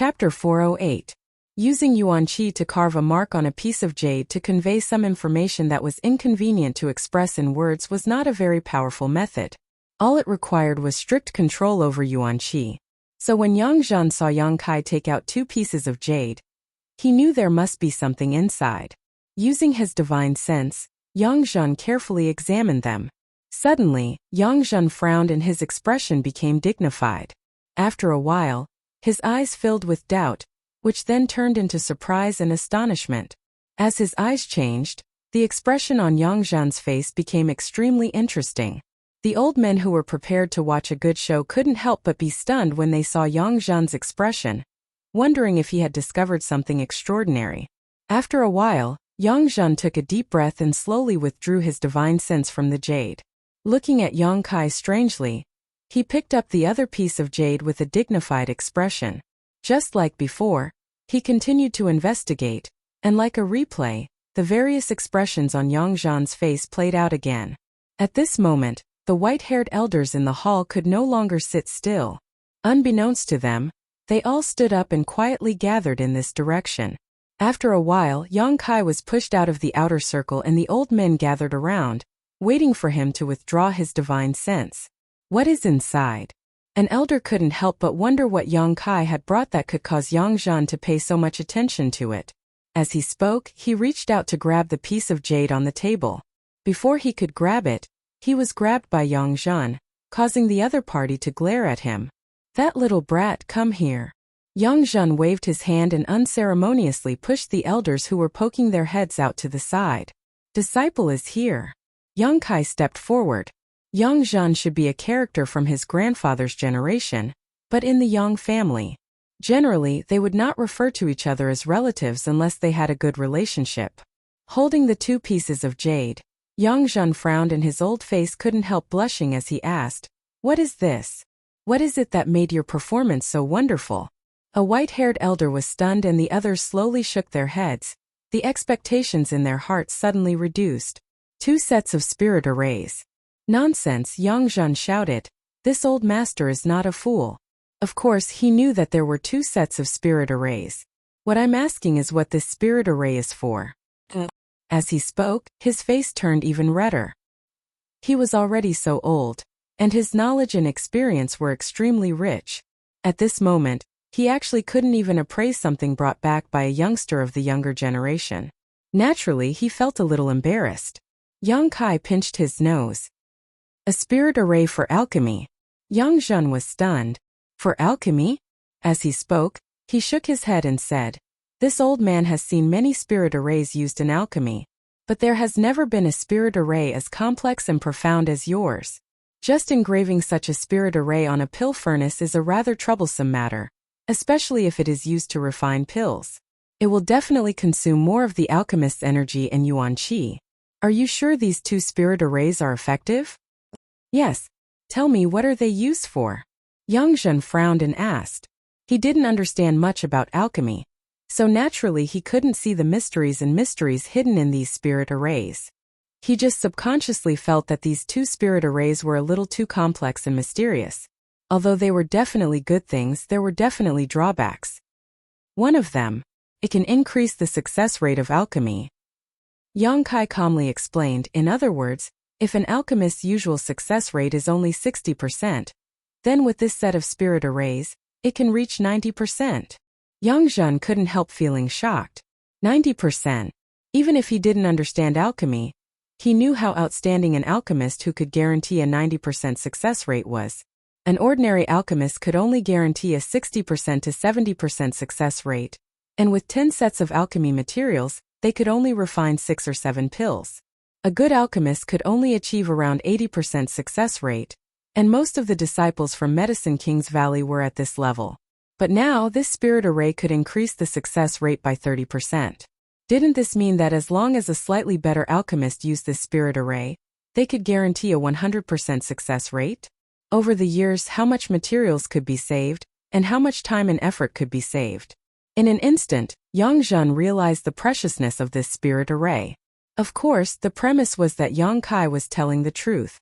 Chapter 408. Using Yuan Qi to carve a mark on a piece of jade to convey some information that was inconvenient to express in words was not a very powerful method. All it required was strict control over Yuan Qi. So when Yang Zhan saw Yang Kai take out 2 pieces of jade, he knew there must be something inside. Using his divine sense, Yang Zhan carefully examined them. Suddenly, Yang Zhan frowned and his expression became dignified. After a while, his eyes filled with doubt, which then turned into surprise and astonishment. As his eyes changed, the expression on Yang Zhan's face became extremely interesting. The old men who were prepared to watch a good show couldn't help but be stunned when they saw Yang Zhan's expression, wondering if he had discovered something extraordinary. After a while, Yang Zhan took a deep breath and slowly withdrew his divine sense from the jade. Looking at Yang Kai strangely, he picked up the other piece of jade with a dignified expression. Just like before, he continued to investigate, and like a replay, the various expressions on Yang Zhan's face played out again. At this moment, the white-haired elders in the hall could no longer sit still. Unbeknownst to them, they all stood up and quietly gathered in this direction. After a while, Yang Kai was pushed out of the outer circle and the old men gathered around, waiting for him to withdraw his divine sense. What is inside? An elder couldn't help but wonder what Yang Kai had brought that could cause Yang Zhan to pay so much attention to it. As he spoke, he reached out to grab the piece of jade on the table. Before he could grab it, he was grabbed by Yang Zhan, causing the other party to glare at him. That little brat, come here. Yang Zhan waved his hand and unceremoniously pushed the elders who were poking their heads out to the side. Disciple is here. Yang Kai stepped forward. Yang Zhan should be a character from his grandfather's generation, but in the Yang family, generally they would not refer to each other as relatives unless they had a good relationship. Holding the 2 pieces of jade, Yang Zhan frowned and his old face couldn't help blushing as he asked, "What is this? What is it that made your performance so wonderful?" A white-haired elder was stunned and the others slowly shook their heads. The expectations in their hearts suddenly reduced. 2 sets of spirit arrays. Nonsense, Yang Zhan shouted. This old master is not a fool. Of course, he knew that there were 2 sets of spirit arrays. What I'm asking is what this spirit array is for. As he spoke, his face turned even redder. He was already so old, and his knowledge and experience were extremely rich. At this moment, he actually couldn't even appraise something brought back by a youngster of the younger generation. Naturally, he felt a little embarrassed. Yang Kai pinched his nose. A spirit array for alchemy. Yang Zhan was stunned. For alchemy? As he spoke, he shook his head and said, "This old man has seen many spirit arrays used in alchemy, but there has never been a spirit array as complex and profound as yours. Just engraving such a spirit array on a pill furnace is a rather troublesome matter, especially if it is used to refine pills. It will definitely consume more of the alchemist's energy and Yuan Qi. Are you sure these 2 spirit arrays are effective?" "Yes. Tell me, what are they used for?" Yang Zhan frowned and asked. He didn't understand much about alchemy, so naturally he couldn't see the mysteries hidden in these spirit arrays. He just subconsciously felt that these 2 spirit arrays were a little too complex and mysterious. Although they were definitely good things, there were definitely drawbacks. One of them, it can increase the success rate of alchemy. Yang Kai calmly explained, in other words, if an alchemist's usual success rate is only 60%, then with this set of spirit arrays, it can reach 90%. Yang Zhan couldn't help feeling shocked. 90%. Even if he didn't understand alchemy, he knew how outstanding an alchemist who could guarantee a 90% success rate was. An ordinary alchemist could only guarantee a 60% to 70% success rate, and with 10 sets of alchemy materials, they could only refine 6 or 7 pills. A good alchemist could only achieve around 80% success rate, and most of the disciples from Medicine King's Valley were at this level. But now, this spirit array could increase the success rate by 30%. Didn't this mean that as long as a slightly better alchemist used this spirit array, they could guarantee a 100% success rate? Over the years, how much materials could be saved, and how much time and effort could be saved? In an instant, Yang Zhan realized the preciousness of this spirit array. Of course, the premise was that Yang Kai was telling the truth.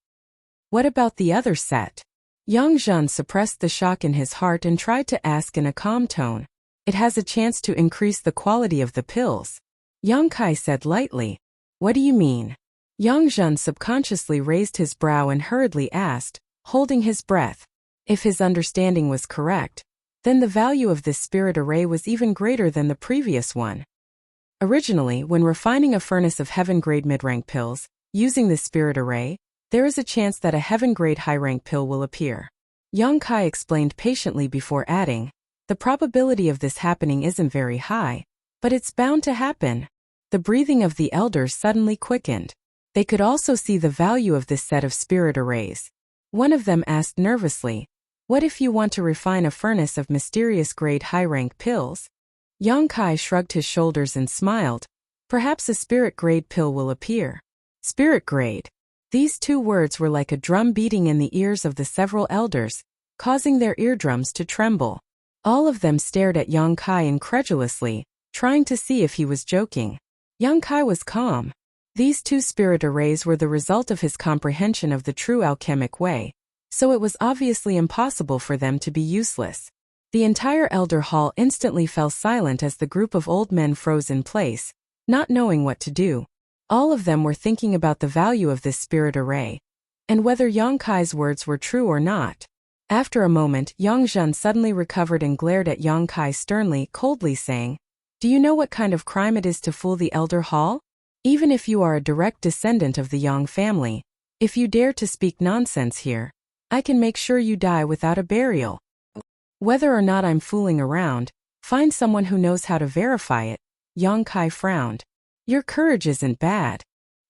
What about the other set? Yang Zhan suppressed the shock in his heart and tried to ask in a calm tone. It has a chance to increase the quality of the pills. Yang Kai said lightly. What do you mean? Yang Zhen subconsciously raised his brow and hurriedly asked, holding his breath. If his understanding was correct, then the value of this spirit array was even greater than the previous one. Originally, when refining a furnace of heaven-grade mid-rank pills, using this spirit array, there is a chance that a heaven-grade high-rank pill will appear. Yang Kai explained patiently before adding, the probability of this happening isn't very high, but it's bound to happen. The breathing of the elders suddenly quickened. They could also see the value of this set of spirit arrays. One of them asked nervously, what if you want to refine a furnace of mysterious grade high-rank pills? Yang Kai shrugged his shoulders and smiled. Perhaps a spirit grade pill will appear. Spirit grade. These two words were like a drum beating in the ears of the several elders, causing their eardrums to tremble. All of them stared at Yang Kai incredulously, trying to see if he was joking. Yang Kai was calm. These two spirit arrays were the result of his comprehension of the true alchemic way, so it was obviously impossible for them to be useless. The entire elder hall instantly fell silent as the group of old men froze in place, not knowing what to do. All of them were thinking about the value of this spirit array, and whether Yang Kai's words were true or not. After a moment, Yang Zhen suddenly recovered and glared at Yang Kai sternly, coldly saying, do you know what kind of crime it is to fool the elder hall? Even if you are a direct descendant of the Yang family, if you dare to speak nonsense here, I can make sure you die without a burial. Whether or not I'm fooling around, find someone who knows how to verify it. Yang Kai frowned. Your courage isn't bad.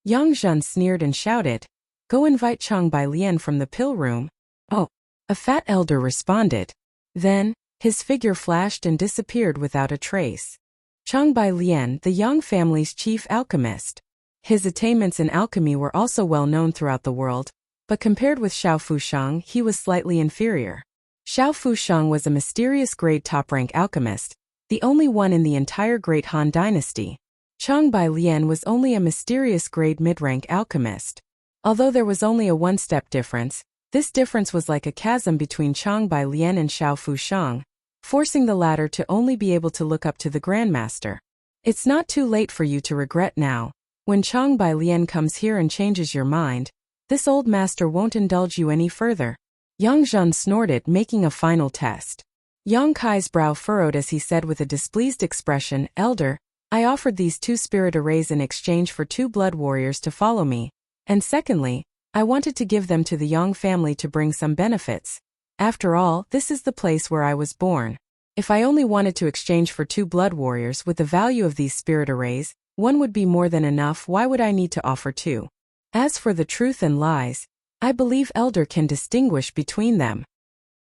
Yang Zhen sneered and shouted, go invite Chang Bai Lian from the pill room. Oh, a fat elder responded. Then, his figure flashed and disappeared without a trace. Chang Bai Lian, the Yang family's chief alchemist. His attainments in alchemy were also well known throughout the world, but compared with Xiao Fushang, he was slightly inferior. Xiao Fushang was a mysterious grade top-rank alchemist, the only one in the entire Great Han dynasty. Chang Bai Lian was only a mysterious grade mid-rank alchemist. Although there was only a one-step difference, this difference was like a chasm between Chang Bai Lian and Xiao Fushang, forcing the latter to only be able to look up to the Grandmaster. It's not too late for you to regret now. When Chang Bai Lian comes here and changes your mind, this old master won't indulge you any further. Yang Zhen snorted, making a final test. Yang Kai's brow furrowed as he said with a displeased expression, Elder, I offered these two spirit arrays in exchange for 2 blood warriors to follow me, and secondly, I wanted to give them to the Yang family to bring some benefits. After all, this is the place where I was born. If I only wanted to exchange for 2 blood warriors with the value of these spirit arrays, 1 would be more than enough. Why would I need to offer 2? As for the truth and lies, I believe Elder can distinguish between them.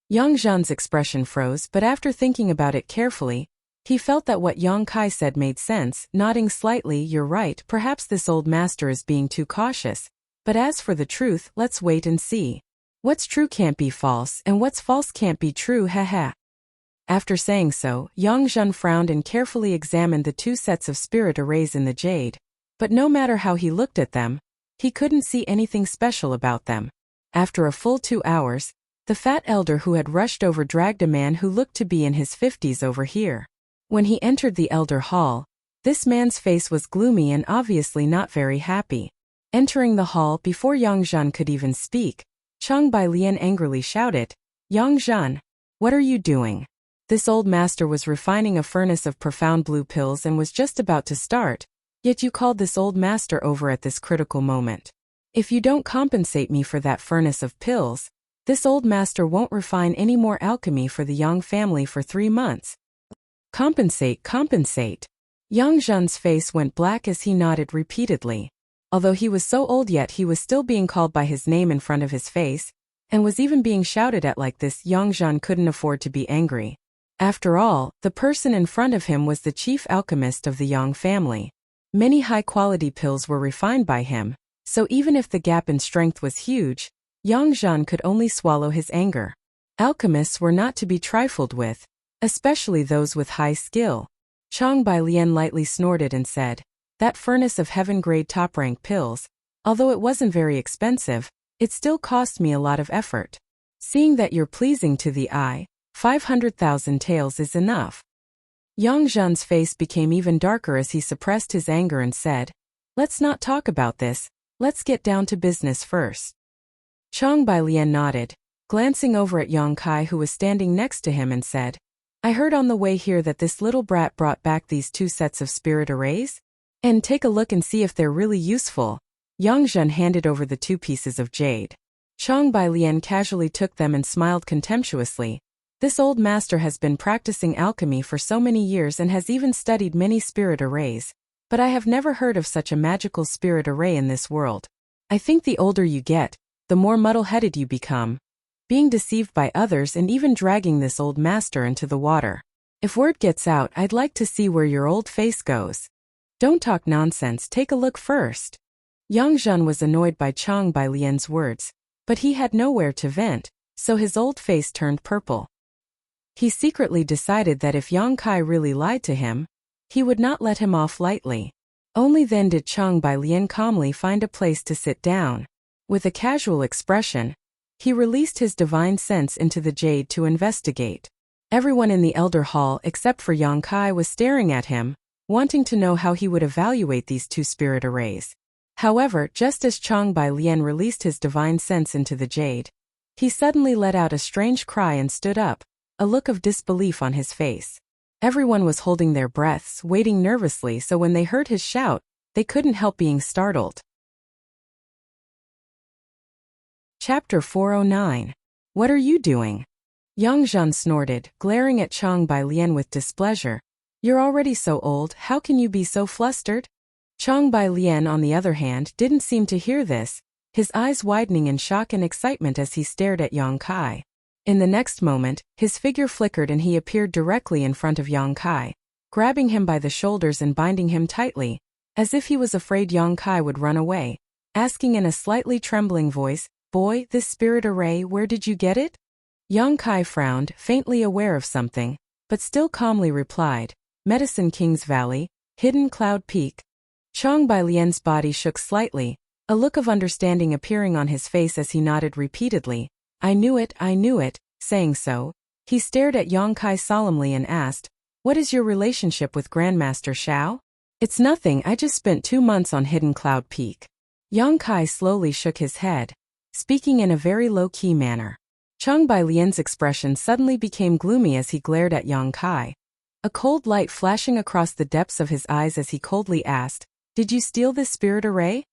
Yang Zhen's expression froze, but after thinking about it carefully, he felt that what Yang Kai said made sense, nodding slightly, you're right, perhaps this old master is being too cautious, but as for the truth, let's wait and see. What's true can't be false, and what's false can't be true, haha. After saying so, Yang Zhen frowned and carefully examined the 2 sets of spirit arrays in the jade, but no matter how he looked at them, he couldn't see anything special about them. After a full 2 hours, the fat elder who had rushed over dragged a man who looked to be in his 50s over here. When he entered the elder hall, this man's face was gloomy and obviously not very happy. Entering the hall before Yang Zhen could even speak, Chang Bai Lian angrily shouted, Yang Zhen, what are you doing? This old master was refining a furnace of profound blue pills and was just about to start, yet you called this old master over at this critical moment. If you don't compensate me for that furnace of pills, this old master won't refine any more alchemy for the Yang family for 3 months. Compensate, compensate. Yang Zhen's face went black as he nodded repeatedly. Although he was so old, yet he was still being called by his name in front of his face, and was even being shouted at like this. Yang Zhen couldn't afford to be angry. After all, the person in front of him was the chief alchemist of the Yang family. Many high-quality pills were refined by him, so even if the gap in strength was huge, Yang Zhen could only swallow his anger. Alchemists were not to be trifled with, especially those with high skill. Chang Bai Lian lightly snorted and said, that furnace of heaven-grade top-rank pills, although it wasn't very expensive, it still cost me a lot of effort. Seeing that you're pleasing to the eye, 500,000 taels is enough. Yang Zhan's face became even darker as he suppressed his anger and said, "Let's not talk about this, let's get down to business first." Chang Bailian nodded, glancing over at Yang Kai who was standing next to him and said, "I heard on the way here that this little brat brought back these 2 sets of spirit arrays? And take a look and see if they're really useful." Yang Zhan handed over the 2 pieces of jade. Chang Bailian casually took them and smiled contemptuously. This old master has been practicing alchemy for so many years and has even studied many spirit arrays, but I have never heard of such a magical spirit array in this world. I think the older you get, the more muddle-headed you become, being deceived by others and even dragging this old master into the water. If word gets out, I'd like to see where your old face goes. Don't talk nonsense, take a look first. Yang Zhan was annoyed by Chang Bailian's words, but he had nowhere to vent, so his old face turned purple. He secretly decided that if Yang Kai really lied to him, he would not let him off lightly. Only then did Chang Bailian calmly find a place to sit down. With a casual expression, he released his divine sense into the jade to investigate. Everyone in the Elder Hall except for Yang Kai was staring at him, wanting to know how he would evaluate these 2 spirit arrays. However, just as Chang Bailian released his divine sense into the jade, he suddenly let out a strange cry and stood up, a look of disbelief on his face. Everyone was holding their breaths, waiting nervously, so when they heard his shout, they couldn't help being startled. Chapter 409. What are you doing? Yang Zhan snorted, glaring at Chang Bailian with displeasure. You're already so old, how can you be so flustered? Chang Bailian, on the other hand, didn't seem to hear this, his eyes widening in shock and excitement as he stared at Yang Kai. In the next moment, his figure flickered and he appeared directly in front of Yang Kai, grabbing him by the shoulders and binding him tightly, as if he was afraid Yang Kai would run away, asking in a slightly trembling voice, "Boy, this spirit array, where did you get it?" Yang Kai frowned, faintly aware of something, but still calmly replied, "Medicine King's Valley, Hidden Cloud Peak." Chang Bailian's body shook slightly, a look of understanding appearing on his face as he nodded repeatedly. I knew it, saying so, he stared at Yang Kai solemnly and asked, "What is your relationship with Grandmaster Shao?" "It's nothing, I just spent 2 months on Hidden Cloud Peak." Yang Kai slowly shook his head, speaking in a very low-key manner. Chang Bailian's expression suddenly became gloomy as he glared at Yang Kai, a cold light flashing across the depths of his eyes as he coldly asked, "Did you steal this spirit array?"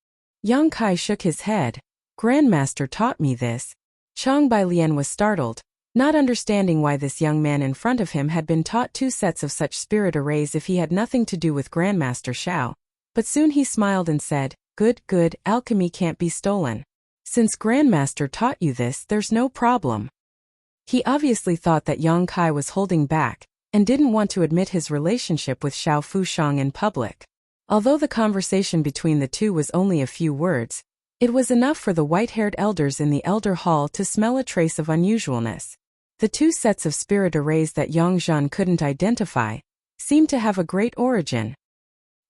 Yang Kai shook his head. "Grandmaster taught me this." Chang Bailian was startled, not understanding why this young man in front of him had been taught 2 sets of such spirit arrays if he had nothing to do with Grandmaster Shao. But soon he smiled and said, Good, alchemy can't be stolen. Since Grandmaster taught you this, there's no problem." He obviously thought that Yang Kai was holding back, and didn't want to admit his relationship with Xiao Fushang in public. Although the conversation between the two was only a few words, it was enough for the white-haired elders in the Elder Hall to smell a trace of unusualness. The 2 sets of spirit arrays that Yang Zhan couldn't identify seemed to have a great origin.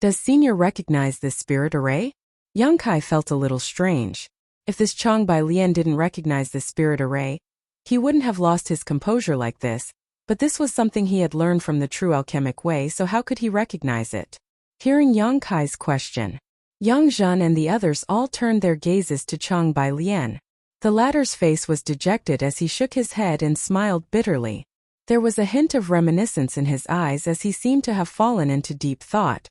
Does Senior recognize this spirit array? Yang Kai felt a little strange. If this Chang Bailian didn't recognize this spirit array, he wouldn't have lost his composure like this, but this was something he had learned from the true alchemic way, so how could he recognize it? Hearing Yang Kai's question, Yang Zhan and the others all turned their gazes to Chang Bailian. The latter's face was dejected as he shook his head and smiled bitterly. There was a hint of reminiscence in his eyes as he seemed to have fallen into deep thought.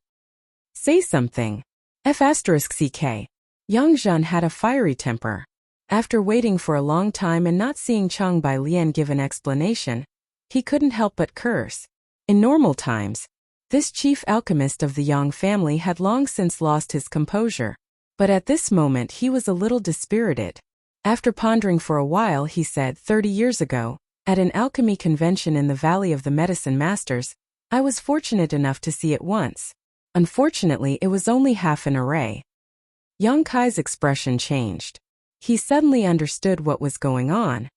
"Say something." F***ck. Yang Zhan had a fiery temper. After waiting for a long time and not seeing Chang Bailian give an explanation, he couldn't help but curse. In normal times, this chief alchemist of the Yang family had long since lost his composure, but at this moment he was a little dispirited. After pondering for a while, he said, 30 years ago, at an alchemy convention in the Valley of the Medicine Masters, I was fortunate enough to see it once. Unfortunately, it was only half an array. Yang Kai's expression changed. He suddenly understood what was going on.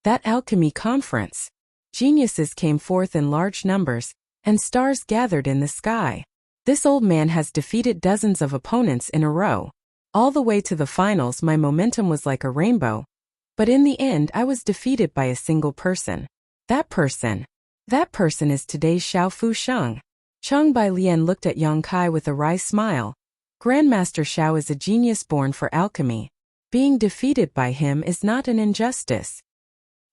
That alchemy conference. Geniuses came forth in large numbers, and stars gathered in the sky. This old man has defeated dozens of opponents in a row. All the way to the finals, my momentum was like a rainbow. But in the end, I was defeated by a single person. That person. That person is today's Xiao Fu Sheng. Cheng Bai Lian looked at Yang Kai with a wry smile. Grandmaster Xiao is a genius born for alchemy. Being defeated by him is not an injustice.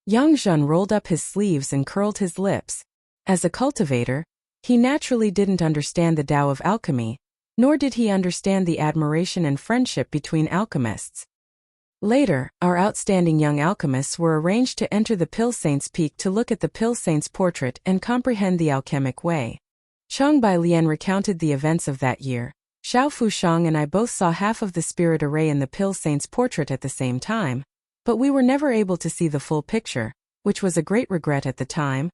Yang Zhen rolled up his sleeves and curled his lips. As a cultivator, he naturally didn't understand the Tao of alchemy, nor did he understand the admiration and friendship between alchemists. Later, our outstanding young alchemists were arranged to enter the Pill Saint's Peak to look at the Pill Saint's portrait and comprehend the alchemic way. Cheng Bai Lian recounted the events of that year. Xiao Fu Shang and I both saw half of the spirit array in the Pill Saint's portrait at the same time, but we were never able to see the full picture, which was a great regret at the time.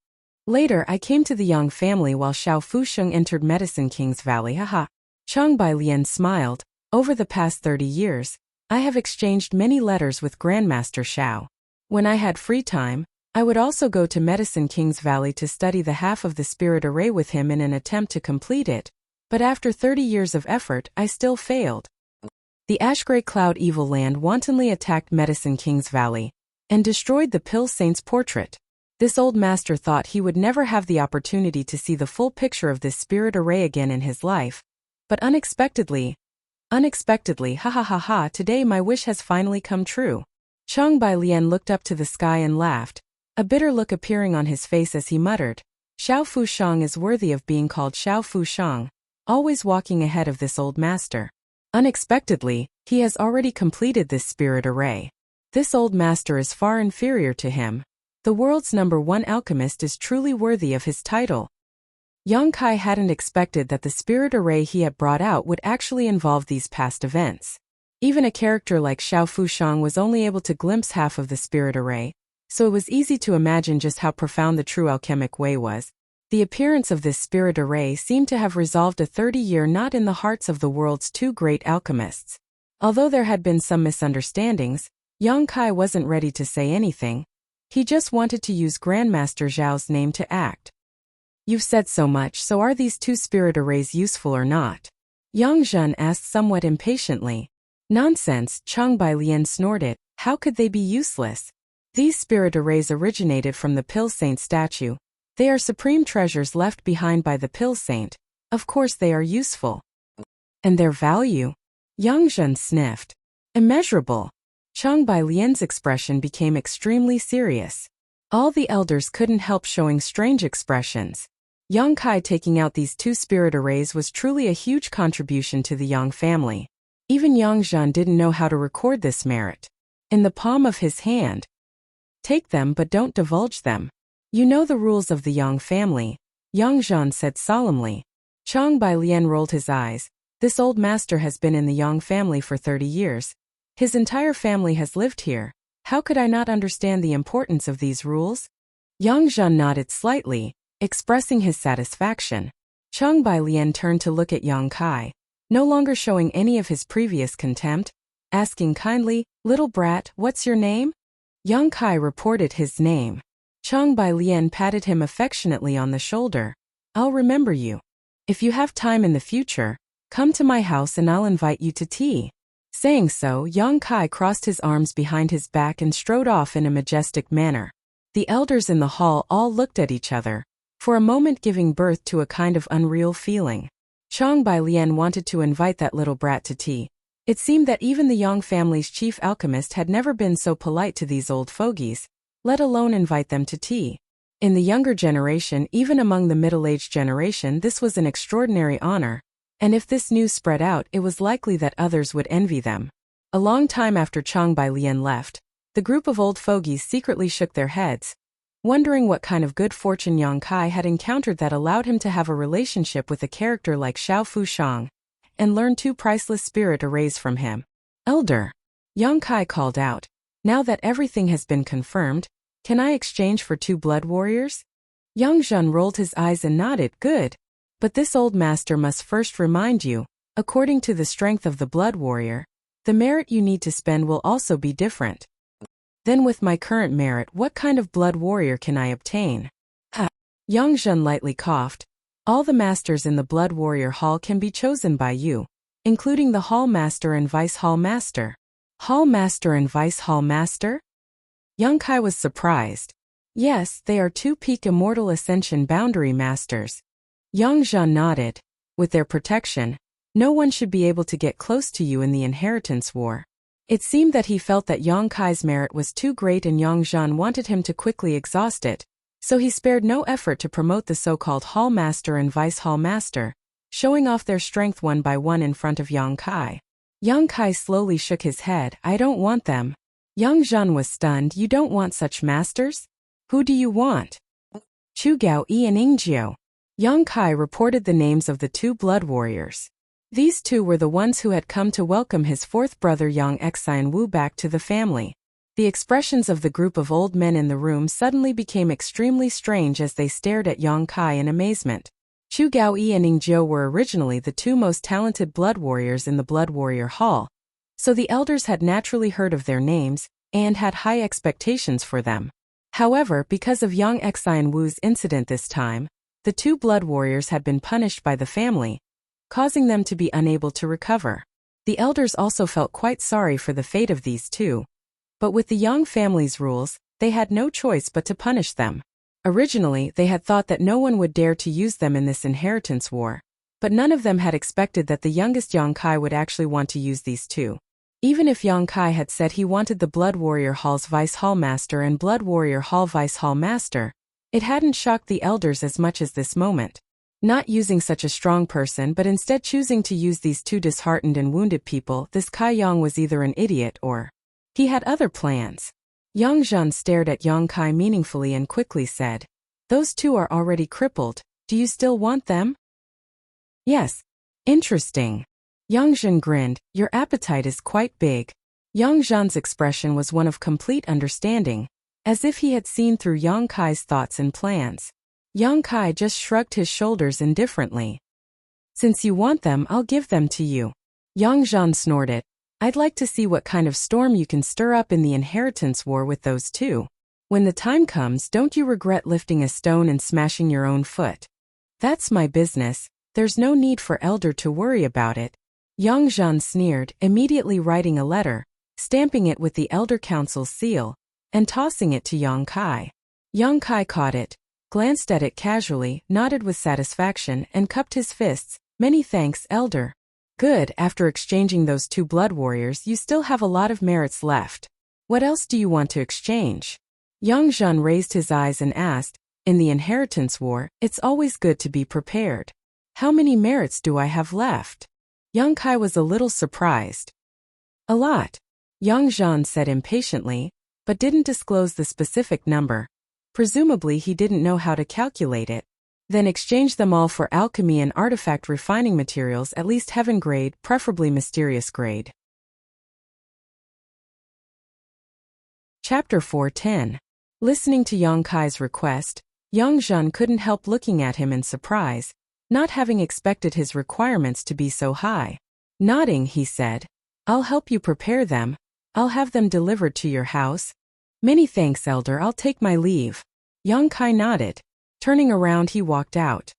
Later I came to the Yang family while Xiao Fu Sheng entered Medicine King's Valley. Haha. Cheng Bai Lian smiled. Over the past 30 years, I have exchanged many letters with Grandmaster Xiao. When I had free time, I would also go to Medicine King's Valley to study the half of the spirit array with him in an attempt to complete it, but after 30 years of effort, I still failed. The Ashgrey Cloud Evil Land wantonly attacked Medicine King's Valley and destroyed the Pill Saint's portrait. This old master thought he would never have the opportunity to see the full picture of this spirit array again in his life, but unexpectedly, ha ha ha ha, today my wish has finally come true. Cheng Bai Lian looked up to the sky and laughed, a bitter look appearing on his face as he muttered, Xiao Fu Shang is worthy of being called Xiao Fu Shang, always walking ahead of this old master. Unexpectedly, he has already completed this spirit array. This old master is far inferior to him. The world's #1 alchemist is truly worthy of his title. Yang Kai hadn't expected that the spirit array he had brought out would actually involve these past events. Even a character like Xiao Fu Shang was only able to glimpse half of the spirit array, so it was easy to imagine just how profound the true alchemic way was. The appearance of this spirit array seemed to have resolved a 30-year knot in the hearts of the world's two great alchemists. Although there had been some misunderstandings, Yang Kai wasn't ready to say anything. He just wanted to use Grandmaster Zhao's name to act. You've said so much, so are these two spirit arrays useful or not? Yang Zhen asked somewhat impatiently. Nonsense, Cheng Bai Lian snorted. How could they be useless? These spirit arrays originated from the Pill Saint statue. They are supreme treasures left behind by the Pill Saint. Of course they are useful. And their value? Yang Zhen sniffed. Immeasurable. Cheng Bai Lian's expression became extremely serious. All the elders couldn't help showing strange expressions. Yang Kai taking out these two spirit arrays was truly a huge contribution to the Yang family. Even Yang Zhen didn't know how to record this merit. In the palm of his hand. Take them but don't divulge them. You know the rules of the Yang family, Yang Zhen said solemnly. Cheng Bai Lian rolled his eyes. This old master has been in the Yang family for 30 years. His entire family has lived here. How could I not understand the importance of these rules? Yang Zhen nodded slightly, expressing his satisfaction. Cheng Bai Lian turned to look at Yang Kai, no longer showing any of his previous contempt, asking kindly, "Little brat, what's your name?" Yang Kai reported his name. Cheng Bai Lian patted him affectionately on the shoulder. I'll remember you. If you have time in the future, come to my house and I'll invite you to tea. Saying so, Yang Kai crossed his arms behind his back and strode off in a majestic manner. The elders in the hall all looked at each other, for a moment giving birth to a kind of unreal feeling. Cheng Bai Lian wanted to invite that little brat to tea. It seemed that even the Yang family's chief alchemist had never been so polite to these old fogies, let alone invite them to tea. In the younger generation, even among the middle-aged generation, this was an extraordinary honor, and if this news spread out, it was likely that others would envy them. A long time after Cheng Bai Lian left, the group of old fogies secretly shook their heads, wondering what kind of good fortune Yang Kai had encountered that allowed him to have a relationship with a character like Xiao Fu Shang, and learn two priceless spirit arrays from him. Elder, Yang Kai called out, now that everything has been confirmed, can I exchange for 2 blood warriors? Yang Zhen rolled his eyes and nodded, good. But this old master must first remind you, according to the strength of the blood warrior, the merit you need to spend will also be different. Then with my current merit, what kind of blood warrior can I obtain? Ha! Yang Zhen lightly coughed. All the masters in the blood warrior hall can be chosen by you, including the hall master and vice hall master. Hall master and vice hall master? Yang Kai was surprised. Yes, they are two peak immortal ascension boundary masters. Yang Zhan nodded. With their protection, no one should be able to get close to you in the inheritance war. It seemed that he felt that Yang Kai's merit was too great and Yang Zhan wanted him to quickly exhaust it, so he spared no effort to promote the so-called Hall Master and Vice Hall Master, showing off their strength one by one in front of Yang Kai. Yang Kai slowly shook his head. I don't want them. Yang Zhan was stunned. You don't want such masters? Who do you want? Chu Gao-yi and Ingjiu. Yang Kai reported the names of the two blood warriors. These two were the ones who had come to welcome his fourth brother Yang Xian Wu back to the family. The expressions of the group of old men in the room suddenly became extremely strange as they stared at Yang Kai in amazement. Chu Gao-yi and Ingjiu were originally the two most talented blood warriors in the Blood Warrior Hall, so the elders had naturally heard of their names and had high expectations for them. However, because of Yang Xian Wu's incident this time, the two blood warriors had been punished by the family, causing them to be unable to recover. The elders also felt quite sorry for the fate of these two, but with the Yang family's rules, they had no choice but to punish them. Originally, they had thought that no one would dare to use them in this inheritance war, but none of them had expected that the youngest Yang Kai would actually want to use these two. Even if Yang Kai had said he wanted the Blood Warrior Hall's Vice Hall Master and Blood Warrior Hall Vice Hall Master, it hadn't shocked the elders as much as this moment. Not using such a strong person but instead choosing to use these two disheartened and wounded people, this Kai Yang was either an idiot or he had other plans. Yang Zhan stared at Yang Kai meaningfully and quickly said, "Those two are already crippled. Do you still want them?" "Yes." "Interesting." Yang Zhan grinned. "Your appetite is quite big." Yang Zhan's expression was one of complete understanding, as if he had seen through Yang Kai's thoughts and plans. Yang Kai just shrugged his shoulders indifferently. "Since you want them, I'll give them to you." Yang Zhan snorted. "I'd like to see what kind of storm you can stir up in the inheritance war with those two. When the time comes, don't you regret lifting a stone and smashing your own foot. That's my business. There's no need for elder to worry about it." Yang Zhan sneered, immediately writing a letter, stamping it with the Elder Council's seal, and tossing it to Yang Kai. Yang Kai caught it, glanced at it casually, nodded with satisfaction, and cupped his fists. "Many thanks, Elder." "Good, after exchanging those two blood warriors you still have a lot of merits left. What else do you want to exchange?" Yang Zhan raised his eyes and asked, "In the inheritance war, it's always good to be prepared. How many merits do I have left?" Yang Kai was a little surprised. "A lot," Yang Zhan said impatiently, but didn't disclose the specific number. Presumably he didn't know how to calculate it. "Then exchange them all for alchemy and artifact refining materials, at least heaven grade, preferably mysterious grade." Chapter 410. Listening to Yang Kai's request, Yang Zhan couldn't help looking at him in surprise, not having expected his requirements to be so high. Nodding, he said, "I'll help you prepare them. I'll have them delivered to your house." "Many thanks, Elder, I'll take my leave." Yang Kai nodded. Turning around, he walked out.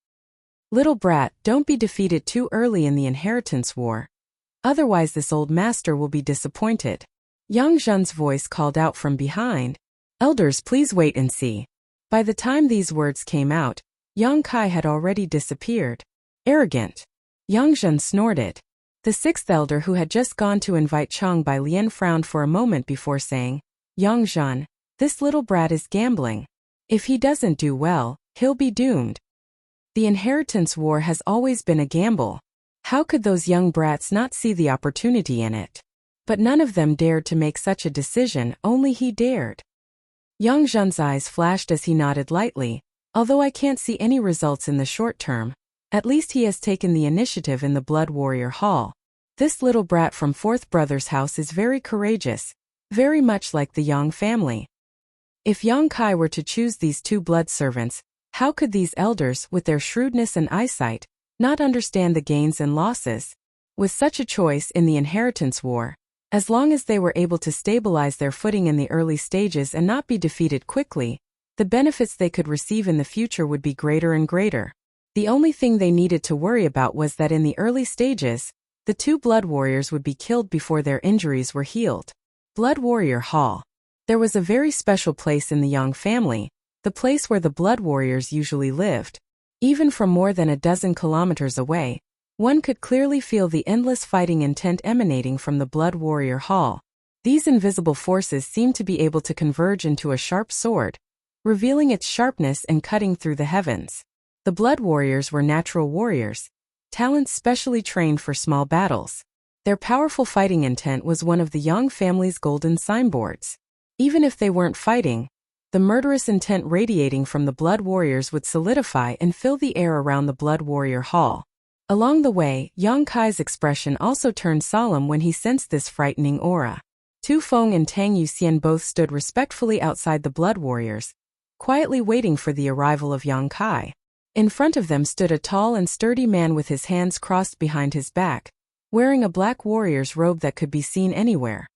"Little brat, don't be defeated too early in the inheritance war. Otherwise this old master will be disappointed." Yang Zhan's voice called out from behind, "Elders, please wait and see." By the time these words came out, Yang Kai had already disappeared. "Arrogant." Yang Zhan snorted. The sixth elder, who had just gone to invite Chang Bai Lian, frowned for a moment before saying, "Yang Zhan, this little brat is gambling. If he doesn't do well, he'll be doomed. The inheritance war has always been a gamble. How could those young brats not see the opportunity in it?" But none of them dared to make such a decision, only he dared. Yang Zhan's eyes flashed as he nodded lightly. "Although I can't see any results in the short term, at least he has taken the initiative in the Blood Warrior Hall. This little brat from Fourth Brother's house is very courageous, very much like the Yang family." If Yang Kai were to choose these two blood servants, how could these elders, with their shrewdness and eyesight, not understand the gains and losses? With such a choice in the inheritance war, as long as they were able to stabilize their footing in the early stages and not be defeated quickly, the benefits they could receive in the future would be greater and greater. The only thing they needed to worry about was that in the early stages, the two blood warriors would be killed before their injuries were healed. Blood Warrior Hall. There was a very special place in the Yang family, the place where the blood warriors usually lived. Even from more than a dozen kilometers away, one could clearly feel the endless fighting intent emanating from the blood warrior hall. These invisible forces seemed to be able to converge into a sharp sword, revealing its sharpness and cutting through the heavens. The blood warriors were natural warriors, talents specially trained for small battles. Their powerful fighting intent was one of the Yang family's golden signboards. Even if they weren't fighting, the murderous intent radiating from the blood warriors would solidify and fill the air around the blood warrior hall. Along the way, Yang Kai's expression also turned solemn when he sensed this frightening aura. Tu Feng and Tang Yuxian both stood respectfully outside the blood warriors, quietly waiting for the arrival of Yang Kai. In front of them stood a tall and sturdy man with his hands crossed behind his back, wearing a black warrior's robe that could be seen anywhere.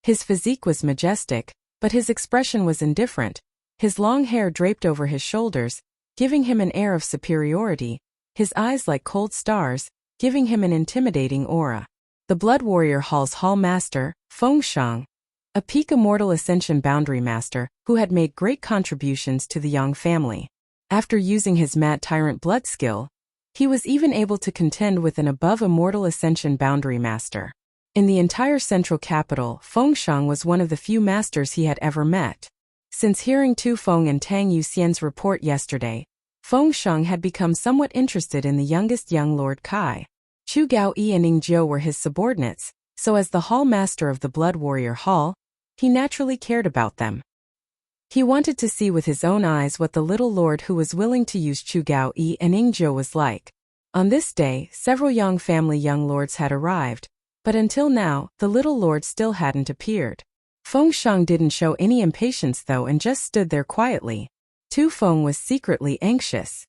His physique was majestic, but his expression was indifferent, his long hair draped over his shoulders, giving him an air of superiority, his eyes like cold stars, giving him an intimidating aura. The Blood Warrior Hall's Hall Master, Feng Shang, a peak immortal ascension boundary master, who had made great contributions to the Yang family. After using his Mad Tyrant blood skill, he was even able to contend with an above immortal ascension boundary master. In the entire central capital, Feng Shang was one of the few masters he had ever met. Since hearing Tu Feng and Tang Yuxian's report yesterday, Feng Shang had become somewhat interested in the youngest young Lord Kai. Chu Gaoyi and Ning Jiu were his subordinates, so as the hall master of the Blood Warrior Hall, he naturally cared about them. He wanted to see with his own eyes what the little lord who was willing to use Chu Gaoyi and Ning Jiu was like. On this day, several Yang family young lords had arrived, but until now, the little lord still hadn't appeared. Feng Shang didn't show any impatience though and just stood there quietly. Tu Feng was secretly anxious.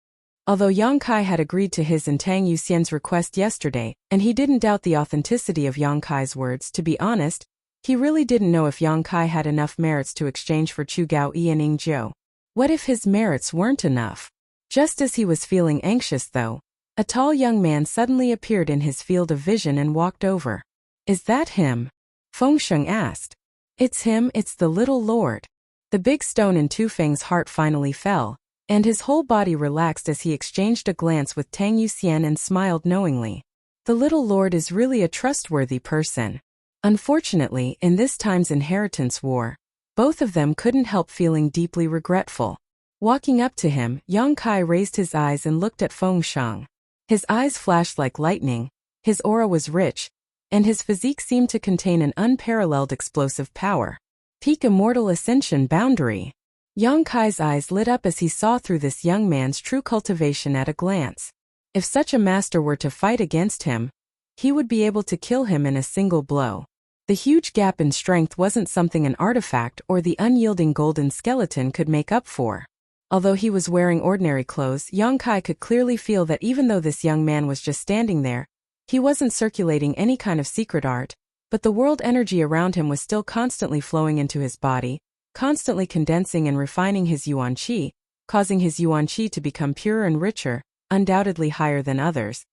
Although Yang Kai had agreed to his and Tang Yuxian's request yesterday, and he didn't doubt the authenticity of Yang Kai's words, to be honest, he really didn't know if Yang Kai had enough merits to exchange for Chu Gaoyi and Ning Jiu. What if his merits weren't enough? Just as he was feeling anxious though, a tall young man suddenly appeared in his field of vision and walked over. Is that him? Feng Shang asked. It's him, it's the little lord. The big stone in Tu Feng's heart finally fell, and his whole body relaxed as he exchanged a glance with Tang Yuxian and smiled knowingly. The little lord is really a trustworthy person. Unfortunately, in this time's inheritance war, both of them couldn't help feeling deeply regretful. Walking up to him, Yang Kai raised his eyes and looked at Feng Shang. His eyes flashed like lightning, his aura was rich, and his physique seemed to contain an unparalleled explosive power. Peak immortal ascension boundary. Yang Kai's eyes lit up as he saw through this young man's true cultivation at a glance. If such a master were to fight against him, he would be able to kill him in a single blow. The huge gap in strength wasn't something an artifact or the unyielding golden skeleton could make up for. Although he was wearing ordinary clothes, Yang Kai could clearly feel that even though this young man was just standing there, he wasn't circulating any kind of secret art, but the world energy around him was still constantly flowing into his body, constantly condensing and refining his yuan qi, causing his yuan qi to become purer and richer, undoubtedly higher than others.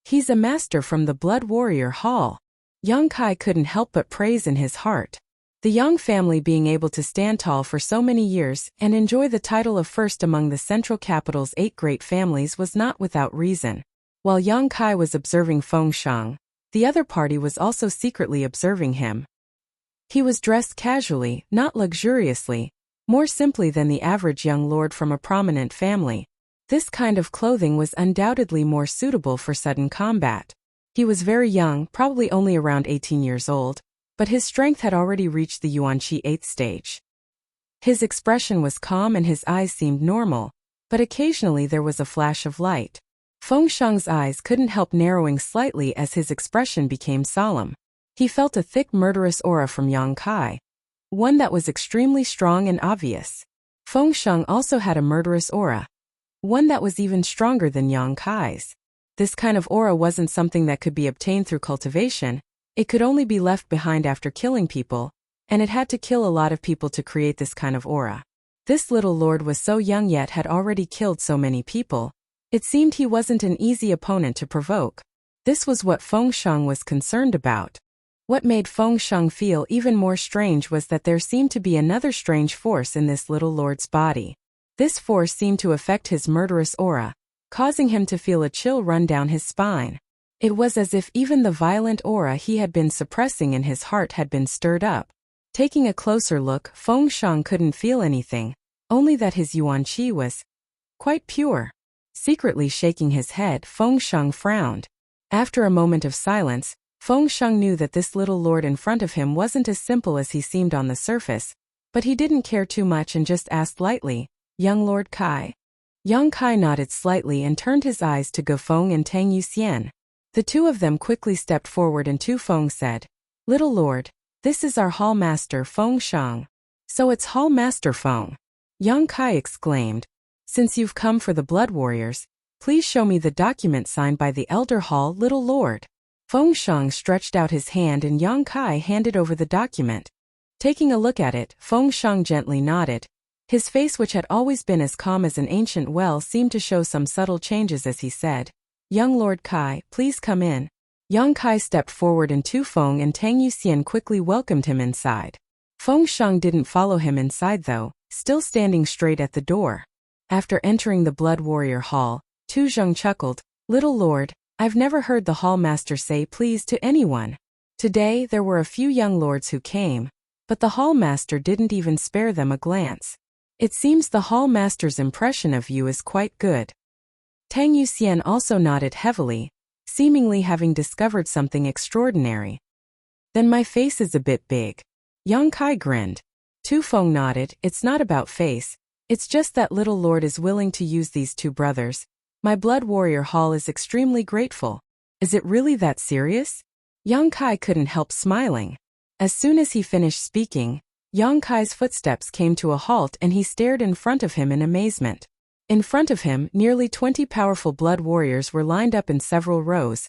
He's a master from the Blood Warrior Hall. Yang Kai couldn't help but praise in his heart. The Yang family being able to stand tall for so many years and enjoy the title of first among the central capital's 8 great families was not without reason. While Yang Kai was observing Feng Shang, the other party was also secretly observing him. He was dressed casually, not luxuriously, more simply than the average young lord from a prominent family. This kind of clothing was undoubtedly more suitable for sudden combat. He was very young, probably only around 18 years old, but his strength had already reached the Yuan Qi 8th stage. His expression was calm and his eyes seemed normal, but occasionally there was a flash of light. Feng Shang's eyes couldn't help narrowing slightly as his expression became solemn. He felt a thick murderous aura from Yang Kai, one that was extremely strong and obvious. Feng Shang also had a murderous aura, one that was even stronger than Yang Kai's. This kind of aura wasn't something that could be obtained through cultivation, it could only be left behind after killing people, and it had to kill a lot of people to create this kind of aura. This little lord was so young yet had already killed so many people. It seemed he wasn't an easy opponent to provoke. This was what Feng Shang was concerned about. What made Feng Sheng feel even more strange was that there seemed to be another strange force in this little lord's body. This force seemed to affect his murderous aura, causing him to feel a chill run down his spine. It was as if even the violent aura he had been suppressing in his heart had been stirred up. Taking a closer look, Feng Sheng couldn't feel anything, only that his yuan qi was quite pure. Secretly shaking his head, Feng Sheng frowned. After a moment of silence, Feng Sheng knew that this little lord in front of him wasn't as simple as he seemed on the surface, but he didn't care too much and just asked lightly, "Young Lord Kai?" Young Kai nodded slightly and turned his eyes to Go Feng and Tang Yuxian. The two of them quickly stepped forward and Tu Feng said, "Little lord, this is our hall master Feng Sheng." "So it's hall master Feng," Young Kai exclaimed. "Since you've come for the blood warriors, please show me the document signed by the elder hall little lord." Feng Sheng stretched out his hand and Yang Kai handed over the document. Taking a look at it, Feng Sheng gently nodded. His face, which had always been as calm as an ancient well, seemed to show some subtle changes as he said, "Young Lord Kai, please come in." Yang Kai stepped forward and Tu Feng and Tang Yuxian quickly welcomed him inside. Feng Sheng didn't follow him inside though, still standing straight at the door. After entering the Blood Warrior Hall, Tu Zheng chuckled, "Little lord, I've never heard the hall master say please to anyone." Today there were a few young lords who came, but the hall master didn't even spare them a glance. "It seems the hall master's impression of you is quite good." Tang Yuxian also nodded heavily, seemingly having discovered something extraordinary. "Then my face is a bit big." Yang Kai grinned. Tu Feng nodded, "It's not about face, it's just that little lord is willing to use these two brothers. My Blood Warrior Hall is extremely grateful." "Is it really that serious?" Yang Kai couldn't help smiling. As soon as he finished speaking, Yang Kai's footsteps came to a halt and he stared in front of him in amazement. In front of him, nearly 20 powerful blood warriors were lined up in several rows,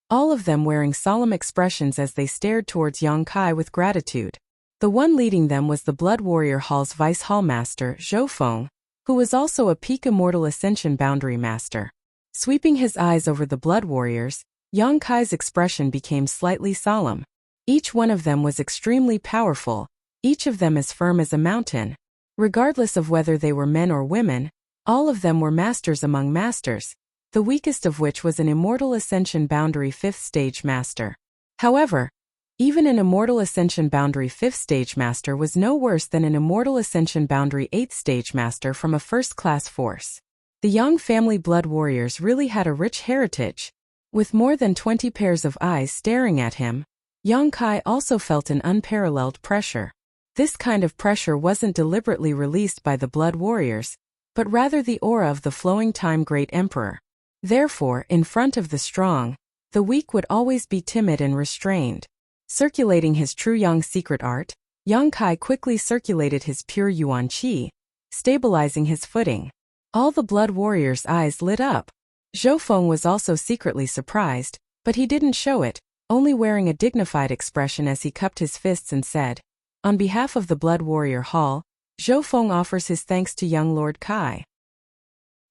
all of them wearing solemn expressions as they stared towards Yang Kai with gratitude. The one leading them was the Blood Warrior Hall's Vice Hall Master, Zhou Feng, who was also a peak Immortal Ascension Boundary Master. Sweeping his eyes over the blood warriors, Yang Kai's expression became slightly solemn. Each one of them was extremely powerful, each of them as firm as a mountain. Regardless of whether they were men or women, all of them were masters among masters, the weakest of which was an Immortal Ascension Boundary 5th Stage Master. However, even an Immortal Ascension Boundary 5th Stage Master was no worse than an Immortal Ascension Boundary 8th Stage Master from a first-class force. The Yang family blood warriors really had a rich heritage. With more than 20 pairs of eyes staring at him, Yang Kai also felt an unparalleled pressure. This kind of pressure wasn't deliberately released by the blood warriors, but rather the aura of the flowing time great emperor. Therefore, in front of the strong, the weak would always be timid and restrained. Circulating his true Yang secret art, Yang Kai quickly circulated his pure yuan qi, stabilizing his footing. All the blood warriors' eyes lit up. Zhou Feng was also secretly surprised, but he didn't show it, only wearing a dignified expression as he cupped his fists and said, "On behalf of the Blood Warrior Hall, Zhou Feng offers his thanks to young Lord Kai."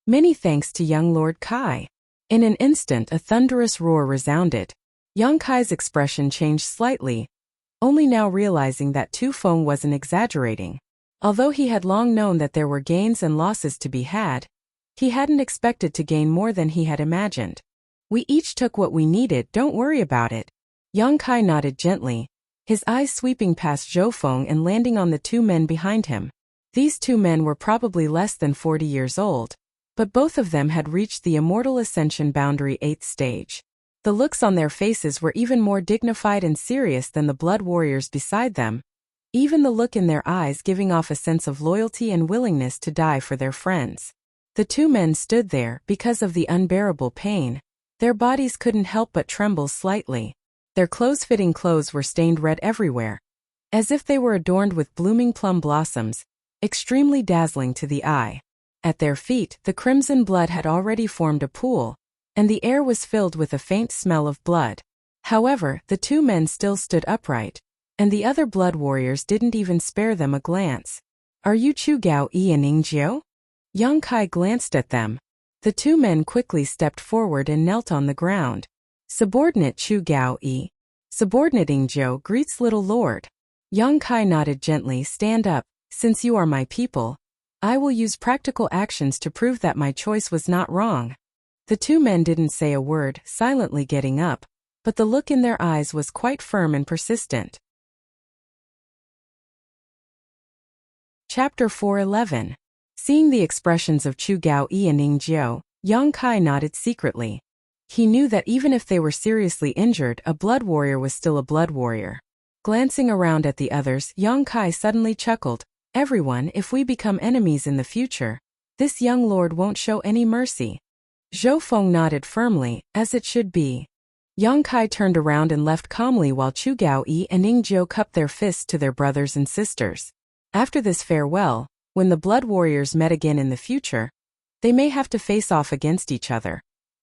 "Many thanks to young Lord Kai." In an instant a thunderous roar resounded. Yang Kai's expression changed slightly, only now realizing that Tu Feng wasn't exaggerating. Although he had long known that there were gains and losses to be had, he hadn't expected to gain more than he had imagined. "We each took what we needed, don't worry about it." Yang Kai nodded gently, his eyes sweeping past Zhou Feng and landing on the two men behind him. These two men were probably less than 40 years old, but both of them had reached the Immortal Ascension Boundary 8th stage. The looks on their faces were even more dignified and serious than the blood warriors beside them, even the look in their eyes giving off a sense of loyalty and willingness to die for their friends. The two men stood there because of the unbearable pain. Their bodies couldn't help but tremble slightly. Their close-fitting clothes were stained red everywhere, as if they were adorned with blooming plum blossoms, extremely dazzling to the eye. At their feet, the crimson blood had already formed a pool, and the air was filled with a faint smell of blood. However, the two men still stood upright, and the other blood warriors didn't even spare them a glance. "Are you Chu Gao Yi and Ning Jiao?" Yang Kai glanced at them. The two men quickly stepped forward and knelt on the ground. "Subordinate Chu Gao Yi." Subordinating Joe greets little lord. Yang Kai nodded gently. Stand up, since you are my people. I will use practical actions to prove that my choice was not wrong. The two men didn't say a word, silently getting up, but the look in their eyes was quite firm and persistent. Chapter 4:11. Seeing the expressions of Chu Gao-yi and Ning Jiao, Yang Kai nodded secretly. He knew that even if they were seriously injured, a blood warrior was still a blood warrior. Glancing around at the others, Yang Kai suddenly chuckled. Everyone, if we become enemies in the future, this young lord won't show any mercy. Zhou Feng nodded firmly, as it should be. Yang Kai turned around and left calmly while Chu Gao-yi and Ning Jiao cupped their fists to their brothers and sisters. After this farewell, when the blood warriors met again in the future, they may have to face off against each other,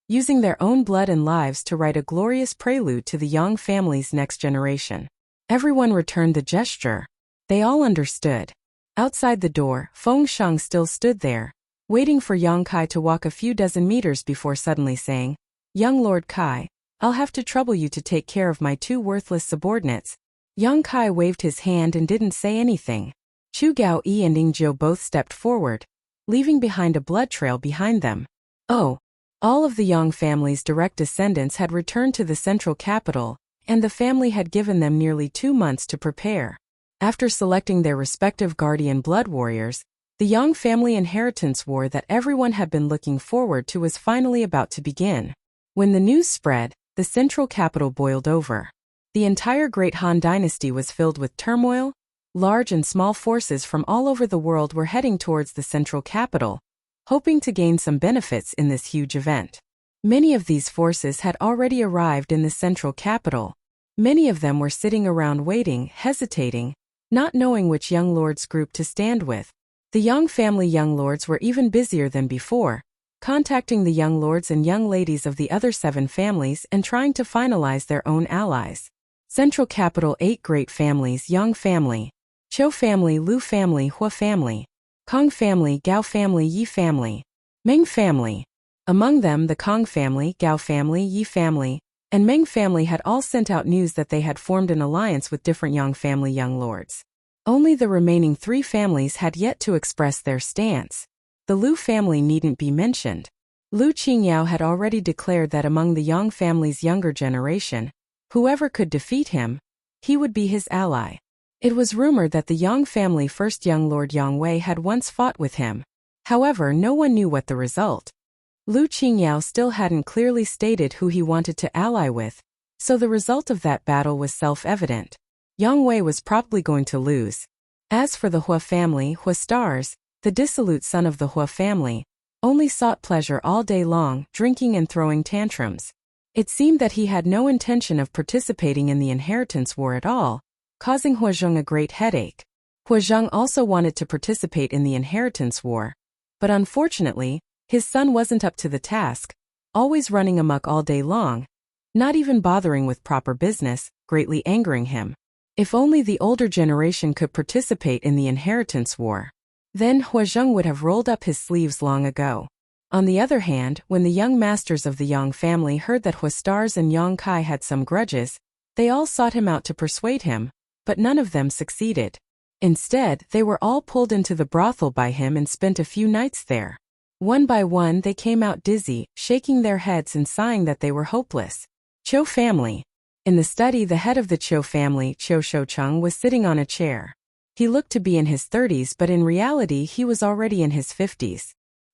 using their own blood and lives to write a glorious prelude to the Yang family's next generation. Everyone returned the gesture. They all understood. Outside the door, Feng Shang still stood there, waiting for Yang Kai to walk a few dozen meters before suddenly saying, "Young Lord Kai, I'll have to trouble you to take care of my two worthless subordinates." Yang Kai waved his hand and didn't say anything. Chu Gao-yi and Ning Jiao both stepped forward, leaving behind a blood trail behind them. Oh! All of the Yang family's direct descendants had returned to the central capital, and the family had given them nearly 2 months to prepare. After selecting their respective guardian blood warriors, the Yang family inheritance war that everyone had been looking forward to was finally about to begin. When the news spread, the central capital boiled over. The entire Great Han dynasty was filled with turmoil. Large and small forces from all over the world were heading towards the central capital, hoping to gain some benefits in this huge event. Many of these forces had already arrived in the central capital. Many of them were sitting around waiting, hesitating, not knowing which young lords group to stand with. The Yang family young lords were even busier than before, contacting the young lords and young ladies of the other 7 families and trying to finalize their own allies. Central capital 8 great families: Yang family, Chou family, Lu family, Hua family, Kong family, Gao family, Yi family, Meng family. Among them the Kong family, Gao family, Yi family, and Meng family had all sent out news that they had formed an alliance with different Yang family young lords. Only the remaining 3 families had yet to express their stance. The Lu family needn't be mentioned. Lu Qingyao had already declared that among the Yang family's younger generation, whoever could defeat him, he would be his ally. It was rumored that the Yang family first young lord Yang Wei had once fought with him. However, no one knew what the result. Lu Qingyao still hadn't clearly stated who he wanted to ally with, so the result of that battle was self-evident. Yang Wei was probably going to lose. As for the Hua family, Hua Stars, the dissolute son of the Hua family, only sought pleasure all day long, drinking and throwing tantrums. It seemed that he had no intention of participating in the inheritance war at all, causing Hua Zheng a great headache. Hua Zheng also wanted to participate in the inheritance war, but unfortunately, his son wasn't up to the task, always running amok all day long, not even bothering with proper business, greatly angering him. If only the older generation could participate in the inheritance war, then Hua Zheng would have rolled up his sleeves long ago. On the other hand, when the young masters of the Yang family heard that Hua Stars and Yang Kai had some grudges, they all sought him out to persuade him, but none of them succeeded. Instead, they were all pulled into the brothel by him and spent a few nights there. One by one they came out dizzy, shaking their heads and sighing that they were hopeless. Chou family. In the study, the head of the Chou family, Chou Shoucheng, was sitting on a chair. He looked to be in his 30s, but in reality he was already in his 50s.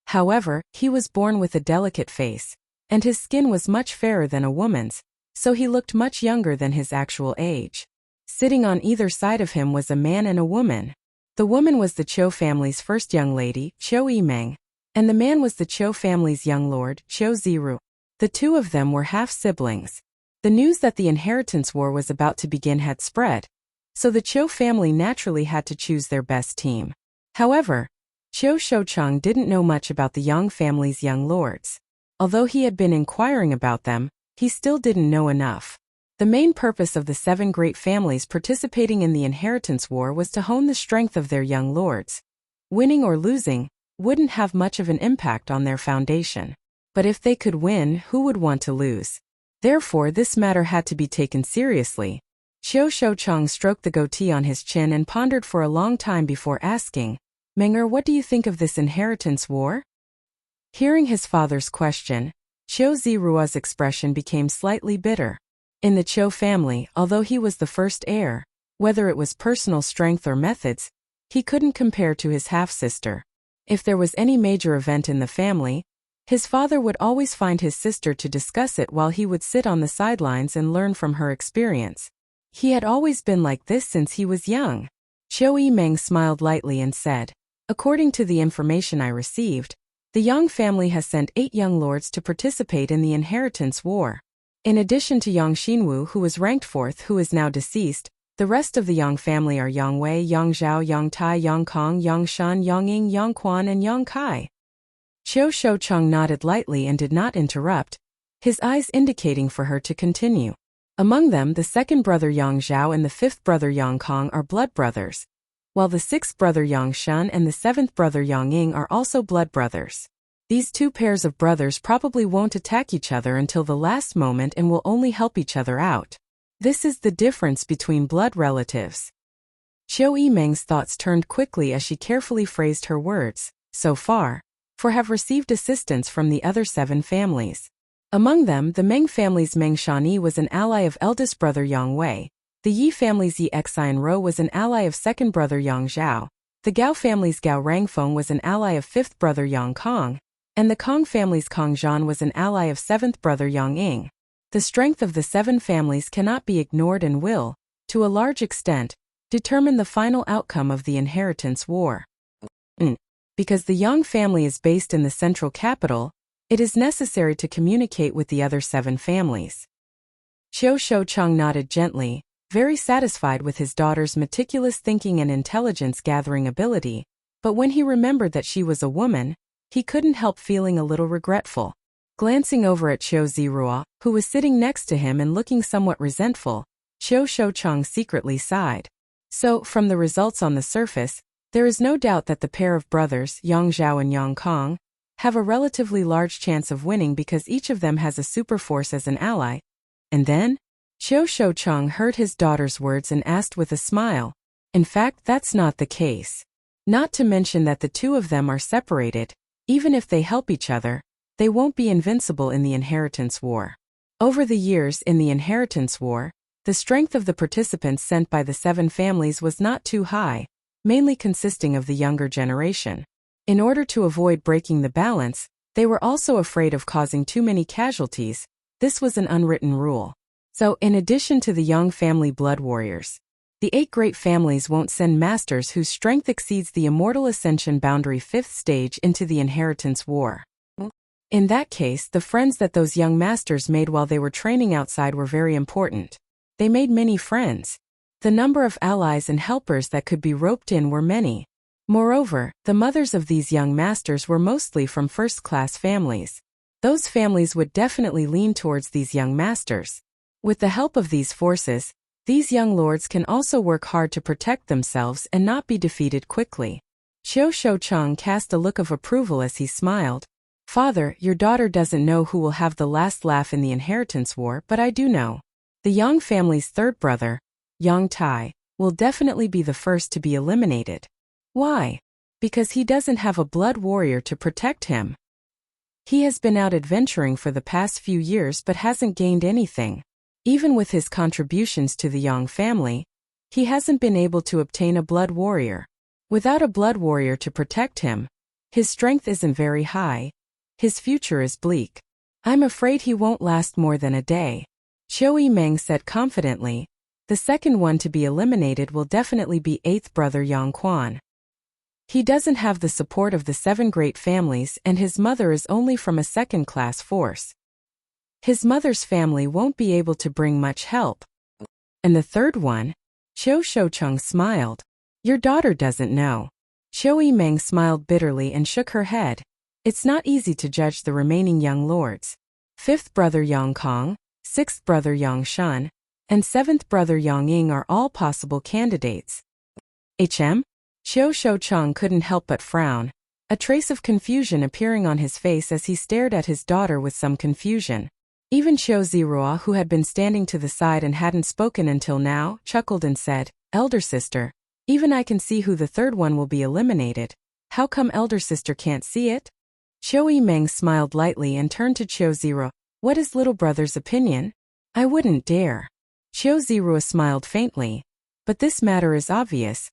However, he was born with a delicate face, and his skin was much fairer than a woman's, so he looked much younger than his actual age. Sitting on either side of him was a man and a woman. The woman was the Chou family's first young lady, Chou Yimeng, and the man was the Chou family's young lord, Chou Ziru. The two of them were half-siblings. The news that the inheritance war was about to begin had spread, so the Chou family naturally had to choose their best team. However, Chou Shoucheng didn't know much about the Yang family's young lords. Although he had been inquiring about them, he still didn't know enough. The main purpose of the 7 great families participating in the inheritance war was to hone the strength of their young lords. Winning or losing wouldn't have much of an impact on their foundation. But if they could win, who would want to lose? Therefore, this matter had to be taken seriously. Xiao Shoucheng stroked the goatee on his chin and pondered for a long time before asking, Meng'er, what do you think of this inheritance war? Hearing his father's question, Qiu Ziruo's expression became slightly bitter. In the Qiu family, although he was the first heir, whether it was personal strength or methods, he couldn't compare to his half-sister. If there was any major event in the family, his father would always find his sister to discuss it while he would sit on the sidelines and learn from her experience. He had always been like this since he was young. Qiu Yimeng smiled lightly and said, According to the information I received, the Yang family has sent 8 young lords to participate in the inheritance war. In addition to Yang Xinwu, who was ranked 4th, who is now deceased, the rest of the Yang family are Yang Wei, Yang Zhao, Yang Tai, Yang Kong, Yang Shan, Yang Ying, Yang Quan, and Yang Kai. Qiu Shoucheng nodded lightly and did not interrupt, his eyes indicating for her to continue. Among them, the second brother Yang Zhao and the 5th brother Yang Kong are blood brothers, while the 6th brother Yang Shan and the 7th brother Yang Ying are also blood brothers. These 2 pairs of brothers probably won't attack each other until the last moment and will only help each other out. This is the difference between blood relatives. Qiu Yimeng's thoughts turned quickly as she carefully phrased her words, so far, for have received assistance from the other 7 families. Among them, the Meng family's Meng Shani was an ally of eldest brother Yang Wei. The Yi family's Yi Xian Ro was an ally of second brother Yang Zhao. The Gao family's Gao Rangfeng was an ally of 5th brother Yang Kong. And the Kong family's Kong Zhan was an ally of 7th brother Yang Ying. The strength of the 7 families cannot be ignored and will, to a large extent, determine the final outcome of the inheritance war. Because the Yang family is based in the central capital, it is necessary to communicate with the other 7 families. Qiu Shoucheng nodded gently, very satisfied with his daughter's meticulous thinking and intelligence-gathering ability, but when he remembered that she was a woman, he couldn't help feeling a little regretful. Glancing over at Qiu Ziruo, who was sitting next to him and looking somewhat resentful, Qiu Shoucheng secretly sighed. So, from the results on the surface, there is no doubt that the pair of brothers, Yang Zhao and Yang Kong, have a relatively large chance of winning because each of them has a super force as an ally. And then? Qiu Shoucheng heard his daughter's words and asked with a smile. In fact, that's not the case. Not to mention that the 2 of them are separated. Even if they help each other, they won't be invincible in the inheritance war. Over the years in the inheritance war, the strength of the participants sent by the 7 families was not too high, mainly consisting of the younger generation. In order to avoid breaking the balance, they were also afraid of causing too many casualties. This was an unwritten rule. So, in addition to the Yang family blood warriors, the 8 great families won't send masters whose strength exceeds the immortal ascension boundary 5th stage into the inheritance war. In that case, the friends that those young masters made while they were training outside were very important. They made many friends. The number of allies and helpers that could be roped in were many. Moreover, the mothers of these young masters were mostly from first-class families. Those families would definitely lean towards these young masters. With the help of these forces, these young lords can also work hard to protect themselves and not be defeated quickly. Qiu Shoucheng cast a look of approval as he smiled. Father, your daughter doesn't know who will have the last laugh in the inheritance war, but I do know. The Yang family's 3rd brother, Yang Tai, will definitely be the first to be eliminated. Why? Because he doesn't have a blood warrior to protect him. He has been out adventuring for the past few years but hasn't gained anything. Even with his contributions to the Yang family, he hasn't been able to obtain a blood warrior. Without a blood warrior to protect him, his strength isn't very high. His future is bleak. I'm afraid he won't last more than a day. Qiu Yimeng said confidently. The second one to be eliminated will definitely be 8th brother Yang Quan. He doesn't have the support of the 7 great families and his mother is only from a second-class force. His mother's family won't be able to bring much help. And the third one? Qiu Shoucheng smiled. Your daughter doesn't know. Qiu Yimeng smiled bitterly and shook her head. It's not easy to judge the remaining young lords. 5th brother Yang Kong, 6th brother Yang Shan, and 7th brother Yang Ying are all possible candidates. Qiu Shoucheng couldn't help but frown, a trace of confusion appearing on his face as he stared at his daughter with some confusion. Even Qiu Zirua, who had been standing to the side and hadn't spoken until now, chuckled and said, "Elder sister, even I can see who the third one will be eliminated. How come elder sister can't see it?" Qiu Yimeng smiled lightly and turned to Qiu Zirua. "What is little brother's opinion?" "I wouldn't dare." Qiu Zirua smiled faintly. "But this matter is obvious.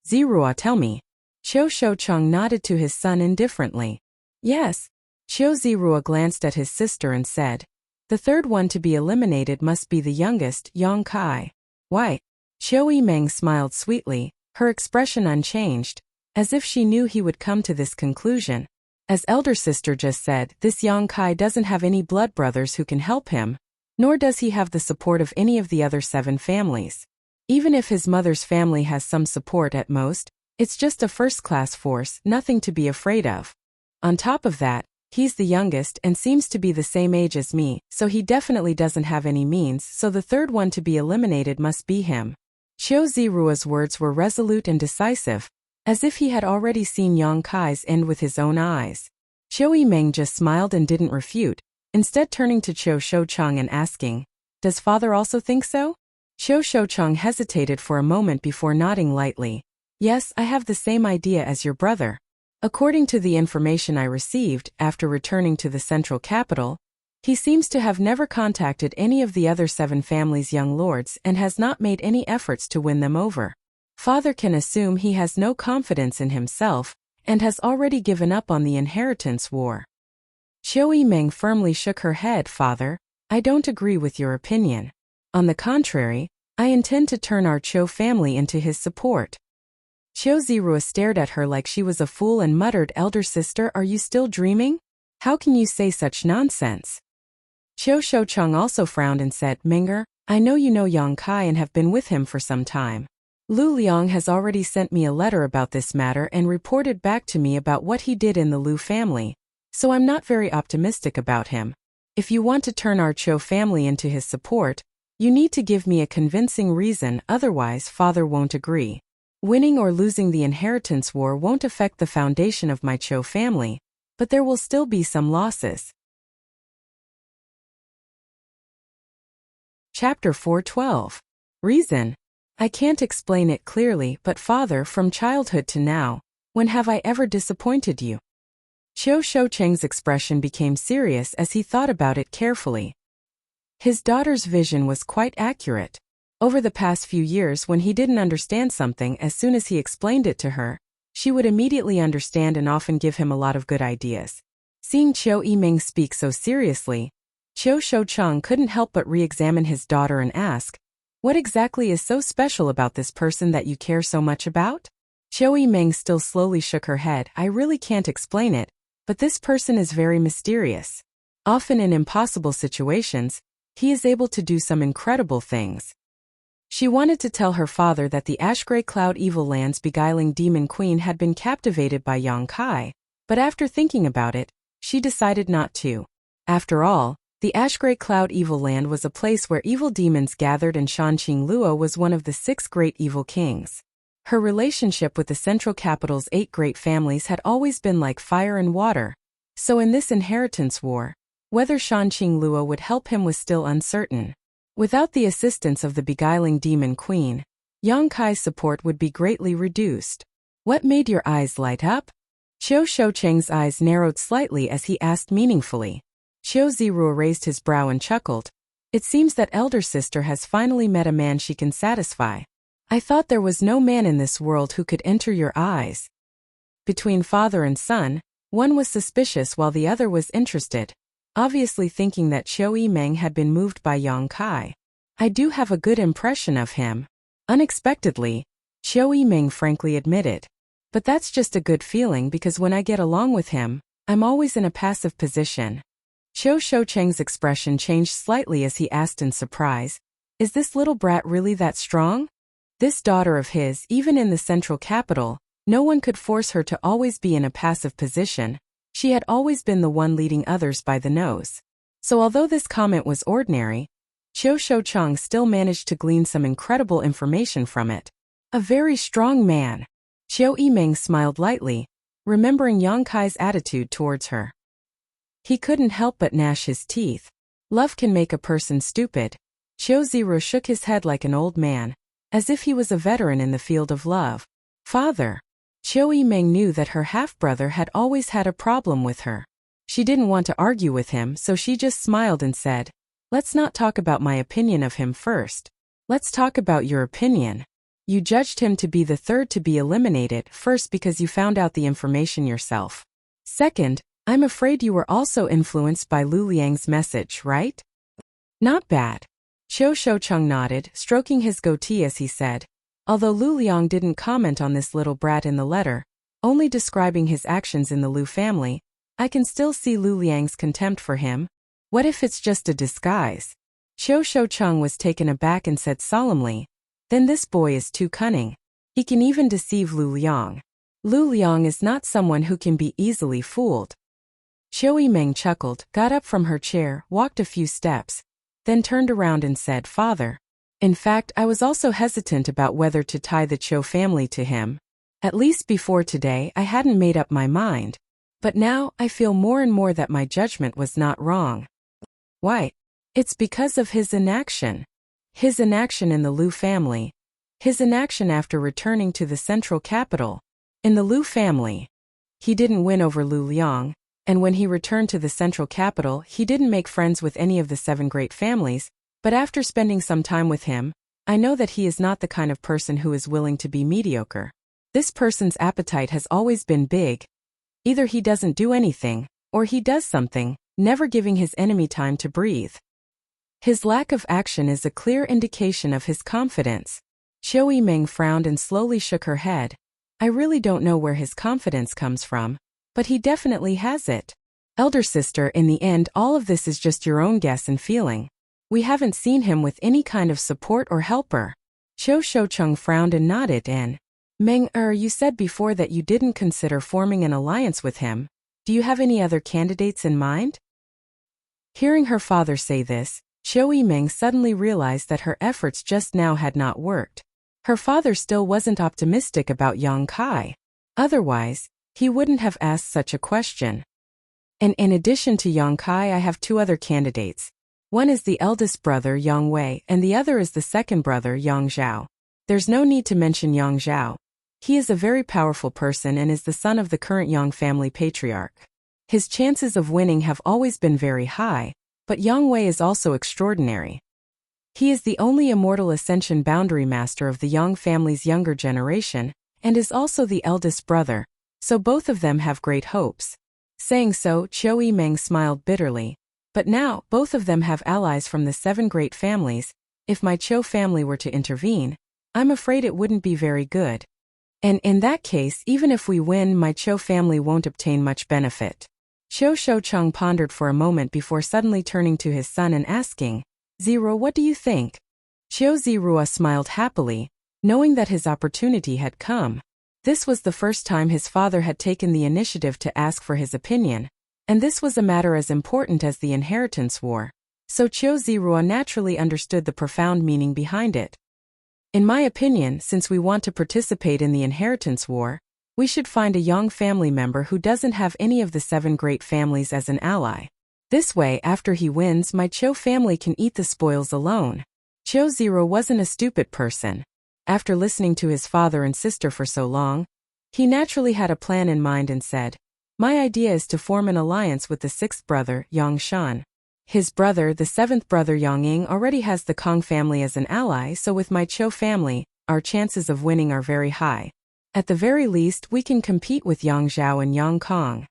Zirua, tell me." Qiu Shoucheng nodded to his son indifferently. "Yes." Qiu Zirua glanced at his sister and said, "The third one to be eliminated must be the youngest, Yang Kai." "Why?" Qiu Yimeng smiled sweetly, her expression unchanged, as if she knew he would come to this conclusion. "As elder sister just said, this Yang Kai doesn't have any blood brothers who can help him, nor does he have the support of any of the other 7 families. Even if his mother's family has some support at most, it's just a first-class force, nothing to be afraid of. On top of that, he's the youngest and seems to be the same age as me, so he definitely doesn't have any means, so the third one to be eliminated must be him." Qiu Zirua's words were resolute and decisive, as if he had already seen Yang Kai's end with his own eyes. Qiu Yimeng just smiled and didn't refute, instead turning to Qiu Shoucheng and asking, "Does father also think so?" Qiu Shoucheng hesitated for a moment before nodding lightly. "Yes, I have the same idea as your brother. According to the information I received after returning to the central capital, he seems to have never contacted any of the other 7 families' young lords and has not made any efforts to win them over. Father can assume he has no confidence in himself and has already given up on the inheritance war." Qiu Yimeng firmly shook her head. "Father, I don't agree with your opinion. On the contrary, I intend to turn our Qiu family into his support." Qiu Zirua stared at her like she was a fool and muttered, "Elder sister, are you still dreaming? How can you say such nonsense?" Qiu Shoucheng also frowned and said, "Ming'er, I know you know Yang Kai and have been with him for some time. Lu Liang has already sent me a letter about this matter and reported back to me about what he did in the Lu family, so I'm not very optimistic about him. If you want to turn our Qiu family into his support, you need to give me a convincing reason, otherwise father won't agree. Winning or losing the inheritance war won't affect the foundation of my Qiu family, but there will still be some losses." Chapter 412. Reason. "I can't explain it clearly, but father, from childhood to now, when have I ever disappointed you?" Qiu Shoucheng's expression became serious as he thought about it carefully. His daughter's vision was quite accurate. Over the past few years, when he didn't understand something, as soon as he explained it to her, she would immediately understand and often give him a lot of good ideas. Seeing Qiu Yimeng speak so seriously, Qiu Shoucheng couldn't help but re-examine his daughter and ask, "What exactly is so special about this person that you care so much about?" Qiu Yimeng still slowly shook her head. "I really can't explain it, but this person is very mysterious. Often in impossible situations, he is able to do some incredible things." She wanted to tell her father that the Ash-Gray Cloud Evil Land's beguiling demon queen had been captivated by Yang Kai, but after thinking about it, she decided not to. After all, the Ash-Gray Cloud Evil Land was a place where evil demons gathered, and Shanqing Luo was one of the 6 great evil kings. Her relationship with the central capital's 8 great families had always been like fire and water, so in this inheritance war, whether Shanqing Luo would help him was still uncertain. Without the assistance of the beguiling demon queen, Yang Kai's support would be greatly reduced. "What made your eyes light up?" Qiu Shoucheng's eyes narrowed slightly as he asked meaningfully. Qiu Zirua raised his brow and chuckled. "It seems that elder sister has finally met a man she can satisfy. I thought there was no man in this world who could enter your eyes." Between father and son, one was suspicious while the other was interested, obviously thinking that Qiu Yimeng had been moved by Yang Kai. "I do have a good impression of him." Unexpectedly, Qiu Yimeng frankly admitted. "But that's just a good feeling because when I get along with him, I'm always in a passive position." Qiu Shoucheng's expression changed slightly as he asked in surprise, "Is this little brat really that strong?" This daughter of his, even in the central capital, no one could force her to always be in a passive position. She had always been the one leading others by the nose. So although this comment was ordinary, Qiu Shoucheng still managed to glean some incredible information from it. A very strong man. Qiu Yimeng smiled lightly, remembering Yang Kai's attitude towards her. He couldn't help but gnash his teeth. Love can make a person stupid. Qiu Ziru shook his head like an old man, as if he was a veteran in the field of love. Father. Qiu Yimeng knew that her half-brother had always had a problem with her. She didn't want to argue with him, so she just smiled and said, "Let's not talk about my opinion of him first. Let's talk about your opinion. You judged him to be the third to be eliminated, first because you found out the information yourself. Second, I'm afraid you were also influenced by Lu Liang's message, right?" "Not bad." Qiu Shoucheng nodded, stroking his goatee as he said, although Lu Liang didn't comment on this little brat in the letter, only describing his actions in the Lu family, I can still see Lu Liang's contempt for him. What if it's just a disguise? Qiu Shoucheng was taken aback and said solemnly, "Then this boy is too cunning. He can even deceive Lu Liang. Lu Liang is not someone who can be easily fooled." Qiu Yimeng chuckled, got up from her chair, walked a few steps, then turned around and said, "Father. In fact, I was also hesitant about whether to tie the Qiu family to him. At least before today, I hadn't made up my mind. But now, I feel more and more that my judgment was not wrong." "Why?" "It's because of his inaction. His inaction in the Lu family. His inaction after returning to the central capital. In the Lu family, he didn't win over Lu Liang, and when he returned to the central capital, he didn't make friends with any of the 7 great families, but after spending some time with him, I know that he is not the kind of person who is willing to be mediocre. This person's appetite has always been big. Either he doesn't do anything, or he does something, never giving his enemy time to breathe. His lack of action is a clear indication of his confidence." Qiu Yimeng frowned and slowly shook her head. "I really don't know where his confidence comes from, but he definitely has it. Elder sister, in the end all of this is just your own guess and feeling. We haven't seen him with any kind of support or helper." Qiu Shoucheng frowned and nodded and, "Meng you said before that you didn't consider forming an alliance with him. Do you have any other candidates in mind?" Hearing her father say this, Qiu Yimeng suddenly realized that her efforts just now had not worked. Her father still wasn't optimistic about Yang Kai. Otherwise, he wouldn't have asked such a question. "And in addition to Yang Kai, I have 2 other candidates. One is the eldest brother Yang Wei and the other is the second brother Yang Zhao. There's no need to mention Yang Zhao. He is a very powerful person and is the son of the current Yang family patriarch. His chances of winning have always been very high, but Yang Wei is also extraordinary. He is the only immortal ascension boundary master of the Yang family's younger generation, and is also the eldest brother, so both of them have great hopes." Saying so, Qiu Yimeng smiled bitterly. "But now, both of them have allies from the 7 great families. If my Qiu family were to intervene, I'm afraid it wouldn't be very good. And in that case, even if we win, my Qiu family won't obtain much benefit." Qiu Shoucheng pondered for a moment before suddenly turning to his son and asking, "Zirua, what do you think?" Qiu Zirua smiled happily, knowing that his opportunity had come. This was the first time his father had taken the initiative to ask for his opinion, and this was a matter as important as the inheritance war, so Qiu Zirua naturally understood the profound meaning behind it. "In my opinion, since we want to participate in the inheritance war, we should find a Yang family member who doesn't have any of the 7 great families as an ally. This way, after he wins, my Qiu family can eat the spoils alone." Qiu Zirua wasn't a stupid person. After listening to his father and sister for so long, he naturally had a plan in mind and said, "My idea is to form an alliance with the 6th brother, Yang Shan. His brother, the 7th brother Yang Ying, already has the Kong family as an ally, so with my Qiu family, our chances of winning are very high. At the very least, we can compete with Yang Zhao and Yang Kong."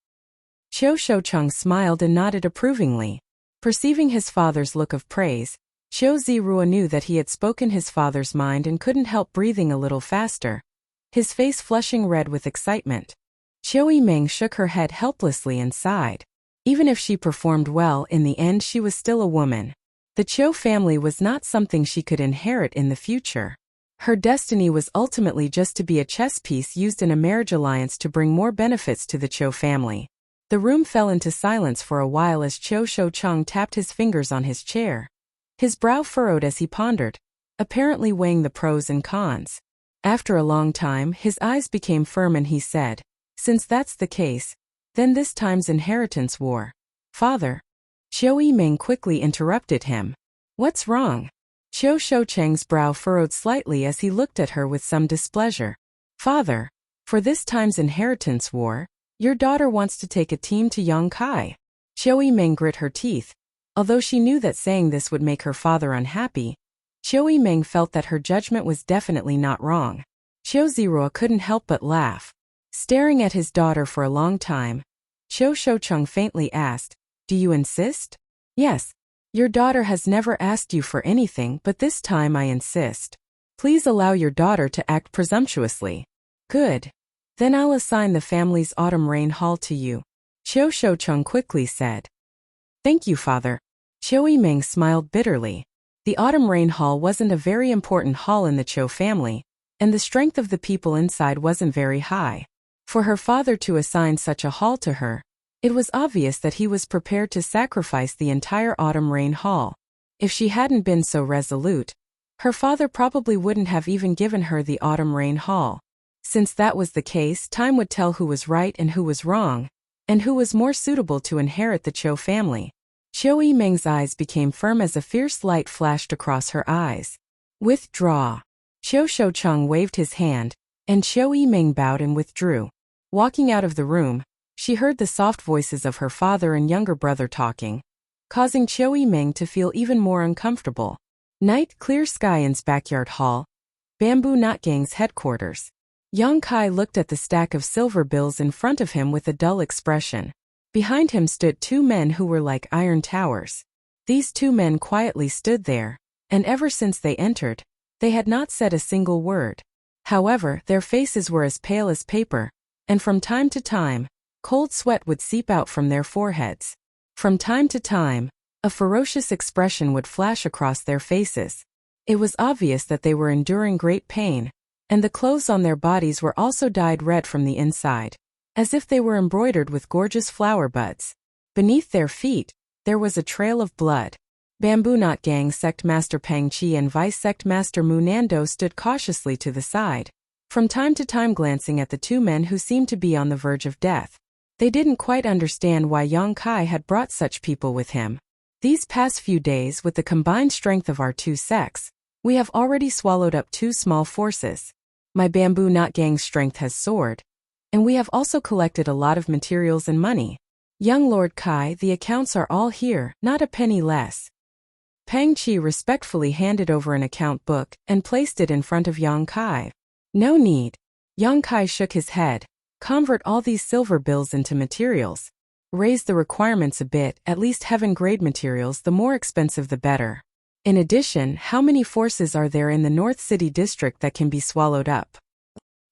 Qiu Shoucheng smiled and nodded approvingly. Perceiving his father's look of praise, Qiu Zirua knew that he had spoken his father's mind and couldn't help breathing a little faster, his face flushing red with excitement. Qiu Yimeng shook her head helplessly and sighed. Even if she performed well, in the end she was still a woman. The Qiu family was not something she could inherit in the future. Her destiny was ultimately just to be a chess piece used in a marriage alliance to bring more benefits to the Qiu family. The room fell into silence for a while as Qiu Shoucheng tapped his fingers on his chair. His brow furrowed as he pondered, apparently weighing the pros and cons. After a long time, his eyes became firm and he said, "Since that's the case, then this time's inheritance war. Father." Xiao Yimeng quickly interrupted him. What's wrong? Xiao Shoucheng's brow furrowed slightly as he looked at her with some displeasure. Father, for this time's inheritance war, your daughter wants to take a team to Yongkai. Xiao Yimeng grit her teeth. Although she knew that saying this would make her father unhappy, Xiao Yimeng felt that her judgment was definitely not wrong. Xiao Zirua couldn't help but laugh. Staring at his daughter for a long time, Xiao Shoucheng faintly asked, Do you insist? Yes. Your daughter has never asked you for anything, but this time I insist. Please allow your daughter to act presumptuously. Good. Then I'll assign the family's autumn rain hall to you, Xiao Shoucheng quickly said. Thank you, father. Xiao Yimeng smiled bitterly. The autumn rain hall wasn't a very important hall in the Qiu family, and the strength of the people inside wasn't very high. For her father to assign such a hall to her, it was obvious that he was prepared to sacrifice the entire autumn rain hall. If she hadn't been so resolute, her father probably wouldn't have even given her the autumn rain hall. Since that was the case, time would tell who was right and who was wrong, and who was more suitable to inherit the Qiu family. Xiao Yimeng's eyes became firm as a fierce light flashed across her eyes. Withdraw. Xiao Shoucheng waved his hand, and Xiao Yimeng bowed and withdrew. Walking out of the room, she heard the soft voices of her father and younger brother talking, causing Xiao Yimeng to feel even more uncomfortable. Night, clear sky in's backyard hall, Bamboo Knot Gang's headquarters. Yang Kai looked at the stack of silver bills in front of him with a dull expression. Behind him stood two men who were like iron towers. These two men quietly stood there, and ever since they entered, they had not said a single word. However, their faces were as pale as paper, and from time to time, cold sweat would seep out from their foreheads. From time to time, a ferocious expression would flash across their faces. It was obvious that they were enduring great pain, and the clothes on their bodies were also dyed red from the inside, as if they were embroidered with gorgeous flower buds. Beneath their feet, there was a trail of blood. Bamboo Knot Gang Sect Master Peng Qi and Vice Sect Master Mu Nando stood cautiously to the side, from time to time glancing at the two men who seemed to be on the verge of death. They didn't quite understand why Yang Kai had brought such people with him. These past few days, with the combined strength of our two sects, we have already swallowed up two small forces. My Bamboo Knot Gang's strength has soared, and we have also collected a lot of materials and money. Young Lord Kai, the accounts are all here, not a penny less. Peng Qi respectfully handed over an account book and placed it in front of Yang Kai. No need. Yang Kai shook his head. Convert all these silver bills into materials. Raise the requirements a bit, at least heaven-grade materials, the more expensive the better. In addition, how many forces are there in the North City district that can be swallowed up?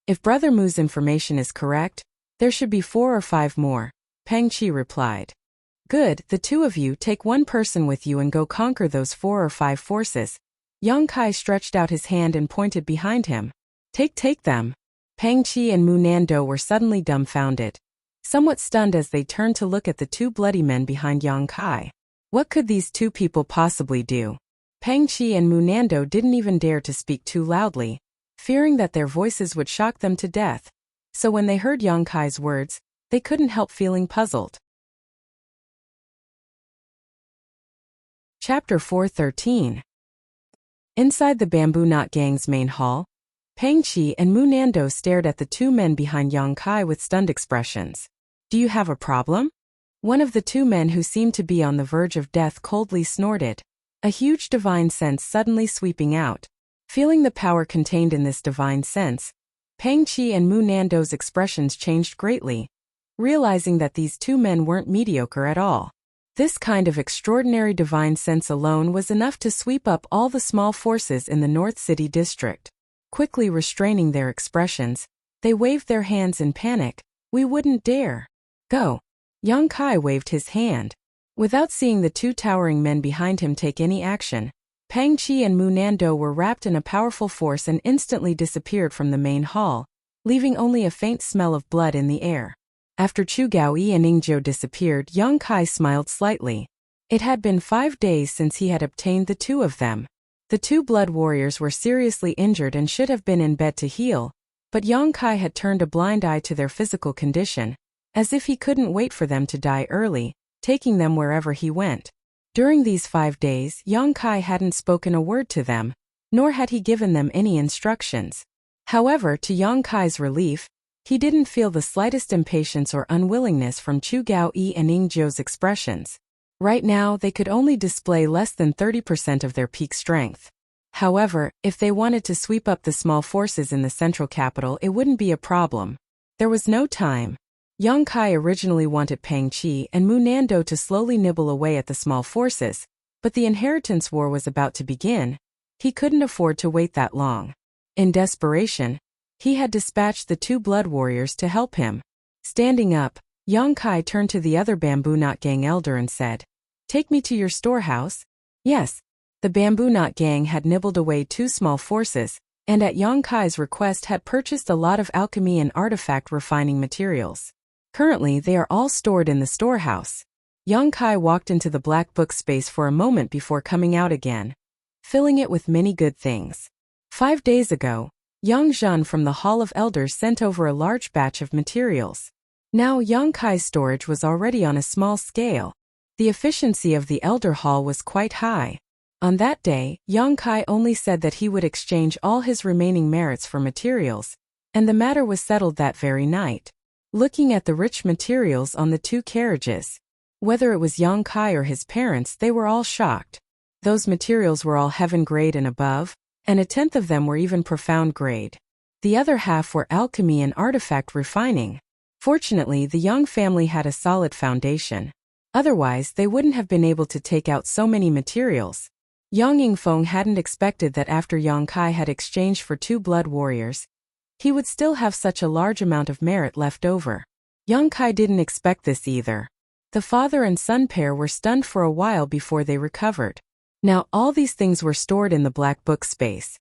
If Brother Mu's information is correct, there should be 4 or 5 more, Peng Qi replied. Good, the two of you take one person with you and go conquer those 4 or 5 forces. Yang Kai stretched out his hand and pointed behind him. Take them. Peng Qi and Mu Nando were suddenly dumbfounded, somewhat stunned as they turned to look at the two bloody men behind Yang Kai. What could these two people possibly do? Peng Qi and Mu Nando didn't even dare to speak too loudly, fearing that their voices would shock them to death. So when they heard Yang Kai's words, they couldn't help feeling puzzled. Chapter 413. Inside the Bamboo Knot Gang's main hall, Peng Qi and Mu Nando stared at the two men behind Yang Kai with stunned expressions. Do you have a problem? One of the two men who seemed to be on the verge of death coldly snorted, a huge divine sense suddenly sweeping out. Feeling the power contained in this divine sense, Peng Qi and Mu Nando's expressions changed greatly, realizing that these two men weren't mediocre at all. This kind of extraordinary divine sense alone was enough to sweep up all the small forces in the North City district. Quickly restraining their expressions, they waved their hands in panic. We wouldn't dare. Go. Yang Kai waved his hand. Without seeing the two towering men behind him take any action, Peng Qi and Mu Nando were wrapped in a powerful force and instantly disappeared from the main hall, leaving only a faint smell of blood in the air. After Chu Gaoyi and Ingzhou disappeared, Yang Kai smiled slightly. It had been 5 days since he had obtained the two of them. The two blood warriors were seriously injured and should have been in bed to heal, but Yang Kai had turned a blind eye to their physical condition, as if he couldn't wait for them to die early, taking them wherever he went. During these 5 days, Yang Kai hadn't spoken a word to them, nor had he given them any instructions. However, to Yang Kai's relief, he didn't feel the slightest impatience or unwillingness from Chu Gao-yi and Ing Zhou's expressions. Right now, they could only display less than 30% of their peak strength. However, if they wanted to sweep up the small forces in the central capital, it wouldn't be a problem. There was no time. Yang Kai originally wanted Pang Qi and Mu Nando to slowly nibble away at the small forces, but the inheritance war was about to begin. He couldn't afford to wait that long. In desperation, he had dispatched the 2 blood warriors to help him. Standing up, Yang Kai turned to the other Bamboo Knot Gang elder and said, "Take me to your storehouse." Yes, the Bamboo Knot Gang had nibbled away 2 small forces, and at Yang Kai's request had purchased a lot of alchemy and artifact refining materials. Currently, they are all stored in the storehouse. Yang Kai walked into the black book space for a moment before coming out again, filling it with many good things. 5 days ago, Yang Zhan from the Hall of Elders sent over a large batch of materials. Now Yang Kai's storage was already on a small scale. The efficiency of the Elder Hall was quite high. On that day, Yang Kai only said that he would exchange all his remaining merits for materials, and the matter was settled that very night. Looking at the rich materials on the 2 carriages, whether it was Yang Kai or his parents, they were all shocked. Those materials were all heaven grade and above, and 1/10 of them were even profound grade. The other half were alchemy and artifact refining. Fortunately, the Yang family had a solid foundation. Otherwise, they wouldn't have been able to take out so many materials. Yang Yingfeng hadn't expected that after Yang Kai had exchanged for 2 blood warriors, he would still have such a large amount of merit left over. Yang Kai didn't expect this either. The father and son pair were stunned for a while before they recovered. Now all these things were stored in the black book space.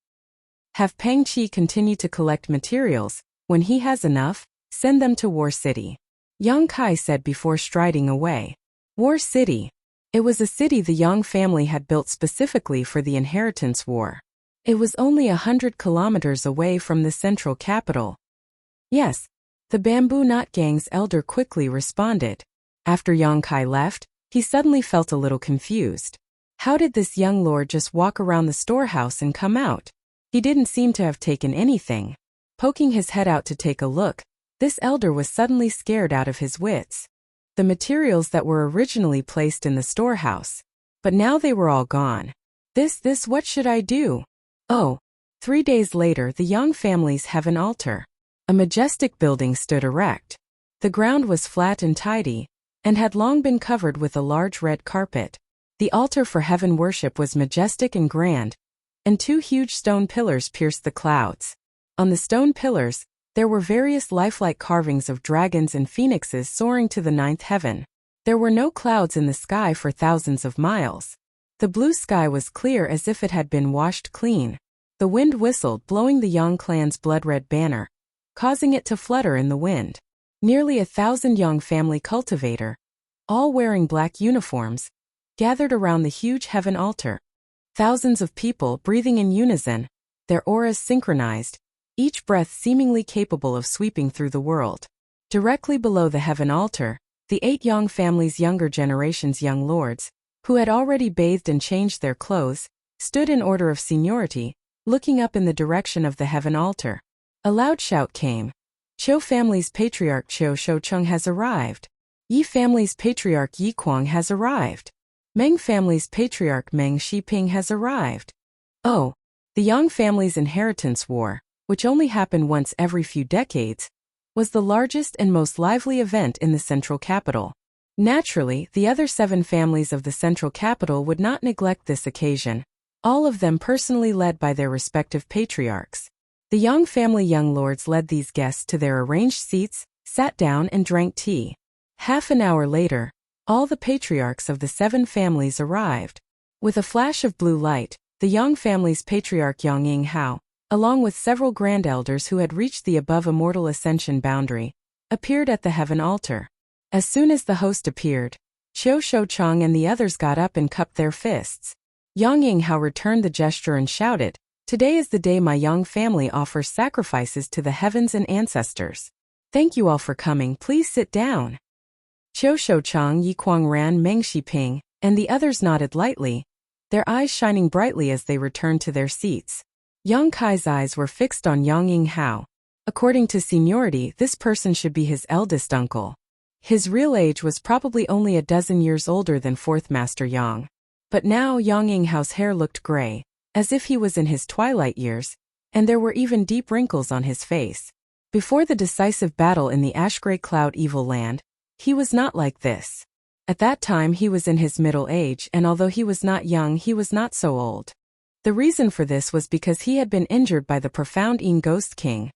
Have Pang Qi continue to collect materials. When he has enough, send them to War City. Yang Kai said before striding away. War City. It was a city the Yang family had built specifically for the inheritance war. It was only 100 kilometers away from the central capital. Yes, the Bamboo Knot Gang's elder quickly responded. After Yang Kai left, he suddenly felt a little confused. How did this young lord just walk around the storehouse and come out? He didn't seem to have taken anything. Poking his head out to take a look, this elder was suddenly scared out of his wits. The materials that were originally placed in the storehouse, but now they were all gone. This, what should I do? Oh, 3 days later, the Yang family's heaven altar. A majestic building stood erect. The ground was flat and tidy, and had long been covered with a large red carpet. The altar for heaven worship was majestic and grand, and 2 huge stone pillars pierced the clouds. On the stone pillars, there were various lifelike carvings of dragons and phoenixes soaring to the 9th heaven. There were no clouds in the sky for thousands of miles. The blue sky was clear as if it had been washed clean. The wind whistled, blowing the Yang clan's blood-red banner, causing it to flutter in the wind. Nearly 1,000 Yang family cultivator, all wearing black uniforms, gathered around the huge heaven altar. Thousands of people breathing in unison, their auras synchronized, each breath seemingly capable of sweeping through the world. Directly below the heaven altar, the 8 Yang family's younger generation's young lords, who had already bathed and changed their clothes, stood in order of seniority, looking up in the direction of the heaven altar. A loud shout came. Qiu family's patriarch Qiu Shoucheng has arrived. Yi family's patriarch Yi Kuang has arrived. Meng family's patriarch Meng Shiping has arrived. Oh, the Yang family's inheritance war, which only happened once every few decades, was the largest and most lively event in the central capital. Naturally, the other 7 families of the central capital would not neglect this occasion, all of them personally led by their respective patriarchs. The Yang family young lords led these guests to their arranged seats, sat down and drank tea. Half an hour later, all the patriarchs of the 7 families arrived. With a flash of blue light, the Yang family's patriarch Yang Yinghao, along with several grand elders who had reached the above immortal ascension boundary, appeared at the heaven altar. As soon as the host appeared, Qiu Shoucheng and the others got up and cupped their fists. Yang Yinghao returned the gesture and shouted, "Today is the day my Yang family offers sacrifices to the heavens and ancestors. Thank you all for coming, please sit down." Qiu Shouchang, Yi Ran, Meng Shiping, and the others nodded lightly, their eyes shining brightly as they returned to their seats. Yang Kai's eyes were fixed on Yang Yinghao. According to seniority, this person should be his eldest uncle. His real age was probably only a dozen years older than Fourth Master Yang. But now Yang Yinghao's hair looked gray, as if he was in his twilight years, and there were even deep wrinkles on his face. Before the decisive battle in the ash-gray cloud evil land, he was not like this. At that time he was in his middle age, and although he was not young, he was not so old. The reason for this was because he had been injured by the profound Yin Ghost King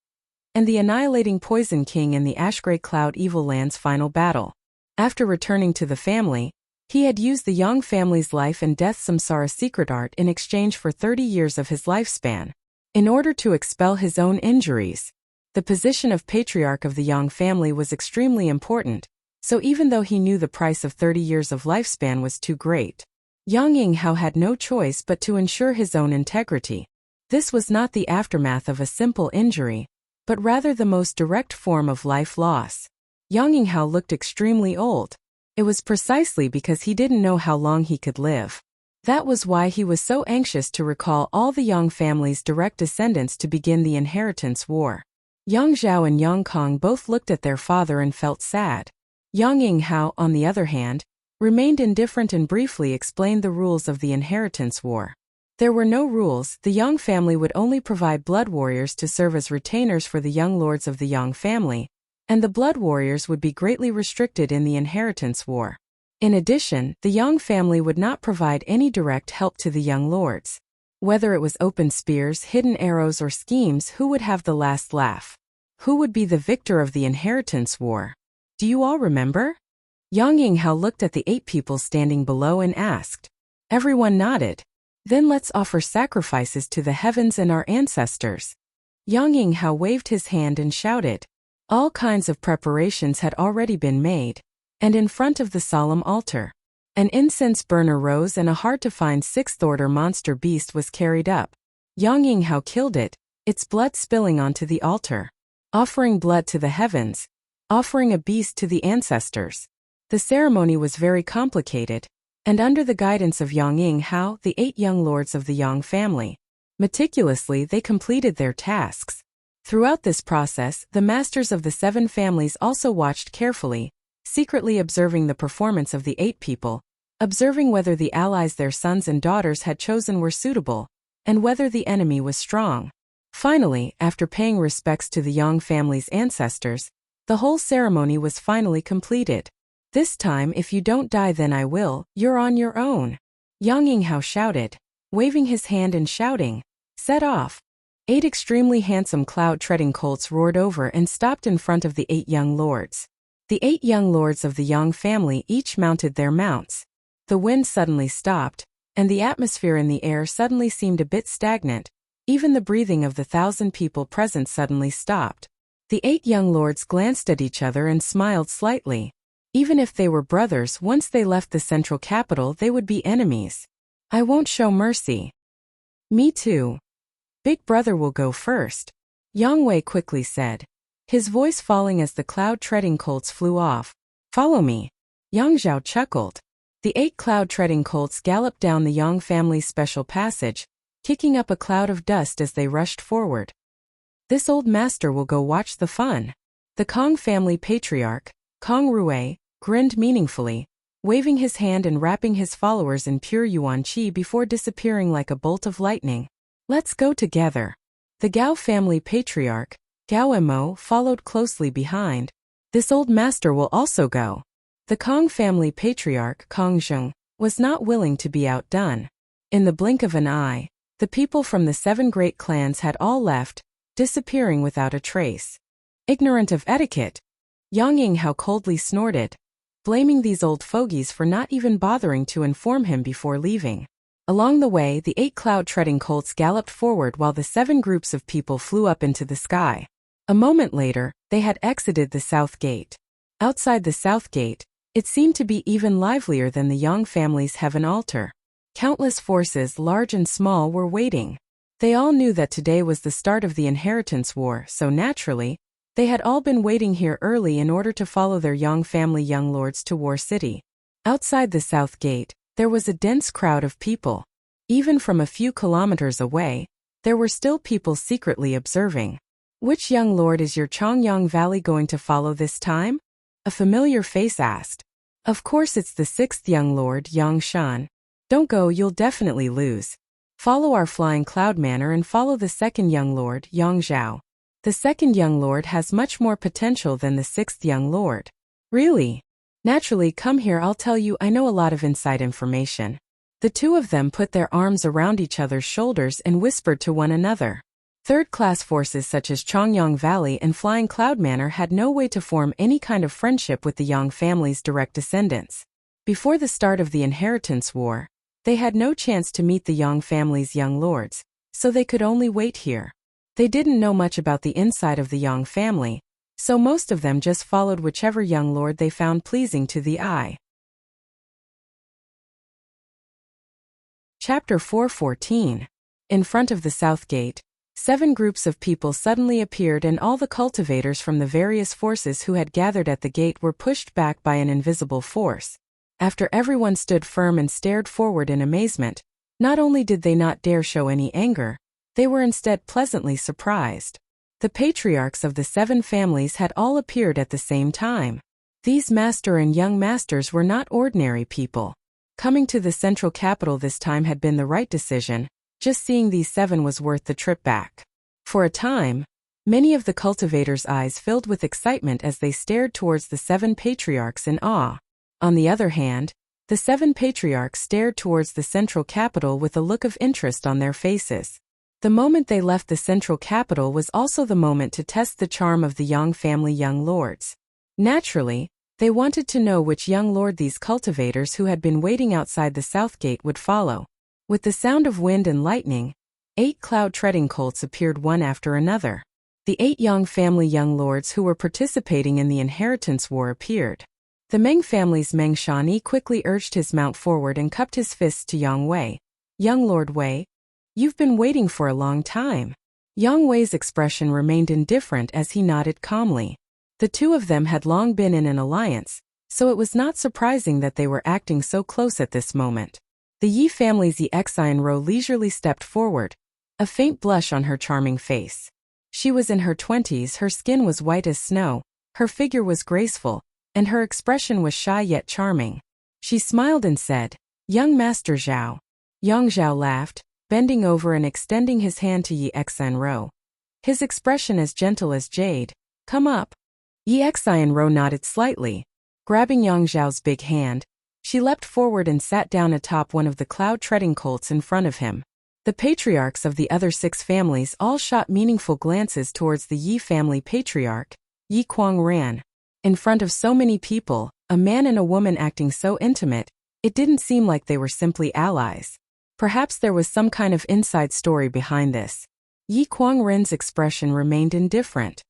and the annihilating Poison King in the ash-gray cloud evil land's final battle. After returning to the family, he had used the Yang family's life and death samsara secret art in exchange for 30 years of his lifespan. In order to expel his own injuries, the position of patriarch of the Yang family was extremely important, so even though he knew the price of 30 years of lifespan was too great, Yang Yinghao had no choice but to ensure his own integrity. This was not the aftermath of a simple injury, but rather the most direct form of life loss. Yang Yinghao looked extremely old. It was precisely because he didn't know how long he could live. That was why he was so anxious to recall all the Yang family's direct descendants to begin the inheritance war. Yang Zhao and Yang Kong both looked at their father and felt sad. Yang Yinghao, on the other hand, remained indifferent and briefly explained the rules of the inheritance war. There were no rules. The Yang family would only provide blood warriors to serve as retainers for the young lords of the Yang family, and the blood warriors would be greatly restricted in the inheritance war. In addition, the Yang family would not provide any direct help to the young lords. Whether it was open spears, hidden arrows, or schemes, who would have the last laugh? Who would be the victor of the inheritance war? Do you all remember? Yang Yinghao looked at the 8 people standing below and asked. Everyone nodded. Then let's offer sacrifices to the heavens and our ancestors. Yang Yinghao waved his hand and shouted. All kinds of preparations had already been made, and in front of the solemn altar, an incense burner rose and a hard-to-find 6th-order monster beast was carried up. Yang Yinghao killed it, its blood spilling onto the altar, offering blood to the heavens, offering a beast to the ancestors. The ceremony was very complicated, and under the guidance of Yang Yinghao, the 8 young lords of the Yang family, meticulously they completed their tasks. Throughout this process, the masters of the 7 families also watched carefully, secretly observing the performance of the 8 people, observing whether the allies their sons and daughters had chosen were suitable, and whether the enemy was strong. Finally, after paying respects to the Yang family's ancestors, the whole ceremony was finally completed. This time, if you don't die then I will, you're on your own. Yang Yinghao shouted, waving his hand and shouting, set off. 8 extremely handsome cloud-treading colts roared over and stopped in front of the 8 young lords. The 8 young lords of the Yang family each mounted their mounts. The wind suddenly stopped, and the atmosphere in the air suddenly seemed a bit stagnant. Even the breathing of the 1,000 people present suddenly stopped. The 8 young lords glanced at each other and smiled slightly. Even if they were brothers, once they left the central capital they would be enemies. I won't show mercy. Me too. Big brother will go first, Yang Wei quickly said, his voice falling as the cloud-treading colts flew off. Follow me. Yang Zhao chuckled. The 8 cloud-treading colts galloped down the Yang family's special passage, kicking up a cloud of dust as they rushed forward. This old master will go watch the fun. The Kong family patriarch, Kong Rui, grinned meaningfully, waving his hand and wrapping his followers in pure yuan qi before disappearing like a bolt of lightning. Let's go together. The Gao family patriarch, Gao Mo, followed closely behind. This old master will also go. The Kong family patriarch, Kong Zheng, was not willing to be outdone. In the blink of an eye, the people from the 7 great clans had all left, disappearing without a trace. Ignorant of etiquette, Yang Yinghao coldly snorted, blaming these old fogies for not even bothering to inform him before leaving. Along the way, the 8 cloud-treading colts galloped forward while the 7 groups of people flew up into the sky. A moment later, they had exited the south gate. Outside the south gate, it seemed to be even livelier than the Yang family's heaven altar. Countless forces, large and small, were waiting. They all knew that today was the start of the inheritance war, so naturally, They had all been waiting here early in order to follow their Yang family young lords to War City. Outside the south gate, there was a dense crowd of people. Even from a few kilometers away, there were still people secretly observing. Which young lord is your Chongyang Valley going to follow this time? A familiar face asked. Of course it's the sixth young lord, Yang Shan. Don't go, you'll definitely lose. Follow our flying cloud manor and follow the second young lord, Yang Zhao. The second young lord has much more potential than the sixth young lord. Really? Naturally, come here, I'll tell you, I know a lot of inside information. The two of them put their arms around each other's shoulders and whispered to one another. Third-class forces such as Chongyang Valley and Flying Cloud Manor had no way to form any kind of friendship with the Yang family's direct descendants. Before the start of the Inheritance War, they had no chance to meet the Yang family's young lords, so they could only wait here. They didn't know much about the inside of the Yang family, so most of them just followed whichever young lord they found pleasing to the eye. Chapter 4:14. In front of the south gate, 7 groups of people suddenly appeared and all the cultivators from the various forces who had gathered at the gate were pushed back by an invisible force. After everyone stood firm and stared forward in amazement, not only did they not dare show any anger, they were instead pleasantly surprised. The patriarchs of the 7 families had all appeared at the same time. These master and young masters were not ordinary people. Coming to the central capital this time had been the right decision. Just seeing these 7 was worth the trip back. For a time, many of the cultivators' eyes filled with excitement as they stared towards the 7 patriarchs in awe. On the other hand, the 7 patriarchs stared towards the central capital with a look of interest on their faces. The moment they left the central capital was also the moment to test the charm of the Yang family young lords. Naturally, they wanted to know which young lord these cultivators who had been waiting outside the south gate would follow. With the sound of wind and lightning, 8 cloud-treading colts appeared one after another. The 8 Yang family young lords who were participating in the Inheritance War appeared. The Meng family's Meng Shani quickly urged his mount forward and cupped his fists to Yang Wei. Young Lord Wei, you've been waiting for a long time. Yang Wei's expression remained indifferent as he nodded calmly. The two of them had long been in an alliance, so it was not surprising that they were acting so close at this moment. The Yi family's Yi Xianro leisurely stepped forward, a faint blush on her charming face. She was in her 20s, her skin was white as snow, her figure was graceful, and her expression was shy yet charming. She smiled and said, "Young Master Zhao." Yang Zhao laughed, bending over and extending his hand to Yi Xianro. His expression as gentle as jade. "Come up." Yi Xianro nodded slightly. Grabbing Yang Zhao's big hand, she leapt forward and sat down atop one of the cloud-treading colts in front of him. The patriarchs of the other 6 families all shot meaningful glances towards the Yi family patriarch, Yi Ran. In front of so many people, a man and a woman acting so intimate, it didn't seem like they were simply allies. Perhaps there was some kind of inside story behind this. Yi Ren's expression remained indifferent.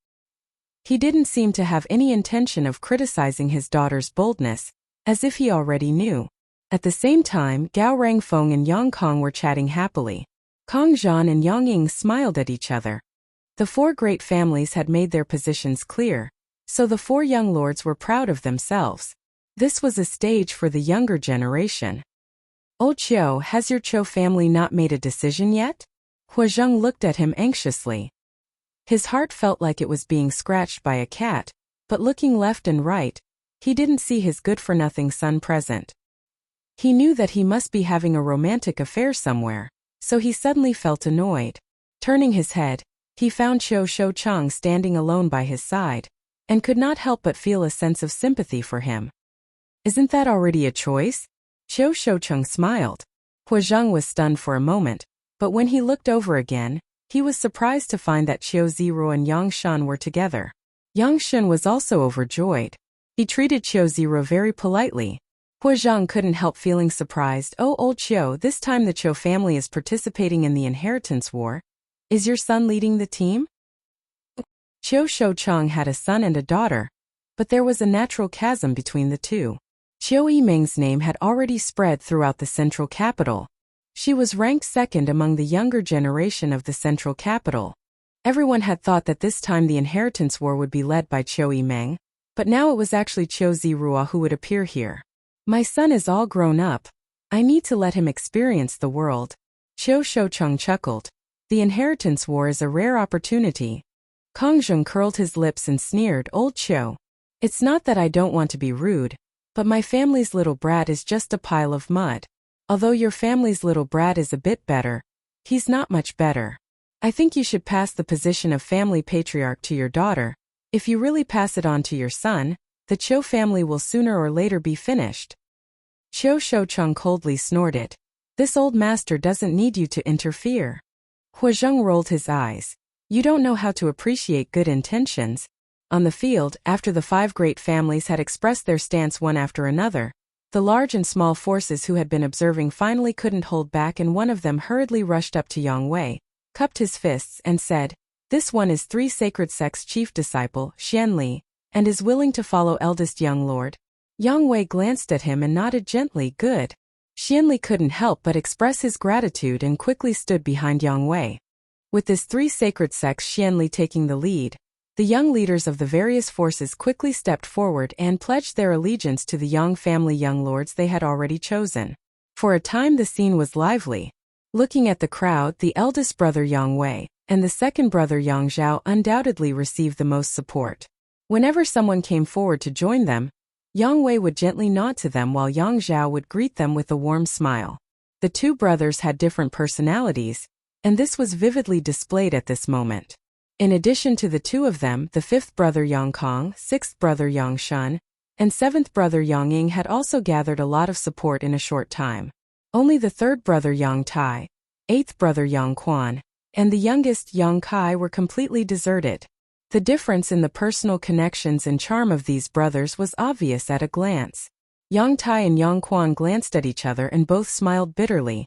He didn't seem to have any intention of criticizing his daughter's boldness, as if he already knew. At the same time, Gao Rangfeng and Yang Kong were chatting happily. Kong Zhan and Yang Ying smiled at each other. The 4 great families had made their positions clear, so the 4 young lords were proud of themselves. This was a stage for the younger generation. "Old Qiu, has your Qiu family not made a decision yet?" Hua Zheng looked at him anxiously. His heart felt like it was being scratched by a cat, but looking left and right, he didn't see his good-for-nothing son present. He knew that he must be having a romantic affair somewhere, so he suddenly felt annoyed. Turning his head, he found Qiu Shoucheng standing alone by his side, and could not help but feel a sense of sympathy for him. "Isn't that already a choice?" Qiu Shoucheng smiled. Hua Zheng was stunned for a moment, but when he looked over again, he was surprised to find that Qiu Ziro and Yang Shan were together. Yang Shan was also overjoyed. He treated Qiu Ziro very politely. Hua Zheng couldn't help feeling surprised. "Oh, old Qiu, this time the Qiu family is participating in the Inheritance War. Is your son leading the team?" Qiu Shoucheng had a son and a daughter, but there was a natural chasm between the two. Qiu Yimeng's name had already spread throughout the central capital. She was ranked second among the younger generation of the central capital. Everyone had thought that this time the inheritance war would be led by Qiu Yimeng, but now it was actually Qiu Zirua who would appear here. My son is all grown up. I need to let him experience the world. Qiu Shoucheng chuckled. The inheritance war is a rare opportunity. Kong Zheng curled his lips and sneered, Old Qiu. It's not that I don't want to be rude, but my family's little brat is just a pile of mud. Although your family's little brat is a bit better, he's not much better. I think you should pass the position of family patriarch to your daughter. If you really pass it on to your son, the Qiu family will sooner or later be finished. Qiu Shoucheng coldly snorted. This old master doesn't need you to interfere. Hua Zheng rolled his eyes. You don't know how to appreciate good intentions. On the field, after the 5 great families had expressed their stance one after another, the large and small forces who had been observing finally couldn't hold back, and one of them hurriedly rushed up to Yang Wei, cupped his fists and said, This one is 3 sacred sects' chief disciple, Xianli, and is willing to follow eldest young lord. Yang Wei glanced at him and nodded gently, good. Xianli couldn't help but express his gratitude and quickly stood behind Yang Wei. With this 3 sacred sects Xianli taking the lead, the young leaders of the various forces quickly stepped forward and pledged their allegiance to the Yang family young lords they had already chosen. For a time the scene was lively. Looking at the crowd, the eldest brother Yang Wei and the second brother Yang Zhao undoubtedly received the most support. Whenever someone came forward to join them, Yang Wei would gently nod to them while Yang Zhao would greet them with a warm smile. The 2 brothers had different personalities, and this was vividly displayed at this moment. In addition to the 2 of them, the 5th brother Yang Kong, 6th brother Yang Shun, and 7th brother Yang Ying had also gathered a lot of support in a short time. Only the 3rd brother Yang Tai, 8th brother Yang Quan, and the youngest Yang Kai were completely deserted. The difference in the personal connections and charm of these brothers was obvious at a glance. Yang Tai and Yang Quan glanced at each other and both smiled bitterly,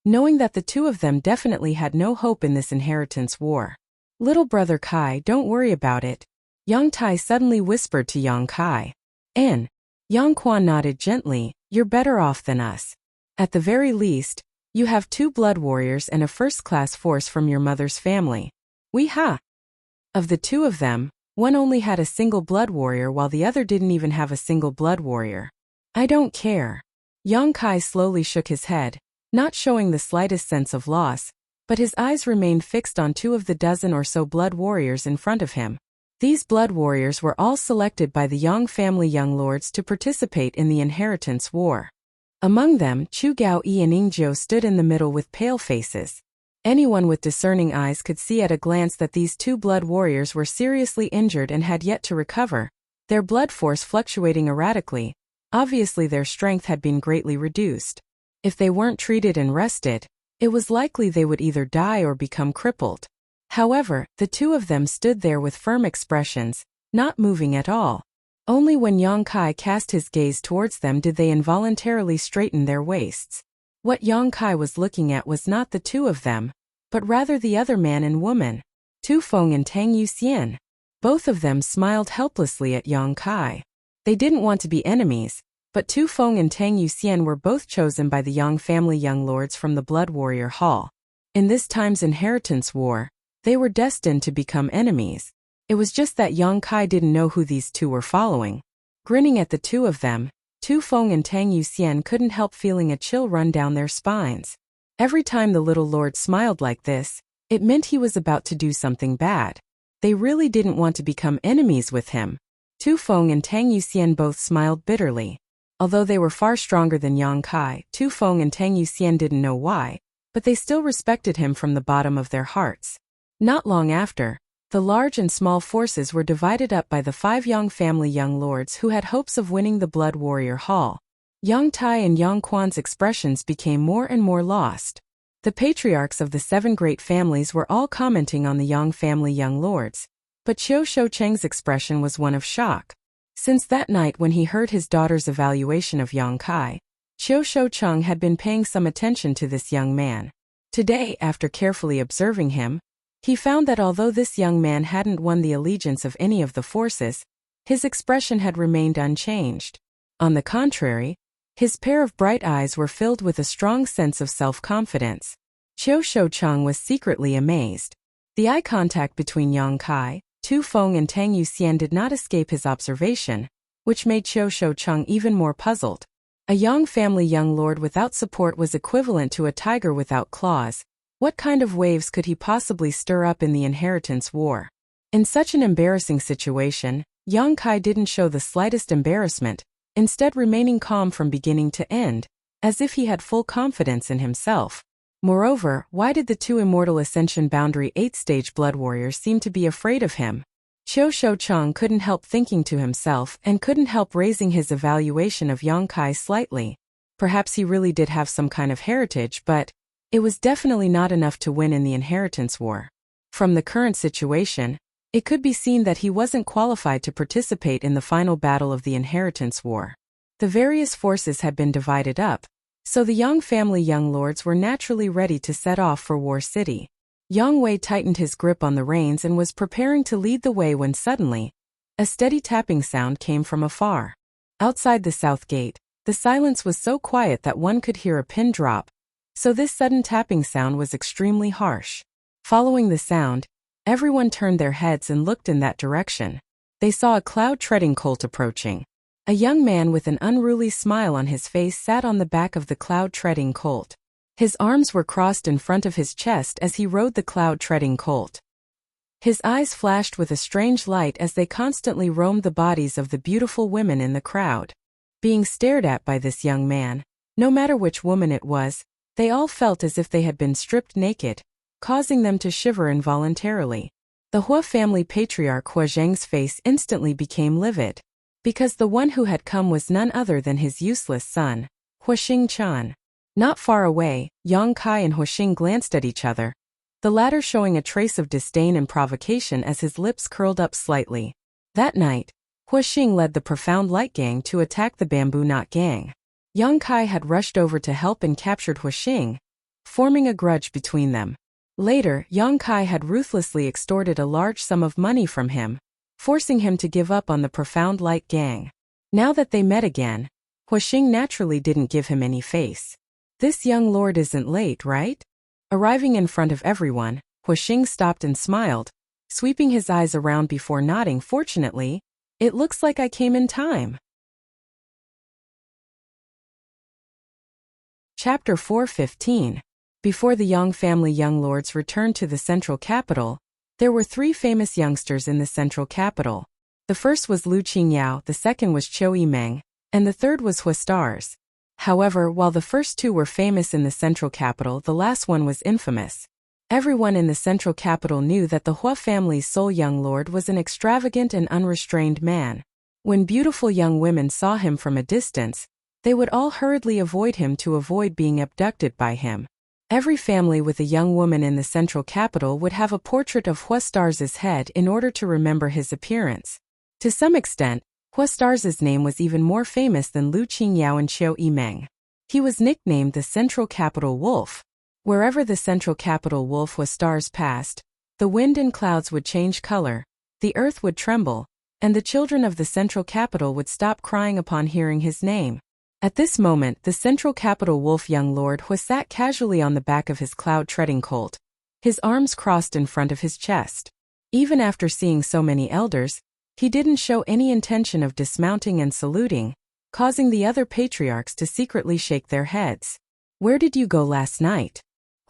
knowing that the 2 of them definitely had no hope in this inheritance war. Little brother Kai, don't worry about it, Yang Tai suddenly whispered to Yang Kai. And Yang Quan nodded gently, you're better off than us. At the very least, you have 2 blood warriors and a first-class force from your mother's family. Of the 2 of them, one only had a single blood warrior while the other didn't even have a single blood warrior. I don't care. Yang Kai slowly shook his head, not showing the slightest sense of loss, but his eyes remained fixed on 2 of the dozen or so blood warriors in front of him. These blood warriors were all selected by the Yang family young lords to participate in the inheritance war. Among them, Chu Gao-yi and Yingjiu stood in the middle with pale faces. Anyone with discerning eyes could see at a glance that these 2 blood warriors were seriously injured and had yet to recover, their blood force fluctuating erratically. Obviously their strength had been greatly reduced. If they weren't treated and rested, it was likely they would either die or become crippled. However, the 2 of them stood there with firm expressions, not moving at all. Only when Yang Kai cast his gaze towards them did they involuntarily straighten their waists. What Yang Kai was looking at was not the 2 of them, but rather the other man and woman, Tu Feng and Tang Yuxian. Both of them smiled helplessly at Yang Kai. They didn't want to be enemies, but Tu Feng and Tang Yuxian were both chosen by the Yang family young lords from the Blood Warrior Hall. In this time's inheritance war, they were destined to become enemies. It was just that Yang Kai didn't know who these 2 were following. Grinning at the 2 of them, Tu Feng and Tang Yuxian couldn't help feeling a chill run down their spines. Every time the little lord smiled like this, it meant he was about to do something bad. They really didn't want to become enemies with him. Tu Feng and Tang Yuxian both smiled bitterly. Although they were far stronger than Yang Kai, Tu Feng and Tang Yuxian didn't know why, but they still respected him from the bottom of their hearts. Not long after, the large and small forces were divided up by the 5 Yang family young lords who had hopes of winning the Blood Warrior Hall. Yang Tai and Yang Quan's expressions became more and more lost. The patriarchs of the 7 great families were all commenting on the Yang family young lords, but Qiu Shoucheng's expression was one of shock. Since that night when he heard his daughter's evaluation of Yang Kai, Qiu Shoucheng had been paying some attention to this young man. Today, after carefully observing him, he found that although this young man hadn't won the allegiance of any of the forces, his expression had remained unchanged. On the contrary, his pair of bright eyes were filled with a strong sense of self-confidence. Qiu Shoucheng was secretly amazed. The eye contact between Yang Kai, Tu Feng and Tang Yuxian did not escape his observation, which made Qiu Shoucheng even more puzzled. A Yang family young lord without support was equivalent to a tiger without claws. What kind of waves could he possibly stir up in the inheritance war? In such an embarrassing situation, Yang Kai didn't show the slightest embarrassment, instead remaining calm from beginning to end, as if he had full confidence in himself. Moreover, why did the two immortal Ascension Boundary 8th-stage blood warriors seem to be afraid of him? Qiu Shoucheng couldn't help thinking to himself and couldn't help raising his evaluation of Yang Kai slightly. Perhaps he really did have some kind of heritage, but it was definitely not enough to win in the inheritance war. From the current situation, it could be seen that he wasn't qualified to participate in the final battle of the inheritance war. The various forces had been divided up, so the Yang family young lords were naturally ready to set off for War City. Yang Wei tightened his grip on the reins and was preparing to lead the way when suddenly, a steady tapping sound came from afar. Outside the south gate, the silence was so quiet that one could hear a pin drop, so this sudden tapping sound was extremely harsh. Following the sound, everyone turned their heads and looked in that direction. They saw a cloud-treading colt approaching. A young man with an unruly smile on his face sat on the back of the cloud-treading colt. His arms were crossed in front of his chest as he rode the cloud-treading colt. His eyes flashed with a strange light as they constantly roamed the bodies of the beautiful women in the crowd. Being stared at by this young man, no matter which woman it was, they all felt as if they had been stripped naked, causing them to shiver involuntarily. The Hua family patriarch Hua Zheng's face instantly became livid, because the one who had come was none other than his useless son, Hua Xingchan. Not far away, Yang Kai and Hua Xing glanced at each other, the latter showing a trace of disdain and provocation as his lips curled up slightly. That night, Hua Xing led the Profound Light Gang to attack the Bamboo Knot Gang. Yang Kai had rushed over to help and captured Hua Xing, forming a grudge between them. Later, Yang Kai had ruthlessly extorted a large sum of money from him, forcing him to give up on the Profound Light Gang. Now that they met again, Hua Xing naturally didn't give him any face. This young lord isn't late, right? Arriving in front of everyone, Hua Xing stopped and smiled, sweeping his eyes around before nodding. Fortunately, it looks like I came in time. Chapter 4:15. Before the Yang family young lords returned to the central capital, there were three famous youngsters in the central capital. The first was Lu Qingyao, the second was Qiu Yimeng, and the third was Hua Stars. However, while the first two were famous in the central capital, the last one was infamous. Everyone in the central capital knew that the Hua family's sole young lord was an extravagant and unrestrained man. When beautiful young women saw him from a distance, they would all hurriedly avoid him to avoid being abducted by him. Every family with a young woman in the central capital would have a portrait of Hua Stars' head in order to remember his appearance. To some extent, Hua Stars' name was even more famous than Lu Qingyao and Qiu Yimeng. He was nicknamed the Central Capital Wolf. Wherever the Central Capital Wolf Hua Stars passed, the wind and clouds would change color, the earth would tremble, and the children of the Central Capital would stop crying upon hearing his name. At this moment, the Central Capital Wolf young lord Hua sat casually on the back of his cloud-treading colt, his arms crossed in front of his chest. Even after seeing so many elders, he didn't show any intention of dismounting and saluting, causing the other patriarchs to secretly shake their heads. "Where did you go last night?"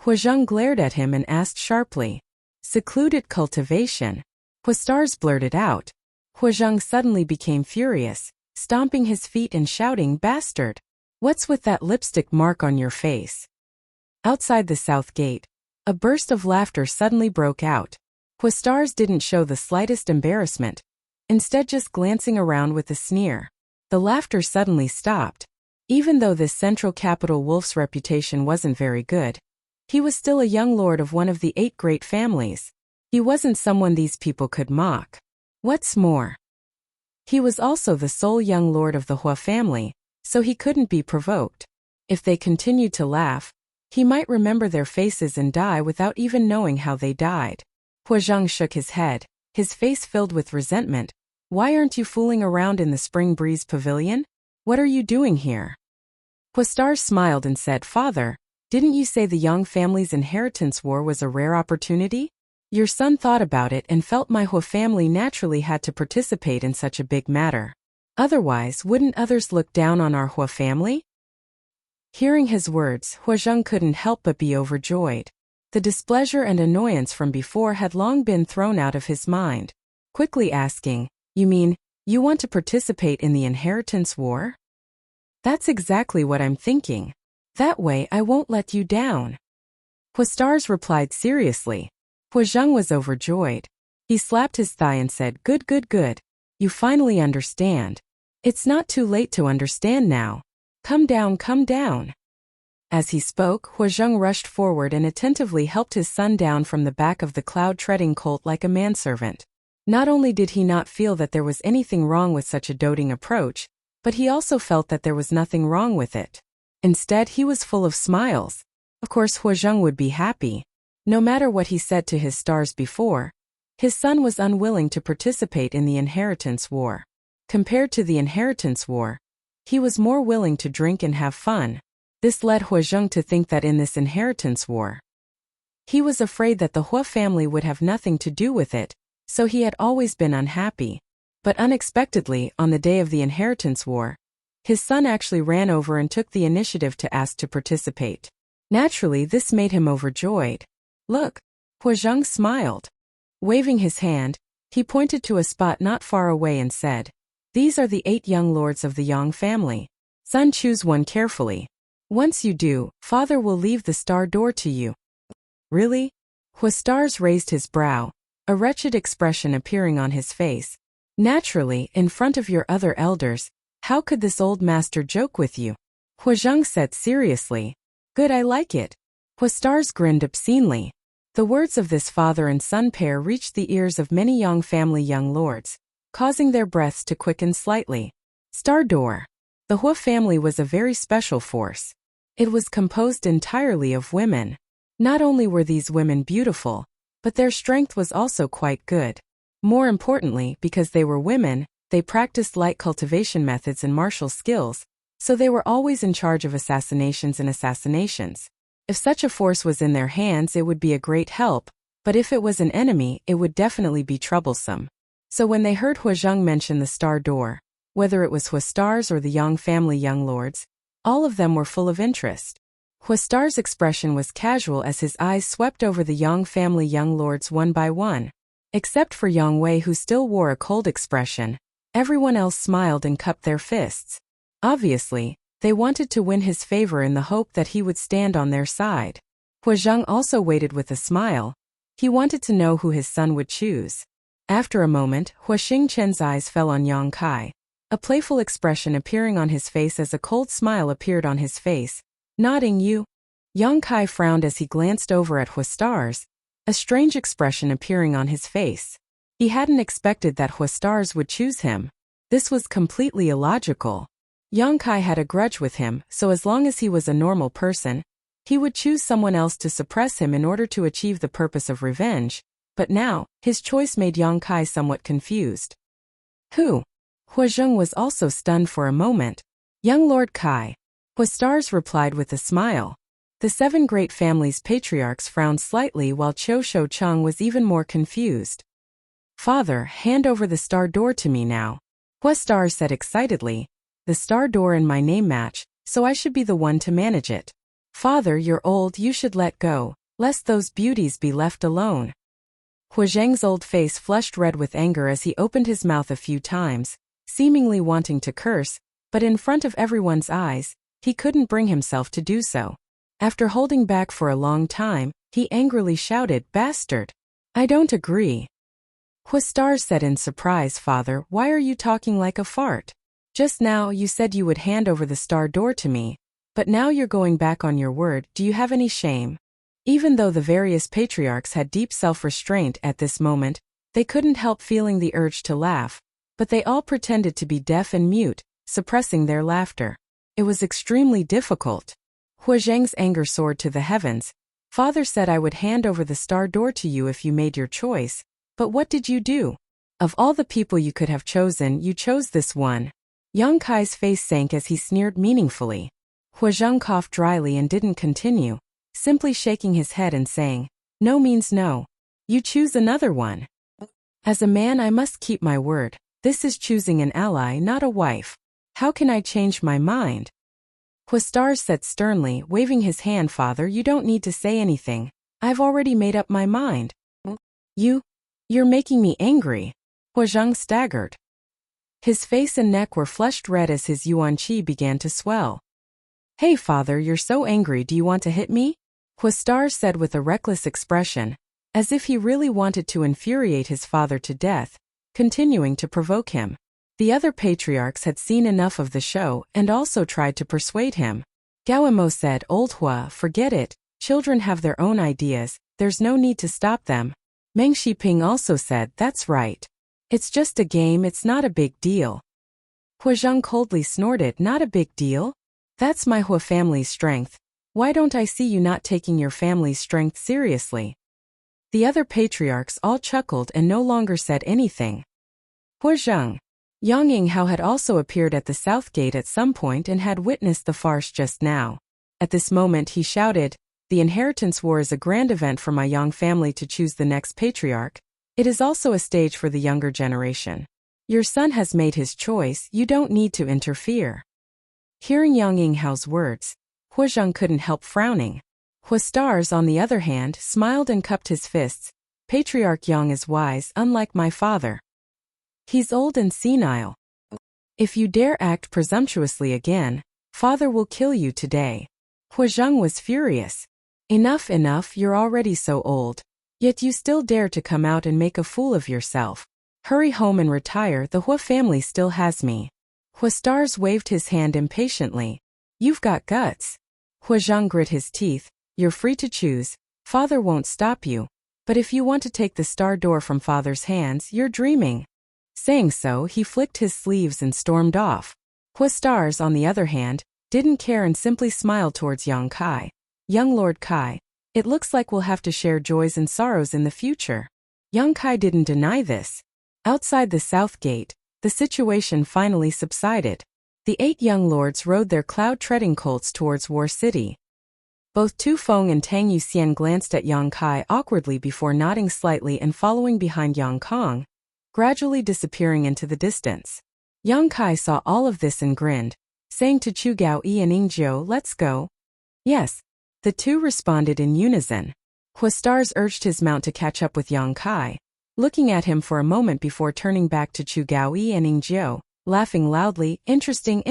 Hua Zheng glared at him and asked sharply. "Secluded cultivation," Hua Stars blurted out. Hua Zheng suddenly became furious, stomping his feet and shouting, "Bastard! What's with that lipstick mark on your face?" Outside the south gate, a burst of laughter suddenly broke out. Hua Stars didn't show the slightest embarrassment, instead just glancing around with a sneer. The laughter suddenly stopped. Even though this Central Capital Wolf's reputation wasn't very good, he was still a young lord of one of the 8 great families. He wasn't someone these people could mock. What's more, he was also the sole young lord of the Hua family, so he couldn't be provoked. If they continued to laugh, he might remember their faces and die without even knowing how they died. Hua Zheng shook his head, his face filled with resentment. "Why aren't you fooling around in the Spring Breeze Pavilion? What are you doing here?" Hua Stars smiled and said, "Father, didn't you say the Yang family's inheritance war was a rare opportunity? Your son thought about it and felt my Hua family naturally had to participate in such a big matter. Otherwise, wouldn't others look down on our Hua family? Hearing his words, Huazheng couldn't help but be overjoyed. The displeasure and annoyance from before had long been thrown out of his mind. Quickly asking, "You mean, you want to participate in the inheritance war?" "That's exactly what I'm thinking. That way I won't let you down." Huastars replied seriously. Huazheng was overjoyed. He slapped his thigh and said, "Good, good, good. You finally understand. It's not too late to understand now. Come down, come down." As he spoke, Huazheng rushed forward and attentively helped his son down from the back of the cloud-treading colt like a manservant. Not only did he not feel that there was anything wrong with such a doting approach, but he also felt that there was nothing wrong with it. Instead, he was full of smiles. Of course, Huazheng would be happy. No matter what he said to his stars before, his son was unwilling to participate in the inheritance war. Compared to the inheritance war, he was more willing to drink and have fun. This led Huazheng to think that in this inheritance war, he was afraid that the Hua family would have nothing to do with it, so he had always been unhappy. But unexpectedly, on the day of the inheritance war, his son actually ran over and took the initiative to ask to participate. Naturally, this made him overjoyed. "Look." Huazheng smiled. Waving his hand, he pointed to a spot not far away and said, "These are the 8 young lords of the Yang family. Son, choose one carefully. Once you do, father will leave the star door to you." "Really?" Huastars raised his brow, a wretched expression appearing on his face. "Naturally, in front of your other elders, how could this old master joke with you?" Huazheng said seriously. "Good, I like it." Huastars grinned obscenely. The words of this father and son pair reached the ears of many Yang family young lords, causing their breaths to quicken slightly. Star Door. The Hua family was a very special force. It was composed entirely of women. Not only were these women beautiful, but their strength was also quite good. More importantly, because they were women, they practiced light cultivation methods and martial skills, so they were always in charge of assassinations and assassinations. If such a force was in their hands, it would be a great help, but if it was an enemy, it would definitely be troublesome. So when they heard Huazheng mention the Star Door, whether it was Huastars or the Yang family young lords, all of them were full of interest. Huastar's expression was casual as his eyes swept over the Yang family young lords one by one. Except for Yang Wei, who still wore a cold expression, everyone else smiled and cupped their fists. Obviously, they wanted to win his favor in the hope that he would stand on their side. Huazheng also waited with a smile. He wanted to know who his son would choose. After a moment, Hua Xingchen's eyes fell on Yang Kai, a playful expression appearing on his face as a cold smile appeared on his face. Nodding, "You." Yang Kai frowned as he glanced over at Huastars, a strange expression appearing on his face. He hadn't expected that Huastars would choose him. This was completely illogical. Yang Kai had a grudge with him, so as long as he was a normal person, he would choose someone else to suppress him in order to achieve the purpose of revenge. But now, his choice made Yang Kai somewhat confused. "Who?" Huazheng was also stunned for a moment. "Young Lord Kai." Huastars replied with a smile. The 7 great families' patriarchs frowned slightly while Qiu Shoucheng was even more confused. "Father, hand over the Star Door to me now." Huastars said excitedly. "The Star Door and my name match, so I should be the one to manage it." "Father, you're old, you should let go, lest those beauties be left alone." Huazheng's old face flushed red with anger as he opened his mouth a few times, seemingly wanting to curse, but in front of everyone's eyes, he couldn't bring himself to do so. After holding back for a long time, he angrily shouted, "Bastard! I don't agree." Huastars said in surprise, "Father, why are you talking like a fart? Just now you said you would hand over the Star Door to me, but now you're going back on your word. Do you have any shame?" Even though the various patriarchs had deep self-restraint at this moment, they couldn't help feeling the urge to laugh, but they all pretended to be deaf and mute, suppressing their laughter. It was extremely difficult. Huazheng's anger soared to the heavens. "Father said I would hand over the Star Door to you if you made your choice, but what did you do? Of all the people you could have chosen, you chose this one." Yang Kai's face sank as he sneered meaningfully. Huazheng coughed dryly and didn't continue, simply shaking his head and saying, "No means no. You choose another one. As a man, I must keep my word. This is choosing an ally, not a wife. How can I change my mind? Huastars said sternly, waving his hand. Father, you don't need to say anything. I've already made up my mind. You're making me angry. Huazheng staggered. His face and neck were flushed red as his yuan qi began to swell. Hey father, you're so angry, do you want to hit me? Huastars said with a reckless expression, as if he really wanted to infuriate his father to death, continuing to provoke him. The other patriarchs had seen enough of the show and also tried to persuade him. Gao said, Old Hua, forget it, children have their own ideas, there's no need to stop them. Meng Shiping also said, that's right. It's just a game, it's not a big deal. Huazheng coldly snorted, not a big deal? That's my Hua family's strength. Why don't I see you not taking your family's strength seriously? The other patriarchs all chuckled and no longer said anything. Huazheng. Yang Yinghao had also appeared at the south gate at some point and had witnessed the farce just now. At this moment he shouted, the inheritance war is a grand event for my Yang family to choose the next patriarch. It is also a stage for the younger generation. Your son has made his choice, you don't need to interfere. Hearing Yang Yinghao's words, Huazheng couldn't help frowning. Huastars, on the other hand, smiled and cupped his fists. Patriarch Yang is wise, unlike my father. He's old and senile. If you dare act presumptuously again, father will kill you today. Huazheng was furious. Enough, you're already so old. Yet you still dare to come out and make a fool of yourself. Hurry home and retire, the Hua family still has me. Huastars waved his hand impatiently. You've got guts. Huazheng grit his teeth. You're free to choose. Father won't stop you. But if you want to take the star door from father's hands, you're dreaming. Saying so, he flicked his sleeves and stormed off. Huastars, on the other hand, didn't care and simply smiled towards Yang Kai. Young Lord Kai, it looks like we'll have to share joys and sorrows in the future. Yang Kai didn't deny this. Outside the south gate, the situation finally subsided. The 8 young lords rode their cloud-treading colts towards War City. Both Tu Feng and Tang Yuxian glanced at Yang Kai awkwardly before nodding slightly and following behind Yang Kong, gradually disappearing into the distance. Yang Kai saw all of this and grinned, saying to Chu Gaoyi and Yingjiu, let's go. Yes. The two responded in unison. Huastars urged his mount to catch up with Yang Kai, looking at him for a moment before turning back to Chu Gaoyi and Yingjiu, laughing loudly, interesting.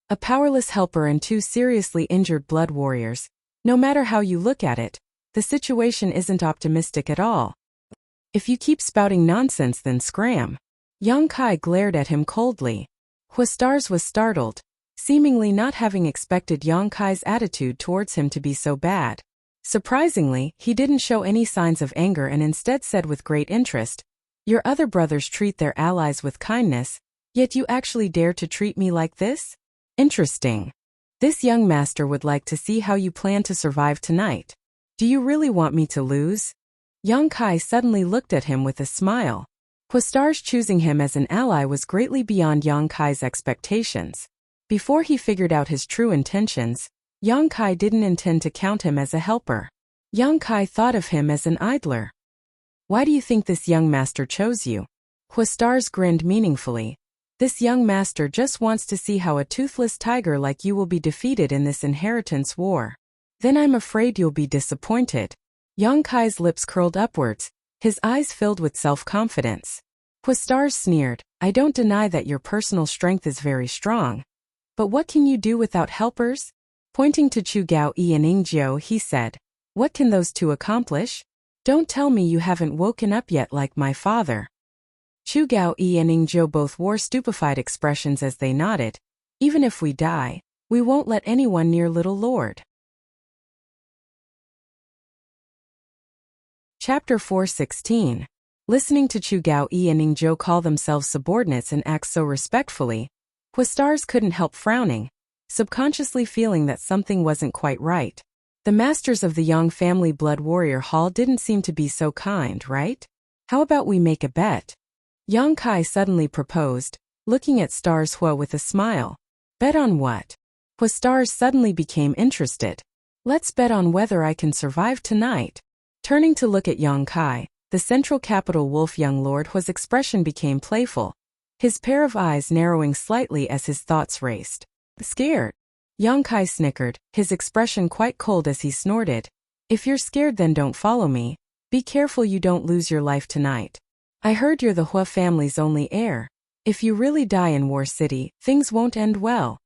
A powerless helper and 2 seriously injured blood warriors. No matter how you look at it, the situation isn't optimistic at all. If you keep spouting nonsense, then scram. Yang Kai glared at him coldly. Huastars was startled, seemingly not having expected Yang Kai's attitude towards him to be so bad. Surprisingly, he didn't show any signs of anger and instead said with great interest, your other brothers treat their allies with kindness, yet you actually dare to treat me like this? Interesting. This young master would like to see how you plan to survive tonight. Do you really want me to lose? Yang Kai suddenly looked at him with a smile. Huastars choosing him as an ally was greatly beyond Yang Kai's expectations. Before he figured out his true intentions, Yang Kai didn't intend to count him as a helper. Yang Kai thought of him as an idler. Why do you think this young master chose you? Huastars grinned meaningfully. This young master just wants to see how a toothless tiger like you will be defeated in this inheritance war. Then I'm afraid you'll be disappointed. Yang Kai's lips curled upwards, his eyes filled with self-confidence. Huastars sneered, I don't deny that your personal strength is very strong. But what can you do without helpers? Pointing to Chu Gaoyi and Yingjiu, he said, what can those 2 accomplish? Don't tell me you haven't woken up yet like my father. Chu Gaoyi and Yingjiu both wore stupefied expressions as they nodded. Even if we die, we won't let anyone near little lord. Chapter 4:16. Listening to Chu Gaoyi and Yingjiu call themselves subordinates and act so respectfully, Huastars couldn't help frowning, subconsciously feeling that something wasn't quite right. The masters of the Yang family blood warrior hall didn't seem to be so kind, right? How about we make a bet? Yang Kai suddenly proposed, looking at Stars Hua with a smile. Bet on what? Huastars suddenly became interested. Let's bet on whether I can survive tonight. Turning to look at Yang Kai, the central capital wolf young lord, whose expression became playful, his pair of eyes narrowing slightly as his thoughts raced. Scared? Yang Kai snickered, his expression quite cold as he snorted. If you're scared, then don't follow me. Be careful you don't lose your life tonight. I heard you're the Hua family's only heir. If you really die in War City, things won't end well.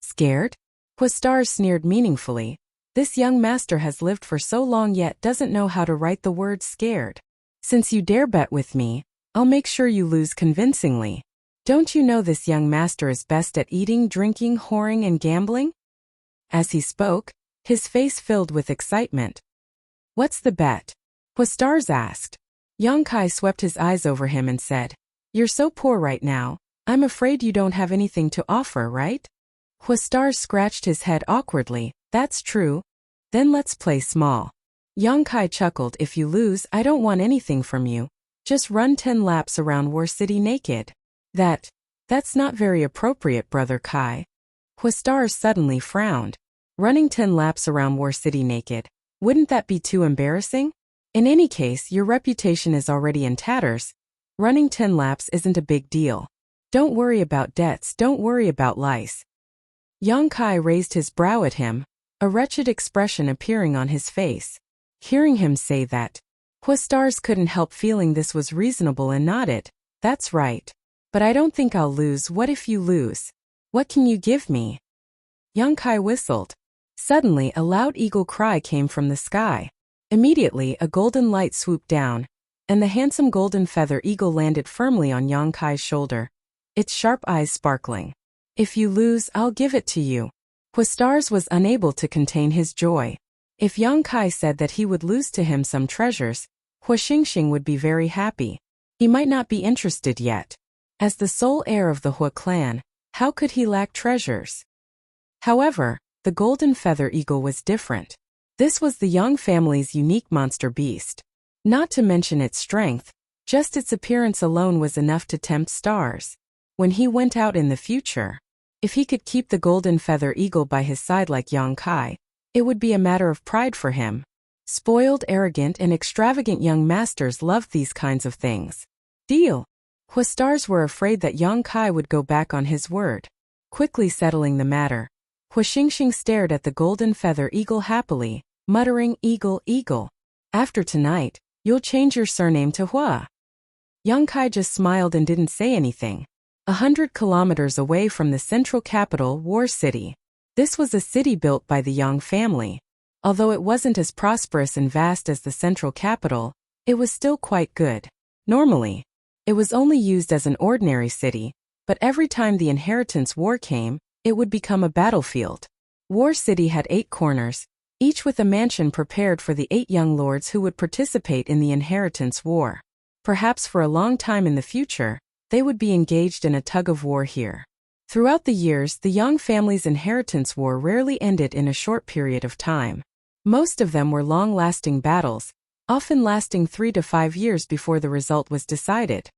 Scared? Hua Stars sneered meaningfully. This young master has lived for so long yet doesn't know how to write the word scared. Since you dare bet with me, I'll make sure you lose convincingly. Don't you know this young master is best at eating, drinking, whoring, and gambling? As he spoke, his face filled with excitement. What's the bet? Hua Stars asked. Yang Kai swept his eyes over him and said, You're so poor right now, I'm afraid you don't have anything to offer, right? Hua Stars scratched his head awkwardly. That's true. Then let's play small. Yang Kai chuckled. If you lose, I don't want anything from you. Just run 10 laps around War City naked. That's not very appropriate, Brother Kai. Hua Stars suddenly frowned. Running 10 laps around War City naked. Wouldn't that be too embarrassing? In any case, your reputation is already in tatters. Running 10 laps isn't a big deal. Don't worry about debts, don't worry about lice. Yang Kai raised his brow at him, a wretched expression appearing on his face. Hearing him say that, Hua Stars couldn't help feeling this was reasonable and nodded. That's right. But I don't think I'll lose. What if you lose? What can you give me? Yang Kai whistled. Suddenly a loud eagle cry came from the sky. Immediately a golden light swooped down, and the handsome golden feather eagle landed firmly on Yang Kai's shoulder, its sharp eyes sparkling. If you lose, I'll give it to you. Hua Stars was unable to contain his joy. If Yang Kai said that he would lose to him some treasures, Hua Xingxing would be very happy. He might not be interested yet. As the sole heir of the Hua clan, how could he lack treasures? However, the golden feather eagle was different. This was the Yang family's unique monster beast. Not to mention its strength, just its appearance alone was enough to tempt Stars. When he went out in the future, if he could keep the golden feather eagle by his side like Yang Kai, it would be a matter of pride for him. Spoiled, arrogant, and extravagant young masters loved these kinds of things. Deal. Hua Stars were afraid that Yang Kai would go back on his word. Quickly settling the matter, Hua Xingxing stared at the golden feather eagle happily, muttering, Eagle, eagle. After tonight, you'll change your surname to Hua. Yang Kai just smiled and didn't say anything. 100 kilometers away from the central capital, War City. This was a city built by the Yang family. Although it wasn't as prosperous and vast as the central capital, it was still quite good. Normally, it was only used as an ordinary city, but every time the inheritance war came, it would become a battlefield. War City had 8 corners, each with a mansion prepared for the 8 young lords who would participate in the inheritance war. Perhaps for a long time in the future, they would be engaged in a tug-of-war here. Throughout the years, the Yang family's inheritance war rarely ended in a short period of time. Most of them were long-lasting battles, often lasting 3 to 5 years before the result was decided.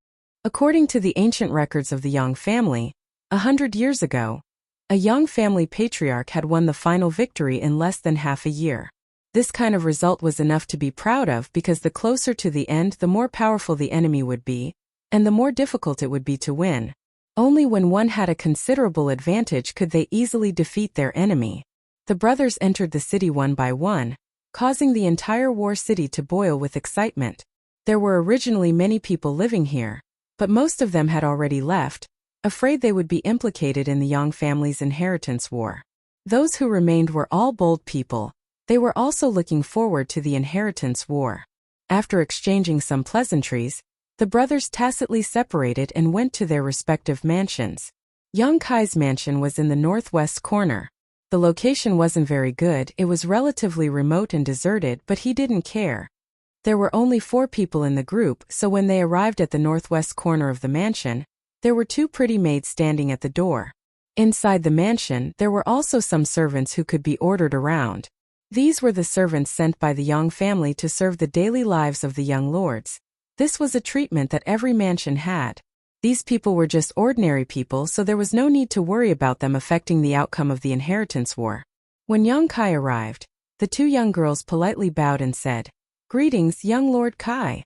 According to the ancient records of the Yang family, 100 years ago, a Yang family patriarch had won the final victory in less than half a year. This kind of result was enough to be proud of because the closer to the end, the more powerful the enemy would be, and the more difficult it would be to win. Only when one had a considerable advantage could they easily defeat their enemy. The brothers entered the city one by one, causing the entire War City to boil with excitement. There were originally many people living here, but most of them had already left, afraid they would be implicated in the Yang family's inheritance war. Those who remained were all bold people. They were also looking forward to the inheritance war. After exchanging some pleasantries, the brothers tacitly separated and went to their respective mansions. Yang Kai's mansion was in the northwest corner. The location wasn't very good, it was relatively remote and deserted, but he didn't care. There were only 4 people in the group, so when they arrived at the northwest corner of the mansion, there were 2 pretty maids standing at the door. Inside the mansion, there were also some servants who could be ordered around. These were the servants sent by the Yang family to serve the daily lives of the young lords. This was a treatment that every mansion had. These people were just ordinary people, so there was no need to worry about them affecting the outcome of the inheritance war. When Yang Kai arrived, the 2 young girls politely bowed and said, Greetings, young Lord Kai.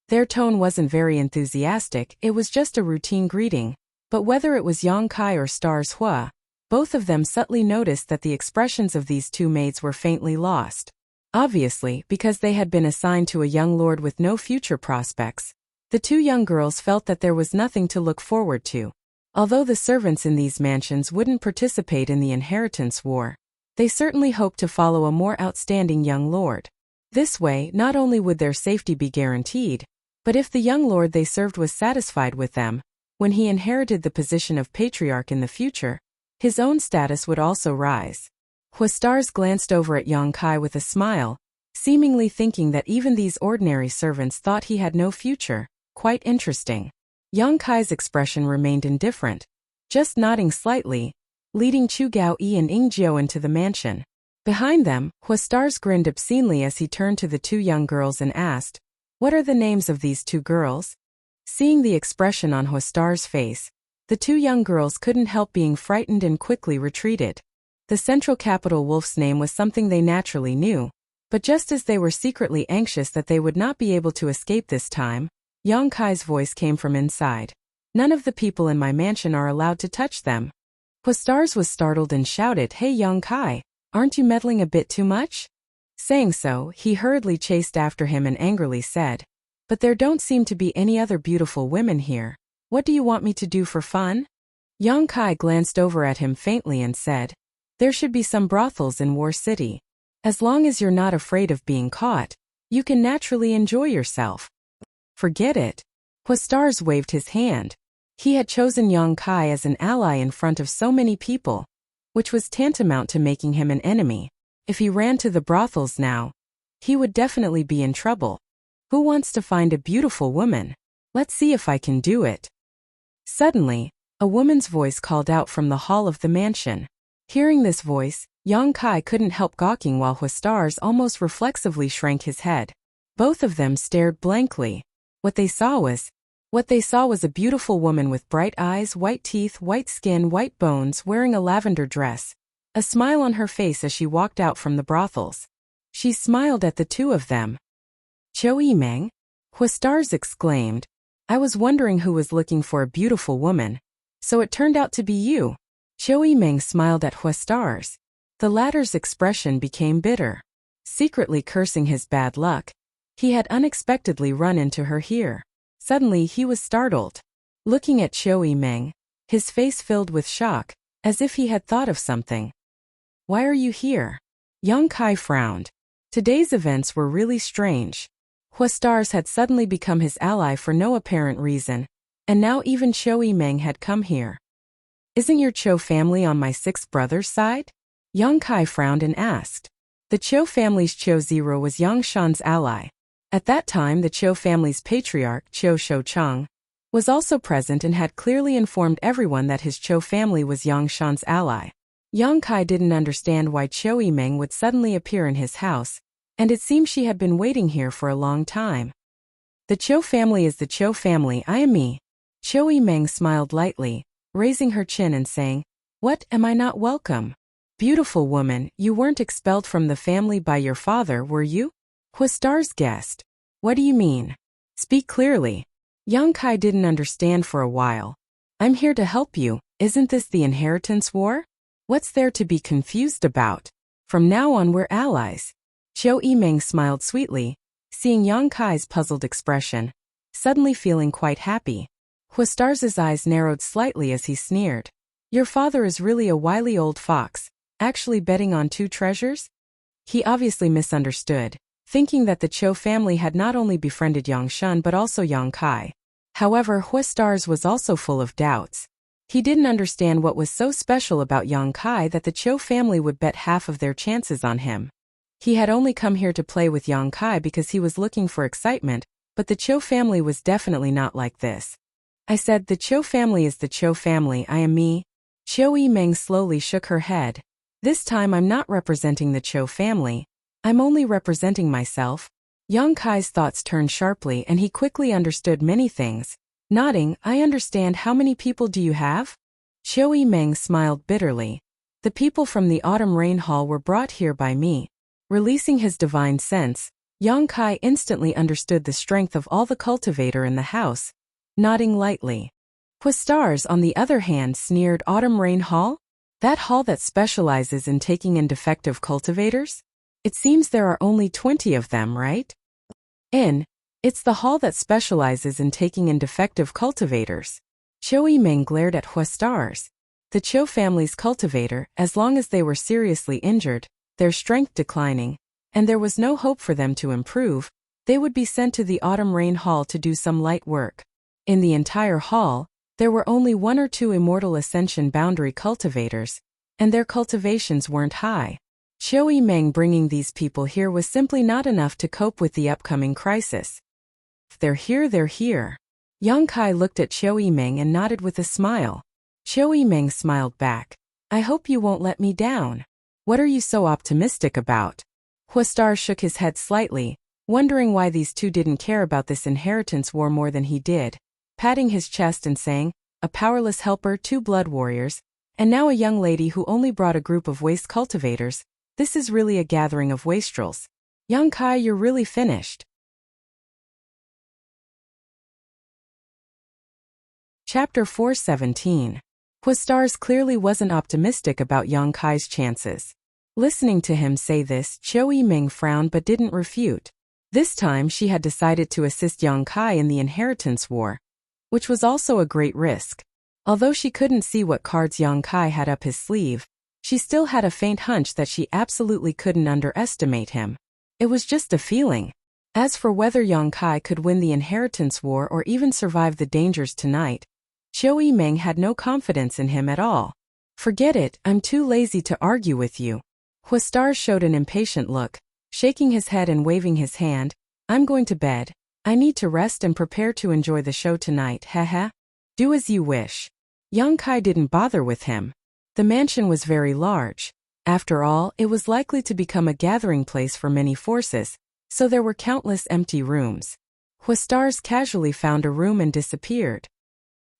Their tone wasn't very enthusiastic, it was just a routine greeting. But whether it was Yang Kai or Stars Hua, both of them subtly noticed that the expressions of these two maids were faintly lost. Obviously, because they had been assigned to a young lord with no future prospects, the two young girls felt that there was nothing to look forward to. Although the servants in these mansions wouldn't participate in the inheritance war, they certainly hoped to follow a more outstanding young lord. This way, not only would their safety be guaranteed, but if the young lord they served was satisfied with them, when he inherited the position of patriarch in the future, his own status would also rise. Huastars glanced over at Yang Kai with a smile, seemingly thinking that even these ordinary servants thought he had no future. Quite interesting. Yang Kai's expression remained indifferent, just nodding slightly, leading Chu Gao-yi and Ing Jiao into the mansion. Behind them, Huastars grinned obscenely as he turned to the two young girls and asked, "What are the names of these two girls?" Seeing the expression on Huastars' face, the two young girls couldn't help being frightened and quickly retreated. The central capital wolf's name was something they naturally knew, but just as they were secretly anxious that they would not be able to escape this time, Yang Kai's voice came from inside. "None of the people in my mansion are allowed to touch them." Huastars was startled and shouted, "Hey Yang Kai, aren't you meddling a bit too much?" Saying so, he hurriedly chased after him and angrily said, "But there don't seem to be any other beautiful women here. What do you want me to do for fun?" Yang Kai glanced over at him faintly and said, "There should be some brothels in War City. As long as you're not afraid of being caught, you can naturally enjoy yourself." "Forget it." Huastars waved his hand. He had chosen Yang Kai as an ally in front of so many people, which was tantamount to making him an enemy. If he ran to the brothels now, he would definitely be in trouble. Who wants to find a beautiful woman? Let's see if I can do it. Suddenly, a woman's voice called out from the hall of the mansion. Hearing this voice, Yang Kai couldn't help gawking while Huastars almost reflexively shrank his head. Both of them stared blankly. What they saw was a beautiful woman with bright eyes, white teeth, white skin, white bones, wearing a lavender dress, a smile on her face as she walked out from the brothels. She smiled at the two of them. "Cho Yimeng?" Huastars exclaimed. "I was wondering who was looking for a beautiful woman. So it turned out to be you." Cho Yimeng smiled at Huastars. The latter's expression became bitter. Secretly cursing his bad luck, he had unexpectedly run into her here. Suddenly he was startled. Looking at Cho Yimeng, his face filled with shock, as if he had thought of something. "Why are you here?" Yang Kai frowned. Today's events were really strange. Huastars had suddenly become his ally for no apparent reason, and now even Cho Yimeng had come here. "Isn't your Cho family on my sixth brother's side?" Yang Kai frowned and asked. The Cho family's Cho Zero was Yang Shan's ally. At that time the Cho family's patriarch, Cho Shoucheng, was also present and had clearly informed everyone that his Cho family was Yang Shan's ally. Yang Kai didn't understand why Cho Yimeng would suddenly appear in his house, and it seemed she had been waiting here for a long time. "The Cho family is the Cho family, I am me." Cho Yimeng smiled lightly, raising her chin and saying, "What, am I not welcome? Beautiful woman, you weren't expelled from the family by your father, were you?" Huastars guessed. "What do you mean? Speak clearly." Yang Kai didn't understand for a while. "I'm here to help you, isn't this the inheritance war? What's there to be confused about? From now on we're allies." Cho Yimeng smiled sweetly, seeing Yang Kai's puzzled expression, suddenly feeling quite happy. Huastars' eyes narrowed slightly as he sneered. "Your father is really a wily old fox, actually betting on two treasures?" He obviously misunderstood, thinking that the Cho family had not only befriended Yang Shan but also Yang Kai. However, Huastars was also full of doubts. He didn't understand what was so special about Yang Kai that the Cho family would bet half of their chances on him. He had only come here to play with Yang Kai because he was looking for excitement, but the Cho family was definitely not like this. "I said the Cho family is the Cho family, I am me." Cho Yimeng slowly shook her head. "This time I'm not representing the Cho family. I'm only representing myself." Yang Kai's thoughts turned sharply and he quickly understood many things. Nodding, "I understand. How many people do you have?" Cho Yimeng smiled bitterly. "The people from the Autumn Rain Hall were brought here by me." Releasing his divine sense, Yang Kai instantly understood the strength of all the cultivator in the house, nodding lightly. Huastars, on the other hand, sneered. Autumn Rain Hall? That hall that specializes in taking in defective cultivators? It seems there are only 20 of them, right? It's the hall that specializes in taking in defective cultivators. Qiu Yimeng glared at Huastars. The Qiu family's cultivator, as long as they were seriously injured, their strength declining, and there was no hope for them to improve, they would be sent to the Autumn Rain Hall to do some light work. In the entire hall, there were only 1 or 2 immortal ascension boundary cultivators, and their cultivations weren't high. Qiu Yimeng bringing these people here was simply not enough to cope with the upcoming crisis. If they're here, they're here. Yang Kai looked at Qiu Yimeng and nodded with a smile. Qiu Yimeng smiled back. I hope you won't let me down. What are you so optimistic about? Huastar shook his head slightly, wondering why these two didn't care about this inheritance war more than he did, patting his chest and saying, a powerless helper, 2 blood warriors, and now a young lady who only brought a group of waste cultivators. This is really a gathering of wastrels. Yang Kai, you're really finished. Chapter 417. Huastars clearly wasn't optimistic about Yang Kai's chances. Listening to him say this, Qiu Yimeng frowned but didn't refute. This time she had decided to assist Yang Kai in the inheritance war, which was also a great risk. Although she couldn't see what cards Yang Kai had up his sleeve, she still had a faint hunch that she absolutely couldn't underestimate him. It was just a feeling. As for whether Yang Kai could win the inheritance war or even survive the dangers tonight, Qiu Yimeng had no confidence in him at all. Forget it, I'm too lazy to argue with you. Huastar showed an impatient look, shaking his head and waving his hand. I'm going to bed. I need to rest and prepare to enjoy the show tonight, haha. Do as you wish. Yang Kai didn't bother with him. The mansion was very large. After all, it was likely to become a gathering place for many forces, so there were countless empty rooms. Huastars casually found a room and disappeared.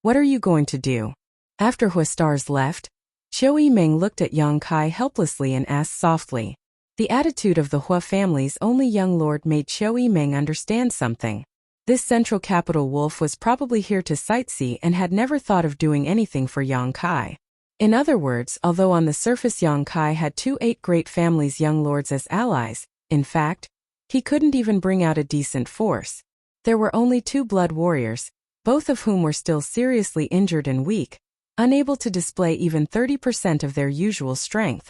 What are you going to do? After Huastars left, Qiu Yimeng looked at Yang Kai helplessly and asked softly. The attitude of the Hua family's only young lord made Qiu Yimeng understand something. This central capital wolf was probably here to sightsee and had never thought of doing anything for Yang Kai. In other words, although on the surface Yang Kai had 2 8 great families' young lords as allies, in fact, he couldn't even bring out a decent force. There were only 2 blood warriors, both of whom were still seriously injured and weak, unable to display even 30% of their usual strength.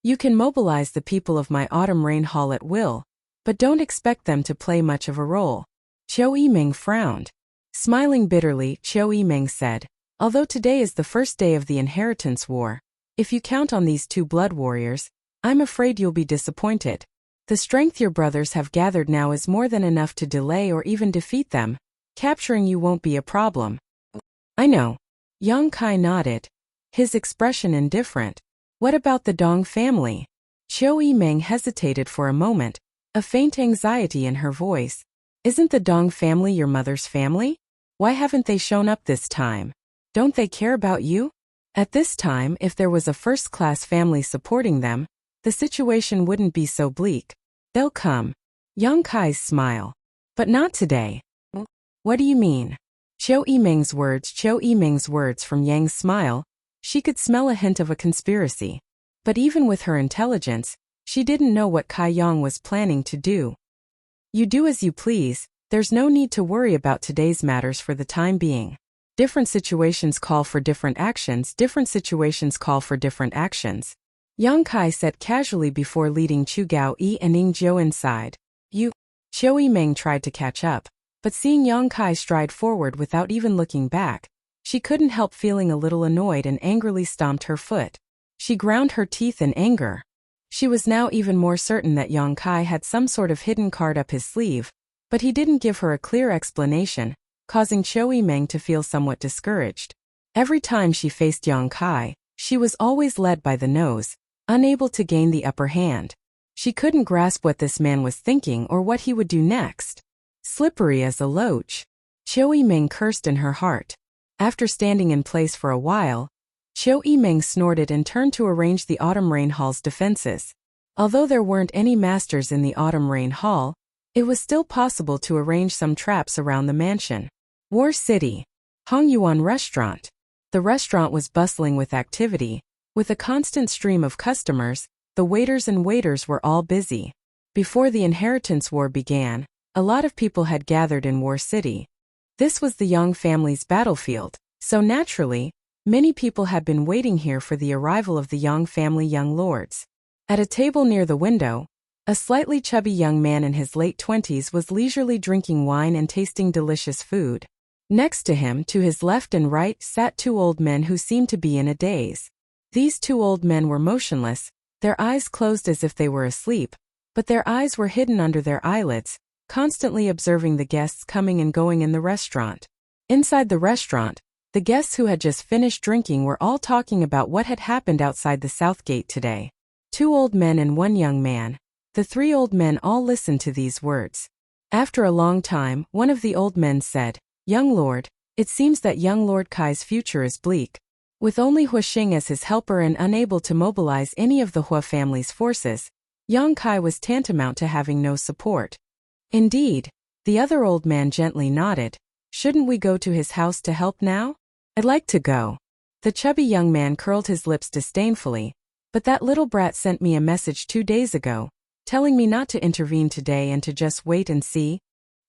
You can mobilize the people of my Autumn Rain Hall at will, but don't expect them to play much of a role. Qiu Yimeng frowned. Smiling bitterly, Qiu Yimeng said, although today is the first day of the inheritance war, if you count on these 2 blood warriors, I'm afraid you'll be disappointed. The strength your brothers have gathered now is more than enough to delay or even defeat them. Capturing you won't be a problem. I know. Yang Kai nodded, his expression indifferent. What about the Dong family? Qiu Yimeng hesitated for a moment, a faint anxiety in her voice. Isn't the Dong family your mother's family? Why haven't they shown up this time? Don't they care about you? At this time, if there was a first-class family supporting them, the situation wouldn't be so bleak. They'll come. Yang Kai's smile. But not today. What do you mean? Qiu Yimeng's words from Yang's smile. She could smell a hint of a conspiracy. But even with her intelligence, she didn't know what Kai Yang was planning to do. You do as you please, there's no need to worry about today's matters for the time being. Different situations call for different actions, Yang Kai said casually before leading Chu Gaoyi and Ning Jiu inside. You. Qiu Yimeng tried to catch up, but seeing Yang Kai stride forward without even looking back, she couldn't help feeling a little annoyed and angrily stomped her foot. She ground her teeth in anger. She was now even more certain that Yang Kai had some sort of hidden card up his sleeve, but he didn't give her a clear explanation, causing Qiu Yimeng to feel somewhat discouraged. Every time she faced Yang Kai, she was always led by the nose, unable to gain the upper hand. She couldn't grasp what this man was thinking or what he would do next. Slippery as a loach. Qiu Yimeng cursed in her heart. After standing in place for a while, Qiu Yimeng snorted and turned to arrange the Autumn Rain Hall's defenses. Although there weren't any masters in the Autumn Rain Hall, It was still possible to arrange some traps around the mansion. War City. Hongyuan Restaurant. The restaurant was bustling with activity. With a constant stream of customers, the waiters and waiters were all busy. Before the Inheritance War began, a lot of people had gathered in War City. This was the Yang family's battlefield, so naturally, many people had been waiting here for the arrival of the Yang family young lords. At a table near the window, a slightly chubby young man in his late 20s was leisurely drinking wine and tasting delicious food. Next to him, to his left and right, sat two old men who seemed to be in a daze. These two old men were motionless, their eyes closed as if they were asleep, but their eyes were hidden under their eyelids, constantly observing the guests coming and going in the restaurant. Inside the restaurant, the guests who had just finished drinking were all talking about what had happened outside the south gate today. Two old men and one young man. The three old men all listened to these words. After a long time, one of the old men said, "Young lord, it seems that young Lord Kai's future is bleak. With only Hua Xing as his helper and unable to mobilize any of the Hua family's forces, Yang Kai was tantamount to having no support." "Indeed," the other old man gently nodded. "Shouldn't we go to his house to help now?" "I'd like to go." The chubby young man curled his lips disdainfully. "But that little brat sent me a message 2 days ago, telling me not to intervene today and to just wait and see."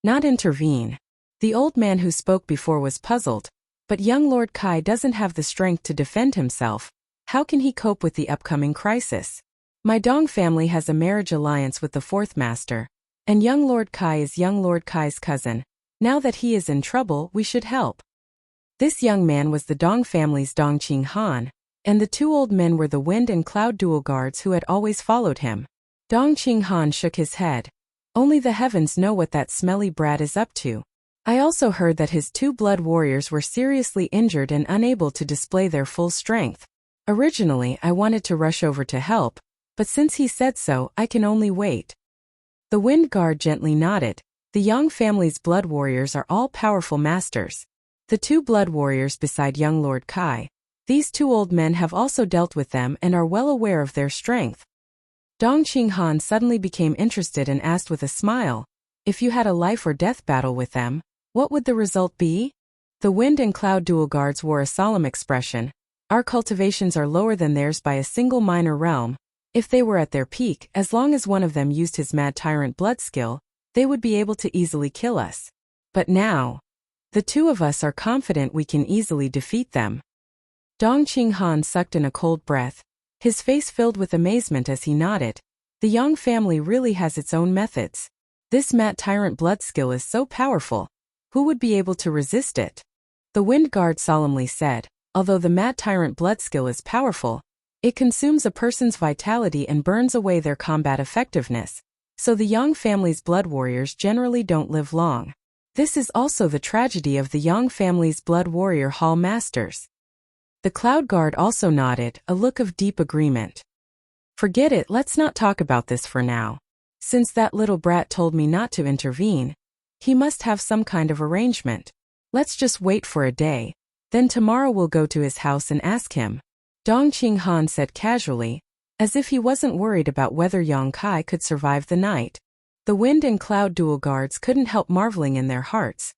"Not intervene." The old man who spoke before was puzzled. "But young Lord Kai doesn't have the strength to defend himself. How can he cope with the upcoming crisis? My Dong family has a marriage alliance with the fourth master, and young Lord Kai is young Lord Kai's cousin. Now that he is in trouble, we should help." This young man was the Dong family's Dong Qing Han, and the two old men were the Wind and Cloud dual guards who had always followed him. Dong Qing Han shook his head. "Only the heavens know what that smelly brat is up to. I also heard that his two blood warriors were seriously injured and unable to display their full strength. Originally, I wanted to rush over to help, but since he said so, I can only wait." The Wind Guard gently nodded. The Yang family's blood warriors are all powerful masters. The two blood warriors beside young Lord Kai. These two old men have also dealt with them and are well aware of their strength. Dong Qing Han suddenly became interested and asked with a smile, "If you had a life or death battle with them, what would the result be?" The Wind and Cloud dual guards wore a solemn expression. "Our cultivations are lower than theirs by a single minor realm. If they were at their peak, as long as one of them used his mad tyrant blood skill, they would be able to easily kill us. But now, the two of us are confident we can easily defeat them." Dong Qing Han sucked in a cold breath. His face filled with amazement as he nodded. The Yang family really has its own methods. This mad tyrant blood skill is so powerful. Who would be able to resist it? The Wind Guard solemnly said, "Although the mad tyrant blood skill is powerful, it consumes a person's vitality and burns away their combat effectiveness, so the Yang family's blood warriors generally don't live long. This is also the tragedy of the Yang family's blood warrior hall masters." The Cloud Guard also nodded, a look of deep agreement. "Forget it, let's not talk about this for now. Since that little brat told me not to intervene, he must have some kind of arrangement. Let's just wait for a day, then tomorrow we'll go to his house and ask him." Dong Qing Han said casually, as if he wasn't worried about whether Yang Kai could survive the night. The Wind and Cloud dual guards couldn't help marveling in their hearts,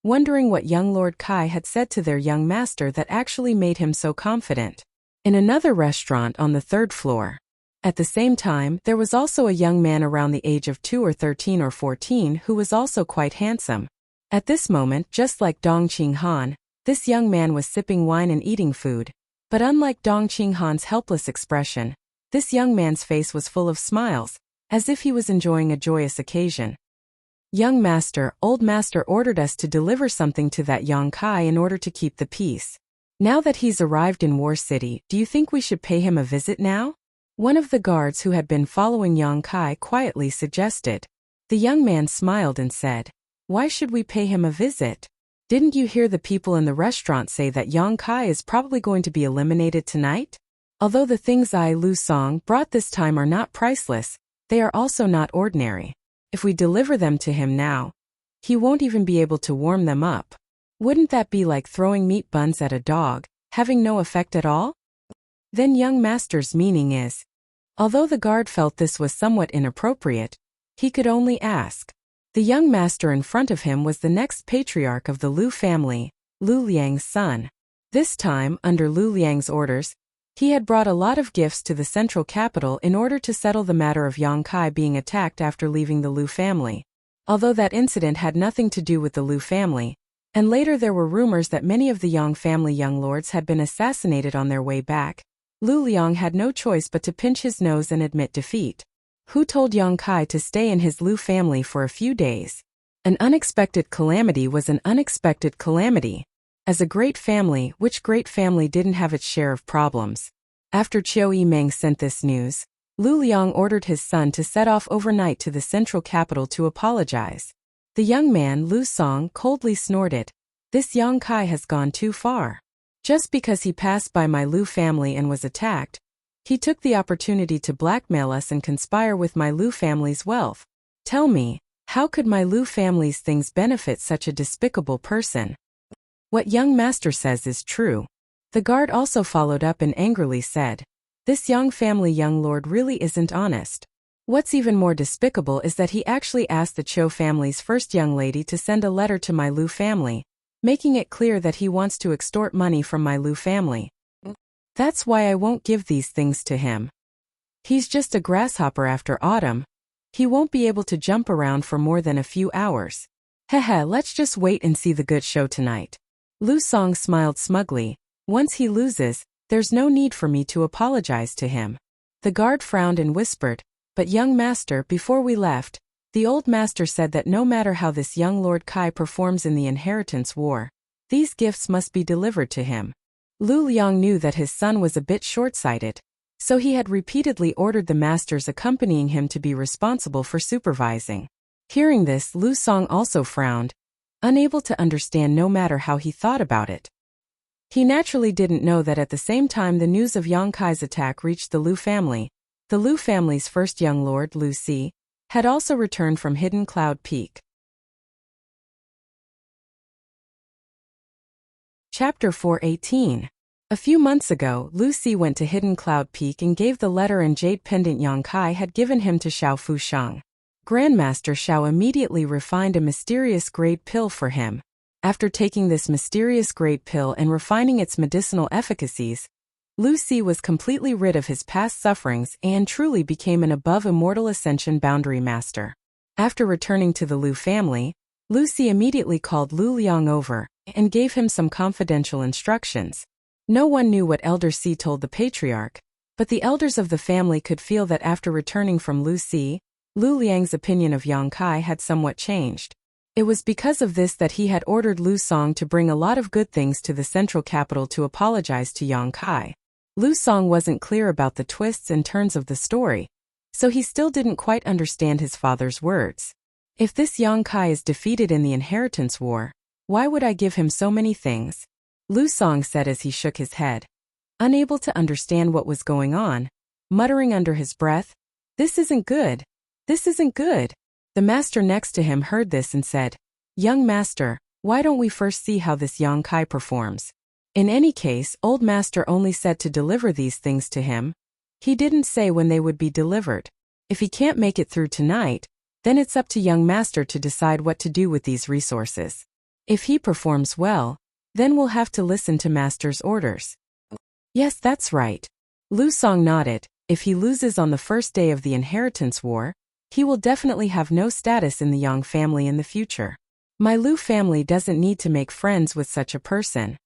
wondering what young Lord Kai had said to their young master that actually made him so confident. In another restaurant on the 3rd floor. At the same time, there was also a young man around the age of 2 or 13 or 14 who was also quite handsome. At this moment, just like Dong Qing Han, this young man was sipping wine and eating food. But unlike Dong Qing Han's helpless expression, this young man's face was full of smiles, as if he was enjoying a joyous occasion. "Young master, old master ordered us to deliver something to that Yang Kai in order to keep the peace. Now that he's arrived in War City, do you think we should pay him a visit now?" One of the guards who had been following Yang Kai quietly suggested. The young man smiled and said, "Why should we pay him a visit? Didn't you hear the people in the restaurant say that Yang Kai is probably going to be eliminated tonight? Although the things I, Lu Song, brought this time are not priceless, they are also not ordinary. If we deliver them to him now, he won't even be able to warm them up. Wouldn't that be like throwing meat buns at a dog, having no effect at all?" Then young master's meaning is. Although the guard felt this was somewhat inappropriate, he could only ask, The young master in front of him was the next patriarch of the Lu family, Lu Liang's son. This time, under Lu Liang's orders, he had brought a lot of gifts to the central capital in order to settle the matter of Yang Kai being attacked after leaving the Lu family. Although that incident had nothing to do with the Lu family, and later there were rumors that many of the Yang family young lords had been assassinated on their way back, Lu Liang had no choice but to pinch his nose and admit defeat. Who told Yang Kai to stay in his Lu family for a few days? An unexpected calamity was an unexpected calamity. As a great family, which great family didn't have its share of problems? After Qiu Yimeng sent this news, Lu Liang ordered his son to set off overnight to the central capital to apologize. The young man, Lu Song, coldly snorted, "This Yang Kai has gone too far. Just because he passed by my Lu family and was attacked, he took the opportunity to blackmail us and conspire with my Lu family's wealth. Tell me, how could my Lu family's things benefit such a despicable person?" What young master says is true. The guard also followed up and angrily said, "This Yang family young lord really isn't honest. What's even more despicable is that he actually asked the Cho family's first young lady to send a letter to my Lu family, making it clear that he wants to extort money from my Lu family. That's why I won't give these things to him. He's just a grasshopper after autumn. He won't be able to jump around for more than a few hours. Hehe, let's just wait and see the good show tonight." Lu Song smiled smugly. "Once he loses, there's no need for me to apologize to him." The guard frowned and whispered, "But young master, before we left, the old master said that no matter how this young Lord Kai performs in the inheritance war, these gifts must be delivered to him." Lu Liang knew that his son was a bit short-sighted, so he had repeatedly ordered the masters accompanying him to be responsible for supervising. Hearing this, Lu Song also frowned, unable to understand no matter how he thought about it. He naturally didn't know that at the same time the news of Yang Kai's attack reached the Lu family, the Lu family's first young lord, Lu Si, had also returned from Hidden Cloud Peak. Chapter 418. A few months ago, Lu Si went to Hidden Cloud Peak and gave the letter and jade pendant Yang Kai had given him to Xiao Fusheng. Grandmaster Xiao immediately refined a mysterious great pill for him. After taking this mysterious great pill and refining its medicinal efficacies, Lu Si was completely rid of his past sufferings and truly became an above-immortal ascension boundary master. After returning to the Lu family, Lu Si immediately called Lu Liang over and gave him some confidential instructions. No one knew what Elder Si told the patriarch, but the elders of the family could feel that after returning from Lu Si, Lu Liang's opinion of Yang Kai had somewhat changed. It was because of this that he had ordered Lu Song to bring a lot of good things to the central capital to apologize to Yang Kai. Lu Song wasn't clear about the twists and turns of the story, so he still didn't quite understand his father's words. If this Yang Kai is defeated in the inheritance war, why would I give him so many things? Lu Song said as he shook his head, unable to understand what was going on, muttering under his breath, "This isn't good. This isn't good." The master next to him heard this and said, "Young master, why don't we first see how this Yang Kai performs?" In any case, old master only said to deliver these things to him. He didn't say when they would be delivered. If he can't make it through tonight, then it's up to young master to decide what to do with these resources. If he performs well, then we'll have to listen to master's orders. Yes, that's right. Lu Song nodded. If he loses on the first day of the inheritance war, he will definitely have no status in the Yang family in the future. My Lu family doesn't need to make friends with such a person.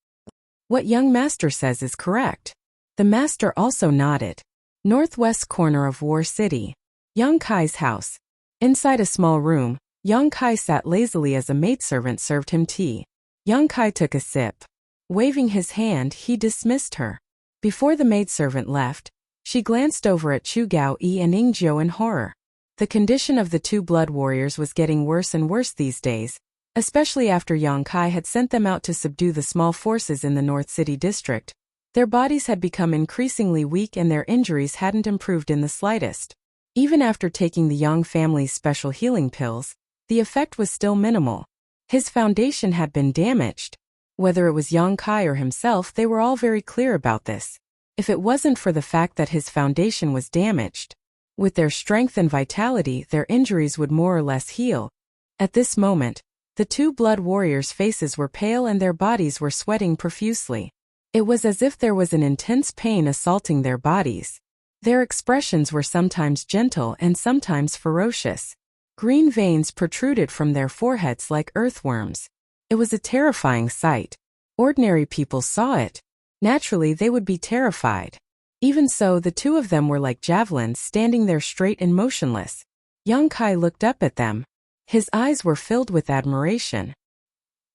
What young master says is correct. The master also nodded. Northwest corner of War City. Yang Kai's house. Inside a small room, Yang Kai sat lazily as a maidservant served him tea. Yang Kai took a sip. Waving his hand, he dismissed her. Before the maidservant left, she glanced over at Chu Gao Yi and Ying Jiu in horror. The condition of the two blood warriors was getting worse and worse these days, especially after Yang Kai had sent them out to subdue the small forces in the North City district. Their bodies had become increasingly weak and their injuries hadn't improved in the slightest. Even after taking the Yang family's special healing pills, the effect was still minimal. His foundation had been damaged. Whether it was Yang Kai or himself, they were all very clear about this. If it wasn't for the fact that his foundation was damaged, with their strength and vitality, their injuries would more or less heal. At this moment, the two blood warriors' faces were pale and their bodies were sweating profusely. It was as if there was an intense pain assaulting their bodies. Their expressions were sometimes gentle and sometimes ferocious. Green veins protruded from their foreheads like earthworms. It was a terrifying sight. Ordinary people saw it. Naturally, they would be terrified. Even so, the two of them were like javelins standing there straight and motionless. Yang Kai looked up at them. His eyes were filled with admiration.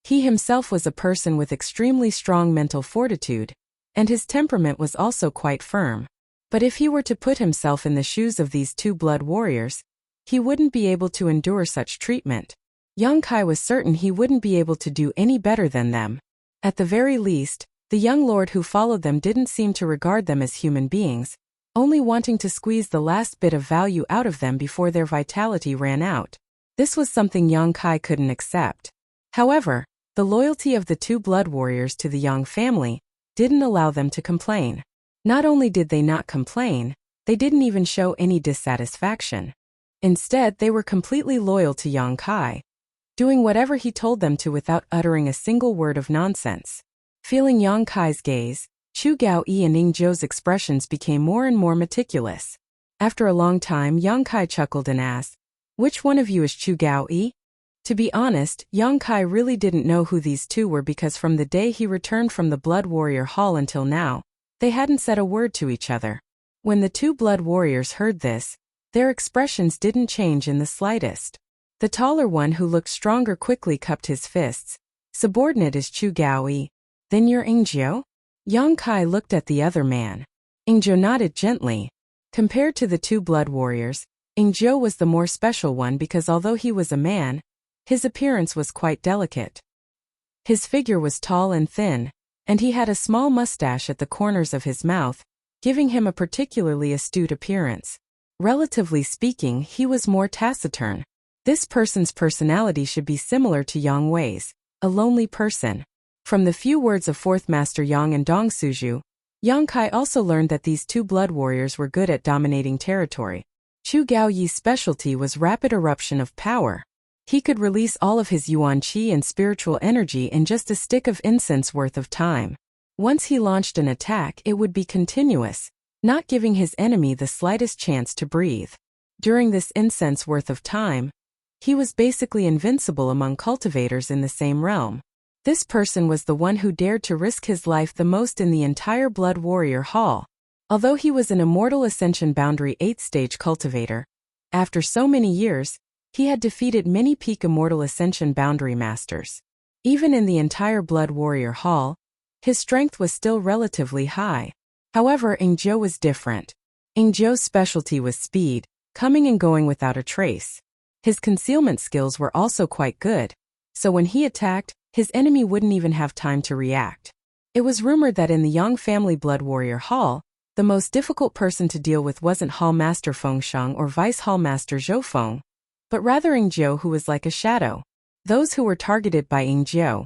He himself was a person with extremely strong mental fortitude, and his temperament was also quite firm. But if he were to put himself in the shoes of these two blood warriors, he wouldn't be able to endure such treatment. Yang Kai was certain he wouldn't be able to do any better than them. At the very least, the young lord who followed them didn't seem to regard them as human beings, only wanting to squeeze the last bit of value out of them before their vitality ran out. This was something Yang Kai couldn't accept. However, the loyalty of the two blood warriors to the Yang family didn't allow them to complain. Not only did they not complain, they didn't even show any dissatisfaction. Instead, they were completely loyal to Yang Kai, doing whatever he told them to without uttering a single word of nonsense. Feeling Yang Kai's gaze, Chu Gaoyi and Ning Zhou's expressions became more and more meticulous. After a long time, Yang Kai chuckled and asked, "Which one of you is Chu Gaoyi?" To be honest, Yang Kai really didn't know who these two were because from the day he returned from the Blood Warrior Hall until now, they hadn't said a word to each other. When the two blood warriors heard this, their expressions didn't change in the slightest. The taller one who looked stronger quickly cupped his fists. "Subordinate is Chu Gaoyi. Then you're Ingzhou?" Yang Kai looked at the other man. Ingzhou nodded gently. Compared to the two blood warriors, Ingzhou was the more special one because although he was a man, his appearance was quite delicate. His figure was tall and thin, and he had a small mustache at the corners of his mouth, giving him a particularly astute appearance. Relatively speaking, he was more taciturn. This person's personality should be similar to Yang Wei's, a lonely person. From the few words of Fourth Master Yang and Dong Suju, Yang Kai also learned that these two blood warriors were good at dominating territory. Chu Gaoyi's specialty was rapid eruption of power. He could release all of his yuan qi and spiritual energy in just a stick of incense worth of time. Once he launched an attack, it would be continuous, not giving his enemy the slightest chance to breathe. During this incense worth of time, he was basically invincible among cultivators in the same realm. This person was the one who dared to risk his life the most in the entire Blood Warrior Hall. Although he was an Immortal Ascension Boundary 8th stage cultivator, after so many years, he had defeated many peak Immortal Ascension Boundary Masters. Even in the entire Blood Warrior Hall, his strength was still relatively high. However, Ingzhou was different. Ingzhou's specialty was speed, coming and going without a trace. His concealment skills were also quite good, so when he attacked, his enemy wouldn't even have time to react. It was rumored that in the Yang family Blood Warrior Hall, the most difficult person to deal with wasn't Hall Master Feng Sheng or Vice Hall Master Zhou Feng, but rather Ingzhou, who was like a shadow. Those who were targeted by Ingzhou,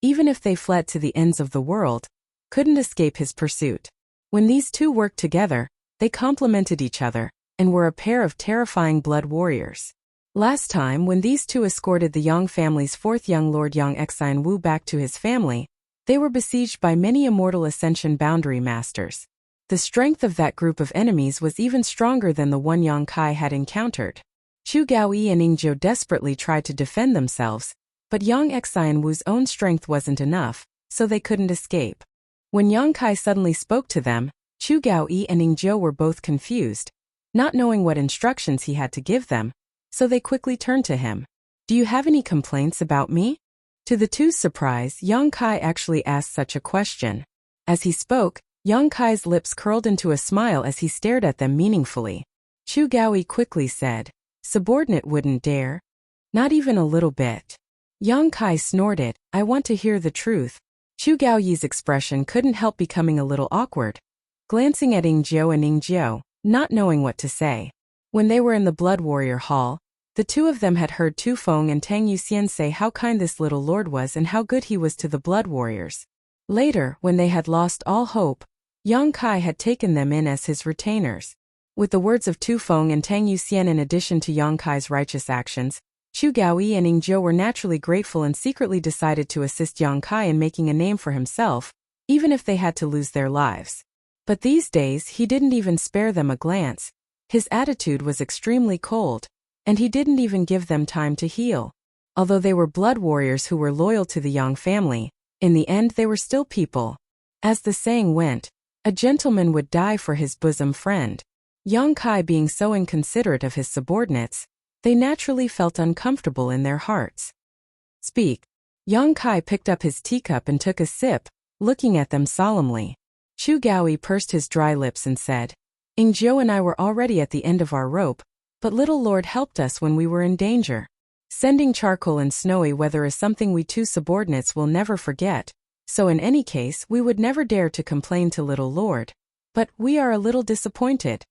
even if they fled to the ends of the world, couldn't escape his pursuit. When these two worked together, they complemented each other, and were a pair of terrifying blood warriors. Last time, when these two escorted the Yang family's fourth young lord Yang Xian Wu back to his family, they were besieged by many Immortal Ascension Boundary Masters. The strength of that group of enemies was even stronger than the one Yang Kai had encountered. Chu Gaoyi and Ingzhou desperately tried to defend themselves, but Yang Xian Wu's own strength wasn't enough, so they couldn't escape. When Yang Kai suddenly spoke to them, Chu Gaoyi and Ingzhou were both confused, not knowing what instructions he had to give them, so they quickly turned to him. "Do you have any complaints about me?" To the two's surprise, Yang Kai actually asked such a question. As he spoke, Yang Kai's lips curled into a smile as he stared at them meaningfully. Chu Gaoyi quickly said, "Subordinate wouldn't dare. Not even a little bit." Yang Kai snorted, "I want to hear the truth." Chu Gaoyi's expression couldn't help becoming a little awkward, glancing at Ingzhou, not knowing what to say. When they were in the Blood Warrior Hall, the two of them had heard Tu Feng and Tang Yuxian say how kind this little lord was and how good he was to the Blood Warriors. Later, when they had lost all hope, Yang Kai had taken them in as his retainers. With the words of Tu Feng and Tang Yuxian in addition to Yang Kai's righteous actions, Chu Gaoyi and Ning Zhou were naturally grateful and secretly decided to assist Yang Kai in making a name for himself, even if they had to lose their lives. But these days he didn't even spare them a glance. His attitude was extremely cold, and he didn't even give them time to heal. Although they were blood warriors who were loyal to the Yang family, in the end they were still people. As the saying went, a gentleman would die for his bosom friend. Yang Kai being so inconsiderate of his subordinates, they naturally felt uncomfortable in their hearts. Speak. Yang Kai picked up his teacup and took a sip, looking at them solemnly. Chu Gaoyi pursed his dry lips and said, Ning Zhou and I were already at the end of our rope, but little Lord helped us when we were in danger. Sending charcoal in snowy weather is something we two subordinates will never forget, so in any case we would never dare to complain to little Lord. But we are a little disappointed.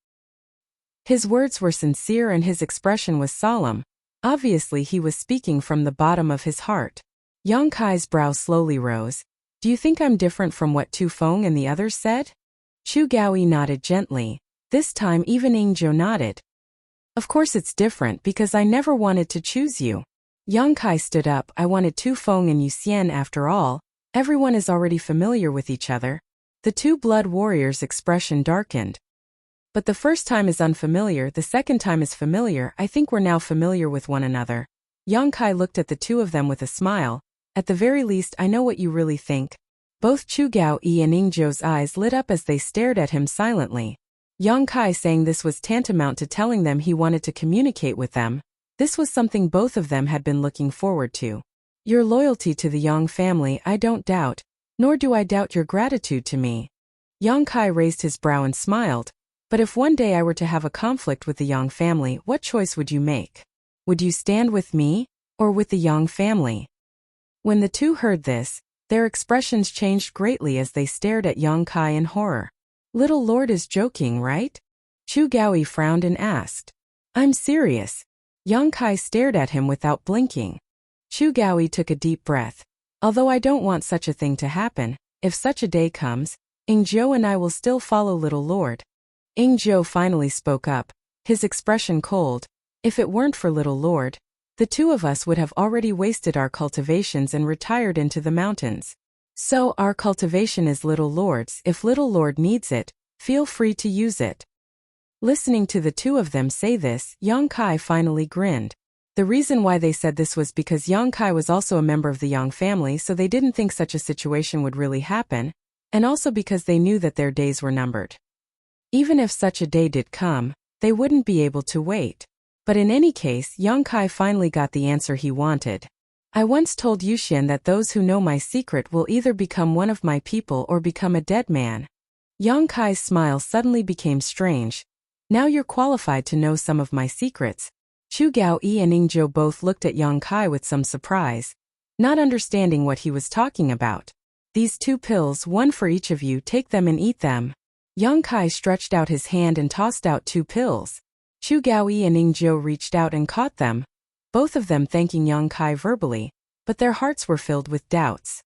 His words were sincere and his expression was solemn. Obviously he was speaking from the bottom of his heart. Yang Kai's brow slowly rose. Do you think I'm different from what Tu Feng and the others said? Chu Gaoyi nodded gently. This time even Ning Zhou nodded. Of course it's different because I never wanted to choose you. Yang Kai stood up. I wanted Tu Feng and Yu Xian after all. Everyone is already familiar with each other. The two blood warriors' expression darkened. But the first time is unfamiliar, the second time is familiar. I think we're now familiar with one another. Yang Kai looked at the two of them with a smile. At the very least I know what you really think. Both Chu Gaoyi and Ning Zhou's eyes lit up as they stared at him silently. Yang Kai saying this was tantamount to telling them he wanted to communicate with them. This was something both of them had been looking forward to. Your loyalty to the Yang family I don't doubt, nor do I doubt your gratitude to me. Yang Kai raised his brow and smiled. But if one day I were to have a conflict with the Yang family, what choice would you make? Would you stand with me, or with the Yang family? When the two heard this, their expressions changed greatly as they stared at Yang Kai in horror. Little Lord is joking, right? Chu Gaoyi frowned and asked. I'm serious. Yang Kai stared at him without blinking. Chu Gaoyi took a deep breath. Although I don't want such a thing to happen, if such a day comes, Ning Zhou and I will still follow little Lord. Ning Zhou finally spoke up, his expression cold. If it weren't for little Lord, the two of us would have already wasted our cultivations and retired into the mountains. So our cultivation is little Lord's. If little Lord needs it, feel free to use it. Listening to the two of them say this, Yang Kai finally grinned. The reason why they said this was because Yang Kai was also a member of the Yang family, so they didn't think such a situation would really happen, and also because they knew that their days were numbered. Even if such a day did come, they wouldn't be able to wait. But in any case, Yang Kai finally got the answer he wanted. I once told Yu Xian that those who know my secret will either become one of my people or become a dead man. Yang Kai's smile suddenly became strange. Now you're qualified to know some of my secrets. Chu Gaoyi and Ning Zhou both looked at Yang Kai with some surprise, not understanding what he was talking about. These 2 pills, one for each of you, take them and eat them. Yang Kai stretched out his hand and tossed out 2 pills. Chu Gaoyi and Ning Zhou reached out and caught them, both of them thanking Yang Kai verbally, but their hearts were filled with doubts.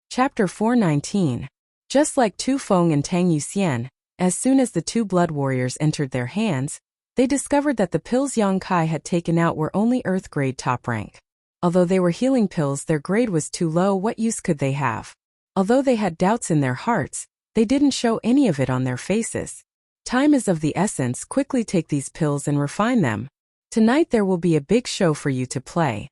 Chapter 419. Just like Tu Feng and Tang Yuxian, as soon as the 2 blood warriors entered their hands, they discovered that the pills Yang Kai had taken out were only Earth grade top rank. Although they were healing pills, their grade was too low. What use could they have? Although they had doubts in their hearts, they didn't show any of it on their faces. Time is of the essence. Quickly take these pills and refine them. Tonight there will be a big show for you to play.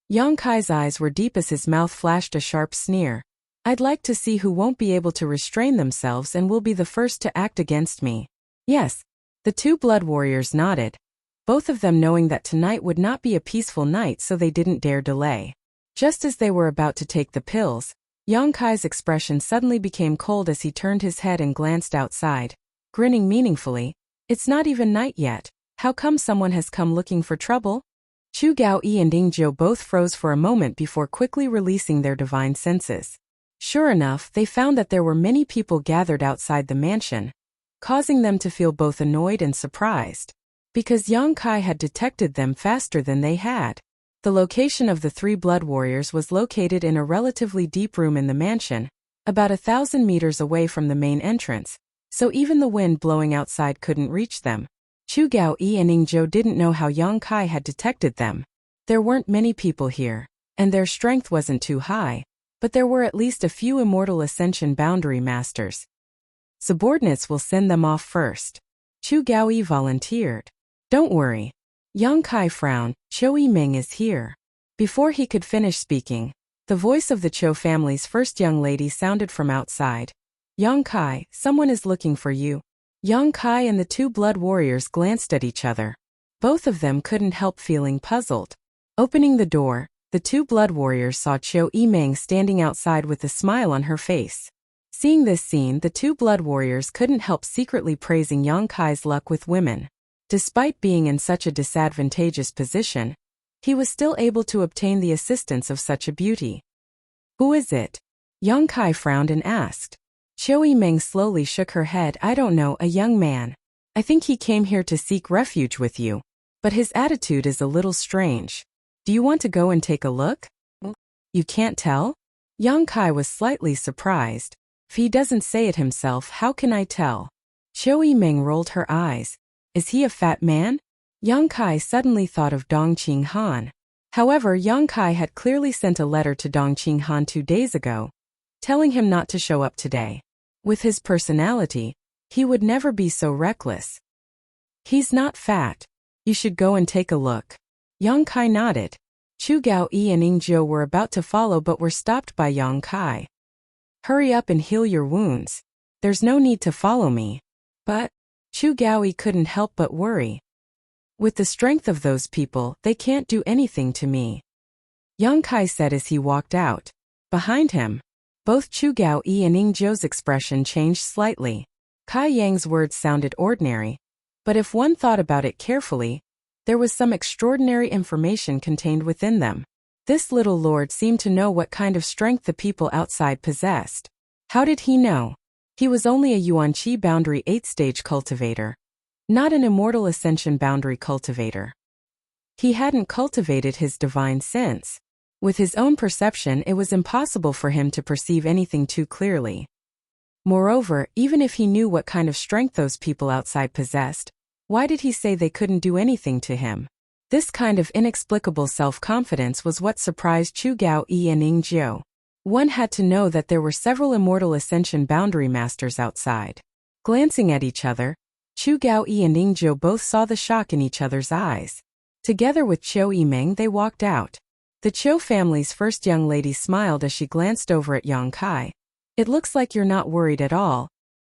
Yang Kai's eyes were deep as his mouth flashed a sharp sneer. I'd like to see who won't be able to restrain themselves and will be the first to act against me. Yes. The 2 blood warriors nodded, both of them knowing that tonight would not be a peaceful night, so they didn't dare delay. Just as they were about to take the pills, Yang Kai's expression suddenly became cold as he turned his head and glanced outside, grinning meaningfully. It's not even night yet. How come someone has come looking for trouble? Chu Gaoyi and Ning Zhou both froze for a moment before quickly releasing their divine senses. Sure enough, they found that there were many people gathered outside the mansion, causing them to feel both annoyed and surprised. Because Yang Kai had detected them faster than they had. The location of the 3 blood warriors was located in a relatively deep room in the mansion, about 1,000 meters away from the main entrance, so even the wind blowing outside couldn't reach them. Chu Gaoyi and Ning Zhou didn't know how Yang Kai had detected them. There weren't many people here, and their strength wasn't too high, but there were at least a few immortal ascension boundary masters. Subordinates will send them off first. Chu Gaoyi volunteered. Don't worry. Yang Kai frowned. Chou Yimeng is here. Before he could finish speaking, the voice of the Chou family's first young lady sounded from outside. Yang Kai, someone is looking for you. Yang Kai and the two blood warriors glanced at each other. Both of them couldn't help feeling puzzled. Opening the door, the two blood warriors saw Chou Yimeng standing outside with a smile on her face. Seeing this scene, the two blood warriors couldn't help secretly praising Yang Kai's luck with women. Despite being in such a disadvantageous position, he was still able to obtain the assistance of such a beauty. Who is it? Yang Kai frowned and asked. Chou Yimeng slowly shook her head. I don't know, a young man. I think he came here to seek refuge with you, but his attitude is a little strange. Do you want to go and take a look? You can't tell? Yang Kai was slightly surprised. If he doesn't say it himself, how can I tell? Chou Yimeng rolled her eyes. Is he a fat man? Yang Kai suddenly thought of Dong Qing Han. However, Yang Kai had clearly sent a letter to Dong Qing Han 2 days ago, telling him not to show up today. With his personality, he would never be so reckless. He's not fat. You should go and take a look. Yang Kai nodded. Chu Gaoyi and Ning Zhou were about to follow but were stopped by Yang Kai. Hurry up and heal your wounds. There's no need to follow me. But Chu Gaoyi couldn't help but worry. With the strength of those people, they can't do anything to me. Yang Kai said as he walked out. Behind him, both Chu Gaoyi and Ning Zhou's expression changed slightly. Kai Yang's words sounded ordinary, but if one thought about it carefully, there was some extraordinary information contained within them. This little lord seemed to know what kind of strength the people outside possessed. How did he know? He was only a Yuan-Chi boundary 8-stage cultivator, not an immortal ascension boundary cultivator. He hadn't cultivated his divine sense. With his own perception, it was impossible for him to perceive anything too clearly. Moreover, even if he knew what kind of strength those people outside possessed, why did he say they couldn't do anything to him? This kind of inexplicable self-confidence was what surprised Chu Gaoyi and Ning Zhou. One had to know that there were several immortal ascension boundary masters outside. Glancing at each other, Chu Gaoyi and Ning Zhou both saw the shock in each other's eyes. Together with Chou Yimeng, they walked out. The Chou family's first young lady smiled as she glanced over at Yang Kai. It looks like you're not worried at all.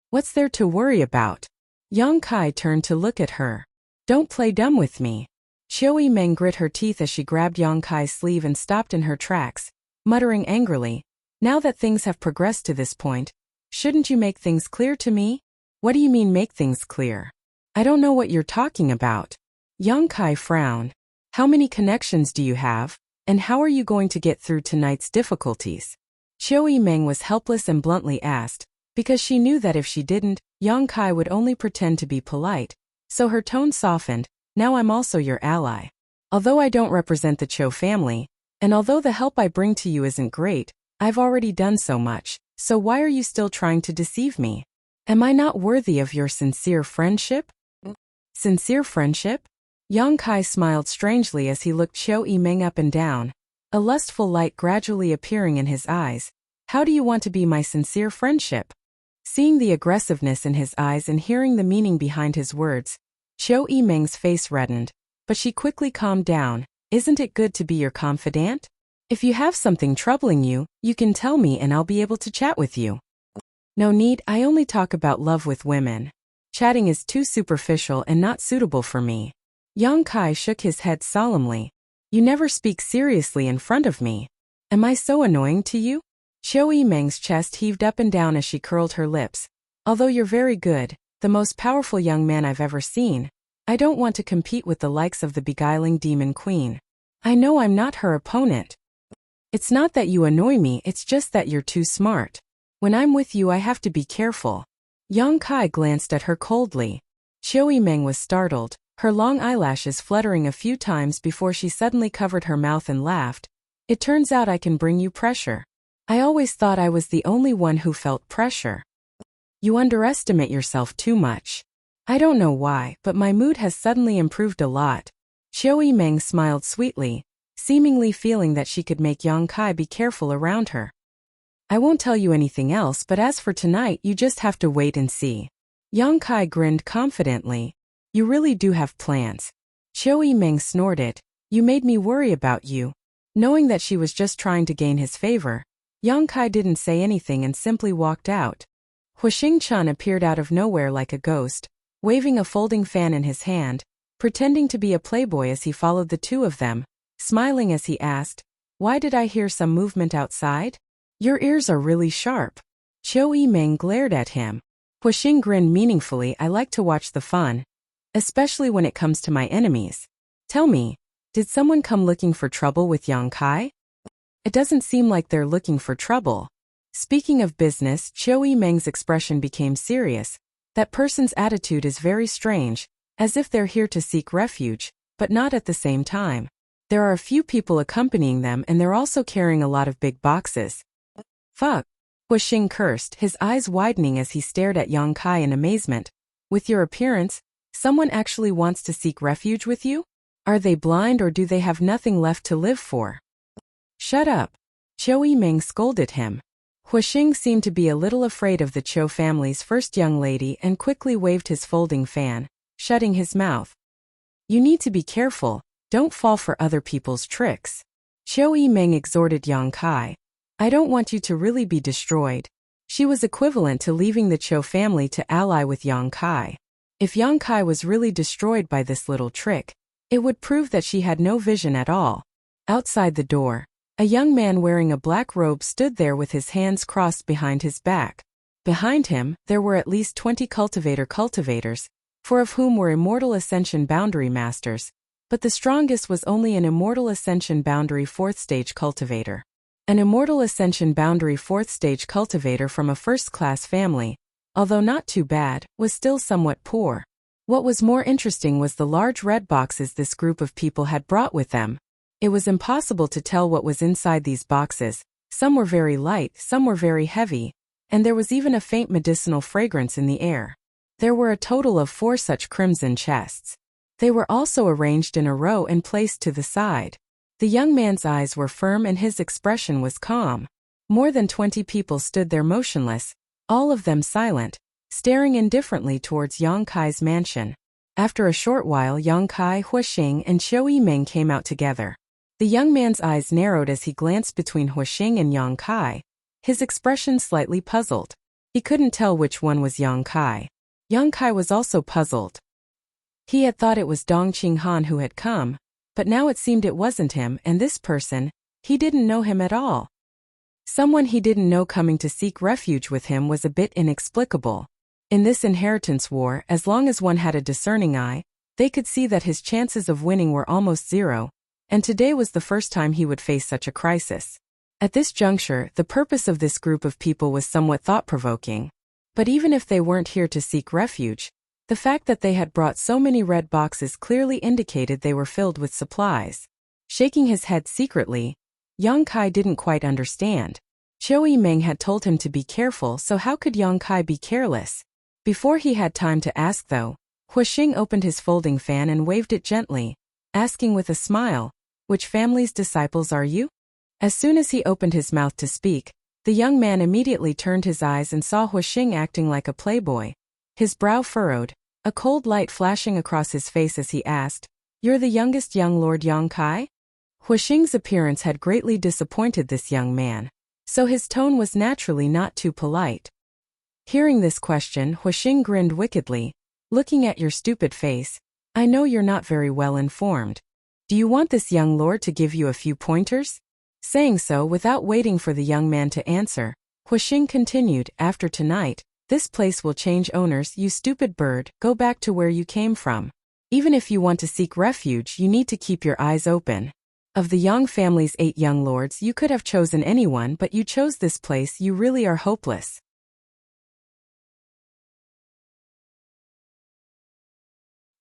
What's there to worry about? Yang Kai turned to look at her. Don't play dumb with me. Chou Yimeng grit her teeth as she grabbed Yang Kai's sleeve and stopped in her tracks, muttering angrily, now that things have progressed to this point, shouldn't you make things clear to me? What do you mean make things clear? I don't know what you're talking about. Yang Kai frowned. How many connections do you have, and how are you going to get through tonight's difficulties? Chou Yimeng was helpless and bluntly asked, because she knew that if she didn't, Yang Kai would only pretend to be polite, so her tone softened. Now I'm also your ally. Although I don't represent the Chou family, and although the help I bring to you isn't great, I've already done so much, so why are you still trying to deceive me? Am I not worthy of your sincere friendship? Sincere friendship? Yang Kai smiled strangely as he looked Chou Yimeng up and down, a lustful light gradually appearing in his eyes. How do you want to be my sincere friendship? Seeing the aggressiveness in his eyes and hearing the meaning behind his words, Chou Yimeng's face reddened, but she quickly calmed down. Isn't it good to be your confidant? If you have something troubling you, you can tell me and I'll be able to chat with you. No need, I only talk about love with women. Chatting is too superficial and not suitable for me. Yang Kai shook his head solemnly. You never speak seriously in front of me. Am I so annoying to you? Chou Yimeng's chest heaved up and down as she curled her lips. Although you're very good, the most powerful young man I've ever seen, I don't want to compete with the likes of the beguiling demon queen. I know I'm not her opponent. It's not that you annoy me, it's just that you're too smart. When I'm with you I have to be careful. Yang Kai glanced at her coldly. Chou Yimeng was startled, her long eyelashes fluttering a few times before she suddenly covered her mouth and laughed. It turns out I can bring you pressure. I always thought I was the only one who felt pressure. You underestimate yourself too much. I don't know why, but my mood has suddenly improved a lot. Qiu Yimeng smiled sweetly, seemingly feeling that she could make Yang Kai be careful around her. I won't tell you anything else, but as for tonight, you just have to wait and see. Yang Kai grinned confidently. You really do have plans. Qiu Yimeng snorted. You made me worry about you. Knowing that she was just trying to gain his favor, Yang Kai didn't say anything and simply walked out. Huixing Chun appeared out of nowhere like a ghost, waving a folding fan in his hand, pretending to be a playboy as he followed the two of them, smiling as he asked, Why did I hear some movement outside? Your ears are really sharp. Qiu Yimeng glared at him. Huixing grinned meaningfully. I like to watch the fun, especially when it comes to my enemies. Tell me, did someone come looking for trouble with Yang Kai? It doesn't seem like they're looking for trouble. Speaking of business, Qiu Yimeng's expression became serious. That person's attitude is very strange, as if they're here to seek refuge, but not at the same time. There are a few people accompanying them and they're also carrying a lot of big boxes. Fuck. Huixing cursed, his eyes widening as he stared at Yang Kai in amazement. With your appearance, someone actually wants to seek refuge with you? Are they blind or do they have nothing left to live for? Shut up. Qiu Yimeng scolded him. Huixing seemed to be a little afraid of the Qiu family's first young lady and quickly waved his folding fan, shutting his mouth. You need to be careful, don't fall for other people's tricks. Qiu Yimeng exhorted Yang Kai. I don't want you to really be destroyed. She was equivalent to leaving the Qiu family to ally with Yang Kai. If Yang Kai was really destroyed by this little trick, it would prove that she had no vision at all. Outside the door, a young man wearing a black robe stood there with his hands crossed behind his back. Behind him, there were at least 20 cultivators, 4 of whom were Immortal Ascension Boundary Masters, but the strongest was only an Immortal Ascension Boundary 4th Stage Cultivator. An Immortal Ascension Boundary 4th Stage Cultivator from a first-class family, although not too bad, was still somewhat poor. What was more interesting was the large red boxes this group of people had brought with them. It was impossible to tell what was inside these boxes. Some were very light, some were very heavy, and there was even a faint medicinal fragrance in the air. There were a total of 4 such crimson chests. They were also arranged in a row and placed to the side. The young man's eyes were firm and his expression was calm. More than 20 people stood there motionless, all of them silent, staring indifferently towards Yang Kai's mansion. After a short while, Yang Kai, Huixing, and Qiu Yimeng came out together. The young man's eyes narrowed as he glanced between Huixing and Yang Kai, his expression slightly puzzled. He couldn't tell which one was Yang Kai. Yang Kai was also puzzled. He had thought it was Dong Qinghan who had come, but now it seemed it wasn't him, and this person, he didn't know him at all. Someone he didn't know coming to seek refuge with him was a bit inexplicable. In this inheritance war, as long as one had a discerning eye, they could see that his chances of winning were almost zero, and today was the first time he would face such a crisis. At this juncture, the purpose of this group of people was somewhat thought-provoking. But even if they weren't here to seek refuge, the fact that they had brought so many red boxes clearly indicated they were filled with supplies. Shaking his head secretly, Yang Kai didn't quite understand. Qiu Yimeng had told him to be careful, so how could Yang Kai be careless? Before he had time to ask though, Huixing opened his folding fan and waved it gently, asking with a smile, Which family's disciples are you? As soon as he opened his mouth to speak, the young man immediately turned his eyes and saw Huixing acting like a playboy. His brow furrowed, a cold light flashing across his face as he asked, You're the youngest young Lord Yang Kai? Huixing's appearance had greatly disappointed this young man, so his tone was naturally not too polite. Hearing this question, Huixing grinned wickedly. Looking at your stupid face, I know you're not very well informed. Do you want this young lord to give you a few pointers? Saying so without waiting for the young man to answer, Huixing continued, After tonight, this place will change owners. You stupid bird, go back to where you came from. Even if you want to seek refuge, you need to keep your eyes open. Of the Yang family's 8 young lords, you could have chosen anyone, but you chose this place. You really are hopeless.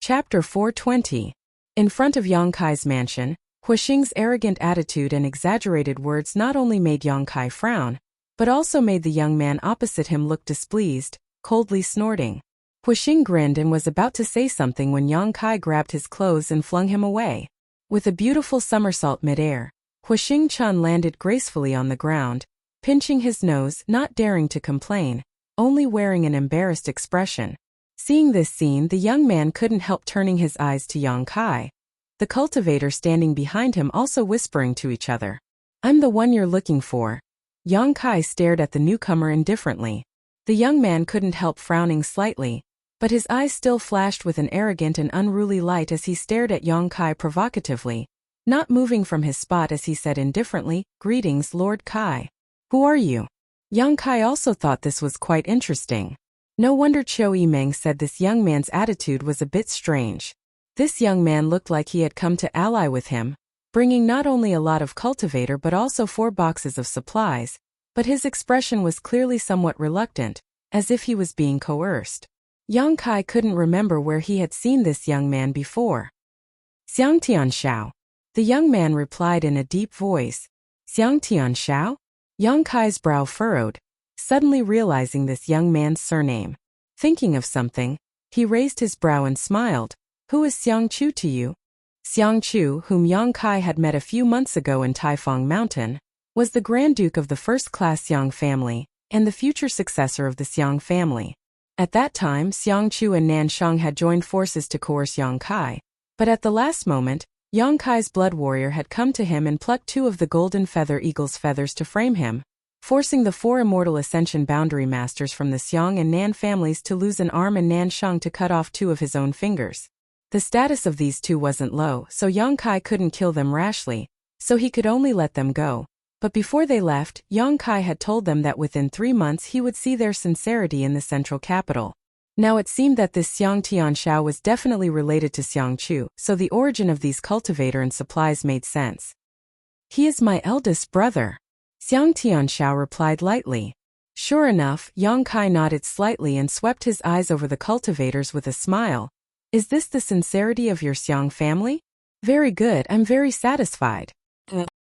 Chapter 420. In front of Yang Kai's mansion, Huixing's arrogant attitude and exaggerated words not only made Yang Kai frown, but also made the young man opposite him look displeased, coldly snorting. Huixing grinned and was about to say something when Yang Kai grabbed his clothes and flung him away. With a beautiful somersault midair, Huixing Chun landed gracefully on the ground, pinching his nose, not daring to complain, only wearing an embarrassed expression. Seeing this scene, the young man couldn't help turning his eyes to Yang Kai, the cultivator standing behind him also whispering to each other. "I'm the one you're looking for." Yang Kai stared at the newcomer indifferently. The young man couldn't help frowning slightly, but his eyes still flashed with an arrogant and unruly light as he stared at Yang Kai provocatively, not moving from his spot as he said indifferently, "Greetings, Lord Kai. Who are you?" Yang Kai also thought this was quite interesting. No wonder Chou Yimeng said this young man's attitude was a bit strange. This young man looked like he had come to ally with him, bringing not only a lot of cultivator but also 4 boxes of supplies, but his expression was clearly somewhat reluctant, as if he was being coerced. Yang Kai couldn't remember where he had seen this young man before. "Xiang Tianshao," the young man replied in a deep voice. "Xiang Tianshao?" Yang Kai's brow furrowed, suddenly realizing this young man's surname. Thinking of something, he raised his brow and smiled. "Who is Xiang Chu to you?" Xiang Chu, whom Yang Kai had met a few months ago in Taifeng Mountain, was the Grand Duke of the first-class Xiang family, and the future successor of the Xiang family. At that time, Xiang Chu and Nan Shang had joined forces to coerce Yang Kai, but at the last moment, Yang Kai's blood warrior had come to him and plucked 2 of the golden feather eagle's feathers to frame him, forcing the 4 immortal ascension boundary masters from the Xiang and Nan families to lose an arm and Nan Shang to cut off 2 of his own fingers. The status of these 2 wasn't low, so Yang Kai couldn't kill them rashly, so he could only let them go. But before they left, Yang Kai had told them that within 3 months he would see their sincerity in the central capital. Now it seemed that this Xiang Tianshao was definitely related to Xiang Chu, so the origin of these cultivator and supplies made sense. "He is my eldest brother," Xiang Tianshao replied lightly. Sure enough, Yang Kai nodded slightly and swept his eyes over the cultivators with a smile. "Is this the sincerity of your Xiang family? Very good, I'm very satisfied."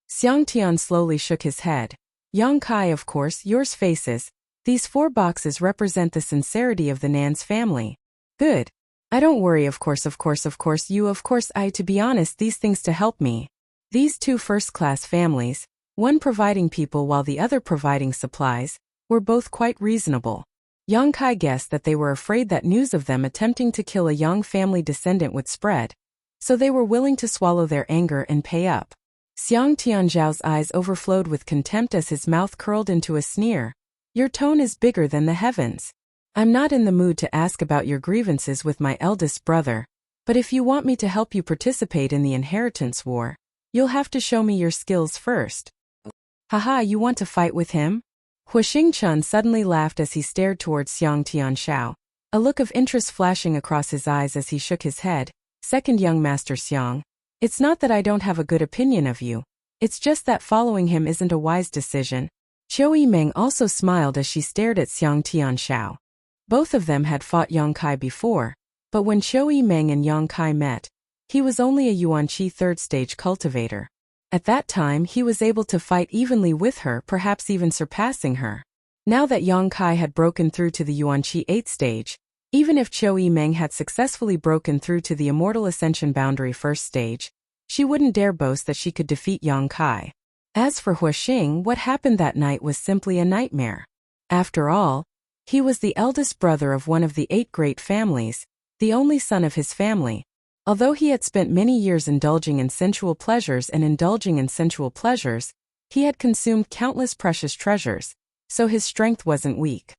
Xiang Tian slowly shook his head. "Yang Kai, of course, yours faces. These 4 boxes represent the sincerity of the Nan's family." "Good. I don't worry, of course, to be honest, these things to help me." These 2 first-class families, one providing people while the other providing supplies, were both quite reasonable. Yang Kai guessed that they were afraid that news of them attempting to kill a Yang family descendant would spread, so they were willing to swallow their anger and pay up. Xiang Tianzhao's eyes overflowed with contempt as his mouth curled into a sneer. "Your tone is bigger than the heavens. I'm not in the mood to ask about your grievances with my eldest brother, but if you want me to help you participate in the inheritance war, you'll have to show me your skills first." "Haha, you want to fight with him?" Huixing Chun suddenly laughed as he stared towards Xiang Tianshao, a look of interest flashing across his eyes as he shook his head. "Second young master Xiang, it's not that I don't have a good opinion of you, it's just that following him isn't a wise decision." Chou Yimeng also smiled as she stared at Xiang Tianshao. Both of them had fought Yang Kai before, but when Chou Yimeng and Yang Kai met, he was only a Yuanqi 3rd stage cultivator. At that time he was able to fight evenly with her, perhaps even surpassing her. Now that Yang Kai had broken through to the Yuanqi 8th stage, even if Chou Yimeng had successfully broken through to the Immortal Ascension Boundary 1st stage, she wouldn't dare boast that she could defeat Yang Kai. As for Huixing, what happened that night was simply a nightmare. After all, he was the eldest brother of one of the 8 great families, the only son of his family. Although he had spent many years indulging in sensual pleasures, he had consumed countless precious treasures, so his strength wasn't weak.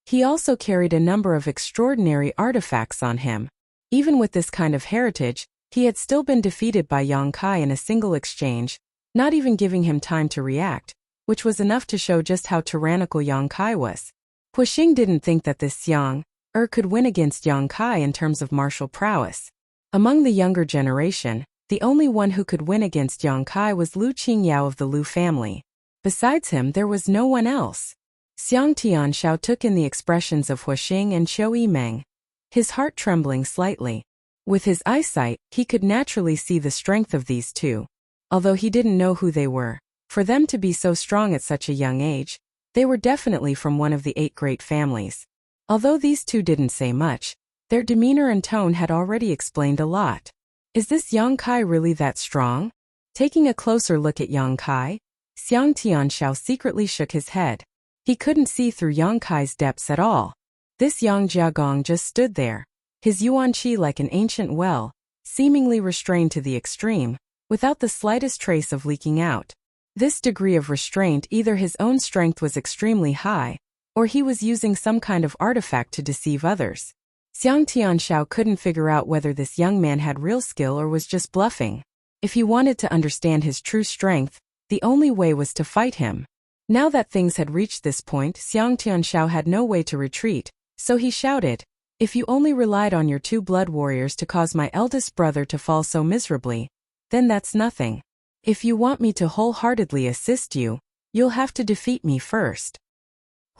He also carried a number of extraordinary artifacts on him. Even with this kind of heritage, he had still been defeated by Yang Kai in a single exchange, not even giving him time to react, which was enough to show just how tyrannical Yang Kai was. Huixing didn't think that this Xiang could win against Yang Kai in terms of martial prowess. Among the younger generation, the only one who could win against Yang Kai was Lu Qingyao of the Lu family. Besides him, there was no one else. Xiang Tianshao took in the expressions of Huixing and Chou Yimeng, his heart trembling slightly. With his eyesight, he could naturally see the strength of these 2. Although he didn't know who they were, for them to be so strong at such a young age, they were definitely from one of the 8 great families. Although these two didn't say much, their demeanor and tone had already explained a lot. Is this Yang Kai really that strong? Taking a closer look at Yang Kai, Xiang Tianxiao secretly shook his head. He couldn't see through Yang Kai's depths at all. This Yang Jiagong just stood there, his yuan qi like an ancient well, seemingly restrained to the extreme, without the slightest trace of leaking out. This degree of restraint, either his own strength was extremely high, or he was using some kind of artifact to deceive others. Xiang Tianxiao couldn't figure out whether this young man had real skill or was just bluffing. If he wanted to understand his true strength, the only way was to fight him. Now that things had reached this point, Xiang Tianxiao had no way to retreat, so he shouted, "If you only relied on your two blood warriors to cause my eldest brother to fall so miserably, then that's nothing. If you want me to wholeheartedly assist you, you'll have to defeat me first."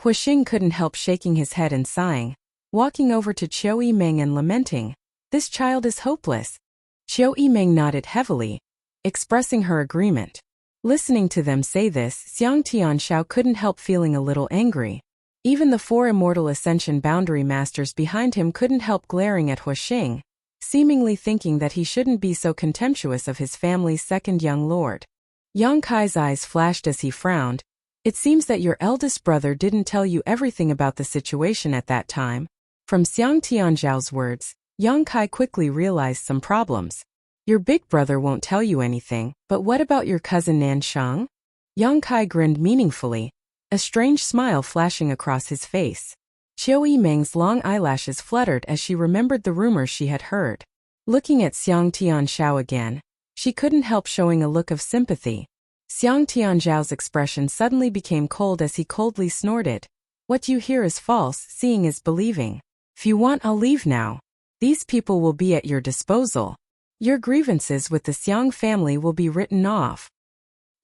Huixing couldn't help shaking his head and sighing, walking over to Qiu Yimeng and lamenting, "This child is hopeless." Qiu Yimeng nodded heavily, expressing her agreement. Listening to them say this, Xiang Tianxiao couldn't help feeling a little angry. Even the four immortal ascension boundary masters behind him couldn't help glaring at Huixing, seemingly thinking that he shouldn't be so contemptuous of his family's second young lord. Yang Kai's eyes flashed as he frowned. "It seems that your eldest brother didn't tell you everything about the situation at that time." From Xiang Tianxiao's words, Yang Kai quickly realized some problems. "Your big brother won't tell you anything, but what about your cousin Nansheng?" Yang Kai grinned meaningfully, a strange smile flashing across his face. Qiu Yimeng's long eyelashes fluttered as she remembered the rumors she had heard. Looking at Xiang Tianxiao again, she couldn't help showing a look of sympathy. Xiang Tianxiao's expression suddenly became cold as he coldly snorted. "What you hear is false, seeing is believing. If you want, I'll leave now. These people will be at your disposal. Your grievances with the Xiang family will be written off."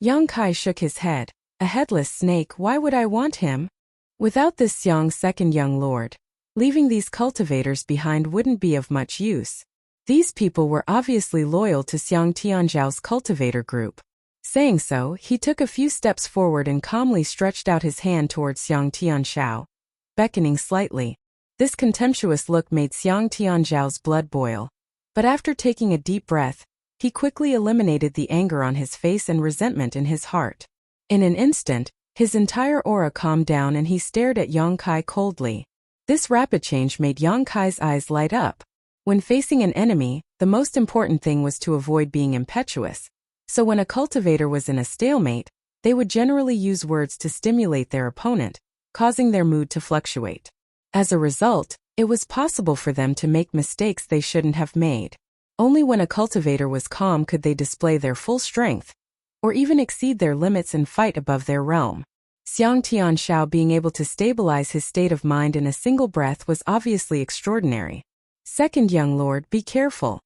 Yang Kai shook his head. "A headless snake, why would I want him? Without this Xiang's second young lord, leaving these cultivators behind wouldn't be of much use. These people were obviously loyal to Xiang Tianxiao's cultivator group." Saying so, he took a few steps forward and calmly stretched out his hand towards Xiang Tianxiao, beckoning slightly. This contemptuous look made Xiang Tianxiao's blood boil. But after taking a deep breath, he quickly eliminated the anger on his face and resentment in his heart. In an instant, his entire aura calmed down and he stared at Yang Kai coldly. This rapid change made Yang Kai's eyes light up. When facing an enemy, the most important thing was to avoid being impetuous. So when a cultivator was in a stalemate, they would generally use words to stimulate their opponent, causing their mood to fluctuate. As a result, it was possible for them to make mistakes they shouldn't have made. Only when a cultivator was calm could they display their full strength, or even exceed their limits and fight above their realm. Xiang Tianxiao being able to stabilize his state of mind in a single breath was obviously extraordinary. "Second young lord, be careful."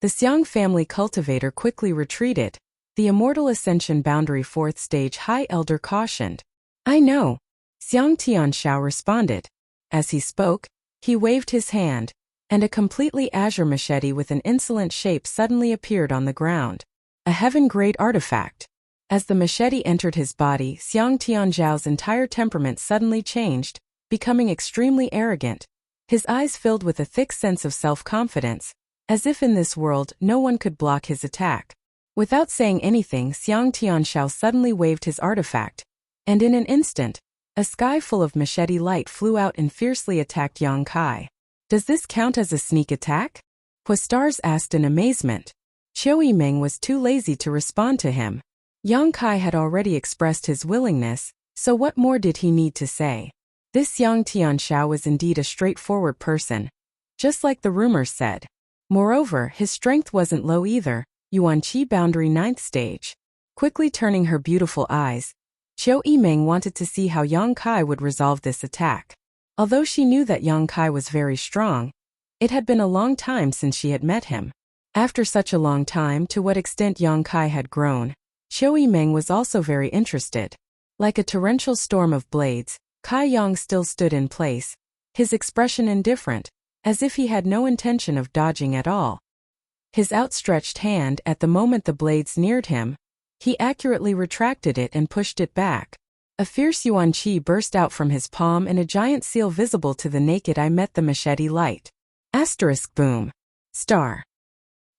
The Xiang family cultivator quickly retreated. The immortal ascension boundary fourth stage high elder cautioned. "I know," Xiang Tianxiao responded. As he spoke, he waved his hand, and a completely azure machete with an insolent shape suddenly appeared on the ground. A heaven-grade artifact. As the machete entered his body, Xiang Tianxiao's entire temperament suddenly changed, becoming extremely arrogant. His eyes filled with a thick sense of self-confidence, as if in this world no one could block his attack. Without saying anything, Xiang Tianxiao suddenly waved his artifact, and in an instant, a sky full of machete light flew out and fiercely attacked Yang Kai. "Does this count as a sneak attack?" Huistars asked in amazement. Qiu Yimeng was too lazy to respond to him. Yang Kai had already expressed his willingness, so what more did he need to say? This Xiang Tianxiao was indeed a straightforward person, just like the rumors said. Moreover, his strength wasn't low either, Yuan Qi boundary 9th stage. Quickly turning her beautiful eyes, Qiu Yimeng wanted to see how Yang Kai would resolve this attack. Although she knew that Yang Kai was very strong, it had been a long time since she had met him. After such a long time, to what extent Yang Kai had grown, Qiu Yimeng was also very interested. Like a torrential storm of blades, Kai Yang still stood in place, his expression indifferent, as if he had no intention of dodging at all. His outstretched hand, at the moment the blades neared him, he accurately retracted it and pushed it back. A fierce yuan qi burst out from his palm and a giant seal visible to the naked eye met the machete light. Asterisk boom. Star.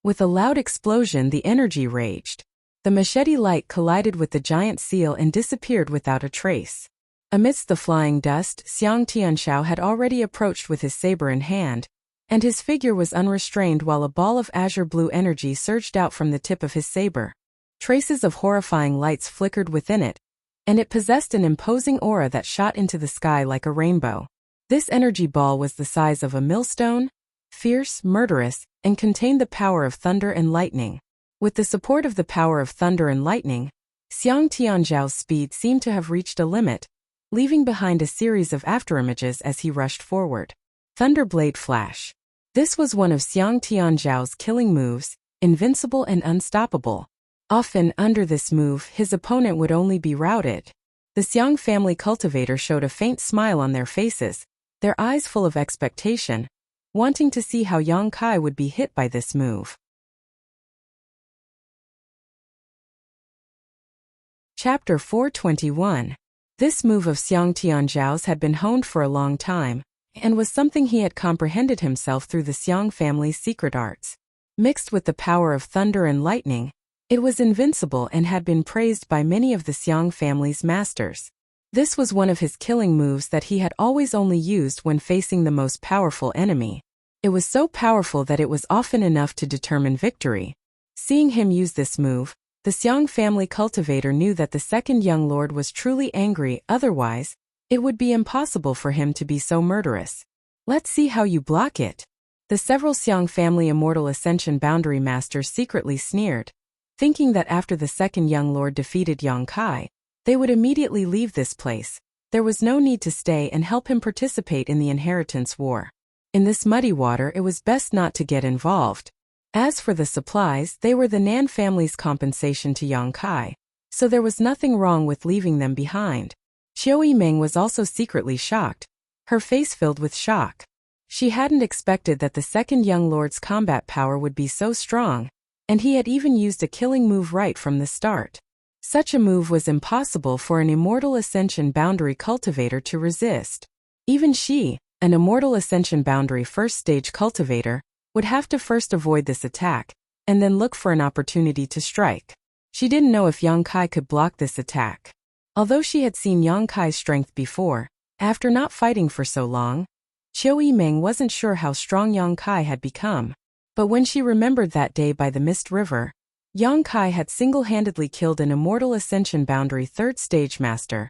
With a loud explosion, the energy raged. The machete light collided with the giant seal and disappeared without a trace. Amidst the flying dust, Xiang Tianxiao had already approached with his saber in hand, and his figure was unrestrained while a ball of azure blue energy surged out from the tip of his saber. Traces of horrifying lights flickered within it, and it possessed an imposing aura that shot into the sky like a rainbow. This energy ball was the size of a millstone, fierce, murderous, and contained the power of thunder and lightning. With the support of the power of thunder and lightning, Xiang Tianxiao's speed seemed to have reached a limit, leaving behind a series of afterimages as he rushed forward. Thunderblade Flash. This was one of Xiang Tianxiao's killing moves, invincible and unstoppable. Often, under this move, his opponent would only be routed. The Xiang family cultivator showed a faint smile on their faces, their eyes full of expectation, wanting to see how Yang Kai would be hit by this move. Chapter 421. This move of Xiang Tianxiao's had been honed for a long time, and was something he had comprehended himself through the Xiang family's secret arts. Mixed with the power of thunder and lightning, it was invincible and had been praised by many of the Xiang family's masters. This was one of his killing moves that he had always only used when facing the most powerful enemy. It was so powerful that it was often enough to determine victory. Seeing him use this move, the Xiang family cultivator knew that the second young lord was truly angry, otherwise, it would be impossible for him to be so murderous. Let's see how you block it. The several Xiang family immortal ascension boundary masters secretly sneered, thinking that after the second young lord defeated Yang Kai, they would immediately leave this place. There was no need to stay and help him participate in the inheritance war. In this muddy water, it was best not to get involved. As for the supplies, they were the Nan family's compensation to Yang Kai, so there was nothing wrong with leaving them behind. Qiu Yimeng was also secretly shocked, her face filled with shock. She hadn't expected that the second young lord's combat power would be so strong, and he had even used a killing move right from the start. Such a move was impossible for an immortal ascension boundary cultivator to resist. Even she, an immortal ascension boundary first stage cultivator, would have to first avoid this attack, and then look for an opportunity to strike. She didn't know if Yang Kai could block this attack. Although she had seen Yang Kai's strength before, after not fighting for so long, Qiu Yimeng wasn't sure how strong Yang Kai had become. But when she remembered that day by the Mist River, Yang Kai had single-handedly killed an immortal ascension boundary third stage master,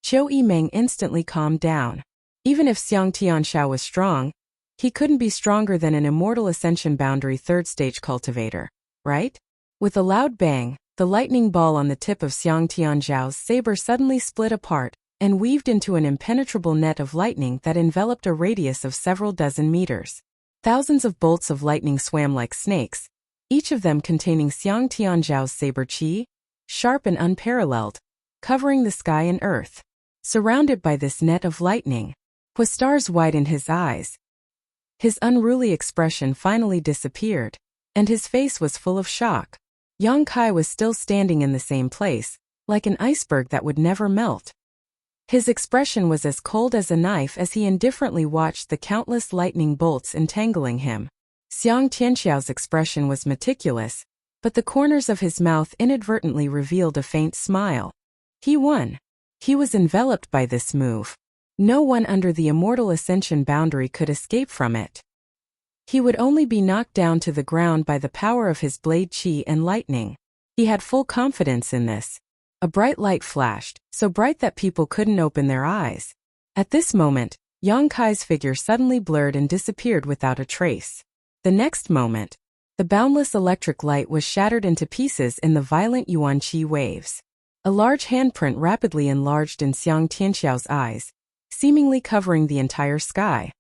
Qiu Yimeng instantly calmed down. Even if Xiang Tianxiao was strong, he couldn't be stronger than an immortal ascension boundary third stage cultivator, right? With a loud bang, the lightning ball on the tip of Xiang Tianxiao's saber suddenly split apart and weaved into an impenetrable net of lightning that enveloped a radius of several dozen meters. Thousands of bolts of lightning swam like snakes, each of them containing Xiang Tianxiao's saber qi, sharp and unparalleled, covering the sky and earth. Surrounded by this net of lightning, Stars widened his eyes. His unruly expression finally disappeared, and his face was full of shock. Yang Kai was still standing in the same place, like an iceberg that would never melt. His expression was as cold as a knife as he indifferently watched the countless lightning bolts entangling him. Xiang Tianxiao's expression was meticulous, but the corners of his mouth inadvertently revealed a faint smile. He won. He was enveloped by this move. No one under the immortal ascension boundary could escape from it. He would only be knocked down to the ground by the power of his blade qi and lightning. He had full confidence in this. A bright light flashed, so bright that people couldn't open their eyes. At this moment, Yang Kai's figure suddenly blurred and disappeared without a trace. The next moment, the boundless electric light was shattered into pieces in the violent yuan qi waves. A large handprint rapidly enlarged in Xiang Tianxiao's eyes, seemingly covering the entire sky.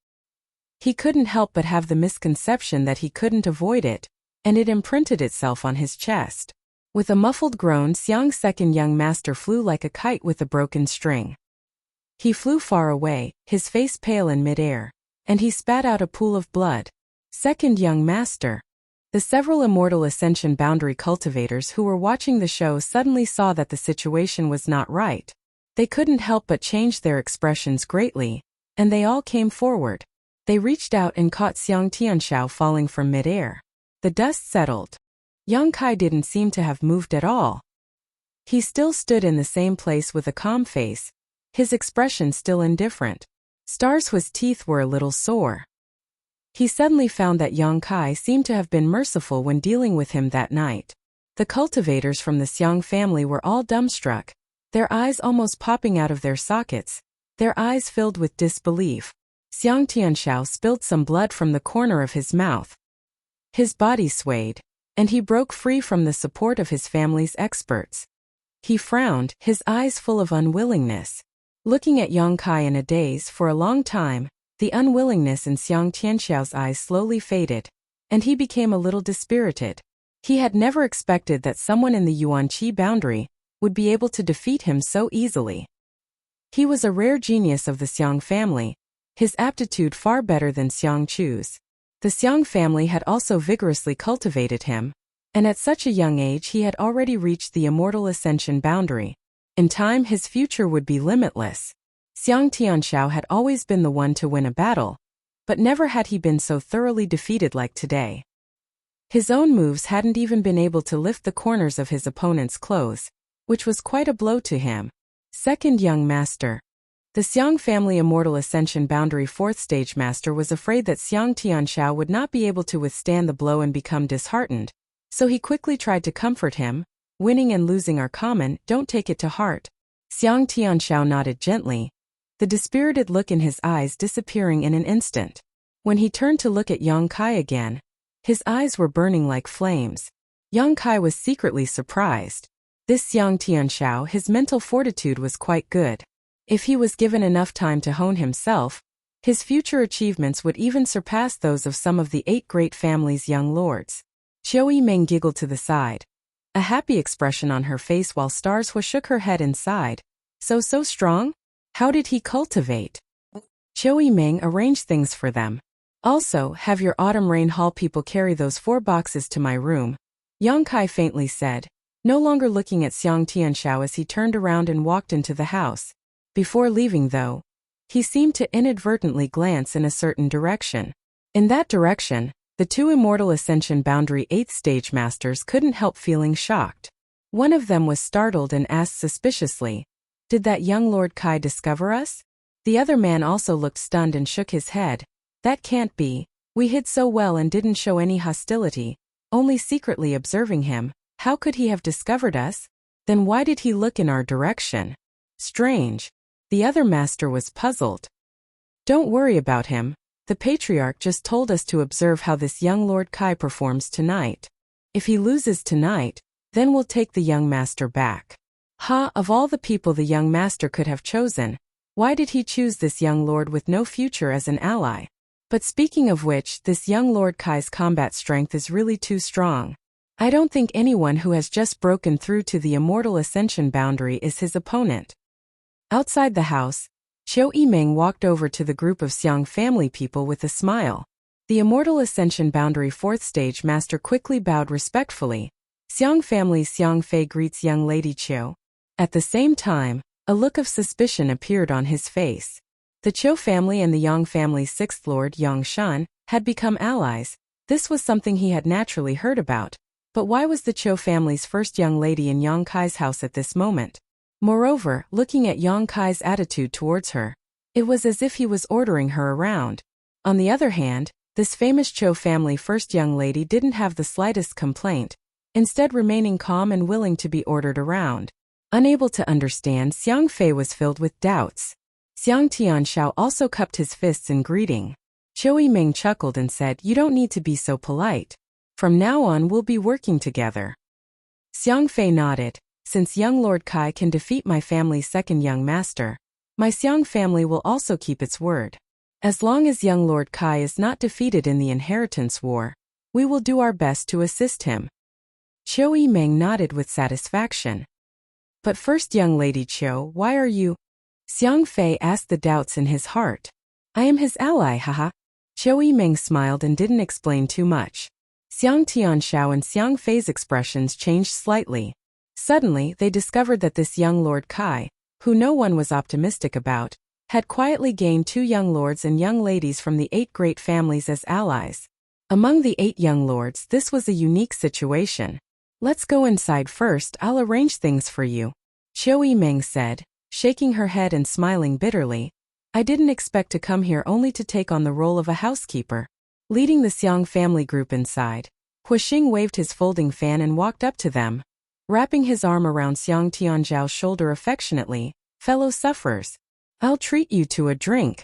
He couldn't help but have the misconception that he couldn't avoid it, and it imprinted itself on his chest. With a muffled groan, Xiang's second young master flew like a kite with a broken string. He flew far away, his face pale in midair, and he spat out a pool of blood. Second young master. The several immortal ascension boundary cultivators who were watching the show suddenly saw that the situation was not right. They couldn't help but change their expressions greatly, and they all came forward. They reached out and caught Xiang Tianxiao falling from midair. The dust settled. Yang Kai didn't seem to have moved at all. He still stood in the same place with a calm face, his expression still indifferent. Stars's teeth were a little sore. He suddenly found that Yang Kai seemed to have been merciful when dealing with him that night. The cultivators from the Xiang family were all dumbstruck, their eyes almost popping out of their sockets, their eyes filled with disbelief. Xiang Tianxiao spilled some blood from the corner of his mouth. His body swayed, and he broke free from the support of his family's experts. He frowned, his eyes full of unwillingness. Looking at Yang Kai in a daze for a long time, the unwillingness in Xiang Tianxiao's eyes slowly faded, and he became a little dispirited. He had never expected that someone in the Yuanqi boundary would be able to defeat him so easily. He was a rare genius of the Xiang family, his aptitude far better than Xiang Chu's. The Xiang family had also vigorously cultivated him, and at such a young age he had already reached the immortal ascension boundary. In time his future would be limitless. Xiang Tianxiao had always been the one to win a battle, but never had he been so thoroughly defeated like today. His own moves hadn't even been able to lift the corners of his opponent's clothes, which was quite a blow to him. Second young master. The Xiang family immortal ascension boundary 4th stage master was afraid that Xiang Tianxiao would not be able to withstand the blow and become disheartened, so he quickly tried to comfort him. Winning and losing are common, don't take it to heart. Xiang Tianxiao nodded gently, the dispirited look in his eyes disappearing in an instant. When he turned to look at Yang Kai again, his eyes were burning like flames. Yang Kai was secretly surprised. This Xiang Tianxiao, his mental fortitude was quite good. If he was given enough time to hone himself, his future achievements would even surpass those of some of the 8 great families' young lords. Qiu Yimeng giggled to the side, a happy expression on her face while Stars shook her head and sighed. So strong? How did he cultivate? Qiu Yimeng arranged things for them. Also, have your autumn rain hall people carry those 4 boxes to my room, Yang Kai faintly said, no longer looking at Xiang Tianxiao as he turned around and walked into the house. Before leaving though, he seemed to inadvertently glance in a certain direction. In that direction, the 2 immortal ascension boundary 8th stage masters couldn't help feeling shocked. One of them was startled and asked suspiciously, did that young Lord Kai discover us? The other man also looked stunned and shook his head. That can't be, we hid so well and didn't show any hostility, only secretly observing him. How could he have discovered us? Then why did he look in our direction? Strange. The other master was puzzled. Don't worry about him. The patriarch just told us to observe how this young Lord Kai performs tonight. If he loses tonight, then we'll take the young master back. Ha, of all the people the young master could have chosen, why did he choose this young lord with no future as an ally? But speaking of which, this young Lord Kai's combat strength is really too strong. I don't think anyone who has just broken through to the immortal ascension boundary is his opponent. Outside the house, Qiu Yimeng walked over to the group of Xiang family people with a smile. The immortal ascension boundary 4th stage master quickly bowed respectfully. Xiang family's Xiang Fei greets young lady Qiu. At the same time, a look of suspicion appeared on his face. The Qiu family and the Yang family's 6th lord Yang Shan had become allies. This was something he had naturally heard about. But why was the Qiu family's first young lady in Yang Kai's house at this moment? Moreover, looking at Yang Kai's attitude towards her, it was as if he was ordering her around. On the other hand, this famous Qiu family first young lady didn't have the slightest complaint, instead remaining calm and willing to be ordered around. Unable to understand, Xiang Fei was filled with doubts. Xiang Tianxiao also cupped his fists in greeting. Qiu Yimeng chuckled and said, you don't need to be so polite. From now on we'll be working together. Xiang Fei nodded. Since young Lord Kai can defeat my family's second young master, my Xiang family will also keep its word. As long as young Lord Kai is not defeated in the inheritance war, we will do our best to assist him. Qiu Yimeng nodded with satisfaction. But first young lady Qiu, why are you? Xiang Fei asked the doubts in his heart. I am his ally, haha. Qiu Yimeng smiled and didn't explain too much. Xiang Tianxiao and Xiang Fei's expressions changed slightly. Suddenly, they discovered that this young Lord Kai, who no one was optimistic about, had quietly gained 2 young lords and young ladies from the 8 great families as allies. Among the 8 young lords, this was a unique situation. "Let's go inside first, I'll arrange things for you," Qiu Yimeng said, shaking her head and smiling bitterly. "I didn't expect to come here only to take on the role of a housekeeper." Leading the Xiang family group inside, Huixing waved his folding fan and walked up to them. Wrapping his arm around Xiang Tianzhao's shoulder affectionately, "Fellow sufferers, I'll treat you to a drink."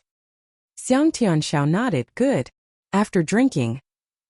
Xiang Tianzhao nodded, "Good. After drinking,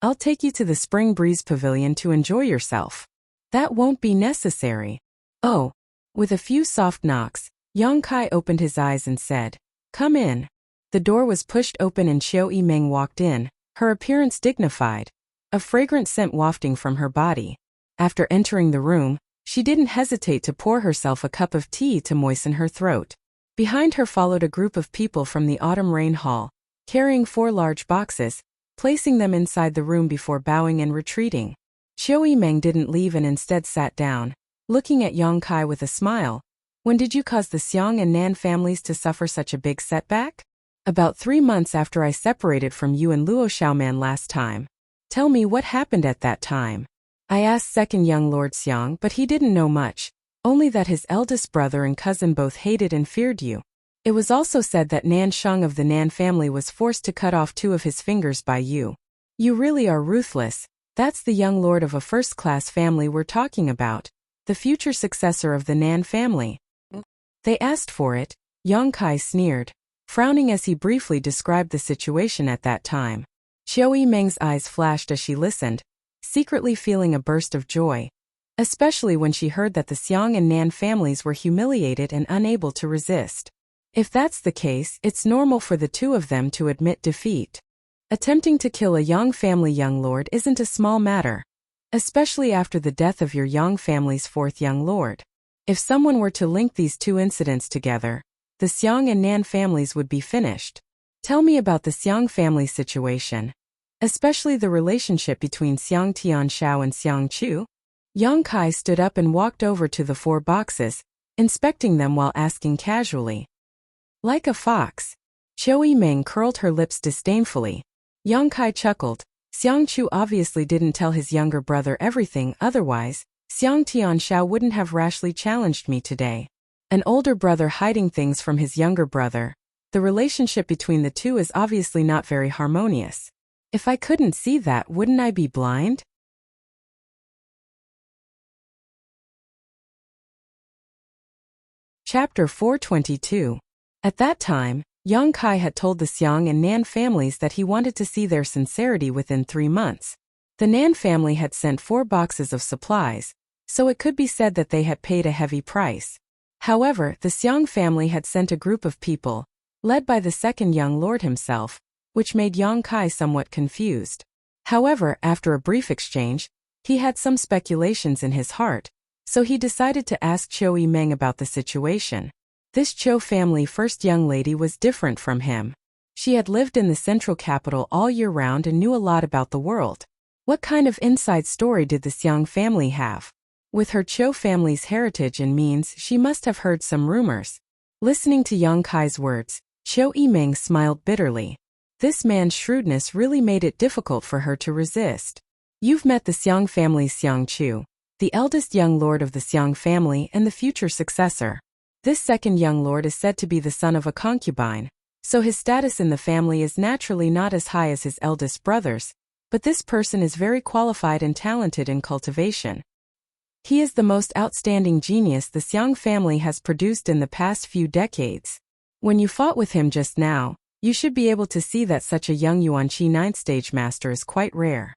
I'll take you to the Spring Breeze Pavilion to enjoy yourself." "That won't be necessary." "Oh." With a few soft knocks, Yang Kai opened his eyes and said, "Come in." The door was pushed open and Qiu Yimeng walked in, her appearance dignified, a fragrant scent wafting from her body. After entering the room, she didn't hesitate to pour herself a cup of tea to moisten her throat. Behind her followed a group of people from the autumn rain hall, carrying 4 large boxes, placing them inside the room before bowing and retreating. Qiu Yimeng didn't leave and instead sat down, looking at Yang Kai with a smile. "When did you cause the Xiang and Nan families to suffer such a big setback?" "About 3 months after I separated from you and Luo Xiaoman last time." "Tell me what happened at that time." "I asked second young Lord Xiang, but he didn't know much, only that his eldest brother and cousin both hated and feared you. It was also said that Nan Sheng of the Nan family was forced to cut off 2 of his fingers by you. You really are ruthless. That's the young lord of a first-class family we're talking about, the future successor of the Nan family." "They asked for it," Yang Kai sneered, frowning as he briefly described the situation at that time. Qiu Yimeng's eyes flashed as she listened, secretly feeling a burst of joy, especially when she heard that the Xiang and Nan families were humiliated and unable to resist. If that's the case, it's normal for the 2 of them to admit defeat. Attempting to kill a Yang family young lord isn't a small matter, especially after the death of your Yang family's 4th young lord. If someone were to link these 2 incidents together, the Xiang and Nan families would be finished. "Tell me about the Xiang family situation, especially the relationship between Xiang Tianzhao and Xiang Chu." Yang Kai stood up and walked over to the 4 boxes, inspecting them while asking casually. "Like a fox." Qiu Yimeng curled her lips disdainfully. Yang Kai chuckled. "Xiang Chu obviously didn't tell his younger brother everything, otherwise, Xiang Tianzhao wouldn't have rashly challenged me today. An older brother hiding things from his younger brother. The relationship between the 2 is obviously not very harmonious. If I couldn't see that, wouldn't I be blind?" Chapter 422. At that time, Yang Kai had told the Xiang and Nan families that he wanted to see their sincerity within 3 months. The Nan family had sent 4 boxes of supplies, so it could be said that they had paid a heavy price. However, the Xiang family had sent a group of people, led by the second young lord himself, which made Yang Kai somewhat confused. However, after a brief exchange, he had some speculations in his heart, so he decided to ask Qiu Yimeng about the situation. This Qiu family first young lady was different from him. She had lived in the central capital all year round and knew a lot about the world. What kind of inside story did the Xiang family have? With her Qiu family's heritage and means, she must have heard some rumors. Listening to Yang Kai's words, Qiu Yimeng smiled bitterly. This man's shrewdness really made it difficult for her to resist. "You've met the Xiang family's Xiang Chu, the eldest young lord of the Xiang family and the future successor. This second young lord is said to be the son of a concubine, so his status in the family is naturally not as high as his eldest brother's, but this person is very qualified and talented in cultivation. He is the most outstanding genius the Xiang family has produced in the past few decades. When you fought with him just now, you should be able to see that such a young Yuanqi 9th stage master is quite rare."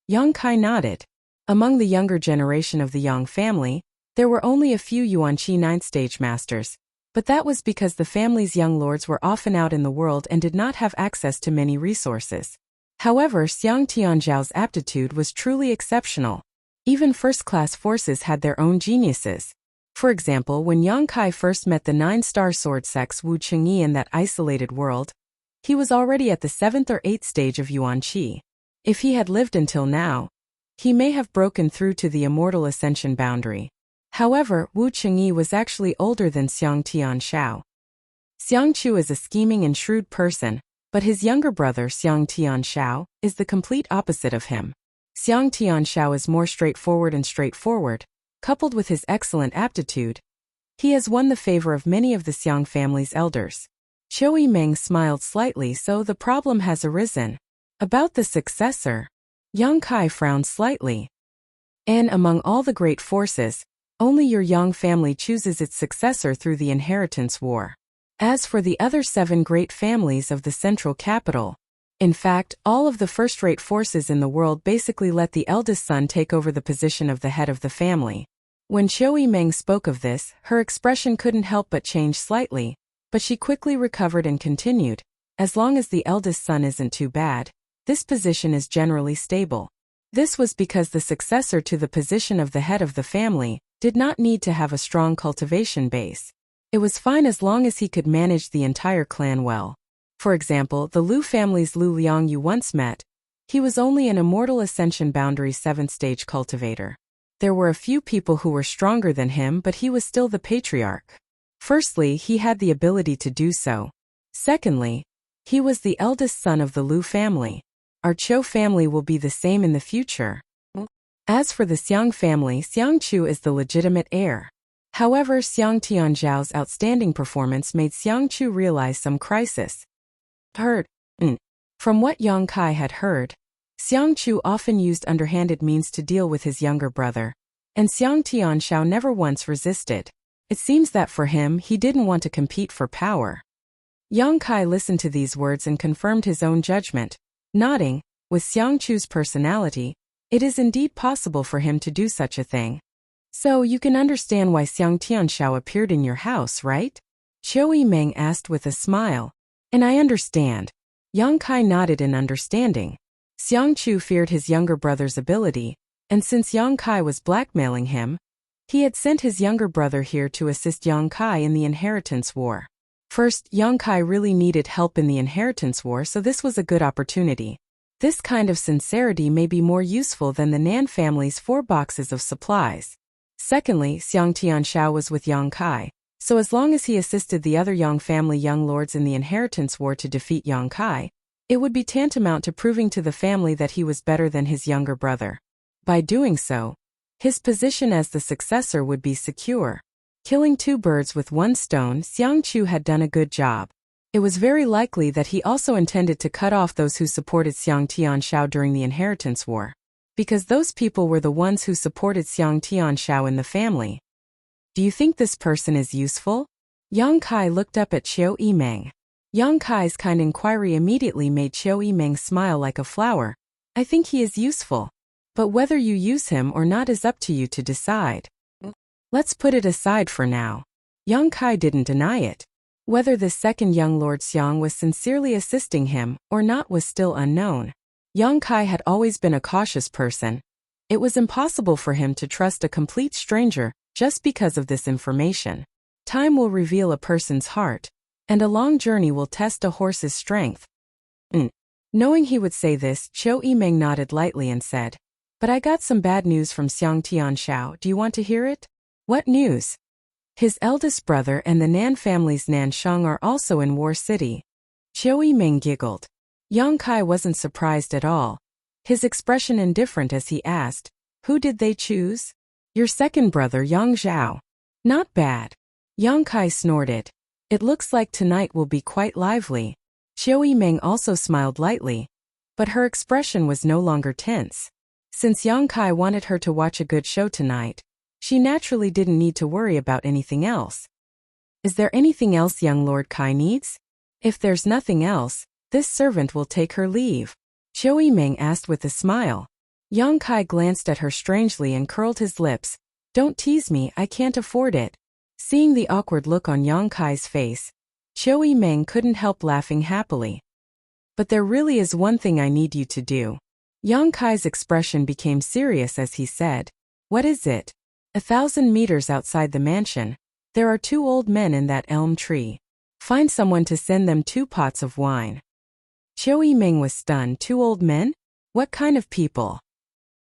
Yang Kai nodded. Among the younger generation of the Yang family, there were only a few Yuanqi 9th stage masters, but that was because the family's young lords were often out in the world and did not have access to many resources. However, Xiang Tianzhao's aptitude was truly exceptional. Even first-class forces had their own geniuses. For example, when Yang Kai first met the 9-star sword sex Wu Chengyi in that isolated world, he was already at the 7th or 8th stage of Yuanqi. If he had lived until now, he may have broken through to the immortal ascension boundary. However, Wu Chengyi was actually older than Xiang Tianshao. Xiang Chu is a scheming and shrewd person, but his younger brother Xiang Tianshao is the complete opposite of him. Xiang Tianshao is more straightforward, coupled with his excellent aptitude. He has won the favor of many of the Xiang family's elders. Qiu Yimeng smiled slightly, so the problem has arisen. About the successor, Yang Kai frowned slightly. And among all the great forces, only your Yang family chooses its successor through the inheritance war. As for the other 7 great families of the central capital, in fact, all of the first-rate forces in the world basically let the eldest son take over the position of the head of the family. When Qiu Yimeng spoke of this, her expression couldn't help but change slightly, but she quickly recovered and continued, as long as the eldest son isn't too bad, this position is generally stable. This was because the successor to the position of the head of the family did not need to have a strong cultivation base. It was fine as long as he could manage the entire clan well. For example, the Liu family's Liu Liang you once met. He was only an immortal ascension boundary 7th stage cultivator. There were a few people who were stronger than him, but he was still the patriarch. Firstly, he had the ability to do so. Secondly, he was the eldest son of the Liu family. Our Qiu family will be the same in the future. As for the Xiang family, Xiang Chu is the legitimate heir. However, Xiang Tianzhao's outstanding performance made Xiang Chu realize some crisis. From what Yang Kai had heard, Xiang Chu often used underhanded means to deal with his younger brother, and Xiang Tianshao never once resisted. It seems that for him, he didn't want to compete for power. Yang Kai listened to these words and confirmed his own judgment, nodding. With Xiang Chu's personality, it is indeed possible for him to do such a thing. So you can understand why Xiang Tianshao appeared in your house, right? Qiu Yimeng asked with a smile. And I understand. Yang Kai nodded in understanding. Xiang Chu feared his younger brother's ability, and since Yang Kai was blackmailing him, he had sent his younger brother here to assist Yang Kai in the inheritance war. First, Yang Kai really needed help in the inheritance war, so this was a good opportunity. This kind of sincerity may be more useful than the Nan family's 4 boxes of supplies. Secondly, Xiang Tianshao was with Yang Kai, so as long as he assisted the other Yang family young lords in the inheritance war to defeat Yang Kai, it would be tantamount to proving to the family that he was better than his younger brother. By doing so, his position as the successor would be secure. Killing 2 birds with 1 stone, Xiang Chu had done a good job. It was very likely that he also intended to cut off those who supported Xiang Tianshao during the inheritance war, because those people were the ones who supported Xiang Tianshao in the family. Do you think this person is useful? Yang Kai looked up at Qiu Yimeng. Yang Kai's kind inquiry immediately made Qiu Yimeng smile like a flower. I think he is useful. But whether you use him or not is up to you to decide. Let's put it aside for now. Yang Kai didn't deny it. Whether this second young Lord Xiang was sincerely assisting him or not was still unknown. Yang Kai had always been a cautious person. It was impossible for him to trust a complete stranger just because of this information. Time will reveal a person's heart, and a long journey will test a horse's strength. Knowing he would say this, Qiu Yimeng nodded lightly and said, But I got some bad news from Xiang Tianshao. Do you want to hear it? What news? His eldest brother and the Nan family's Nanshang are also in War City. Qiu Yimeng giggled. Yang Kai wasn't surprised at all. His expression indifferent as he asked, Who did they choose? Your second brother Yang Zhao. Not bad. Yang Kai snorted. It looks like tonight will be quite lively. Qiu Yimeng also smiled lightly, but her expression was no longer tense. Since Yang Kai wanted her to watch a good show tonight, she naturally didn't need to worry about anything else. Is there anything else young Lord Kai needs? If there's nothing else, this servant will take her leave. Qiu Yimeng asked with a smile. Yang Kai glanced at her strangely and curled his lips. Don't tease me, I can't afford it. Seeing the awkward look on Yang Kai's face, Qiu Yimeng couldn't help laughing happily. But there really is one thing I need you to do. Yang Kai's expression became serious as he said, What is it? 1,000 meters outside the mansion, there are 2 old men in that elm tree. Find someone to send them 2 pots of wine. Qiu Yimeng was stunned. 2 old men? What kind of people?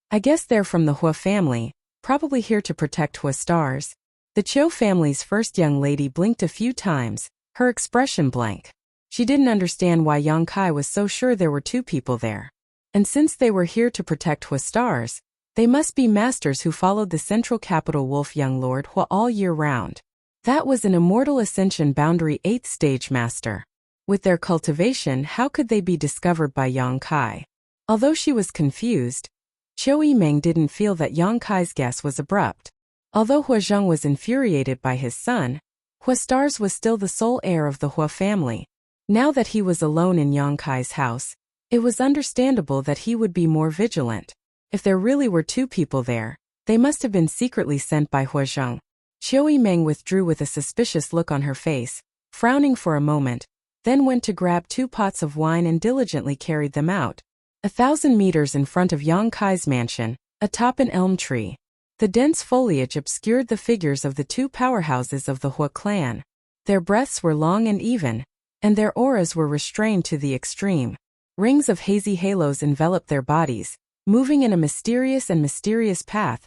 I guess they're from the Hua family. Probably here to protect Hua stars. The Chiu family's first young lady blinked a few times, her expression blank. She didn't understand why Yang Kai was so sure there were two people there. And since they were here to protect Hua stars, they must be masters who followed the central capital wolf young lord Hua all year round. That was an immortal ascension boundary 8th stage master. With their cultivation, how could they be discovered by Yang Kai? Although she was confused, Chiu Yimeng didn't feel that Yang Kai's guess was abrupt. Although Hua Zheng was infuriated by his son, Hua Stars was still the sole heir of the Hua family. Now that he was alone in Yang Kai's house, it was understandable that he would be more vigilant. If there really were two people there, they must have been secretly sent by Hua Zheng. Chiu Yimeng withdrew with a suspicious look on her face, frowning for a moment, then went to grab 2 pots of wine and diligently carried them out. 1,000 meters in front of Yang Kai's mansion, atop an elm tree. The dense foliage obscured the figures of the 2 powerhouses of the Hua clan. Their breaths were long and even, and their auras were restrained to the extreme. Rings of hazy halos enveloped their bodies, moving in a mysterious path,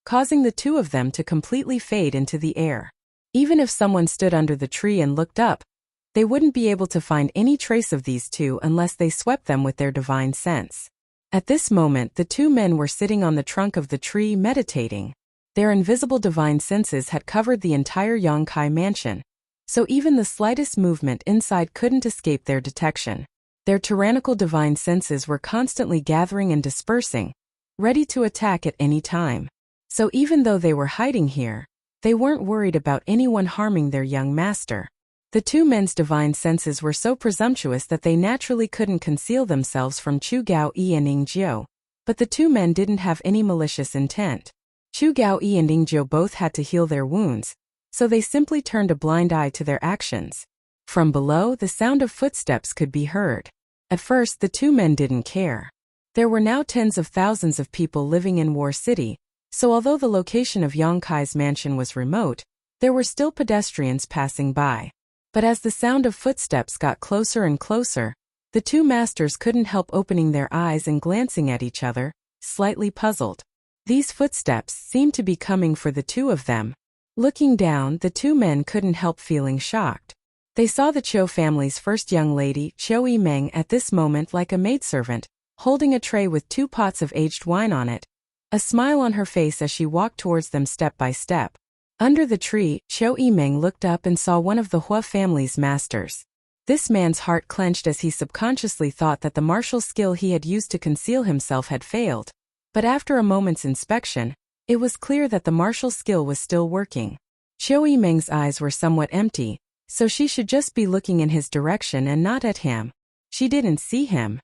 causing the 2 of them to completely fade into the air. Even if someone stood under the tree and looked up, they wouldn't be able to find any trace of these 2 unless they swept them with their divine sense. At this moment, the 2 men were sitting on the trunk of the tree meditating. Their invisible divine senses had covered the entire Yang Kai mansion, so even the slightest movement inside couldn't escape their detection. Their tyrannical divine senses were constantly gathering and dispersing, ready to attack at any time. So even though they were hiding here, they weren't worried about anyone harming their young master. The 2 men's divine senses were so presumptuous that they naturally couldn't conceal themselves from Chu Gao-yi and Ing Jiu. But the 2 men didn't have any malicious intent. Chu Gao-yi and Ing Jiu both had to heal their wounds, so they simply turned a blind eye to their actions. From below, the sound of footsteps could be heard. At first, the 2 men didn't care. There were now tens of thousands of people living in War City, so although the location of Yang Kai's mansion was remote, there were still pedestrians passing by. But as the sound of footsteps got closer and closer, the 2 masters couldn't help opening their eyes and glancing at each other, slightly puzzled. These footsteps seemed to be coming for the 2 of them. Looking down, the 2 men couldn't help feeling shocked. They saw the Chiu family's first young lady, Chiu Yimeng, at this moment like a maidservant, holding a tray with 2 pots of aged wine on it, a smile on her face as she walked towards them step by step. Under the tree, Chiu Yimeng looked up and saw one of the Hua family's masters. This man's heart clenched as he subconsciously thought that the martial skill he had used to conceal himself had failed. But after a moment's inspection, it was clear that the martial skill was still working. Chiu Yimeng's eyes were somewhat empty, so she should just be looking in his direction and not at him. She didn't see him.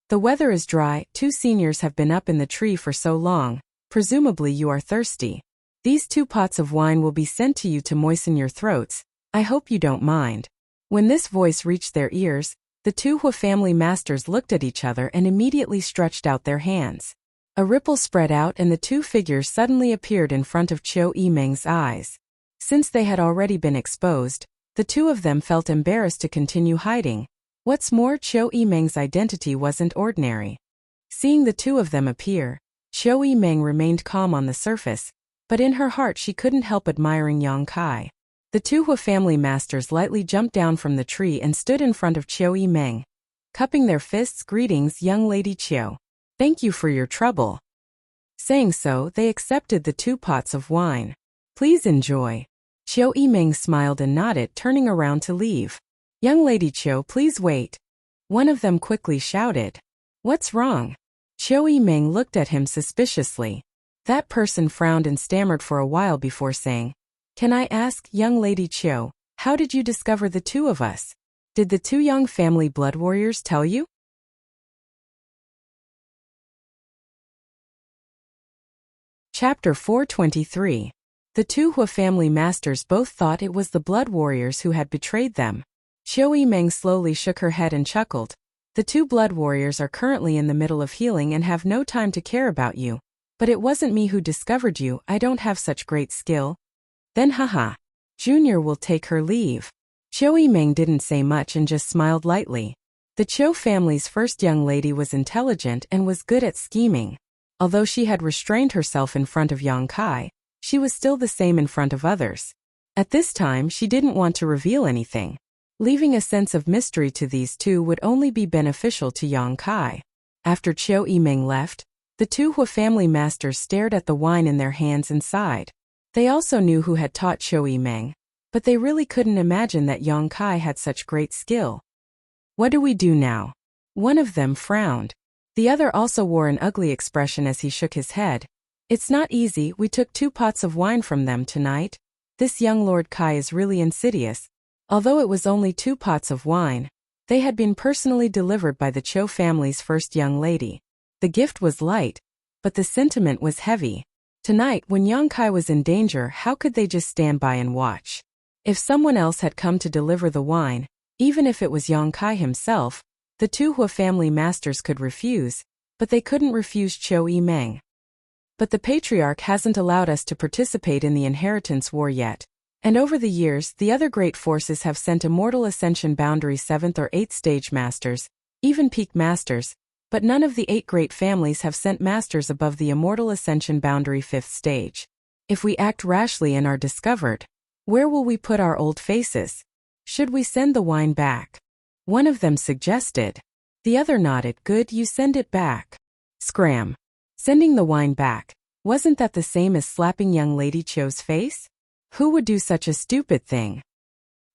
The weather is dry, 2 seniors have been up in the tree for so long, presumably you are thirsty. These 2 pots of wine will be sent to you to moisten your throats, I hope you don't mind. When this voice reached their ears, the 2 Hua family masters looked at each other and immediately stretched out their hands. A ripple spread out and the 2 figures suddenly appeared in front of Chiu Yimeng's eyes. Since they had already been exposed, the 2 of them felt embarrassed to continue hiding. What's more, Chiu Yimeng's identity wasn't ordinary. Seeing the 2 of them appear, Chiu Yimeng remained calm on the surface, but in her heart she couldn't help admiring Yang Kai. The 2 Hua family masters lightly jumped down from the tree and stood in front of Chiu Yimeng, cupping their fists. Greetings, young lady Chiu. Thank you for your trouble. Saying so, they accepted the 2 pots of wine. Please enjoy. Chiu Yimeng smiled and nodded, turning around to leave. Young lady Chiu, please wait. One of them quickly shouted. What's wrong? Chiu Yimeng looked at him suspiciously. That person frowned and stammered for a while before saying, Can I ask, young lady Chiu, how did you discover the 2 of us? Did the 2 young family blood warriors tell you? Chapter 423. The 2 Hua family masters both thought it was the blood warriors who had betrayed them. Chiu Yimeng slowly shook her head and chuckled. The 2 blood warriors are currently in the middle of healing and have no time to care about you. But it wasn't me who discovered you, I don't have such great skill. Then haha. Junior will take her leave. Chiu Yimeng didn't say much and just smiled lightly. The Chiu family's first young lady was intelligent and was good at scheming. Although she had restrained herself in front of Yang Kai, she was still the same in front of others. At this time, she didn't want to reveal anything. Leaving a sense of mystery to these two would only be beneficial to Yang Kai. After Qiu Yimeng left, the two Hua family masters stared at the wine in their hands and sighed. They also knew who had taught Qiu Yimeng, but they really couldn't imagine that Yang Kai had such great skill. What do we do now? One of them frowned. The other also wore an ugly expression as he shook his head. It's not easy, we took 2 pots of wine from them tonight. This young Lord Kai is really insidious. Although it was only 2 pots of wine, they had been personally delivered by the Qiu family's first young lady. The gift was light, but the sentiment was heavy. Tonight, when Yang Kai was in danger, how could they just stand by and watch? If someone else had come to deliver the wine, even if it was Yang Kai himself, the 2 Hua family masters could refuse, but they couldn't refuse Qiu Yimeng. But the patriarch hasn't allowed us to participate in the inheritance war yet. And over the years, the other great forces have sent immortal ascension boundary 7th or 8th stage masters, even peak masters, but none of the 8 great families have sent masters above the immortal ascension boundary 5th stage. If we act rashly and are discovered, where will we put our old faces? Should we send the wine back? One of them suggested. The other nodded. Good, you send it back. Scram. Sending the wine back, wasn't that the same as slapping young Lady Qiu's face? Who would do such a stupid thing?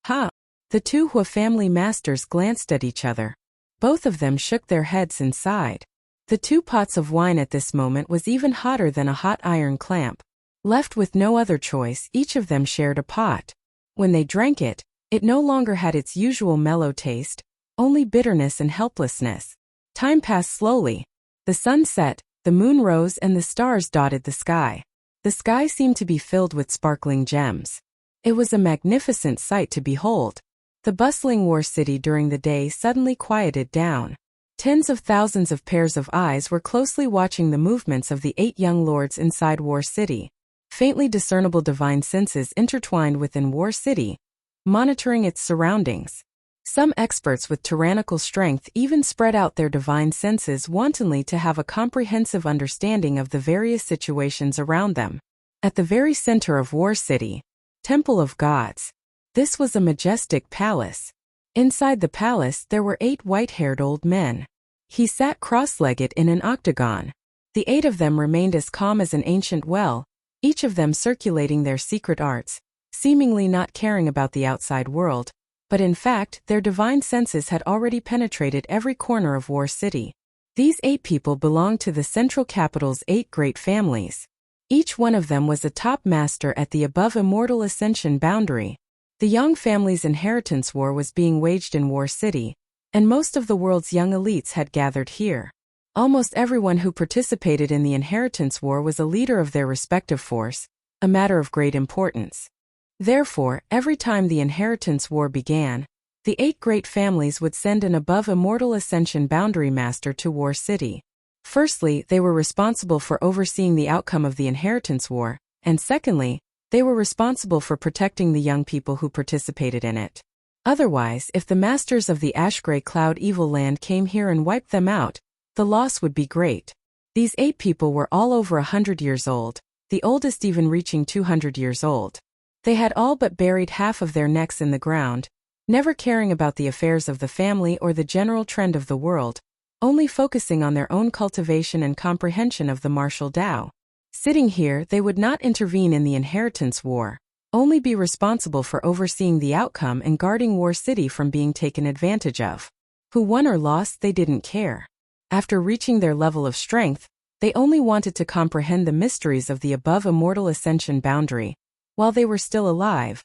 Ha! The 2 Hua family masters glanced at each other. Both of them shook their heads and sighed. The 2 pots of wine at this moment was even hotter than a hot iron clamp. Left with no other choice, each of them shared a pot. When they drank it, it no longer had its usual mellow taste, only bitterness and helplessness. Time passed slowly. The sun set, the moon rose, and the stars dotted the sky. The sky seemed to be filled with sparkling gems. It was a magnificent sight to behold. The bustling war city during the day suddenly quieted down. Tens of thousands of pairs of eyes were closely watching the movements of the 8 young lords inside War City. Faintly discernible divine senses intertwined within War City, monitoring its surroundings. Some experts with tyrannical strength even spread out their divine senses wantonly to have a comprehensive understanding of the various situations around them. At the very center of War City, Temple of Gods. This was a majestic palace. Inside the palace there were 8 white-haired old men. He sat cross-legged in an octagon. The 8 of them remained as calm as an ancient well, each of them circulating their secret arts, seemingly not caring about the outside world. But in fact, their divine senses had already penetrated every corner of War City. These 8 people belonged to the central capital's 8 great families. Each one of them was a top master at the above immortal ascension boundary. The Yang family's inheritance war was being waged in War City, and most of the world's young elites had gathered here. Almost everyone who participated in the inheritance war was a leader of their respective force, a matter of great importance. Therefore, every time the inheritance war began, the 8 great families would send an above immortal ascension boundary master to War City. Firstly, they were responsible for overseeing the outcome of the inheritance war, and secondly, they were responsible for protecting the young people who participated in it. Otherwise, if the masters of the Ash-Gray Cloud Evil Land came here and wiped them out, the loss would be great. These 8 people were all over 100 years old, the oldest even reaching 200 years old. They had all but buried half of their necks in the ground, never caring about the affairs of the family or the general trend of the world, only focusing on their own cultivation and comprehension of the martial Tao. Sitting here, they would not intervene in the inheritance war, only be responsible for overseeing the outcome and guarding War City from being taken advantage of. Who won or lost, they didn't care. After reaching their level of strength, they only wanted to comprehend the mysteries of the above immortal ascension boundary. While they were still alive,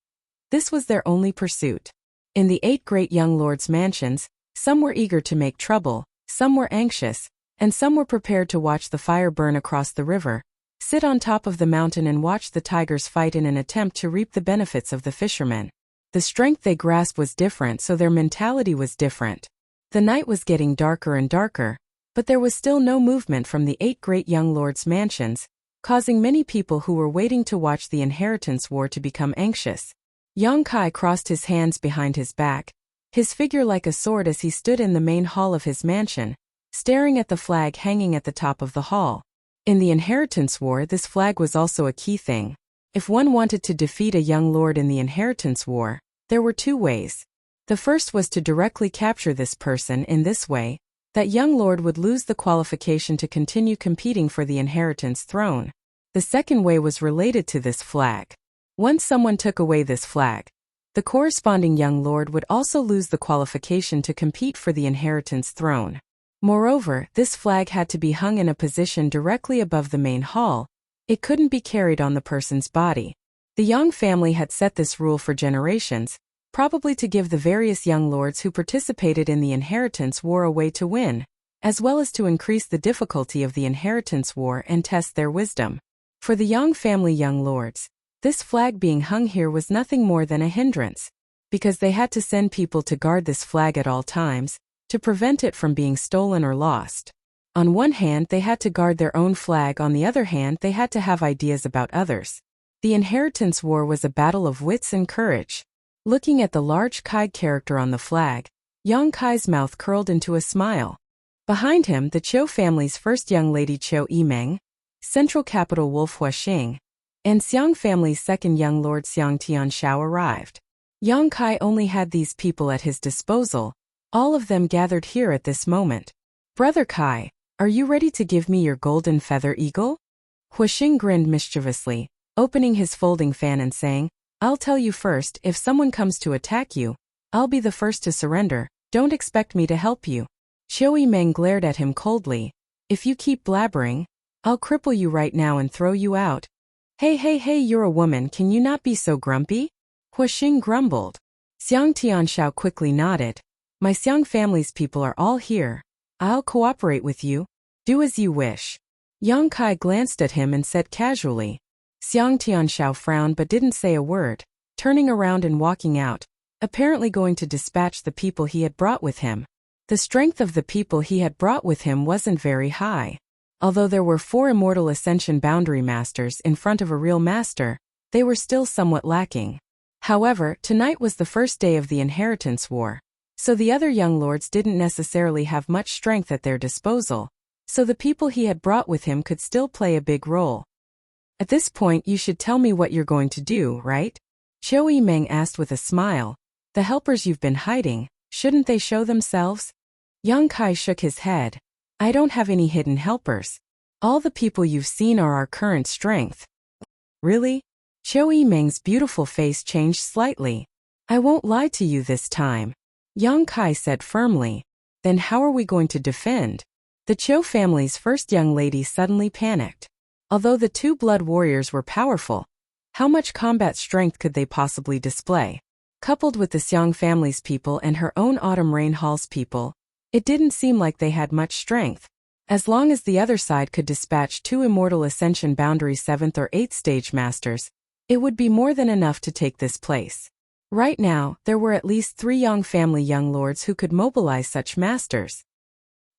this was their only pursuit. In the 8 great young lords' mansions, some were eager to make trouble, some were anxious, and some were prepared to watch the fire burn across the river, sit on top of the mountain and watch the tigers fight in an attempt to reap the benefits of the fishermen. The strength they grasped was different, so their mentality was different. The night was getting darker and darker, but there was still no movement from the 8 great young lords' mansions, causing many people who were waiting to watch the inheritance war to become anxious. Yang Kai crossed his hands behind his back, his figure like a sword as he stood in the main hall of his mansion, staring at the flag hanging at the top of the hall. In the inheritance war, this flag was also a key thing. If one wanted to defeat a young lord in the inheritance war, there were two ways. The first was to directly capture this person. In this way, that young lord would lose the qualification to continue competing for the inheritance throne. The second way was related to this flag. Once someone took away this flag, the corresponding young lord would also lose the qualification to compete for the inheritance throne. Moreover, this flag had to be hung in a position directly above the main hall. It couldn't be carried on the person's body. The Yang family had set this rule for generations, probably to give the various young lords who participated in the inheritance war a way to win, as well as to increase the difficulty of the inheritance war and test their wisdom. For the Yang family young lords, this flag being hung here was nothing more than a hindrance, because they had to send people to guard this flag at all times, to prevent it from being stolen or lost. On one hand, they had to guard their own flag. On the other hand, they had to have ideas about others. The inheritance war was a battle of wits and courage. Looking at the large Kai character on the flag, Yang Kai's mouth curled into a smile. Behind him, the Qiu family's first young lady Qiu Yimeng, central capital Wolf Huaxing, and Xiang family's second young lord Xiang Tianshao arrived. Yang Kai only had these people at his disposal, all of them gathered here at this moment. Brother Kai, are you ready to give me your golden feather eagle? Huaxing grinned mischievously, opening his folding fan and saying, I'll tell you first, if someone comes to attack you, I'll be the first to surrender, don't expect me to help you. Qiu Yimeng glared at him coldly. If you keep blabbering, I'll cripple you right now and throw you out. Hey, you're a woman, can you not be so grumpy? Huaxing grumbled. Xiang Tianshao quickly nodded. My Xiang family's people are all here. I'll cooperate with you. Do as you wish. Yang Kai glanced at him and said casually. Xiang Tianshao frowned but didn't say a word, turning around and walking out, apparently going to dispatch the people he had brought with him. The strength of the people he had brought with him wasn't very high. Although there were 4 immortal ascension boundary masters in front of a real master, they were still somewhat lacking. However, tonight was the first day of the inheritance war, so the other young lords didn't necessarily have much strength at their disposal, so the people he had brought with him could still play a big role. At this point you should tell me what you're going to do, right? Qiu Yimeng asked with a smile. The helpers you've been hiding, shouldn't they show themselves? Yang Kai shook his head. I don't have any hidden helpers. All the people you've seen are our current strength. Really? Qiu Yimeng's beautiful face changed slightly. I won't lie to you this time. Yang Kai said firmly. Then how are we going to defend? The Qiu family's first young lady suddenly panicked. Although the 2 blood warriors were powerful, how much combat strength could they possibly display? Coupled with the Xiang family's people and her own Autumn Rain Hall's people, it didn't seem like they had much strength. As long as the other side could dispatch 2 immortal ascension boundary 7th or 8th stage masters, it would be more than enough to take this place. Right now, there were at least 3 Yang family young lords who could mobilize such masters.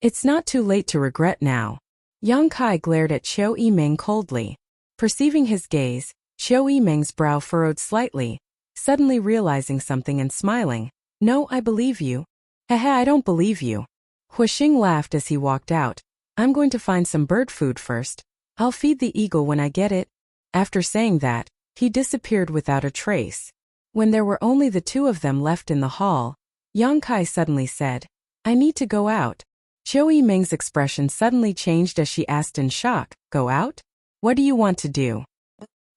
It's not too late to regret now. Yang Kai glared at Qiu Yimeng coldly. Perceiving his gaze, Qiu Yimeng's brow furrowed slightly, suddenly realizing something and smiling. No, I believe you. Haha, I don't believe you. Huaxing laughed as he walked out. I'm going to find some bird food first. I'll feed the eagle when I get it. After saying that, he disappeared without a trace. When there were only the 2 of them left in the hall, Yang Kai suddenly said, I need to go out. Qiu Yimeng's expression suddenly changed as she asked in shock, Go out? What do you want to do?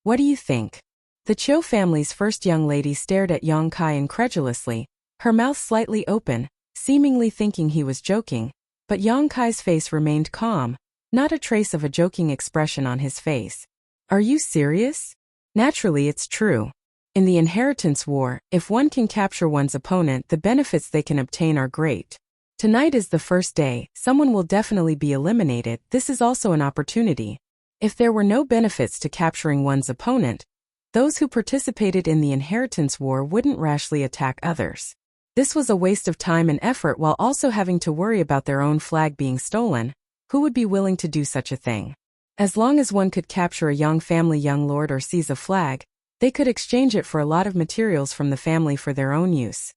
What do you think? The Qiu family's first young lady stared at Yang Kai incredulously, her mouth slightly open, seemingly thinking he was joking, but Yang Kai's face remained calm, not a trace of a joking expression on his face. Are you serious? Naturally, it's true. In the inheritance war, if one can capture one's opponent, the benefits they can obtain are great. Tonight is the first day, someone will definitely be eliminated. This is also an opportunity. If there were no benefits to capturing one's opponent, those who participated in the inheritance war wouldn't rashly attack others. This was a waste of time and effort while also having to worry about their own flag being stolen. Who would be willing to do such a thing? As long as one could capture a Yang family young lord or seize a flag, they could exchange it for a lot of materials from the family for their own use.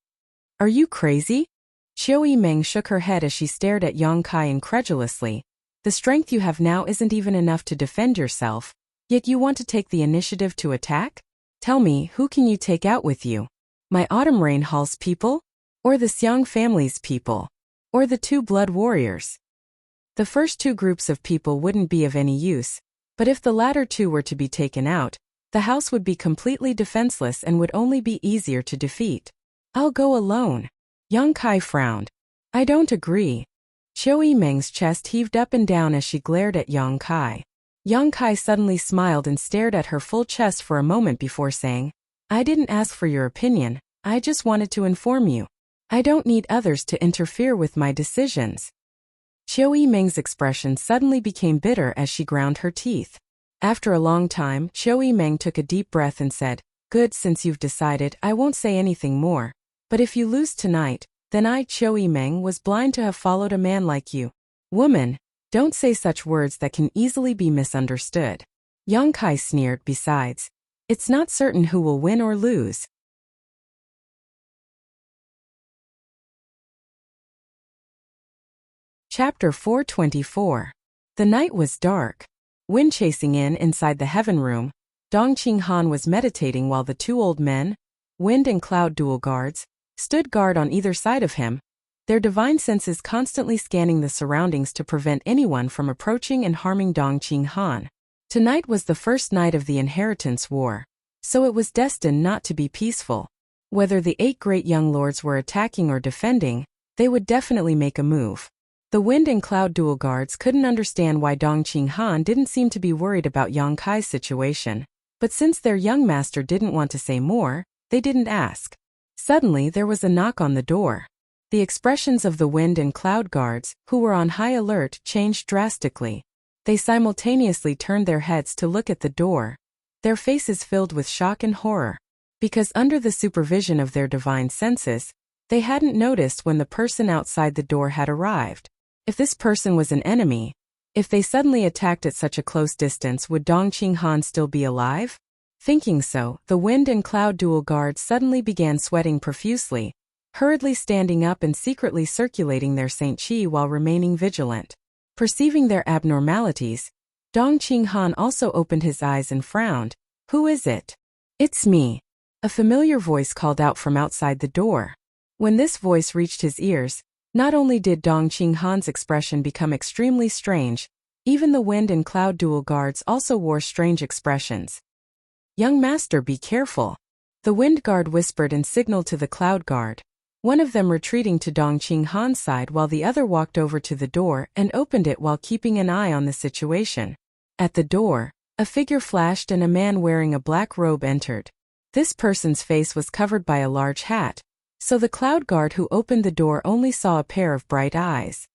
Are you crazy? Qiu Yimeng shook her head as she stared at Yang Kai incredulously. The The strength you have now isn't even enough to defend yourself, yet you want to take the initiative to attack? Tell me, who can you take out with you? My Autumn Rain Hall's people? Or the Xiang family's people? Or the two blood warriors? The first two groups of people wouldn't be of any use, but if the latter two were to be taken out, the house would be completely defenseless and would only be easier to defeat. I'll go alone. Yang Kai frowned. I don't agree. Qiu Yimeng's chest heaved up and down as she glared at Yang Kai. Yang Kai suddenly smiled and stared at her full chest for a moment before saying, I didn't ask for your opinion, I just wanted to inform you. I don't need others to interfere with my decisions. Qiu Yimeng's expression suddenly became bitter as she ground her teeth. After a long time, Qiu Yimeng took a deep breath and said, Good, since you've decided, I won't say anything more. But if you lose tonight, then I, Qiu Yimeng, was blind to have followed a man like you. Woman, don't say such words that can easily be misunderstood. Yang Kai sneered. Besides, it's not certain who will win or lose. Chapter 424. The night was dark. Wind chasing inside the heaven room, Dongqing Han was meditating while the two old men, Wind and Cloud dual guards, stood guard on either side of him, their divine senses constantly scanning the surroundings to prevent anyone from approaching and harming Dongqing Han. Tonight was the first night of the inheritance war, so it was destined not to be peaceful. Whether the 8 great young lords were attacking or defending, they would definitely make a move. The Wind and Cloud dual guards couldn't understand why Dongqing Han didn't seem to be worried about Yang Kai's situation, but since their young master didn't want to say more, they didn't ask. Suddenly there was a knock on the door. The expressions of the Wind and Cloud guards, who were on high alert, changed drastically. They simultaneously turned their heads to look at the door, their faces filled with shock and horror. Because under the supervision of their divine senses, they hadn't noticed when the person outside the door had arrived. If this person was an enemy, if they suddenly attacked at such a close distance, would Dongqing Han still be alive? Thinking so, the Wind and Cloud dual guards suddenly began sweating profusely, hurriedly standing up and secretly circulating their Saint Qi while remaining vigilant. Perceiving their abnormalities, Dongqing Han also opened his eyes and frowned. Who is it? It's me. A familiar voice called out from outside the door. When this voice reached his ears, not only did Dongqing Han's expression become extremely strange, even the Wind and Cloud dual guards also wore strange expressions. Young master, be careful. The Wind guard whispered and signaled to the Cloud guard, one of them retreating to Dongqing Han's side while the other walked over to the door and opened it while keeping an eye on the situation. At the door, a figure flashed and a man wearing a black robe entered. This person's face was covered by a large hat, so the Cloud guard who opened the door only saw a pair of bright eyes.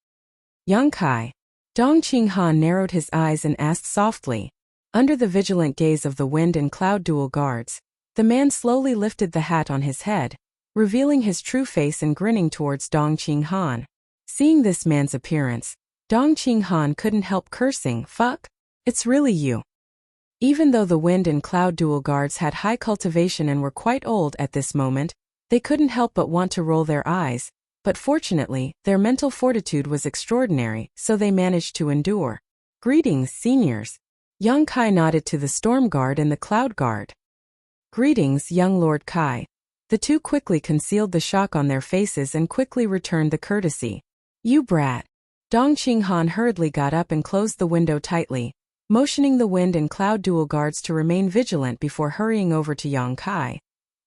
Yang Kai. Dongqing Han narrowed his eyes and asked softly. Under the vigilant gaze of the Wind and Cloud dual guards, the man slowly lifted the hat on his head, revealing his true face and grinning towards Dongqing Han. Seeing this man's appearance, Dongqing Han couldn't help cursing. Fuck? It's really you. Even though the Wind and Cloud dual guards had high cultivation and were quite old at this moment, they couldn't help but want to roll their eyes, but fortunately, their mental fortitude was extraordinary, so they managed to endure. Greetings, seniors. Yang Kai nodded to the Storm Guard and the Cloud Guard. Greetings, young Lord Kai. The two quickly concealed the shock on their faces and quickly returned the courtesy. You brat. Dongqing Han hurriedly got up and closed the window tightly, motioning the Wind and Cloud dual guards to remain vigilant before hurrying over to Yang Kai.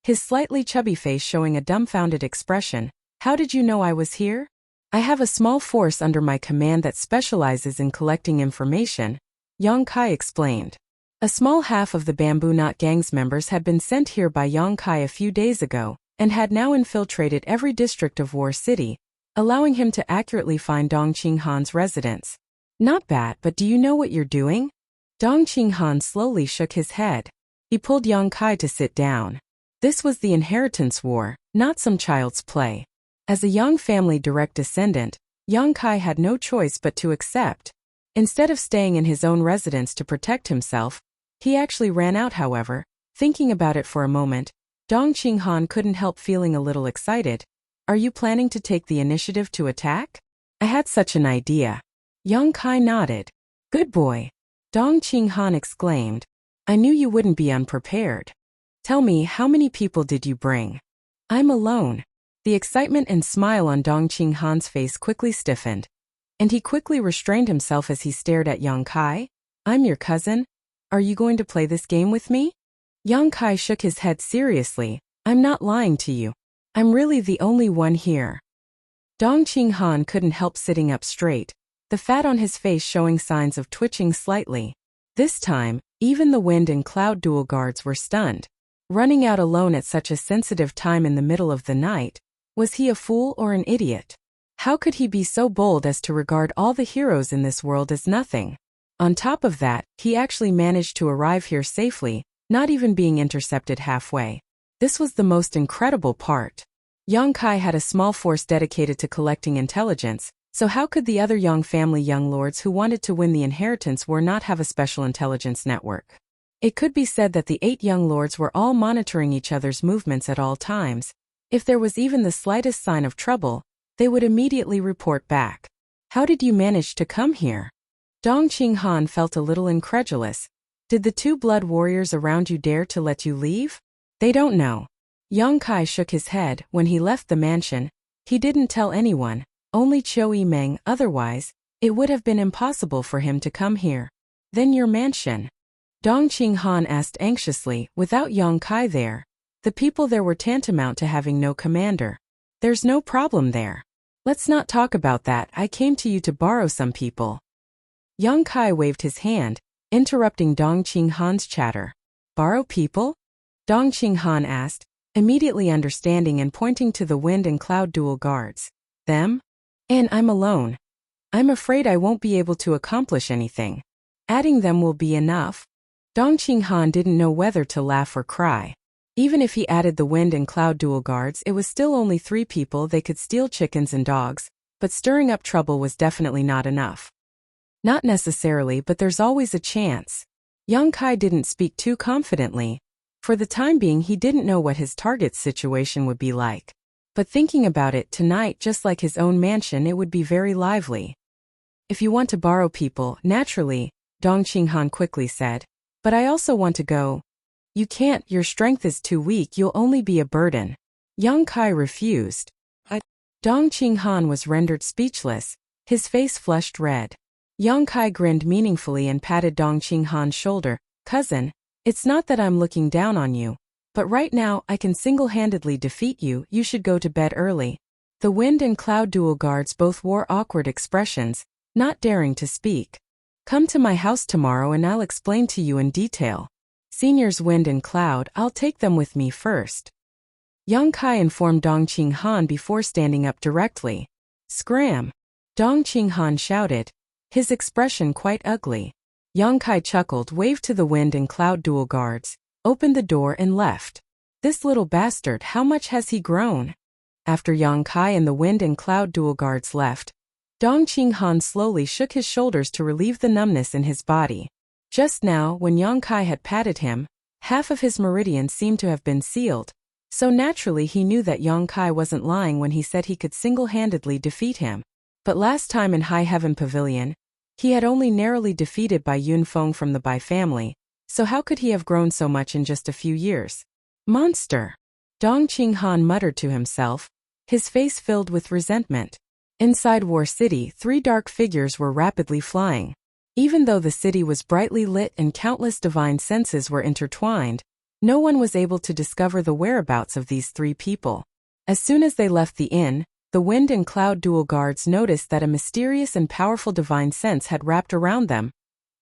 His slightly chubby face showing a dumbfounded expression. How did you know I was here? I have a small force under my command that specializes in collecting information, Yang Kai explained. A small half of the Bamboo Knot Gang's members had been sent here by Yang Kai a few days ago, and had now infiltrated every district of War City, allowing him to accurately find Dongqing Han's residence. Not bad, but do you know what you're doing? Dongqing Han slowly shook his head. He pulled Yang Kai to sit down. This was the inheritance war, not some child's play. As a Yang family direct descendant, Yang Kai had no choice but to accept. Instead of staying in his own residence to protect himself, he actually ran out. However, thinking about it for a moment, Dongqing Han couldn't help feeling a little excited. Are you planning to take the initiative to attack? I had such an idea. Yang Kai nodded. Good boy. Dong Qinghan exclaimed. I knew you wouldn't be unprepared. Tell me, how many people did you bring? I'm alone. The excitement and smile on Dong Qinghan's face quickly stiffened, and he quickly restrained himself as he stared at Yang Kai. I'm your cousin. Are you going to play this game with me? Yang Kai shook his head seriously. I'm not lying to you. I'm really the only one here. Dong Qinghan couldn't help sitting up straight, the fat on his face showing signs of twitching slightly. This time, even the wind and cloud dual guards were stunned. Running out alone at such a sensitive time in the middle of the night, was he a fool or an idiot? How could he be so bold as to regard all the heroes in this world as nothing? On top of that, he actually managed to arrive here safely, not even being intercepted halfway. This was the most incredible part. Yang Kai had a small force dedicated to collecting intelligence, so how could the other Yang family young lords who wanted to win the inheritance war not have a special intelligence network? It could be said that the 8 young lords were all monitoring each other's movements at all times. If there was even the slightest sign of trouble, they would immediately report back. How did you manage to come here? Dong Qinghan felt a little incredulous. Did the 2 blood warriors around you dare to let you leave? They don't know. Yang Kai shook his head. When he left the mansion, he didn't tell anyone, only Qiu Yimeng. Otherwise, it would have been impossible for him to come here. Then your mansion? Dong Qinghan asked anxiously. Without Yang Kai there, the people there were tantamount to having no commander. There's no problem there. Let's not talk about that. I came to you to borrow some people. Yang Kai waved his hand, interrupting Dong Qinghan's chatter. Borrow people? Dong Qinghan asked, immediately understanding and pointing to the wind and cloud dual guards. Them? And I'm alone. I'm afraid I won't be able to accomplish anything. Adding them will be enough. Dong Qinghan didn't know whether to laugh or cry. Even if he added the wind and cloud dual guards, it was still only 3 people. They could steal chickens and dogs, but stirring up trouble was definitely not enough. Not necessarily, but there's always a chance. Yang Kai didn't speak too confidently. For the time being, he didn't know what his target's situation would be like. But thinking about it, tonight, just like his own mansion, it would be very lively. If you want to borrow people, naturally, Dong Qinghan quickly said. But I also want to go. You can't, your strength is too weak, you'll only be a burden. Yang Kai refused. Dong Qinghan was rendered speechless, his face flushed red. Yang Kai grinned meaningfully and patted Dong Qinghan's shoulder. Cousin, it's not that I'm looking down on you, but right now I can single-handedly defeat you. You should go to bed early. The wind and cloud dual guards both wore awkward expressions, not daring to speak. Come to my house tomorrow and I'll explain to you in detail. Seniors Wind and Cloud, I'll take them with me first. Yang Kai informed Dong Qinghan before standing up directly. Scram! Dong Qinghan shouted, his expression quite ugly. Yang Kai chuckled, waved to the wind and cloud dual guards, opened the door and left. This little bastard, how much has he grown? After Yang Kai and the wind and cloud dual guards left, Dong Qinghan slowly shook his shoulders to relieve the numbness in his body. Just now, when Yang Kai had patted him, half of his meridians seemed to have been sealed, so naturally he knew that Yang Kai wasn't lying when he said he could single-handedly defeat him. But last time in High Heaven Pavilion, he had only narrowly defeated Bai Yunfeng from the Bai family, so how could he have grown so much in just a few years? Monster! Dong Qinghan muttered to himself, his face filled with resentment. Inside War City, 3 dark figures were rapidly flying. Even though the city was brightly lit and countless divine senses were intertwined, no one was able to discover the whereabouts of these 3 people. As soon as they left the inn, the wind and cloud dual guards noticed that a mysterious and powerful divine sense had wrapped around them,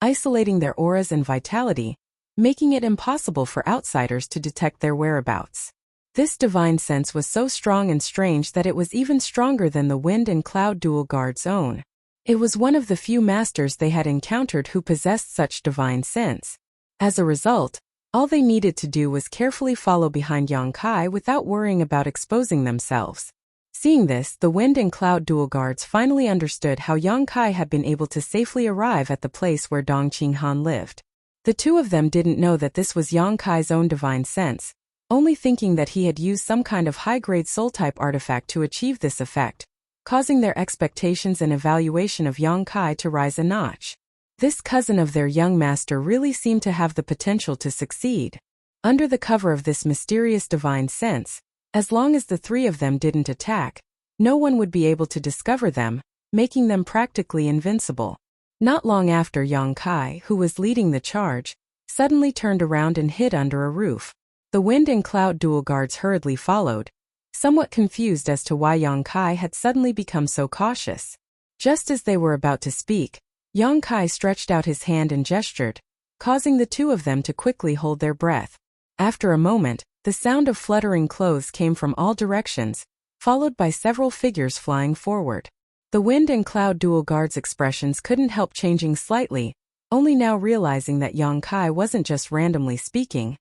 isolating their auras and vitality, making it impossible for outsiders to detect their whereabouts. This divine sense was so strong and strange that it was even stronger than the wind and cloud dual guards' own. It was one of the few masters they had encountered who possessed such divine sense. As a result, all they needed to do was carefully follow behind Yang Kai without worrying about exposing themselves. Seeing this, the wind and cloud dual guards finally understood how Yang Kai had been able to safely arrive at the place where Dong Qinghan lived. The 2 of them didn't know that this was Yang Kai's own divine sense, only thinking that he had used some kind of high-grade soul-type artifact to achieve this effect. causing their expectations and evaluation of Yang Kai to rise a notch. This cousin of their young master really seemed to have the potential to succeed. Under the cover of this mysterious divine sense, as long as the three of them didn't attack, no one would be able to discover them, making them practically invincible. Not long after, Yang Kai, who was leading the charge, suddenly turned around and hid under a roof. The wind and cloud dual guards hurriedly followed, somewhat confused as to why Yang Kai had suddenly become so cautious. Just as they were about to speak, Yang Kai stretched out his hand and gestured, causing the two of them to quickly hold their breath. After a moment, the sound of fluttering clothes came from all directions, followed by several figures flying forward. The wind and cloud dual guards' expressions couldn't help changing slightly, only now realizing that Yang Kai wasn't just randomly speaking.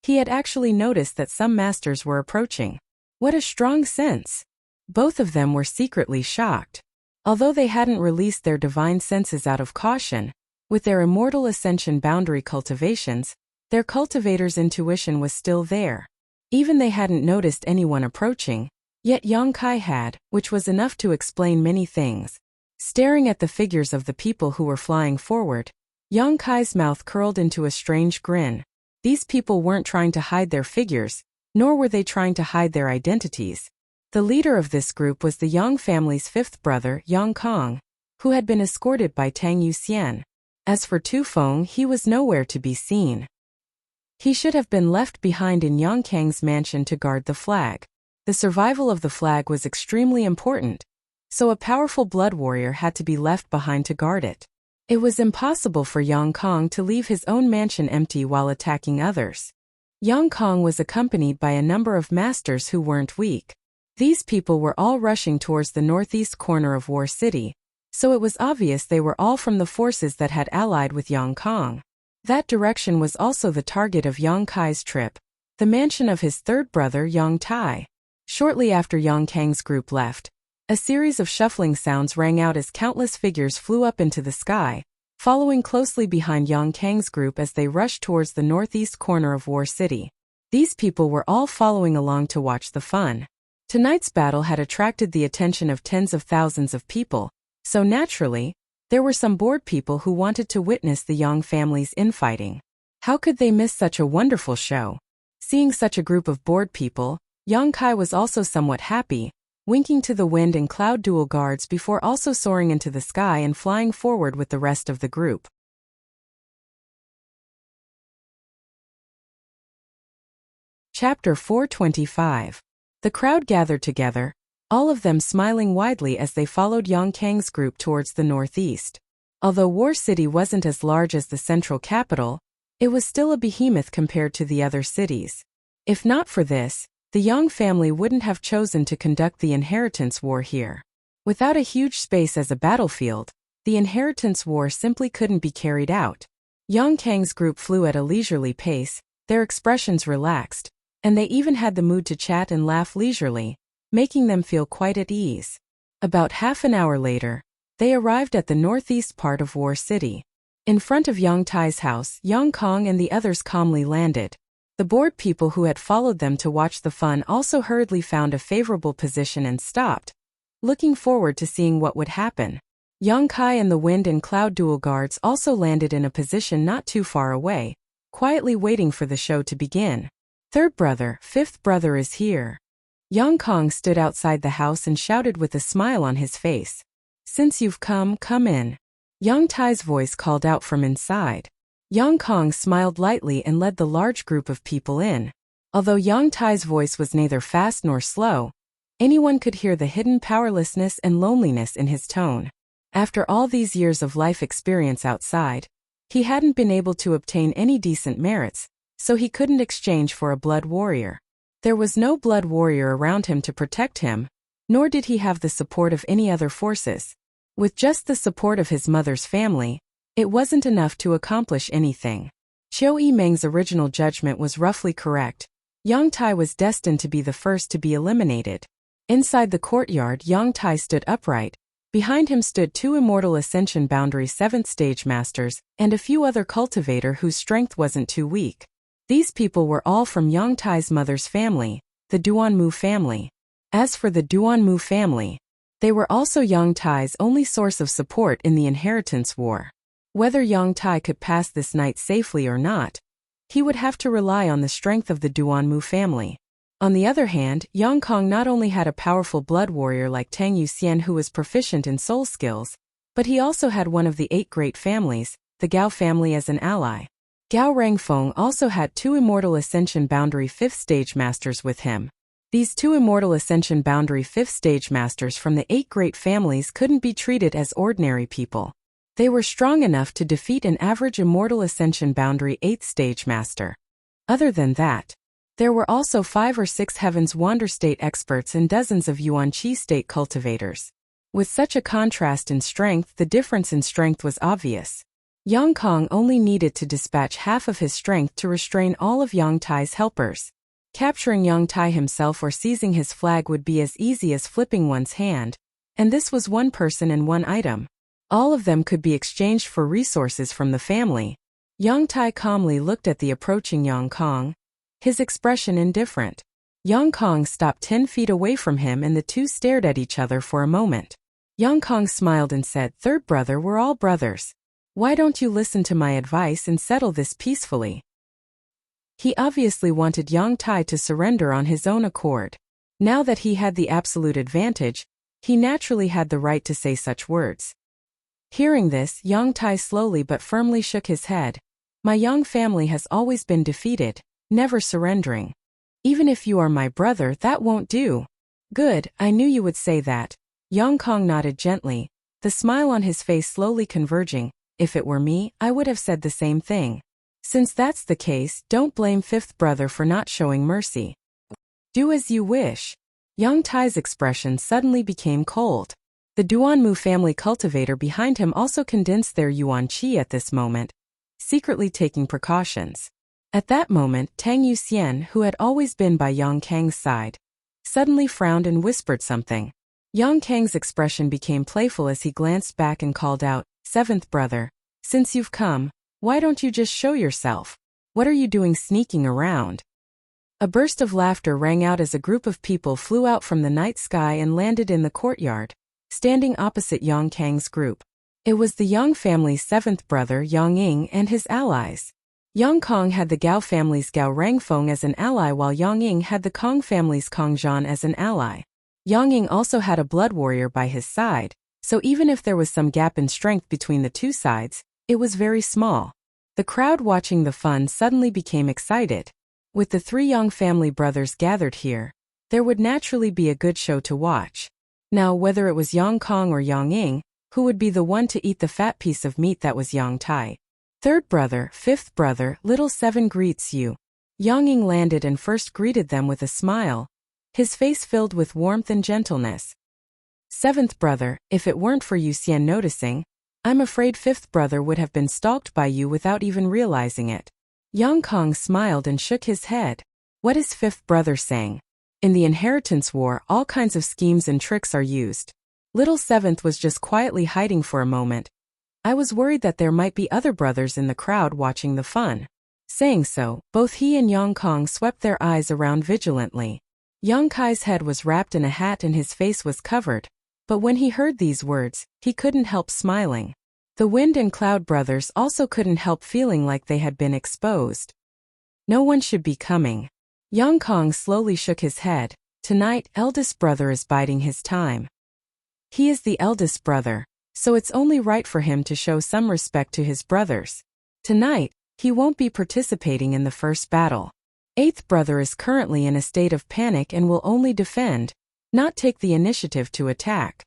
He had actually noticed that some masters were approaching. What a strong sense! Both of them were secretly shocked. Although they hadn't released their divine senses out of caution, with their immortal ascension boundary cultivations, their cultivator's intuition was still there. Even they hadn't noticed anyone approaching, yet Yang Kai had, which was enough to explain many things. Staring at the figures of the people who were flying forward, Yang Kai's mouth curled into a strange grin. These people weren't trying to hide their figures, nor were they trying to hide their identities. The leader of this group was the Yang family's fifth brother, Yang Kong, who had been escorted by Tang Yuxian. As for Tu Feng, he was nowhere to be seen. He should have been left behind in Yang Kang's mansion to guard the flag. The survival of the flag was extremely important, so a powerful blood warrior had to be left behind to guard it. It was impossible for Yang Kong to leave his own mansion empty while attacking others. Yang Kong was accompanied by a number of masters who weren't weak. These people were all rushing towards the northeast corner of War City, so it was obvious they were all from the forces that had allied with Yang Kong. That direction was also the target of Yang Kai's trip, the mansion of his third brother Yang Tai. Shortly after Yang Kang's group left, a series of shuffling sounds rang out as countless figures flew up into the sky, following closely behind Yang Kang's group as they rushed towards the northeast corner of War City. These people were all following along to watch the fun. Tonight's battle had attracted the attention of tens of thousands of people, so naturally, there were some bored people who wanted to witness the Yang family's infighting. How could they miss such a wonderful show? Seeing such a group of bored people, Yang Kai was also somewhat happy, winking to the wind and cloud dual guards before also soaring into the sky and flying forward with the rest of the group. Chapter 425. The crowd gathered together, all of them smiling widely as they followed Yang Kang's group towards the northeast. Although War City wasn't as large as the central capital, it was still a behemoth compared to the other cities. If not for this, the Yang family wouldn't have chosen to conduct the inheritance war here. Without a huge space as a battlefield, the inheritance war simply couldn't be carried out. Yang Kang's group flew at a leisurely pace, their expressions relaxed, and they even had the mood to chat and laugh leisurely, making them feel quite at ease. About half an hour later, they arrived at the northeast part of War City. In front of Yang Tai's house, Yang Kong and the others calmly landed. The bored people who had followed them to watch the fun also hurriedly found a favorable position and stopped, looking forward to seeing what would happen. Yang Kai and the wind and cloud dual guards also landed in a position not too far away, quietly waiting for the show to begin. Third brother, fifth brother is here. Yang Kong stood outside the house and shouted with a smile on his face. Since you've come in. Yang Tai's voice called out from inside. Yang Kong smiled lightly and led the large group of people in. Although Yang Tai's voice was neither fast nor slow, anyone could hear the hidden powerlessness and loneliness in his tone. After all these years of life experience outside, he hadn't been able to obtain any decent merits, so he couldn't exchange for a blood warrior. There was no blood warrior around him to protect him, nor did he have the support of any other forces. With just the support of his mother's family, it wasn't enough to accomplish anything. Chiu Yimeng's original judgment was roughly correct. Yang Tai was destined to be the first to be eliminated. Inside the courtyard, Yang Tai stood upright. Behind him stood two immortal Ascension Boundary 7th stage masters and a few other cultivator whose strength wasn't too weak. These people were all from Yang Tai's mother's family, the Duanmu family. As for the Duanmu family, They were also Yang Tai's only source of support in the inheritance war. Whether Yang Tai could pass this night safely or not, he would have to rely on the strength of the Duanmu family. On the other hand, Yang Kong not only had a powerful blood warrior like Tang Yuxian who was proficient in soul skills, but he also had one of the 8 great families, the Gao family, as an ally. Gao Rangfeng also had 2 Immortal Ascension Boundary 5th Stage Masters with him. These 2 Immortal Ascension Boundary 5th Stage Masters from the 8 great families couldn't be treated as ordinary people. They were strong enough to defeat an average Immortal Ascension Boundary 8th Stage Master. Other than that, there were also 5 or 6 Heaven's Wander State experts and dozens of Yuan Qi State cultivators. With such a contrast in strength, the difference in strength was obvious. Yang Kong only needed to dispatch half of his strength to restrain all of Yang Tai's helpers. Capturing Yang Tai himself or seizing his flag would be as easy as flipping one's hand, and this was one person and one item. All of them could be exchanged for resources from the family. Yang Tai calmly looked at the approaching Yang Kong, his expression indifferent. Yang Kong stopped 10 feet away from him and the two stared at each other for a moment. Yang Kong smiled and said, "Third brother, we're all brothers. Why don't you listen to my advice and settle this peacefully?" He obviously wanted Yang Tai to surrender on his own accord. Now that he had the absolute advantage, he naturally had the right to say such words. Hearing this, Yang Tai slowly but firmly shook his head. "My Yang family has always been defeated, never surrendering. Even if you are my brother, that won't do." "Good, I knew you would say that." Yang Kong nodded gently, the smile on his face slowly converging. "If it were me, I would have said the same thing. Since that's the case, don't blame fifth brother for not showing mercy. Do as you wish." Yang Tai's expression suddenly became cold. The Duanmu family cultivator behind him also condensed their Yuan Qi at this moment, secretly taking precautions. At that moment, Tang Yuxian, who had always been by Yang Kang's side, suddenly frowned and whispered something. Yang Kang's expression became playful as he glanced back and called out, "Seventh brother, since you've come, why don't you just show yourself? What are you doing sneaking around?" A burst of laughter rang out as a group of people flew out from the night sky and landed in the courtyard, standing opposite Yang Kang's group. It was the Yang family's 7th brother Yang Ying and his allies. Yang Kong had the Gao family's Gao Rangfeng as an ally while Yang Ying had the Kong family's Kong Zhan as an ally. Yang Ying also had a blood warrior by his side, so even if there was some gap in strength between the two sides, it was very small. The crowd watching the fun suddenly became excited. With the 3 Yang family brothers gathered here, there would naturally be a good show to watch. Now, whether it was Yang Kong or Yang Ying, who would be the one to eat the fat piece of meat that was Yang Tai? "Third brother, fifth brother, little 7 greets you." Yang Ying landed and first greeted them with a smile, his face filled with warmth and gentleness. "Seventh brother, if it weren't for Yuxian noticing, I'm afraid fifth brother would have been stalked by you without even realizing it." Yang Kong smiled and shook his head. "What is fifth brother saying? In the inheritance war, all kinds of schemes and tricks are used. Little seventh was just quietly hiding for a moment. I was worried that there might be other brothers in the crowd watching the fun." Saying so, both he and Yang Kong swept their eyes around vigilantly. Yang Kai's head was wrapped in a hat and his face was covered, but when he heard these words, he couldn't help smiling. The Wind and Cloud brothers also couldn't help feeling like they had been exposed. No one should be coming. Yang Kong slowly shook his head. Tonight, eldest brother is biding his time. He is the eldest brother, so it's only right for him to show some respect to his brothers. Tonight, he won't be participating in the first battle. Eighth brother is currently in a state of panic and will only defend, not take the initiative to attack.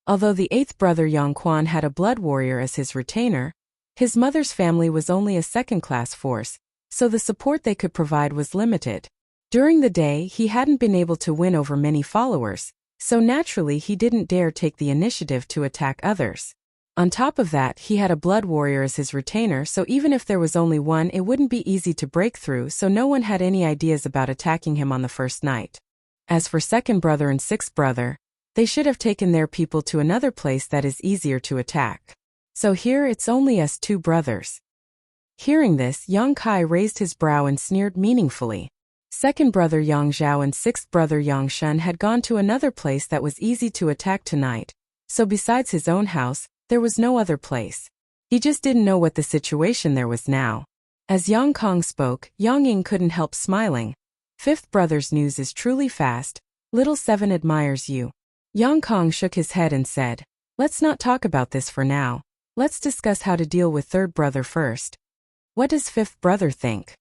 Although the 8th brother Yang Quan had a blood warrior as his retainer, his mother's family was only a second-class force, so the support they could provide was limited. During the day, he hadn't been able to win over many followers, so naturally he didn't dare take the initiative to attack others. On top of that, he had a blood warrior as his retainer, so even if there was only one, it wouldn't be easy to break through, so no one had any ideas about attacking him on the first night. As for second brother and sixth brother, they should have taken their people to another place that is easier to attack. So here it's only us 2 brothers. Hearing this, Yang Kai raised his brow and sneered meaningfully. Second brother Yang Zhao and sixth brother Yang Shun had gone to another place that was easy to attack tonight, so besides his own house, there was no other place. He just didn't know what the situation there was now. As Yang Kong spoke, Yang Ying couldn't help smiling. Fifth brother's news is truly fast. Little Seven admires you. Yang Kong shook his head and said, let's not talk about this for now. Let's discuss how to deal with third brother first. What does fifth brother think?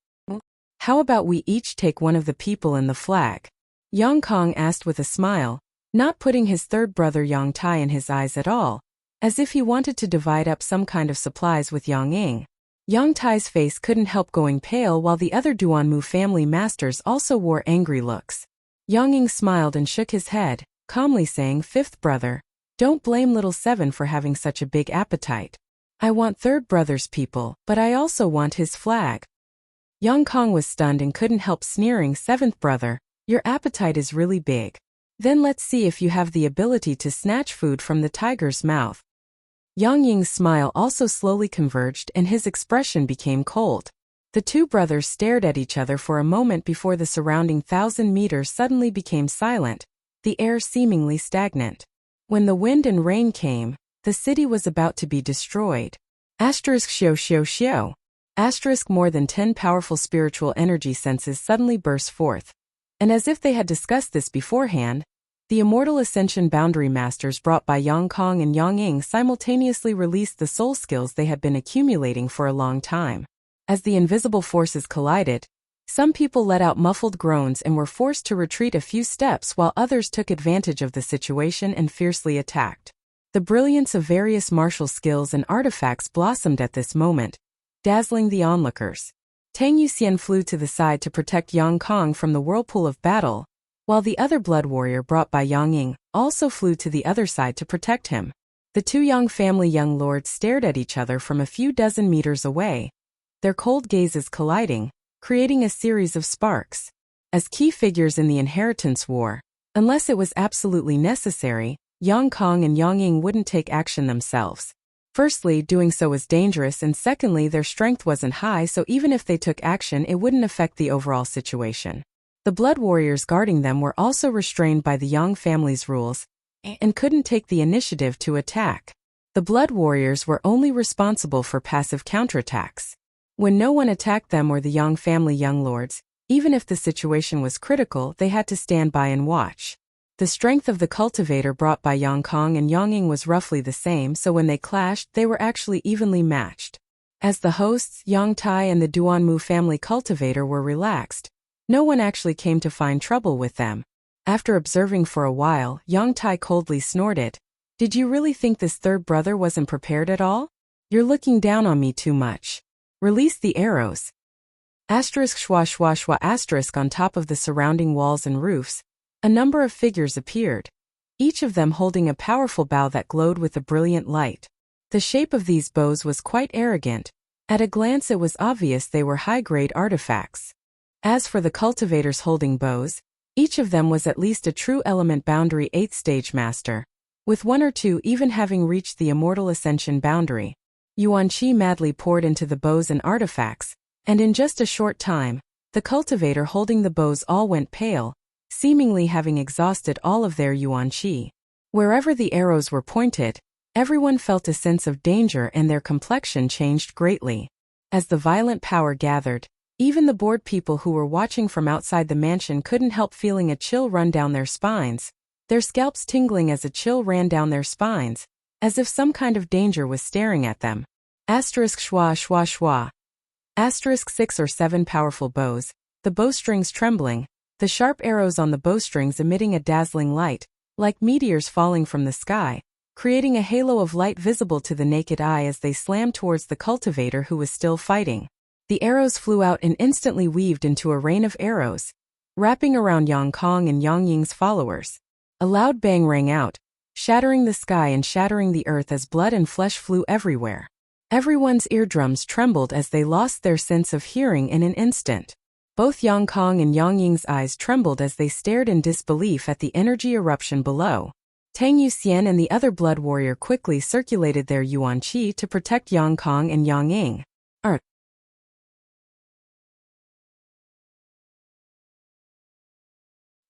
How about we each take one of the people in the flag? Yang Kong asked with a smile, not putting his third brother Yang Tai in his eyes at all, as if he wanted to divide up some kind of supplies with Yang Ying. Yang Tai's face couldn't help going pale while the other Duanmu family masters also wore angry looks. Yang Ying smiled and shook his head, calmly saying, fifth brother, don't blame little Seven for having such a big appetite. I want third brother's people, but I also want his flag. Yang Kong was stunned and couldn't help sneering, seventh brother, your appetite is really big. Then let's see if you have the ability to snatch food from the tiger's mouth. Yang Ying's smile also slowly converged and his expression became cold. The two brothers stared at each other for a moment before the surrounding 1,000 meters suddenly became silent, the air seemingly stagnant. When the wind and rain came, the city was about to be destroyed. ****. More than 10 powerful spiritual energy senses suddenly burst forth. And as if they had discussed this beforehand, the immortal ascension boundary masters brought by Yang Kong and Yang Ying simultaneously released the soul skills they had been accumulating for a long time. As the invisible forces collided, some people let out muffled groans and were forced to retreat a few steps while others took advantage of the situation and fiercely attacked. The brilliance of various martial skills and artifacts blossomed at this moment, dazzling the onlookers. Tang Yuxian flew to the side to protect Yang Kong from the whirlpool of battle, while the other blood warrior brought by Yang Ying also flew to the other side to protect him. The two Yang family young lords stared at each other from a few dozen meters away, their cold gazes colliding, creating a series of sparks. As key figures in the inheritance war, unless it was absolutely necessary, Yang Kong and Yang Ying wouldn't take action themselves. Firstly, doing so was dangerous, and secondly, their strength wasn't high, so even if they took action, it wouldn't affect the overall situation. The blood warriors guarding them were also restrained by the Yang family's rules and couldn't take the initiative to attack. The blood warriors were only responsible for passive counterattacks. When no one attacked them or the Yang family young lords, even if the situation was critical, they had to stand by and watch. The strength of the cultivator brought by Yang Kong and Yang Ying was roughly the same, so when they clashed, they were actually evenly matched. As the hosts, Yang Tai and the Duanmu family cultivator were relaxed, no one actually came to find trouble with them. After observing for a while, Yang Tai coldly snorted, did you really think this third brother wasn't prepared at all? You're looking down on me too much. Release the arrows. ****. On top of the surrounding walls and roofs, a number of figures appeared, each of them holding a powerful bow that glowed with a brilliant light. The shape of these bows was quite arrogant. At a glance it was obvious they were high-grade artifacts. As for the cultivators holding bows, each of them was at least a true element boundary 8th stage master, with one or two even having reached the immortal ascension boundary. Yuan Qi madly poured into the bows and artifacts, and in just a short time, the cultivator holding the bows all went pale, seemingly having exhausted all of their Yuan Qi. Wherever the arrows were pointed, everyone felt a sense of danger and their complexion changed greatly. As the violent power gathered, even the bored people who were watching from outside the mansion couldn't help feeling a chill run down their spines, their scalps tingling as a chill ran down their spines, as if some kind of danger was staring at them. ****. 6 or 7 powerful bows, the bowstrings trembling, the sharp arrows on the bowstrings emitting a dazzling light, like meteors falling from the sky, creating a halo of light visible to the naked eye as they slammed towards the cultivator who was still fighting. The arrows flew out and instantly weaved into a rain of arrows, wrapping around Yang Kong and Yang Ying's followers. A loud bang rang out, shattering the sky and shattering the earth as blood and flesh flew everywhere. Everyone's eardrums trembled as they lost their sense of hearing in an instant. Both Yang Kong and Yang Ying's eyes trembled as they stared in disbelief at the energy eruption below. Tang Yuxian and the other blood warrior quickly circulated their Yuan Qi to protect Yang Kong and Yang Ying.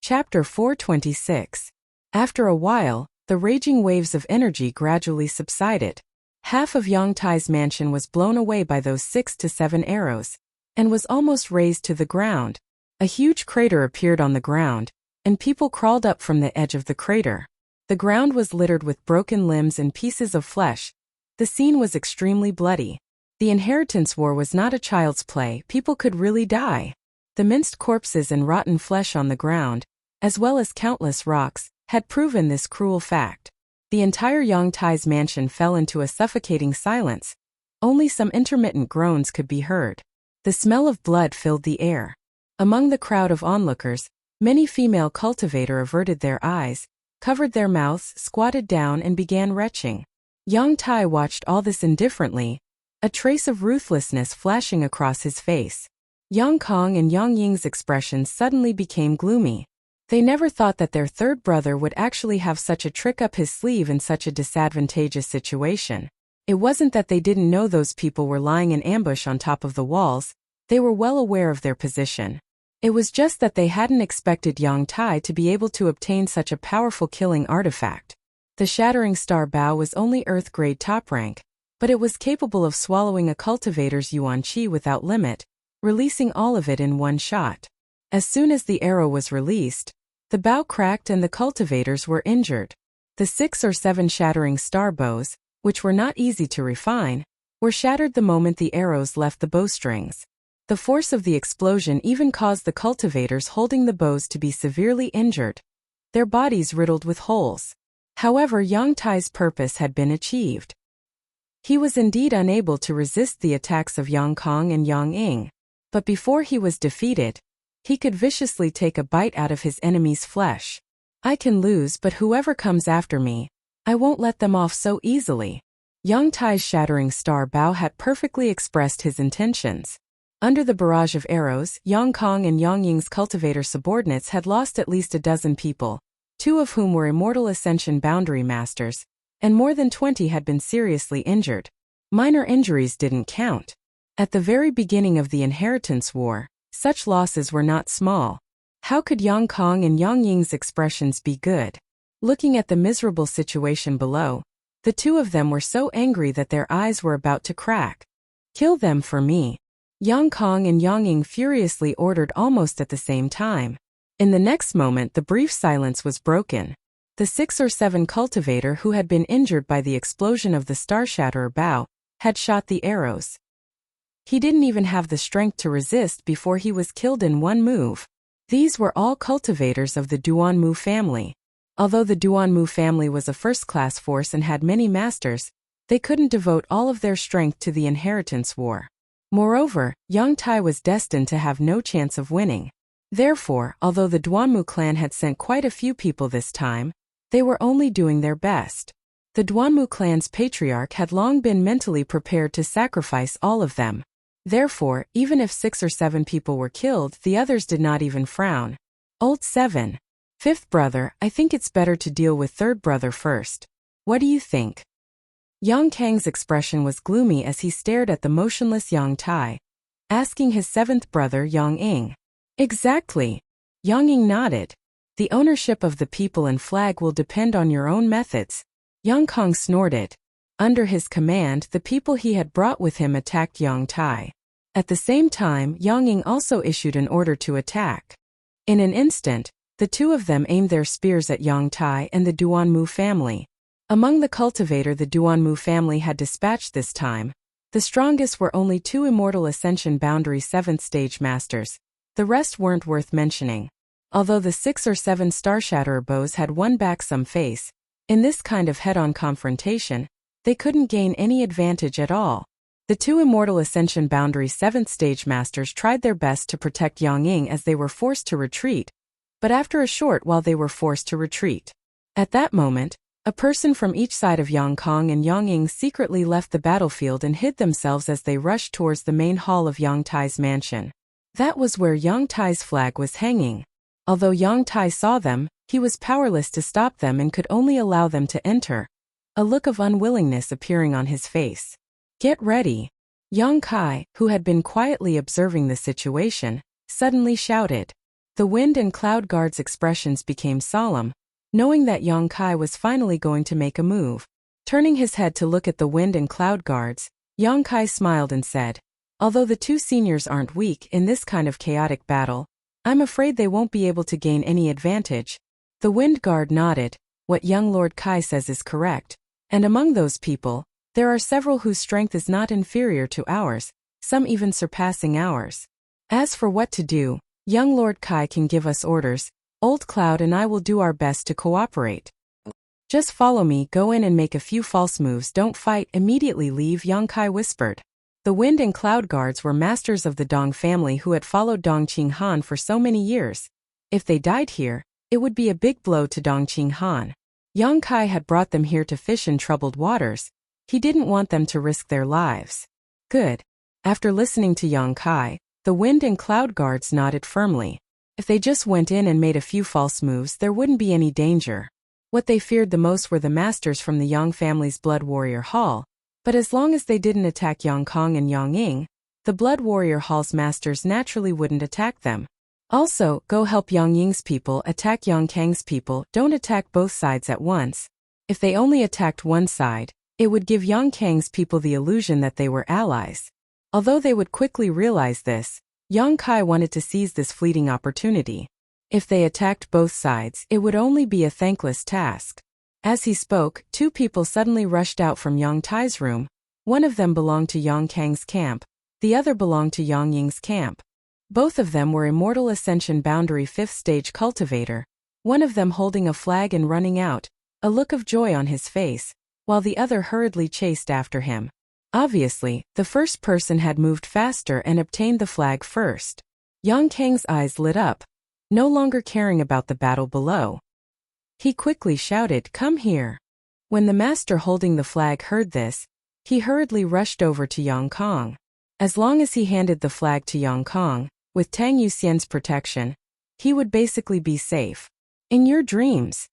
Chapter 426. After a while, the raging waves of energy gradually subsided. Half of Yang Tai's mansion was blown away by those 6 to 7 arrows, and was almost razed to the ground. A huge crater appeared on the ground, and people crawled up from the edge of the crater. The ground was littered with broken limbs and pieces of flesh. The scene was extremely bloody. The inheritance war was not a child's play. People could really die. The minced corpses and rotten flesh on the ground, as well as countless rocks, had proven this cruel fact. The entire Yang Tai's mansion fell into a suffocating silence. Only some intermittent groans could be heard. The smell of blood filled the air. Among the crowd of onlookers, many female cultivators averted their eyes, covered their mouths, squatted down and began retching. Yang Tai watched all this indifferently, a trace of ruthlessness flashing across his face. Yang Kong and Yang Ying's expressions suddenly became gloomy. They never thought that their third brother would actually have such a trick up his sleeve in such a disadvantageous situation. It wasn't that they didn't know those people were lying in ambush on top of the walls. They were well aware of their position. It was just that they hadn't expected Yang Tai to be able to obtain such a powerful killing artifact. The shattering star bow was only Earth-grade top rank, but it was capable of swallowing a cultivator's yuan qi without limit, releasing all of it in one shot. As soon as the arrow was released, the bow cracked and the cultivators were injured. The 6 or 7 shattering star bows, which were not easy to refine, were shattered the moment the arrows left the bowstrings. The force of the explosion even caused the cultivators holding the bows to be severely injured, their bodies riddled with holes. However, Yang Tai's purpose had been achieved. He was indeed unable to resist the attacks of Yang Kong and Yang Ying, but before he was defeated, he could viciously take a bite out of his enemy's flesh. I can lose, but whoever comes after me, I won't let them off so easily. Yang Tai's shattering star bow had perfectly expressed his intentions. Under the barrage of arrows, Yang Kong and Yang Ying's cultivator subordinates had lost at least a dozen people, 2 of whom were immortal ascension boundary masters, and more than 20 had been seriously injured. Minor injuries didn't count. At the very beginning of the inheritance war, such losses were not small. How could Yang Kong and Yang Ying's expressions be good? Looking at the miserable situation below, the 2 of them were so angry that their eyes were about to crack. Kill them for me. Yang Kong and Yang Ying furiously ordered almost at the same time. In the next moment, the brief silence was broken. The 6 or 7 cultivator who had been injured by the explosion of the Star Shatterer bow had shot the arrows. He didn't even have the strength to resist before he was killed in one move. These were all cultivators of the Duanmu family. Although the Duanmu family was a first-class force and had many masters, they couldn't devote all of their strength to the inheritance war. Moreover, Yang Tai was destined to have no chance of winning. Therefore, although the Duanmu clan had sent quite a few people this time, they were only doing their best. The Duanmu clan's patriarch had long been mentally prepared to sacrifice all of them. Therefore, even if 6 or 7 people were killed, the others did not even frown. Old 7. 5th brother, I think it's better to deal with 3rd brother first. What do you think? Yang Kang's expression was gloomy as he stared at the motionless Yang Tai, asking his 7th brother Yang Ying. Exactly. Yang Ying nodded. The ownership of the people and flag will depend on your own methods. Yang Kong snorted. Under his command, the people he had brought with him attacked Yang Tai. At the same time, Yang Ying also issued an order to attack. In an instant, the 2 of them aimed their spears at Yang Tai and the Duanmu family. Among the cultivator the Duanmu family had dispatched this time, the strongest were only 2 immortal ascension boundary 7th stage masters. The rest weren't worth mentioning. Although the 6 or 7 Star Shatterer bows had won back some face, in this kind of head-on confrontation, they couldn't gain any advantage at all. The 2 immortal ascension boundary 7th stage masters tried their best to protect Yang Ying as they were forced to retreat, but after a short while they were forced to retreat. At that moment, a person from each side of Yang Kong and Yang Ying secretly left the battlefield and hid themselves as they rushed towards the main hall of Yang Tai's mansion. That was where Yang Tai's flag was hanging. Although Yang Tai saw them, he was powerless to stop them and could only allow them to enter, a look of unwillingness appearing on his face. Get ready. Yang Kai, who had been quietly observing the situation, suddenly shouted. The wind and cloud guards' expressions became solemn, knowing that Yang Kai was finally going to make a move. Turning his head to look at the wind and cloud guards, Yang Kai smiled and said, "Although the two seniors aren't weak in this kind of chaotic battle, I'm afraid they won't be able to gain any advantage." The wind guard nodded. "What young Lord Kai says is correct, and among those people, there are several whose strength is not inferior to ours, some even surpassing ours. As for what to do, young Lord Kai can give us orders. Old Cloud and I will do our best to cooperate. Just follow me, go in and make a few false moves, don't fight, immediately leave," Yang Kai whispered. The wind and cloud guards were masters of the Dong family who had followed Dong Qinghan for so many years. If they died here, it would be a big blow to Dong Qinghan. Yang Kai had brought them here to fish in troubled waters. He didn't want them to risk their lives. Good. After listening to Yang Kai, the wind and cloud guards nodded firmly. If they just went in and made a few false moves, there wouldn't be any danger. What they feared the most were the masters from the Yang family's Blood Warrior Hall, but as long as they didn't attack Yang Kong and Yang Ying, the Blood Warrior Hall's masters naturally wouldn't attack them. Also, go help Yang Ying's people attack Yang Kang's people, don't attack both sides at once. If they only attacked one side, it would give Yang Kang's people the illusion that they were allies. Although they would quickly realize this, Yang Kai wanted to seize this fleeting opportunity. If they attacked both sides, it would only be a thankless task. As he spoke, two people suddenly rushed out from Yang Tai's room. One of them belonged to Yang Kang's camp, the other belonged to Yang Ying's camp. Both of them were Immortal Ascension Boundary 5th Stage Cultivator, one of them holding a flag and running out, a look of joy on his face, while the other hurriedly chased after him. Obviously, the first person had moved faster and obtained the flag first. Yang Kang's eyes lit up, no longer caring about the battle below. He quickly shouted, "Come here." When the master holding the flag heard this, he hurriedly rushed over to Yang Kong. As long as he handed the flag to Yang Kong, with Tang Yuxian's protection, he would basically be safe. "In your dreams."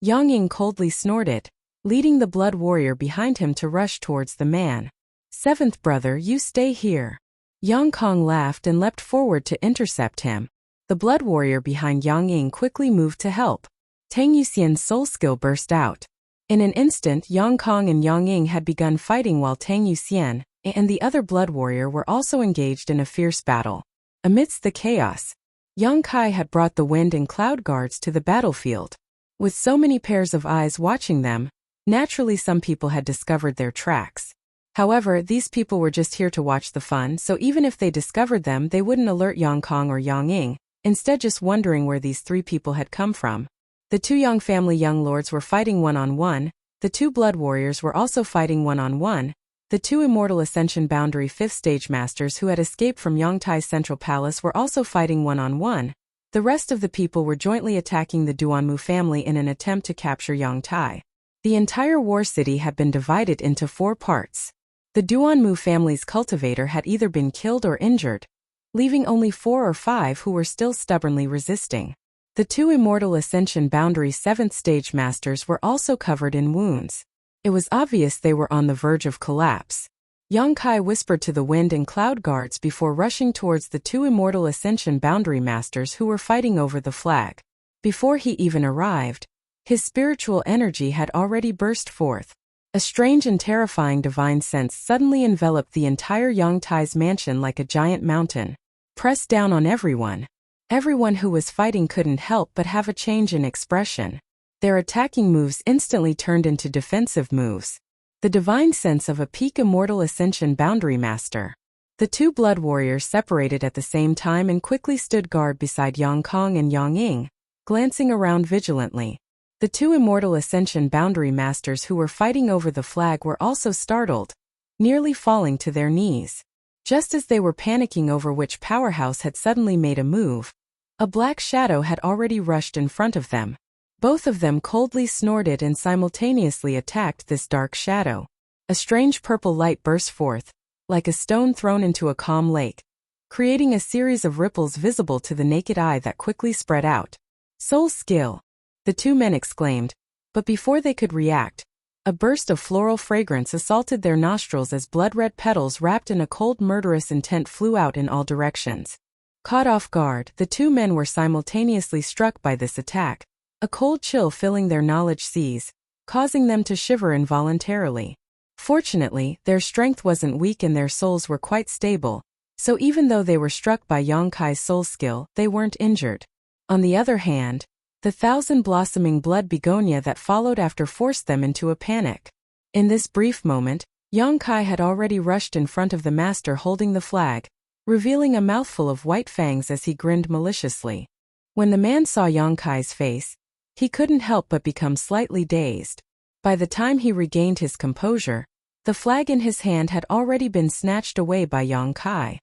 Yang Ying coldly snorted, leading the blood warrior behind him to rush towards the man. "Seventh brother, you stay here." Yang Kong laughed and leapt forward to intercept him. The blood warrior behind Yang Ying quickly moved to help. Tang Yuxian's soul skill burst out. In an instant, Yang Kong and Yang Ying had begun fighting while Tang Yuxian and the other blood warrior were also engaged in a fierce battle. Amidst the chaos, Yang Kai had brought the wind and cloud guards to the battlefield. With so many pairs of eyes watching them, naturally some people had discovered their tracks. However, these people were just here to watch the fun, so even if they discovered them, they wouldn't alert Yang Kong or Yang Ying, instead just wondering where these three people had come from. The two Yang family young lords were fighting one-on-one, the two blood warriors were also fighting one-on-one, the two Immortal Ascension Boundary 5th Stage Masters who had escaped from Yang Tai's Central Palace were also fighting one-on-one. The rest of the people were jointly attacking the Duanmu family in an attempt to capture Yang Tai. The entire war city had been divided into 4 parts. The Duanmu family's cultivator had either been killed or injured, leaving only 4 or 5 who were still stubbornly resisting. The two Immortal Ascension Boundary 7th Stage Masters were also covered in wounds. It was obvious they were on the verge of collapse. Yang Kai whispered to the wind and cloud guards before rushing towards the two Immortal Ascension Boundary Masters who were fighting over the flag. Before he even arrived, his spiritual energy had already burst forth. A strange and terrifying divine sense suddenly enveloped the entire Yang Tai's mansion like a giant mountain, pressed down on everyone. Everyone who was fighting couldn't help but have a change in expression. Their attacking moves instantly turned into defensive moves. The divine sense of a peak Immortal Ascension Boundary Master. The two blood warriors separated at the same time and quickly stood guard beside Yang Kong and Yang Ying, glancing around vigilantly. The two Immortal Ascension Boundary Masters who were fighting over the flag were also startled, nearly falling to their knees. Just as they were panicking over which powerhouse had suddenly made a move, a black shadow had already rushed in front of them. Both of them coldly snorted and simultaneously attacked this dark shadow. A strange purple light burst forth, like a stone thrown into a calm lake, creating a series of ripples visible to the naked eye that quickly spread out. "Soul skill!" the two men exclaimed, but before they could react, a burst of floral fragrance assaulted their nostrils as blood-red petals wrapped in a cold murderous intent flew out in all directions. Caught off guard, the two men were simultaneously struck by this attack, a cold chill filling their knowledge seas, causing them to shiver involuntarily. Fortunately, their strength wasn't weak and their souls were quite stable, so even though they were struck by Yang Kai's soul skill, they weren't injured. On the other hand, the thousand-blossoming blood begonia that followed after forced them into a panic. In this brief moment, Yang Kai had already rushed in front of the master holding the flag, revealing a mouthful of white fangs as he grinned maliciously. When the man saw Yang Kai's face, he couldn't help but become slightly dazed. By the time he regained his composure, the flag in his hand had already been snatched away by Yang Kai.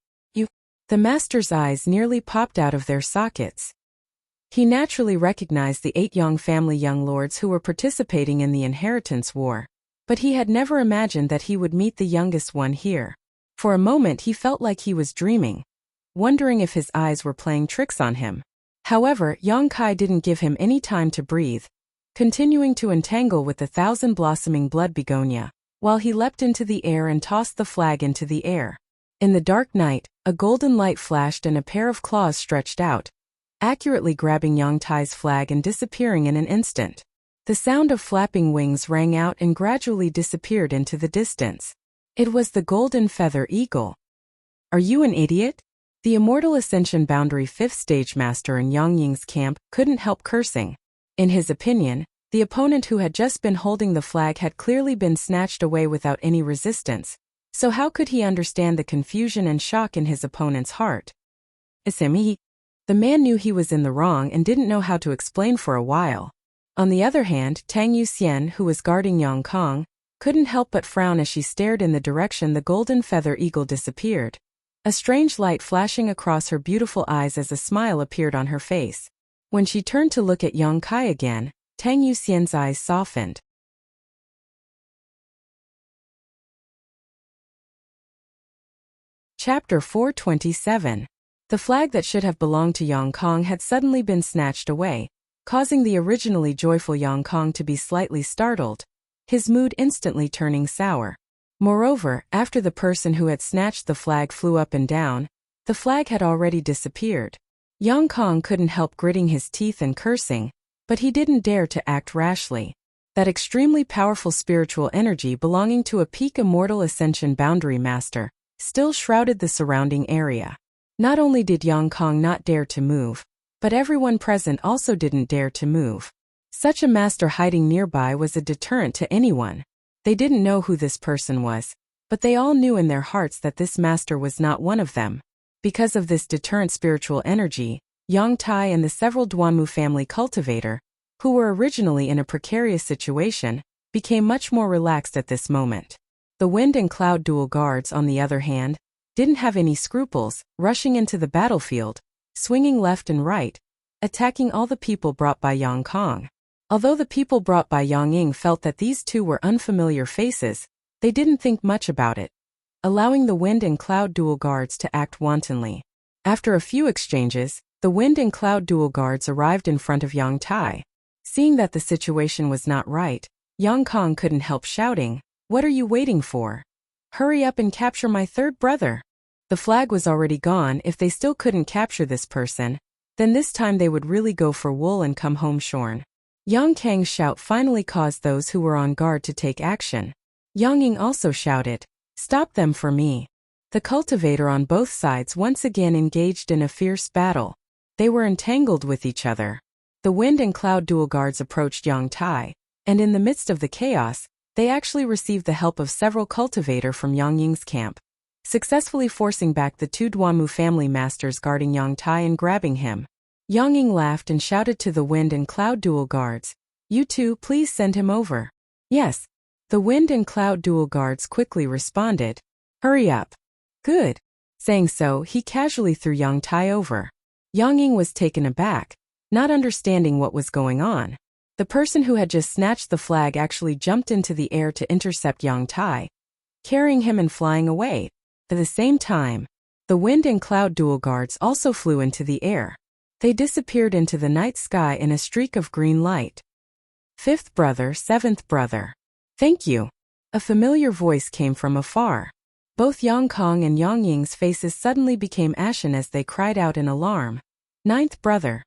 The master's eyes nearly popped out of their sockets. He naturally recognized the 8 Yang family young lords who were participating in the inheritance war, but he had never imagined that he would meet the youngest one here. For a moment he felt like he was dreaming, wondering if his eyes were playing tricks on him. However, Yang Kai didn't give him any time to breathe, continuing to entangle with the thousand-blossoming blood begonia, while he leapt into the air and tossed the flag into the air. In the dark night, a golden light flashed and a pair of claws stretched out, accurately grabbing Yang Kai's flag and disappearing in an instant. The sound of flapping wings rang out and gradually disappeared into the distance. It was the golden feather eagle. Are you an idiot? The Immortal Ascension Boundary 5th Stage Master in Yang Ying's camp couldn't help cursing. In his opinion, the opponent who had just been holding the flag had clearly been snatched away without any resistance, so how could he understand the confusion and shock in his opponent's heart? SME. The man knew he was in the wrong and didn't know how to explain for a while. On the other hand, Tang Yuxian, who was guarding Yang Kong, couldn't help but frown as she stared in the direction the golden feather eagle disappeared, a strange light flashing across her beautiful eyes as a smile appeared on her face. When she turned to look at Yang Kai again, Tang Yuxian's eyes softened. Chapter 427. The flag that should have belonged to Yang Kong had suddenly been snatched away, causing the originally joyful Yang Kong to be slightly startled, his mood instantly turning sour. Moreover, after the person who had snatched the flag flew up and down, the flag had already disappeared. Yang Kong couldn't help gritting his teeth and cursing, but he didn't dare to act rashly. That extremely powerful spiritual energy belonging to a peak Immortal Ascension Boundary Master still shrouded the surrounding area. Not only did Yang Kong not dare to move, but everyone present also didn't dare to move. Such a master hiding nearby was a deterrent to anyone. They didn't know who this person was, but they all knew in their hearts that this master was not one of them. Because of this deterrent spiritual energy, Yang Tai and the several Duanmu family cultivator, who were originally in a precarious situation, became much more relaxed at this moment. The Wind and Cloud dual guards, on the other hand, didn't have any scruples, rushing into the battlefield, swinging left and right, attacking all the people brought by Yang Kong. Although the people brought by Yang Ying felt that these two were unfamiliar faces, they didn't think much about it, allowing the Wind and Cloud dual guards to act wantonly. After a few exchanges, the Wind and Cloud dual guards arrived in front of Yang Tai. Seeing that the situation was not right, Yang Kong couldn't help shouting, "What are you waiting for? Hurry up and capture my third brother." The flag was already gone. If they still couldn't capture this person, then this time they would really go for wool and come home shorn. Yang Kang's shout finally caused those who were on guard to take action. Yang Ying also shouted, "Stop them for me." The cultivator on both sides once again engaged in a fierce battle. They were entangled with each other. The Wind and Cloud dual guards approached Yang Tai, and in the midst of the chaos, they actually received the help of several cultivator from Yang Ying's camp, successfully forcing back the two Duanmu family masters guarding Yang Tai and grabbing him. Yang Ying laughed and shouted to the Wind and Cloud dual guards, "You two, please send him over." "Yes." The Wind and Cloud dual guards quickly responded, "Hurry up." "Good." Saying so, he casually threw Yang Tai over. Yang Ying was taken aback, not understanding what was going on. The person who had just snatched the flag actually jumped into the air to intercept Yang Tai, carrying him and flying away. At the same time, the Wind and Cloud dual guards also flew into the air. They disappeared into the night sky in a streak of green light. "Fifth brother, seventh brother. Thank you." A familiar voice came from afar. Both Yang Kong and Yang Ying's faces suddenly became ashen as they cried out in alarm. Ninth brother.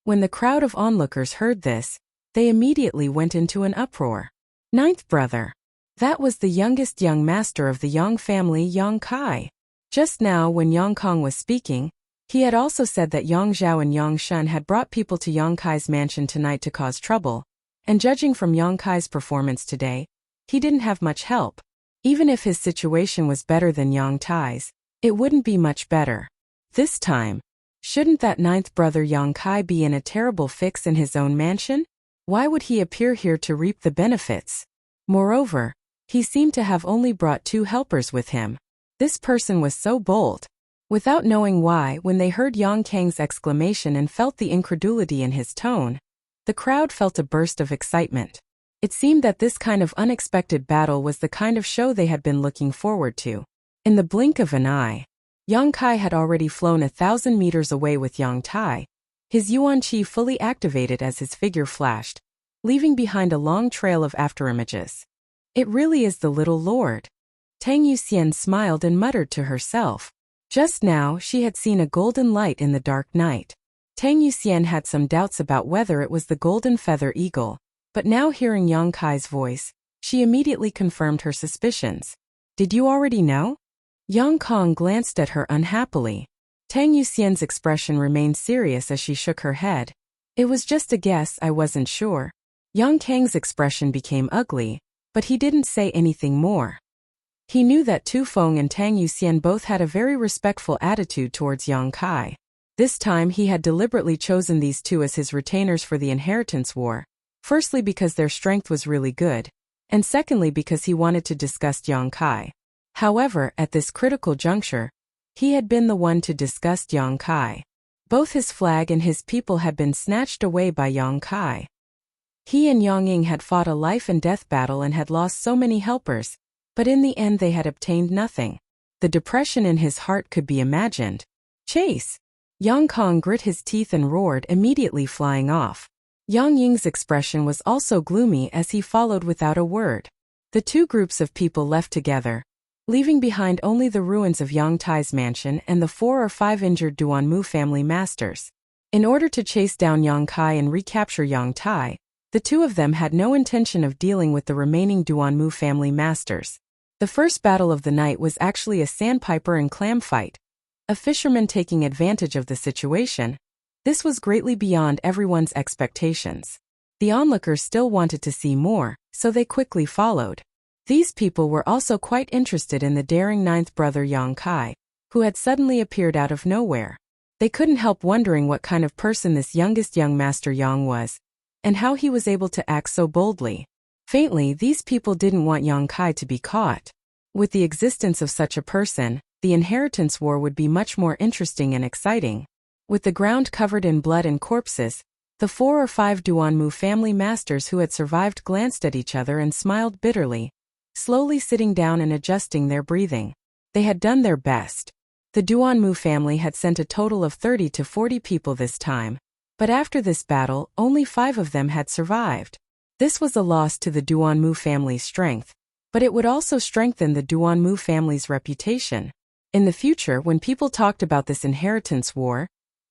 When the crowd of onlookers heard this, they immediately went into an uproar. Ninth brother. That was the youngest young master of the Yang family, Yang Kai. Just now when Yang Kong was speaking, he had also said that Yang Zhao and Yang Shun had brought people to Yang Kai's mansion tonight to cause trouble, and judging from Yang Kai's performance today, he didn't have much help. Even if his situation was better than Yang Tai's, it wouldn't be much better. This time, shouldn't that ninth brother Yang Kai be in a terrible fix in his own mansion? Why would he appear here to reap the benefits? Moreover, he seemed to have only brought 2 helpers with him. This person was so bold. Without knowing why, when they heard Yang Kang's exclamation and felt the incredulity in his tone, the crowd felt a burst of excitement. It seemed that this kind of unexpected battle was the kind of show they had been looking forward to. In the blink of an eye, Yang Kai had already flown 1,000 meters away with Yang Tai, his Yuan Qi fully activated as his figure flashed, leaving behind a long trail of afterimages. It really is the little lord. Tang Yuxian smiled and muttered to herself. Just now she had seen a golden light in the dark night. Tang Yuxian had some doubts about whether it was the golden feather eagle, but now hearing Yang Kai's voice, she immediately confirmed her suspicions. Did you already know? Yang Kong glanced at her unhappily. Tang Yuxian's expression remained serious as she shook her head. It was just a guess, I wasn't sure. Yang Kang's expression became ugly, but he didn't say anything more. He knew that Tu Feng and Tang Yuxian both had a very respectful attitude towards Yang Kai. This time he had deliberately chosen these 2 as his retainers for the inheritance war, firstly because their strength was really good, and secondly because he wanted to disgust Yang Kai. However, at this critical juncture, he had been the one to disgust Yang Kai. Both his flag and his people had been snatched away by Yang Kai. He and Yang Ying had fought a life-and-death battle and had lost so many helpers, but in the end they had obtained nothing. The depression in his heart could be imagined. Chase! Yang Kong grit his teeth and roared, immediately flying off. Yang Ying's expression was also gloomy as he followed without a word. The 2 groups of people left together, leaving behind only the ruins of Yang Tai's mansion and the 4 or 5 injured Duanmu family masters. In order to chase down Yang Kai and recapture Yang Tai, the 2 of them had no intention of dealing with the remaining Duanmu family masters. The first battle of the night was actually a sandpiper and clam fight, a fisherman taking advantage of the situation. This was greatly beyond everyone's expectations. The onlookers still wanted to see more, so they quickly followed. These people were also quite interested in the daring ninth brother Yang Kai, who had suddenly appeared out of nowhere. They couldn't help wondering what kind of person this youngest young master Yang was, and how he was able to act so boldly. Faintly, these people didn't want Yang Kai to be caught. With the existence of such a person, the inheritance war would be much more interesting and exciting. With the ground covered in blood and corpses, the 4 or 5 Duanmu family masters who had survived glanced at each other and smiled bitterly, slowly sitting down and adjusting their breathing. They had done their best. The Duanmu family had sent a total of 30 to 40 people this time, but after this battle, only 5 of them had survived. This was a loss to the Duanmu family's strength, but it would also strengthen the Duanmu family's reputation. In the future, when people talked about this inheritance war,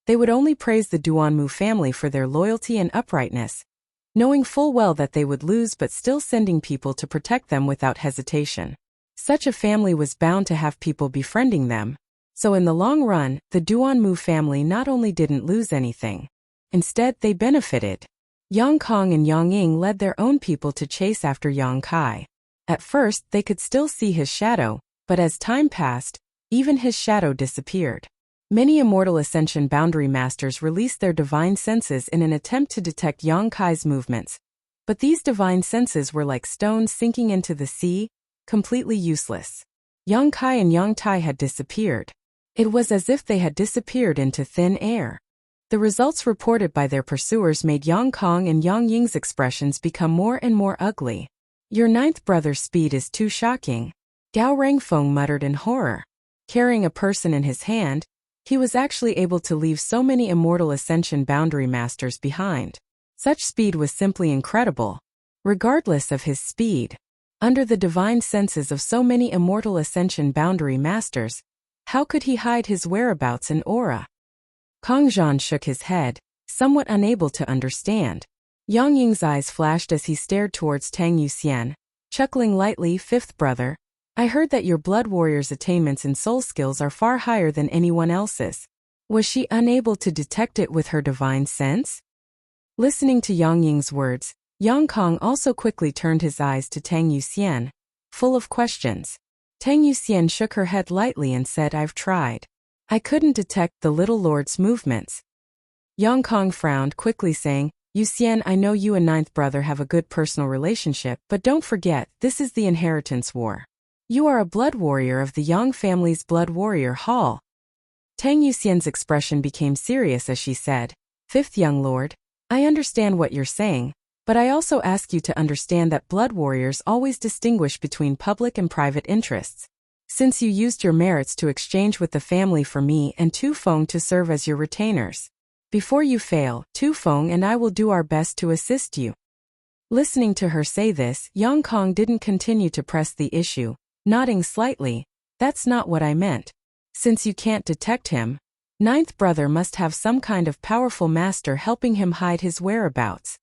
they would only praise the Duanmu family for their loyalty and uprightness, knowing full well that they would lose but still sending people to protect them without hesitation. Such a family was bound to have people befriending them, so in the long run, the Duanmu family not only didn't lose anything, instead they benefited. Yang Kong and Yang Ying led their own people to chase after Yang Kai. At first, they could still see his shadow, but as time passed, even his shadow disappeared. Many Immortal Ascension Boundary Masters released their divine senses in an attempt to detect Yang Kai's movements, but these divine senses were like stones sinking into the sea, completely useless. Yang Kai and Yang Tai had disappeared. It was as if they had disappeared into thin air. The results reported by their pursuers made Yang Kong and Yang Ying's expressions become more and more ugly. Your ninth brother's speed is too shocking, Gao Rangfeng muttered in horror. Carrying a person in his hand, he was actually able to leave so many Immortal Ascension Boundary Masters behind. Such speed was simply incredible. Regardless of his speed, Under the divine senses of so many immortal ascension boundary masters, how could he hide his whereabouts and aura? Kang Zhan shook his head, somewhat unable to understand. Yang Ying's eyes flashed as he stared towards Tang Yuxian, chuckling lightly. Fifth brother, I heard that your blood warrior's attainments in soul skills are far higher than anyone else's. Was she unable to detect it with her divine sense? Listening to Yang Ying's words, Yang Kong also quickly turned his eyes to Tang Yuxian, full of questions. Tang Yuxian shook her head lightly and said, I've tried. I couldn't detect the little lord's movements. Yang Kong frowned, quickly saying, Yuxian, I know you and ninth brother have a good personal relationship, but don't forget, this is the inheritance war. You are a blood warrior of the Yang family's blood warrior hall. Tang Yuxian's expression became serious as she said, Fifth young lord, I understand what you're saying, but I also ask you to understand that blood warriors always distinguish between public and private interests. Since you used your merits to exchange with the family for me and Tu Feng to serve as your retainers. Before you fail, Tu Feng and I will do our best to assist you. Listening to her say this, Yang Kong didn't continue to press the issue, nodding slightly, that's not what I meant. Since you can't detect him, ninth brother must have some kind of powerful master helping him hide his whereabouts.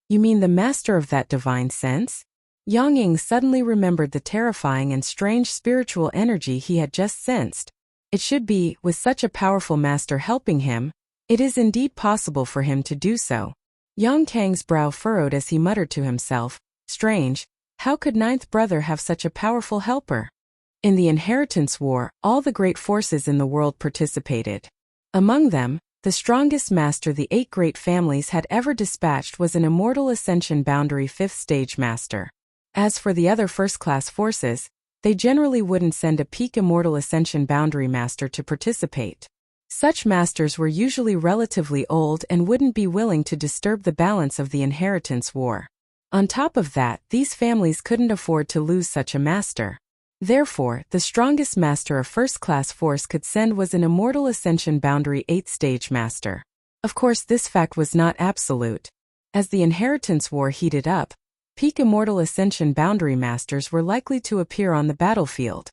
You mean the master of that divine sense? Yang Ying suddenly remembered the terrifying and strange spiritual energy he had just sensed. It should be, with such a powerful master helping him, it is indeed possible for him to do so. Yang Kang's brow furrowed as he muttered to himself, strange, how could ninth brother have such a powerful helper? In the inheritance war, all the great forces in the world participated. Among them, the strongest master the 8 great families had ever dispatched was an immortal ascension boundary 5th stage master. As for the other first-class forces, they generally wouldn't send a peak immortal ascension boundary master to participate. Such masters were usually relatively old and wouldn't be willing to disturb the balance of the inheritance war. On top of that, these families couldn't afford to lose such a master. Therefore, the strongest master a first-class force could send was an immortal ascension boundary 8th stage master. Of course, this fact was not absolute. As the inheritance war heated up, peak immortal ascension boundary masters were likely to appear on the battlefield.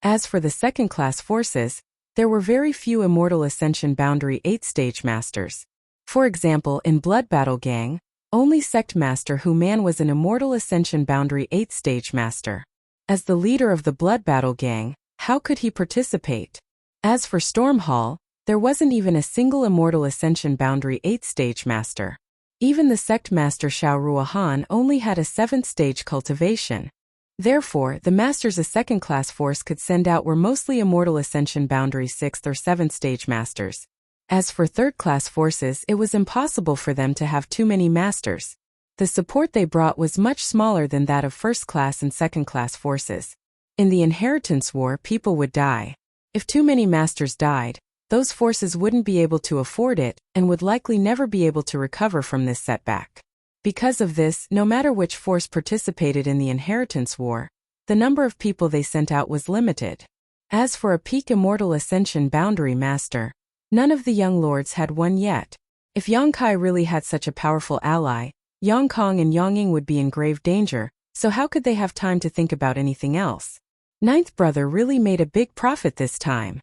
As for the second-class forces, there were very few immortal ascension boundary 8th stage masters. For example, in Blood Battle Gang, only Sect Master Hu Man was an immortal ascension boundary 8th stage master. As the leader of the Blood Battle Gang, how could he participate? As for Storm Hall, there wasn't even a single immortal ascension boundary 8th stage master. Even the Sect Master Xiao Ruohan only had a 7th stage cultivation. Therefore, the masters a second-class force could send out were mostly immortal ascension boundary 6th or 7th stage masters. As for third-class forces, it was impossible for them to have too many masters. The support they brought was much smaller than that of first-class and second-class forces. In the inheritance war, people would die. If too many masters died, those forces wouldn't be able to afford it and would likely never be able to recover from this setback. Because of this, no matter which force participated in the inheritance war, the number of people they sent out was limited. As for a peak immortal ascension boundary master, none of the young lords had one yet. If Yang Kai really had such a powerful ally, Yang Kong and Yang Ying would be in grave danger, so how could they have time to think about anything else? Ninth brother really made a big profit this time.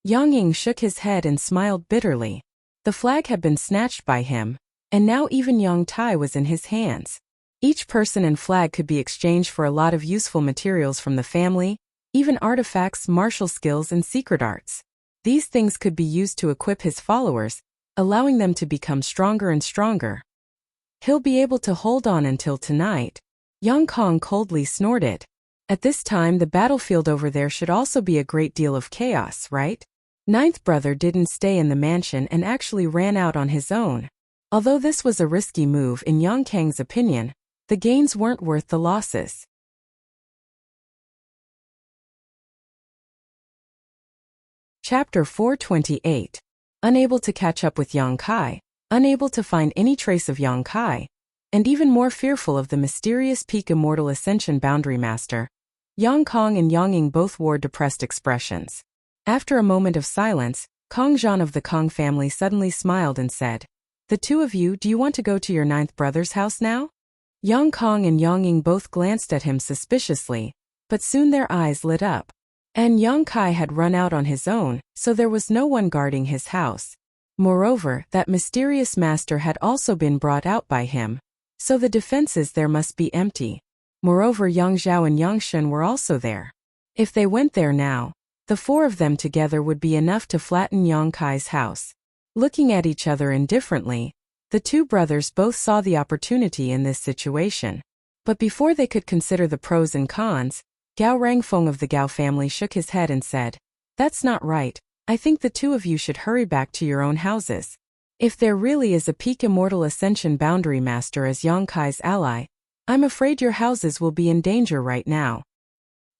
Yang Ying shook his head and smiled bitterly. The flag had been snatched by him, and now even Yang Tai was in his hands. Each person and flag could be exchanged for a lot of useful materials from the family, even artifacts, martial skills, and secret arts. These things could be used to equip his followers, allowing them to become stronger and stronger. He'll be able to hold on until tonight. Yang Kong coldly snorted. At this time, the battlefield over there should also be a great deal of chaos, right? Ninth brother didn't stay in the mansion and actually ran out on his own. Although this was a risky move in Yang Kang's opinion, the gains weren't worth the losses. Chapter 428. Unable to catch up with Yang Kai, unable to find any trace of Yang Kai, and even more fearful of the mysterious peak immortal ascension boundary master, Yang Kong and Yang Ying both wore depressed expressions. After a moment of silence, Kang Zhan of the Kong family suddenly smiled and said, "The two of you, do you want to go to your ninth brother's house now?" Yang Kong and Yang Ying both glanced at him suspiciously, but soon their eyes lit up. And Yang Kai had run out on his own, so there was no one guarding his house. Moreover, that mysterious master had also been brought out by him, so the defenses there must be empty. Moreover, Yang Zhao and Yang Shun were also there. If they went there now, the four of them together would be enough to flatten Yang Kai's house. Looking at each other indifferently, the two brothers both saw the opportunity in this situation. But before they could consider the pros and cons, Gao Rangfeng of the Gao family shook his head and said, "That's not right. I think the two of you should hurry back to your own houses. If there really is a peak immortal ascension boundary master as Yang Kai's ally, I'm afraid your houses will be in danger right now."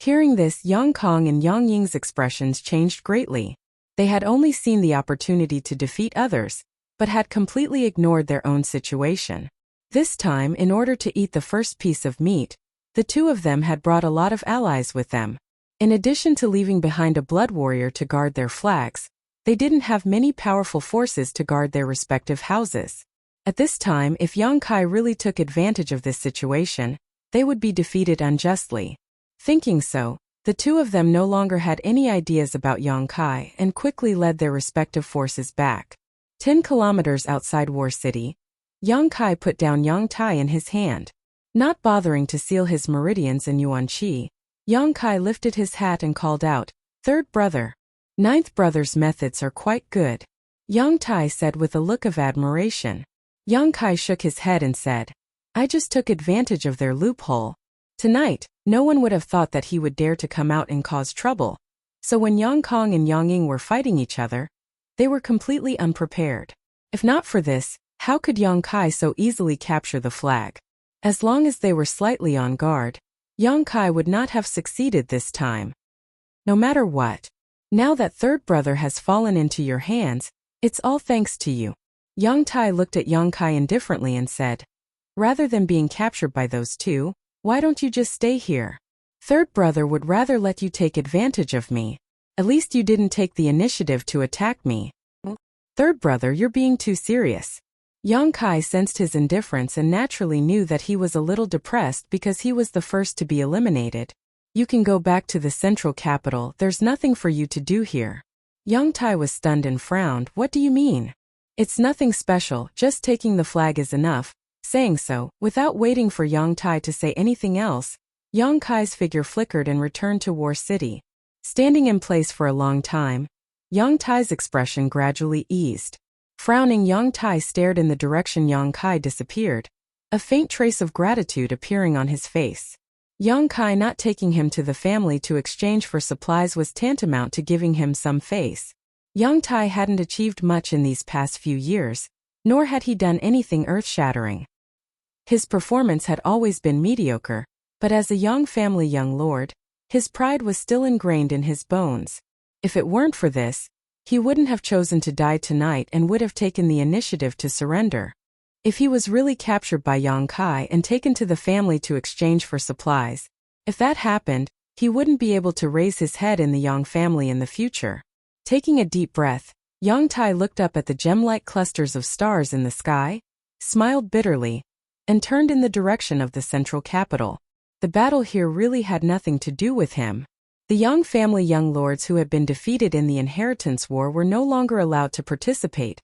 Hearing this, Yang Kong and Yang Ying's expressions changed greatly. They had only seen the opportunity to defeat others, but had completely ignored their own situation. This time, in order to eat the first piece of meat, the two of them had brought a lot of allies with them. In addition to leaving behind a blood warrior to guard their flags, they didn't have many powerful forces to guard their respective houses. At this time, if Yang Kai really took advantage of this situation, they would be defeated unjustly. Thinking so, the two of them no longer had any ideas about Yang Kai and quickly led their respective forces back. 10 kilometers outside War City, Yang Kai put down Yang Tai in his hand. Not bothering to seal his meridians in Yuan Qi, Yang Kai lifted his hat and called out, "Third brother. Ninth brother's methods are quite good," Yang Tai said with a look of admiration. Yang Kai shook his head and said, "I just took advantage of their loophole. Tonight, no one would have thought that he would dare to come out and cause trouble. So when Yang Kong and Yang Ying were fighting each other, they were completely unprepared. If not for this, how could Yang Kai so easily capture the flag? As long as they were slightly on guard, Yang Kai would not have succeeded this time. No matter what, now that third brother has fallen into your hands, it's all thanks to you." Yang Tai looked at Yang Kai indifferently and said, "Rather than being captured by those two, why don't you just stay here? Third brother would rather let you take advantage of me. At least you didn't take the initiative to attack me." "Third brother, you're being too serious." Yang Kai sensed his indifference and naturally knew that he was a little depressed because he was the first to be eliminated. "You can go back to the central capital, there's nothing for you to do here." Yang Tai was stunned and frowned. "What do you mean?" "It's nothing special, just taking the flag is enough." Saying so, without waiting for Yang Tai to say anything else, Yang Kai's figure flickered and returned to War City. Standing in place for a long time, Yang Tai's expression gradually eased. Frowning, Yang Tai stared in the direction Yang Kai disappeared, a faint trace of gratitude appearing on his face. Yang Kai not taking him to the family to exchange for supplies was tantamount to giving him some face. Yang Tai hadn't achieved much in these past few years, nor had he done anything earth-shattering. His performance had always been mediocre, but as a Yang family young lord, his pride was still ingrained in his bones. If it weren't for this, he wouldn't have chosen to die tonight and would have taken the initiative to surrender. If he was really captured by Yang Kai and taken to the family to exchange for supplies, if that happened, he wouldn't be able to raise his head in the Yang family in the future. Taking a deep breath, Yang Tai looked up at the gem-like clusters of stars in the sky, smiled bitterly, and turned in the direction of the central capital. The battle here really had nothing to do with him. The Yang family young lords who had been defeated in the inheritance war were no longer allowed to participate,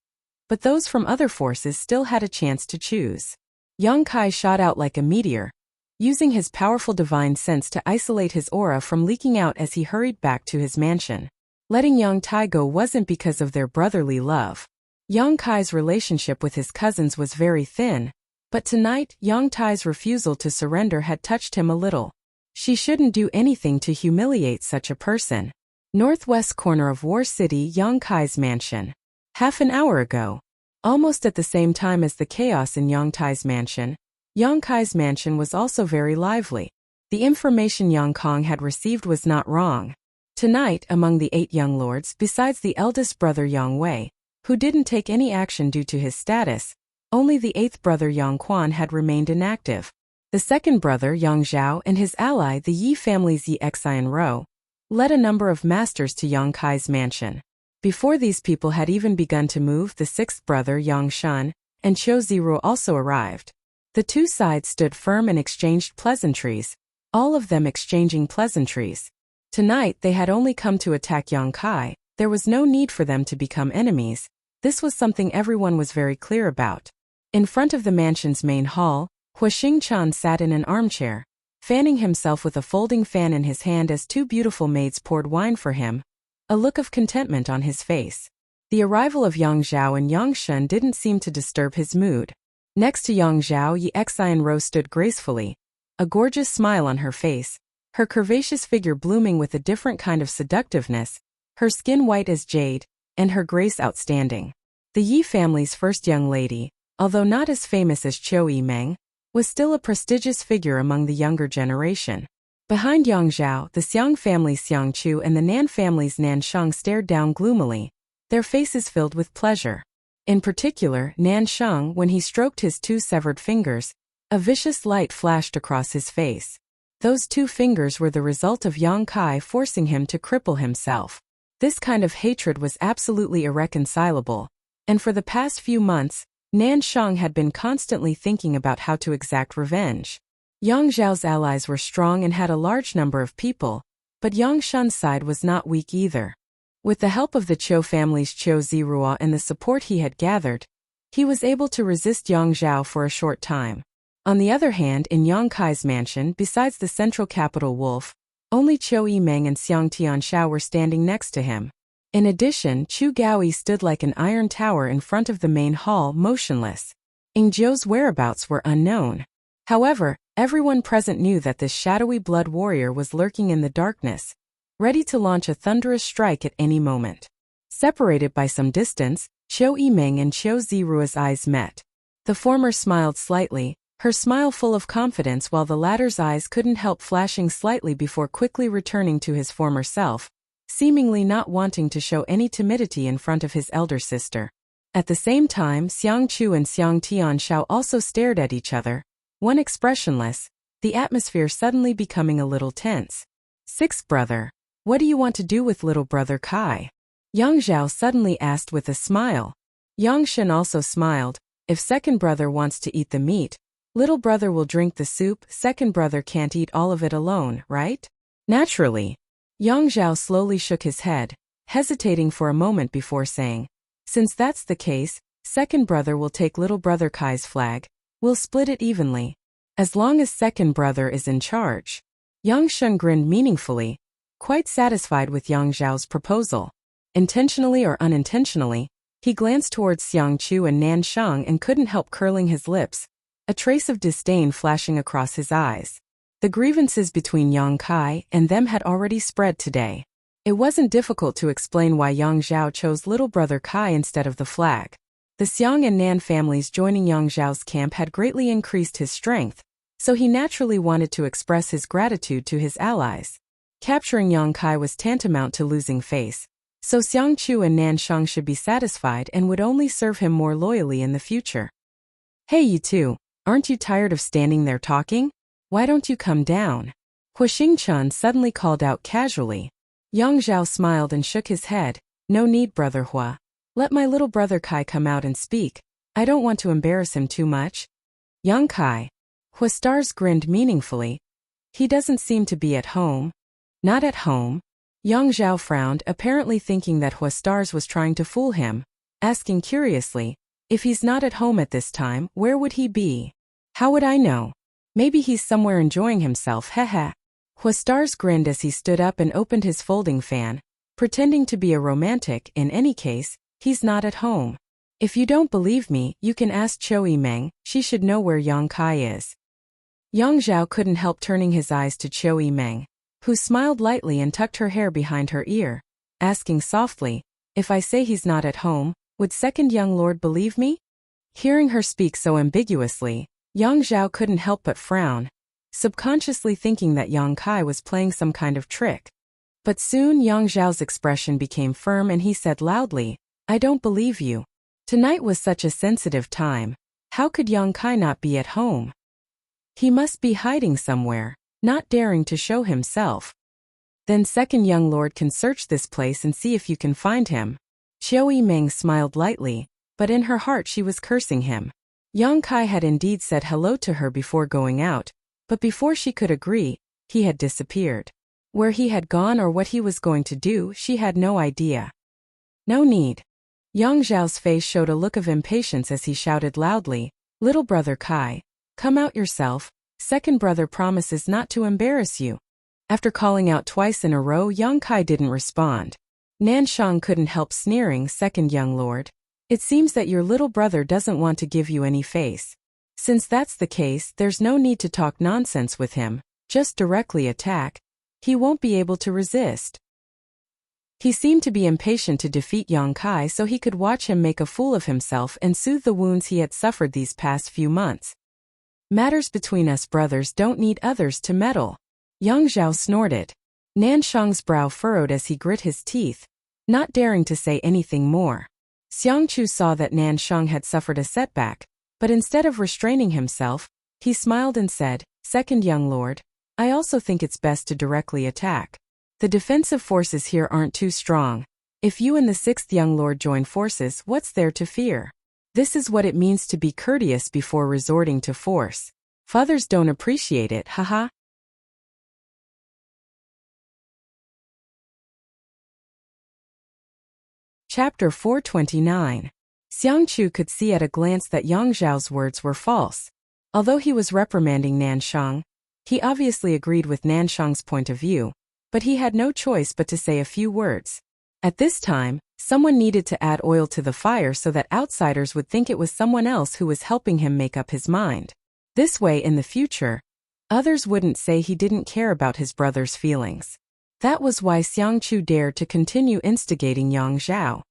but those from other forces still had a chance to choose. Yang Kai shot out like a meteor, using his powerful divine sense to isolate his aura from leaking out as he hurried back to his mansion. Letting Yang Tai go wasn't because of their brotherly love. Yang Kai's relationship with his cousins was very thin, but tonight Yang Tai's refusal to surrender had touched him a little. She shouldn't do anything to humiliate such a person. Northwest corner of War City, Yang Kai's mansion. Half an hour ago, almost at the same time as the chaos in Yang Tai's mansion, Yang Kai's mansion was also very lively. The information Yang Kong had received was not wrong. Tonight, among the 8 young lords, besides the eldest brother Yang Wei, who didn't take any action due to his status, only the 8th brother Yang Quan had remained inactive. The second brother Yang Zhao and his ally the Yi family's Yi Xian Rou led a number of masters to Yang Kai's mansion. Before these people had even begun to move, the 6th brother Yang Shun and Qiu Ziru also arrived. The two sides stood firm and exchanged pleasantries, all of them exchanging pleasantries. Tonight they had only come to attack Yang Kai, there was no need for them to become enemies, this was something everyone was very clear about. In front of the mansion's main hall, Hua Xingchan sat in an armchair, fanning himself with a folding fan in his hand as two beautiful maids poured wine for him, a look of contentment on his face. The arrival of Yang Zhao and Yang Shen didn't seem to disturb his mood. Next to Yang Zhao, Yi Xian Rose stood gracefully, a gorgeous smile on her face, her curvaceous figure blooming with a different kind of seductiveness, her skin white as jade, and her grace outstanding. The Yi family's first young lady, although not as famous as Qiu Yimeng, was still a prestigious figure among the younger generation. Behind Yang Zhao, the Xiang family's Xiang Chu and the Nan family's Nan Sheng stared down gloomily, their faces filled with pleasure. In particular, Nan Sheng, when he stroked his two severed fingers, a vicious light flashed across his face. Those two fingers were the result of Yang Kai forcing him to cripple himself. This kind of hatred was absolutely irreconcilable, and for the past few months, Nan Sheng had been constantly thinking about how to exact revenge. Yang Zhao's allies were strong and had a large number of people, but Yang Shen's side was not weak either. With the help of the Qiu family's Qiu Zirua and the support he had gathered, he was able to resist Yang Zhao for a short time. On the other hand, in Yang Kai's mansion, besides the central capital Wolf, only Qiu Yimeng and Xiang Tianxiao were standing next to him. In addition, Chu Gaoyi stood like an iron tower in front of the main hall, motionless. Ying Jiu's whereabouts were unknown. However, everyone present knew that this shadowy blood warrior was lurking in the darkness, ready to launch a thunderous strike at any moment. Separated by some distance, Qiu Yimeng and Qiu Zirua's eyes met. The former smiled slightly, her smile full of confidence, while the latter's eyes couldn't help flashing slightly before quickly returning to his former self, seemingly not wanting to show any timidity in front of his elder sister. At the same time, Xiang Chu and Xiang Tianxiao also stared at each other, one expressionless, the atmosphere suddenly becoming a little tense. Sixth brother, what do you want to do with little brother Kai? Yang Zhao suddenly asked with a smile. Yang Shen also smiled. If second brother wants to eat the meat, little brother will drink the soup. Second brother can't eat all of it alone, right? Naturally. Yang Zhao slowly shook his head, hesitating for a moment before saying, since that's the case, second brother will take little brother Kai's flag, we'll split it evenly. As long as second brother is in charge. Yang Shen grinned meaningfully, quite satisfied with Yang Zhao's proposal. Intentionally or unintentionally, he glanced towards Xiang Chu and Nan Sheng and couldn't help curling his lips, a trace of disdain flashing across his eyes. The grievances between Yang Kai and them had already spread today. It wasn't difficult to explain why Yang Zhao chose little brother Kai instead of the flag. The Xiang and Nan families joining Yang Zhao's camp had greatly increased his strength, so he naturally wanted to express his gratitude to his allies. Capturing Yang Kai was tantamount to losing face, so Xiang Chu and Nan Sheng should be satisfied and would only serve him more loyally in the future. Hey you two, aren't you tired of standing there talking? Why don't you come down? Hua Xingchan suddenly called out casually. Yang Zhao smiled and shook his head. No need, brother Hua. Let my little brother Kai come out and speak. I don't want to embarrass him too much. Yang Kai. Hua Stars grinned meaningfully. He doesn't seem to be at home. Not at home? Yang Zhao frowned, apparently thinking that Hua Stars was trying to fool him, asking curiously, if he's not at home at this time, where would he be? How would I know? Maybe he's somewhere enjoying himself, heh. Hua Stars grinned as he stood up and opened his folding fan, pretending to be a romantic. In any case, he's not at home. If you don't believe me, you can ask Qiu Yimeng, she should know where Yang Kai is. Yang Zhao couldn't help turning his eyes to Qiu Yimeng, who smiled lightly and tucked her hair behind her ear, asking softly, if I say he's not at home, would second young lord believe me? Hearing her speak so ambiguously, Yang Zhao couldn't help but frown, subconsciously thinking that Yang Kai was playing some kind of trick. But soon Yang Zhao's expression became firm and he said loudly, I don't believe you. Tonight was such a sensitive time. How could Yang Kai not be at home? He must be hiding somewhere, not daring to show himself. Then second young lord can search this place and see if you can find him. Qiu Yimeng smiled lightly, but in her heart she was cursing him. Yang Kai had indeed said hello to her before going out, but before she could agree, he had disappeared. Where he had gone or what he was going to do, she had no idea. No need. Yang Zhao's face showed a look of impatience as he shouted loudly, "Little brother Kai, come out yourself, second brother promises not to embarrass you." After calling out twice in a row, Yang Kai didn't respond. Nanshang couldn't help sneering, "Second young lord. It seems that your little brother doesn't want to give you any face. Since that's the case, there's no need to talk nonsense with him, just directly attack. He won't be able to resist." He seemed to be impatient to defeat Yang Kai so he could watch him make a fool of himself and soothe the wounds he had suffered these past few months. "Matters between us brothers don't need others to meddle." Yang Zhao snorted. Nanshang's brow furrowed as he grit his teeth, not daring to say anything more. Xiangchu saw that Nanshang had suffered a setback, but instead of restraining himself, he smiled and said, "Second young lord, I also think it's best to directly attack. The defensive forces here aren't too strong. If you and the sixth young lord join forces, what's there to fear? This is what it means to be courteous before resorting to force. Fathers don't appreciate it, haha." Chapter 429. Xiangchu could see at a glance that Yang Zhao's words were false. Although he was reprimanding Nanshang, he obviously agreed with Nanshang's point of view, but he had no choice but to say a few words. At this time, someone needed to add oil to the fire so that outsiders would think it was someone else who was helping him make up his mind. This way, in the future, others wouldn't say he didn't care about his brother's feelings. That was why Xiangchu dared to continue instigating Yang Zhao.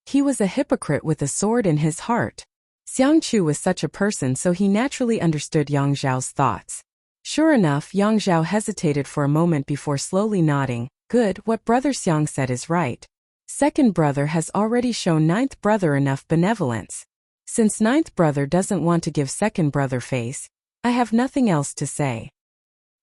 He was a hypocrite with a sword in his heart. Xiangchu was such a person, so he naturally understood Yang Zhao's thoughts. Sure enough, Yang Zhao hesitated for a moment before slowly nodding. "Good, what Brother Xiang said is right. Second brother has already shown ninth brother enough benevolence. Since ninth brother doesn't want to give second brother face, I have nothing else to say."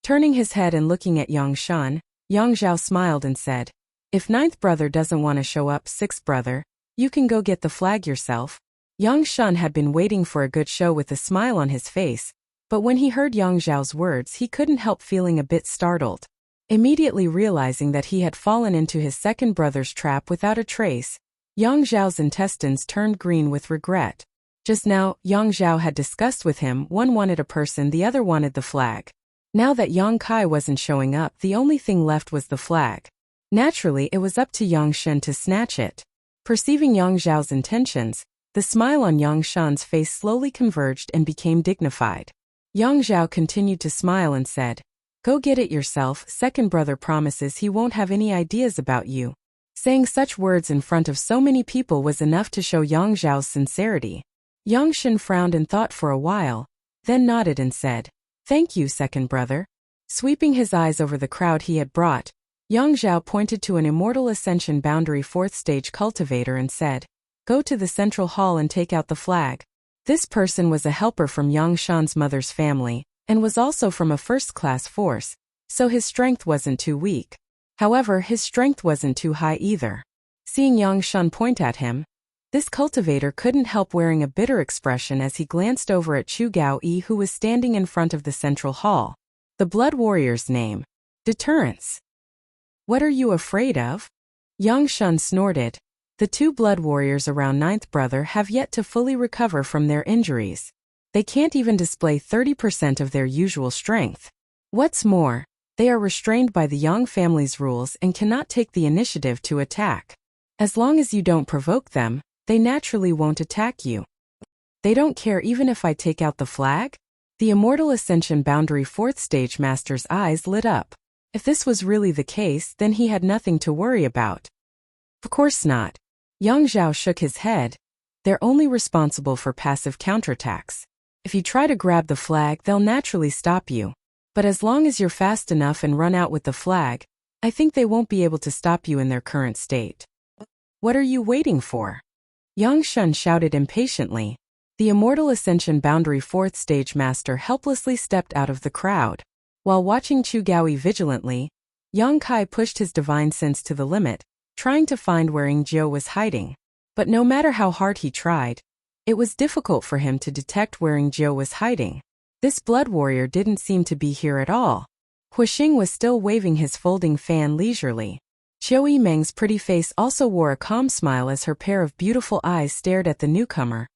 Turning his head and looking at Yang Shan, Yang Zhao smiled and said, "If ninth brother doesn't want to show up, sixth brother, you can go get the flag yourself." Yang Shan had been waiting for a good show with a smile on his face, but when he heard Yang Zhao's words, he couldn't help feeling a bit startled. Immediately realizing that he had fallen into his second brother's trap without a trace, Yang Zhao's intestines turned green with regret. Just now, Yang Zhao had discussed with him, one wanted a person, the other wanted the flag. Now that Yang Kai wasn't showing up, the only thing left was the flag. Naturally, it was up to Yang Shen to snatch it. Perceiving Yang Zhao's intentions, the smile on Yang Shan's face slowly converged and became dignified. Yang Zhao continued to smile and said, "Go get it yourself, second brother promises he won't have any ideas about you." Saying such words in front of so many people was enough to show Yang Zhao's sincerity. Yang Shen frowned and thought for a while, then nodded and said, "Thank you, second brother." Sweeping his eyes over the crowd he had brought, Yang Zhao pointed to an Immortal Ascension Boundary 4th Stage cultivator and said, "Go to the central hall and take out the flag." This person was a helper from Yang Shan's mother's family, and was also from a first-class force, so his strength wasn't too weak. However, his strength wasn't too high either. Seeing Yang Shan point at him, this cultivator couldn't help wearing a bitter expression as he glanced over at Chu Gao-yi, who was standing in front of the central hall. The Blood Warrior's name. Deterrence. "What are you afraid of?" Yang Shan snorted. The two Blood Warriors around ninth brother have yet to fully recover from their injuries. They can't even display 30% of their usual strength. What's more, they are restrained by the Yang family's rules and cannot take the initiative to attack. As long as you don't provoke them, they naturally won't attack you. They don't care even if I take out the flag? The Immortal Ascension Boundary 4th Stage Master's eyes lit up. If this was really the case, then he had nothing to worry about. Of course not. Yang Zhao shook his head. They're only responsible for passive counterattacks. If you try to grab the flag, they'll naturally stop you. But as long as you're fast enough and run out with the flag, I think they won't be able to stop you in their current state. What are you waiting for? Yang Shen shouted impatiently. The Immortal Ascension Boundary 4th Stage Master helplessly stepped out of the crowd. While watching Chu Gaoyi vigilantly, Yang Kai pushed his divine sense to the limit, trying to find where Ying Jiu was hiding. But no matter how hard he tried, It was difficult for him to detect where Zhou was hiding. This blood warrior didn't seem to be here at all. Huixing was still waving his folding fan leisurely. Qiu Yimeng's pretty face also wore a calm smile as her pair of beautiful eyes stared at the newcomer,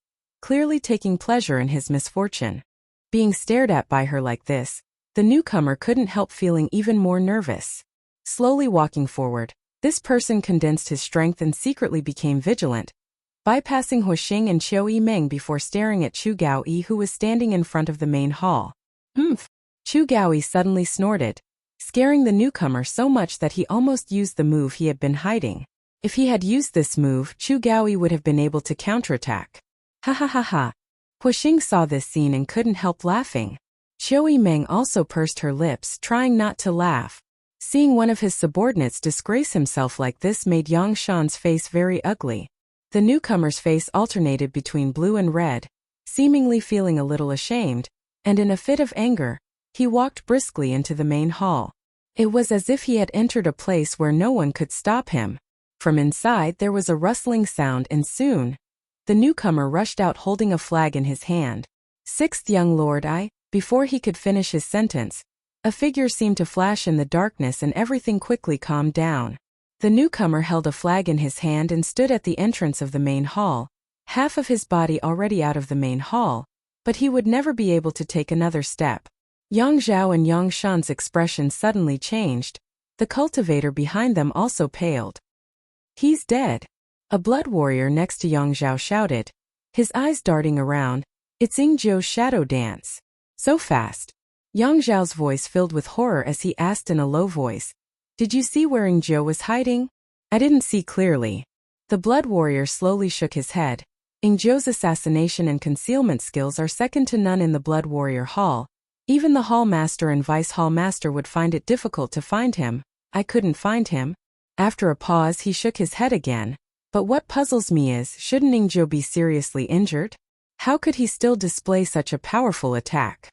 clearly taking pleasure in his misfortune. Being stared at by her like this, the newcomer couldn't help feeling even more nervous. Slowly walking forward, this person condensed his strength and secretly became vigilant, bypassing Huixing and Qiu Yimeng before staring at Chu Gaoyi, who was standing in front of the main hall. Humph! Chu Gaoyi suddenly snorted, scaring the newcomer so much that he almost used the move he had been hiding. If he had used this move, Chu Gaoyi would have been able to counterattack. Ha ha ha ha. Huixing saw this scene and couldn't help laughing. Qiu Yimeng also pursed her lips, trying not to laugh. Seeing one of his subordinates disgrace himself like this made Yang Shan's face very ugly. The newcomer's face alternated between blue and red, seemingly feeling a little ashamed, and in a fit of anger, he walked briskly into the main hall. It was as if he had entered a place where no one could stop him. From inside there was a rustling sound and soon, the newcomer rushed out holding a flag in his hand. Sixth young lord before he could finish his sentence, a figure seemed to flash in the darkness and everything quickly calmed down. The newcomer held a flag in his hand and stood at the entrance of the main hall, half of his body already out of the main hall, but he would never be able to take another step. Yang Zhao and Yang Shan's expression suddenly changed. The cultivator behind them also paled. He's dead. A blood warrior next to Yang Zhao shouted, his eyes darting around. It's Zhou's shadow dance. So fast. Yang Zhao's voice filled with horror as he asked in a low voice, did you see where Zhou was hiding? I didn't see clearly. The blood warrior slowly shook his head. Zhou's assassination and concealment skills are second to none in the blood warrior hall. Even the hall master and vice hall master would find it difficult to find him. I couldn't find him. After a pause he shook his head again. But what puzzles me is, shouldn't Zhou be seriously injured? How could he still display such a powerful attack?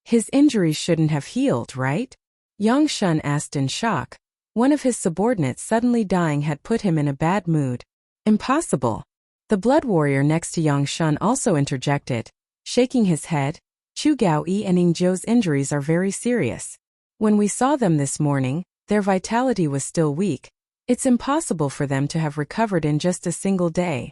His injuries shouldn't have healed, right? Yang Shan asked in shock. One of his subordinates suddenly dying had put him in a bad mood. Impossible. The blood warrior next to Yang Shan also interjected, shaking his head. Chu Gaoyi and Zhou's injuries are very serious. When we saw them this morning, their vitality was still weak. It's impossible for them to have recovered in just a single day.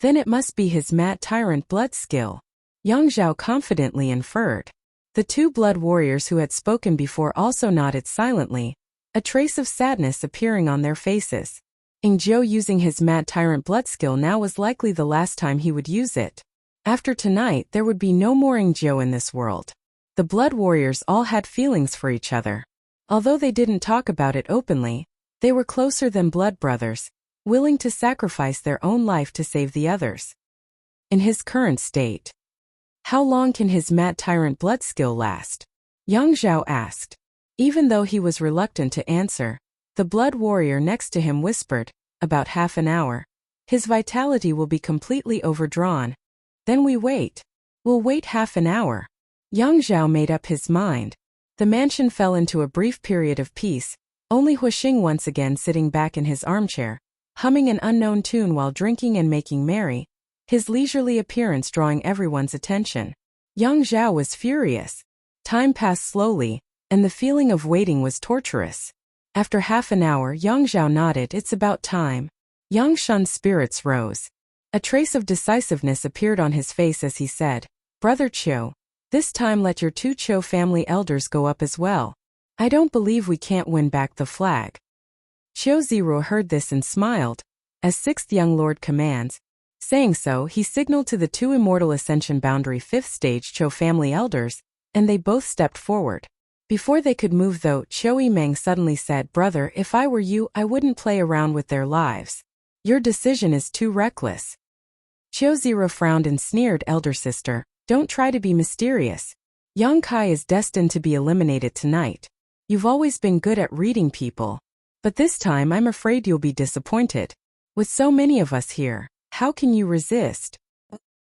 Then it must be his mad tyrant blood skill. Yang Zhao confidently inferred. The two blood warriors who had spoken before also nodded silently, a trace of sadness appearing on their faces. Zhou using his mad tyrant blood skill now was likely the last time he would use it. After tonight there would be no more Zhou in this world. The blood warriors all had feelings for each other. Although they didn't talk about it openly, they were closer than blood brothers, willing to sacrifice their own life to save the others. In his current state, how long can his mad tyrant blood skill last? Yang Zhao asked. Even though he was reluctant to answer, the blood warrior next to him whispered, about half an hour. His vitality will be completely overdrawn. Then we wait. We'll wait half an hour. Yang Zhao made up his mind. The mansion fell into a brief period of peace, only Huixing once again sitting back in his armchair, humming an unknown tune while drinking and making merry, his leisurely appearance drawing everyone's attention. Yang Zhao was furious. Time passed slowly, and the feeling of waiting was torturous. After half an hour, Yang Zhao nodded, it's about time. Yang Shan's spirits rose. A trace of decisiveness appeared on his face as he said, Brother Qiu, this time let your two Qiu family elders go up as well. I don't believe we can't win back the flag. Qiu Ziru heard this and smiled. As sixth young lord commands. Saying so, he signaled to the two immortal ascension boundary 5th stage Qiu family elders, and they both stepped forward. Before they could move though, Qiu Yimeng suddenly said, Brother, if I were you, I wouldn't play around with their lives. Your decision is too reckless. Qiu Ziru frowned and sneered, Elder sister, don't try to be mysterious. Yang Kai is destined to be eliminated tonight. You've always been good at reading people. But this time I'm afraid you'll be disappointed. With so many of us here, how can you resist?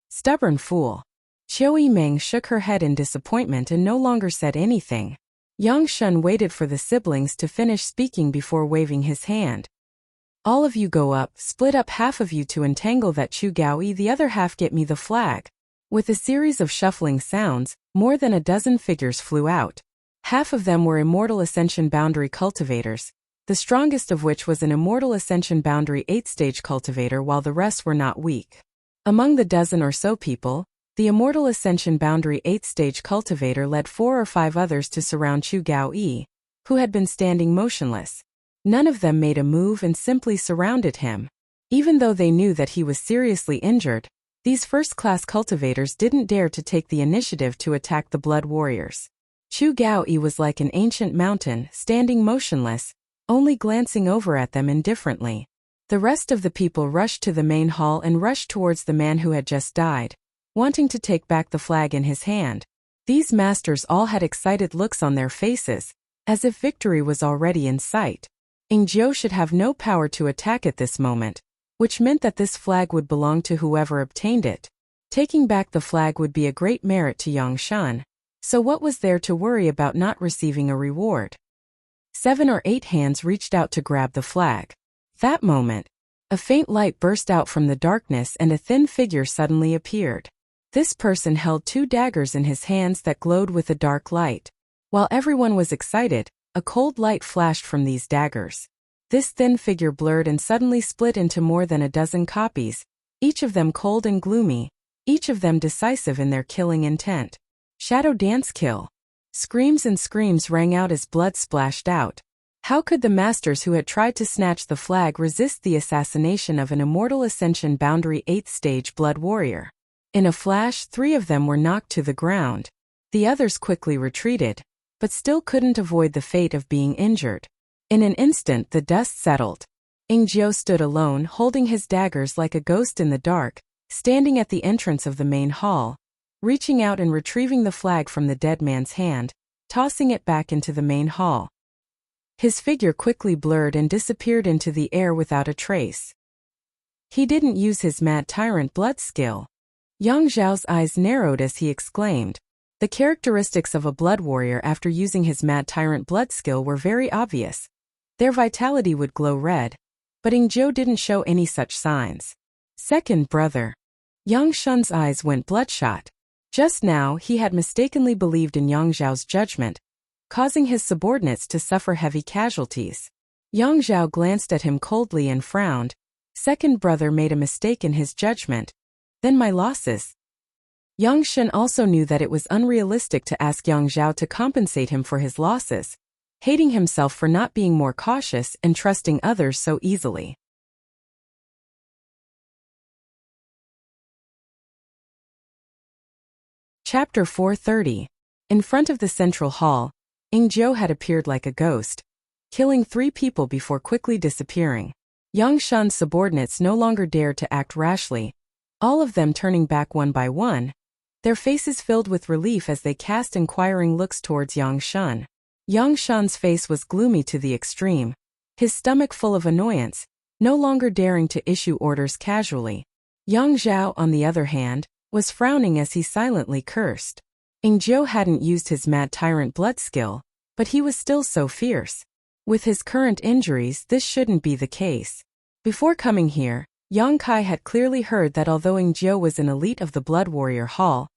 Stubborn fool. Qiu Yimeng shook her head in disappointment and no longer said anything. Yang Shan waited for the siblings to finish speaking before waving his hand. All of you go up, split up half of you to entangle that Chu Gaoi, the other half get me the flag. With a series of shuffling sounds, more than a dozen figures flew out. Half of them were Immortal Ascension Boundary cultivators, the strongest of which was an Immortal Ascension Boundary 8th-stage cultivator, while the rest were not weak. Among the dozen or so people, the Immortal Ascension Boundary 8th-stage cultivator led 4 or 5 others to surround Chu Gaoi, who had been standing motionless. None of them made a move and simply surrounded him. Even though they knew that he was seriously injured, these first-class cultivators didn't dare to take the initiative to attack the Blood Warriors. Chu Gaoi was like an ancient mountain, standing motionless, only glancing over at them indifferently. The rest of the people rushed to the main hall and rushed towards the man who had just died, wanting to take back the flag in his hand. These masters all had excited looks on their faces, as if victory was already in sight. Ingzhou should have no power to attack at this moment, which meant that this flag would belong to whoever obtained it. Taking back the flag would be a great merit to Yangshan, so what was there to worry about not receiving a reward? 7 or 8 hands reached out to grab the flag. That moment, a faint light burst out from the darkness and a thin figure suddenly appeared. This person held 2 daggers in his hands that glowed with a dark light. While everyone was excited, a cold light flashed from these daggers. This thin figure blurred and suddenly split into more than a dozen copies, each of them cold and gloomy, each of them decisive in their killing intent. Shadow dance kill. Screams and screams rang out as blood splashed out. How could the masters who had tried to snatch the flag resist the assassination of an Immortal Ascension Boundary 8th stage Blood Warrior? In a flash, 3 of them were knocked to the ground. The others quickly retreated, but still couldn't avoid the fate of being injured. In an instant the dust settled. Ingzhou stood alone, holding his daggers like a ghost in the dark, standing at the entrance of the main hall, reaching out and retrieving the flag from the dead man's hand, tossing it back into the main hall. His figure quickly blurred and disappeared into the air without a trace. He didn't use his Mad Tyrant blood skill. Yang Zhao's eyes narrowed as he exclaimed. The characteristics of a blood warrior after using his Mad Tyrant blood skill were very obvious. Their vitality would glow red, but Ingzhou didn't show any such signs. Second brother. Yang Shun's eyes went bloodshot. Just now he had mistakenly believed in Yang Zhao's judgment, causing his subordinates to suffer heavy casualties. Yang Zhao glanced at him coldly and frowned. Second brother made a mistake in his judgment. Then my losses. Yang Shun also knew that it was unrealistic to ask Yang Zhao to compensate him for his losses, hating himself for not being more cautious and trusting others so easily. Chapter 430. In front of the central hall, Ingzhou had appeared like a ghost, killing 3 people before quickly disappearing. Yang Shun's subordinates no longer dared to act rashly, all of them turning back one by one, their faces filled with relief as they cast inquiring looks towards Yang Shun. Yang Shun's face was gloomy to the extreme, his stomach full of annoyance, no longer daring to issue orders casually. Yang Zhao, on the other hand, was frowning as he silently cursed. Ingzhou hadn't used his Mad Tyrant blood skill, but he was still so fierce. With his current injuries, this shouldn't be the case. Before coming here, Yang Kai had clearly heard that although Ingzhou was an elite of the Blood Warrior Hall,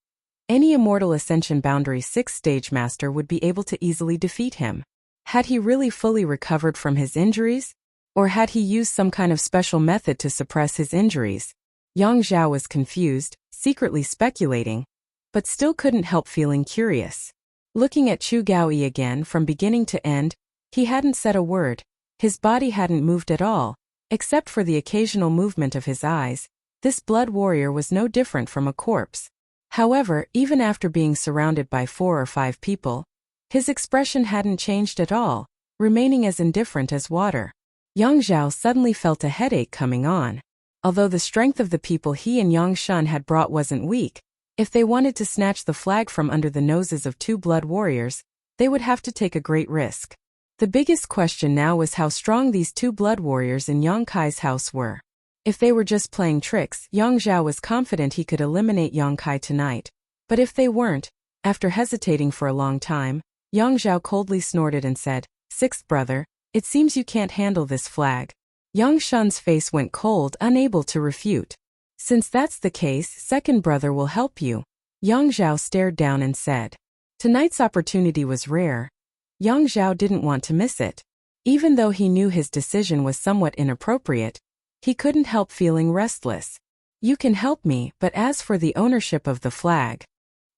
any Immortal Ascension Boundary 6th stage master would be able to easily defeat him. Had he really fully recovered from his injuries? Or had he used some kind of special method to suppress his injuries? Yang Zhao was confused, secretly speculating, but still couldn't help feeling curious. Looking at Chu Gaoi again from beginning to end, he hadn't said a word, his body hadn't moved at all, except for the occasional movement of his eyes. This blood warrior was no different from a corpse. However, even after being surrounded by 4 or 5 people, his expression hadn't changed at all, remaining as indifferent as water. Yang Zhao suddenly felt a headache coming on. Although the strength of the people he and Yang Shun had brought wasn't weak, if they wanted to snatch the flag from under the noses of 2 blood warriors, they would have to take a great risk. The biggest question now was how strong these 2 blood warriors in Yang Kai's house were. If they were just playing tricks, Yang Zhao was confident he could eliminate Yang Kai tonight. But if they weren't, after hesitating for a long time, Yang Zhao coldly snorted and said, "Sixth brother, it seems you can't handle this flag." Yang Shun's face went cold, unable to refute. Since that's the case, second brother will help you. Yang Zhao stared down and said. Tonight's opportunity was rare. Yang Zhao didn't want to miss it. Even though he knew his decision was somewhat inappropriate, he couldn't help feeling restless. You can help me, but as for the ownership of the flag.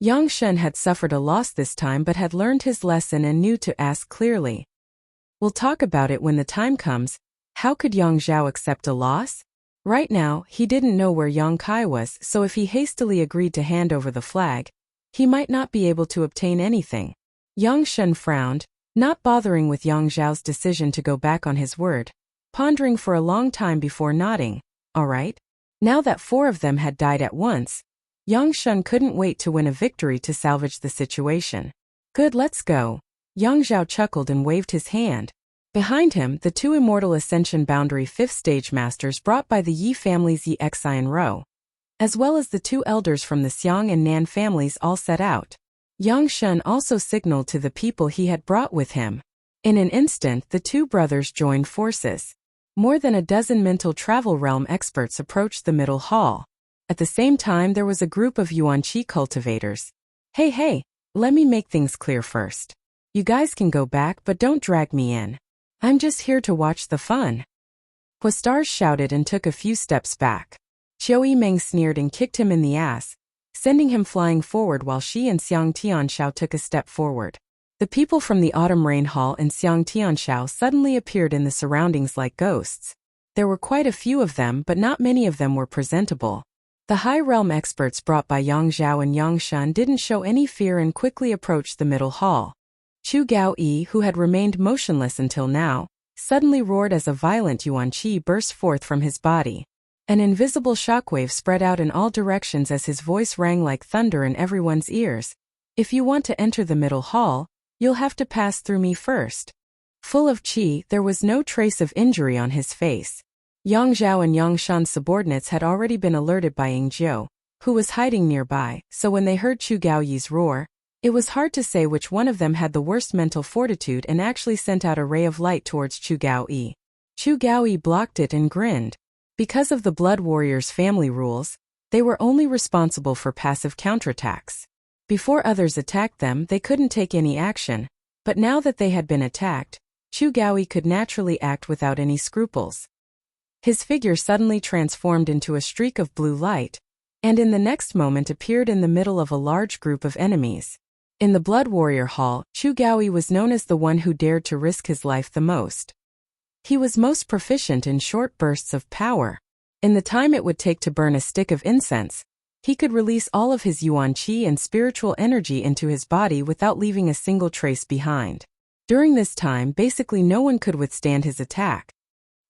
Yang Shun had suffered a loss this time but had learned his lesson and knew to ask clearly. We'll talk about it when the time comes. How could Yang Zhao accept a loss? Right now, he didn't know where Yang Kai was, so if he hastily agreed to hand over the flag, he might not be able to obtain anything. Yang Shun frowned, not bothering with Yang Zhao's decision to go back on his word, pondering for a long time before nodding. All right. Now that 4 of them had died at once, Yang Shun couldn't wait to win a victory to salvage the situation. Good, let's go. Yang Zhao chuckled and waved his hand. Behind him, the 2 immortal Ascension Boundary 5th Stage Masters brought by the Yi family's Yi Xi and Ro, as well as the 2 elders from the Xiang and Nan families all set out. Yang Shun also signaled to the people he had brought with him. In an instant, the 2 brothers joined forces. More than a dozen mental travel realm experts approached the middle hall. At the same time, there was a group of Yuan-Chi cultivators. Hey, let me make things clear first. You guys can go back, but don't drag me in. I'm just here to watch the fun. Huastars shouted and took a few steps back. Qiu Yimeng sneered and kicked him in the ass, sending him flying forward while she and Xiang Tianxiao took a step forward. The people from the Autumn Rain Hall and Xiang Tianxiao suddenly appeared in the surroundings like ghosts. There were quite a few of them, but not many of them were presentable. The high realm experts brought by Yang Zhao and Yang Shun didn't show any fear and quickly approached the middle hall. Chu Gao-yi, who had remained motionless until now, suddenly roared as a violent Yuan-Chi burst forth from his body. An invisible shockwave spread out in all directions as his voice rang like thunder in everyone's ears. If you want to enter the middle hall, you'll have to pass through me first. Full of chi, there was no trace of injury on his face. Yang Zhao and Yang Shun's subordinates had already been alerted by Ying Jiu, who was hiding nearby, so when they heard Chu Gaoyi's roar, it was hard to say which one of them had the worst mental fortitude and actually sent out a ray of light towards Chu Gaoyi. Chu Gaoyi blocked it and grinned. Because of the Blood Warriors' family rules, they were only responsible for passive counterattacks. Before others attacked them, they couldn't take any action, but now that they had been attacked, Chu Gaoyi could naturally act without any scruples. His figure suddenly transformed into a streak of blue light, and in the next moment appeared in the middle of a large group of enemies. In the Blood Warrior Hall, Chu Gaoyi was known as the one who dared to risk his life the most. He was most proficient in short bursts of power. In the time it would take to burn a stick of incense, he could release all of his Yuan-Chi and spiritual energy into his body without leaving a single trace behind. During this time, basically no one could withstand his attack.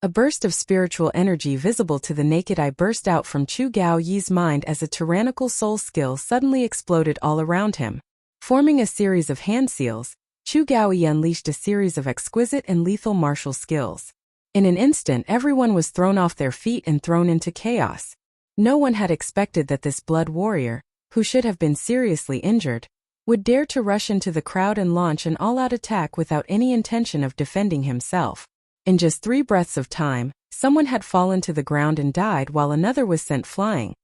A burst of spiritual energy visible to the naked eye burst out from Chu Gaoyi's mind as a tyrannical soul skill suddenly exploded all around him. Forming a series of hand seals, Chu Gaoyi unleashed a series of exquisite and lethal martial skills. In an instant, everyone was thrown off their feet and thrown into chaos. No one had expected that this blood warrior, who should have been seriously injured, would dare to rush into the crowd and launch an all-out attack without any intention of defending himself. In just 3 breaths of time, someone had fallen to the ground and died while another was sent flying,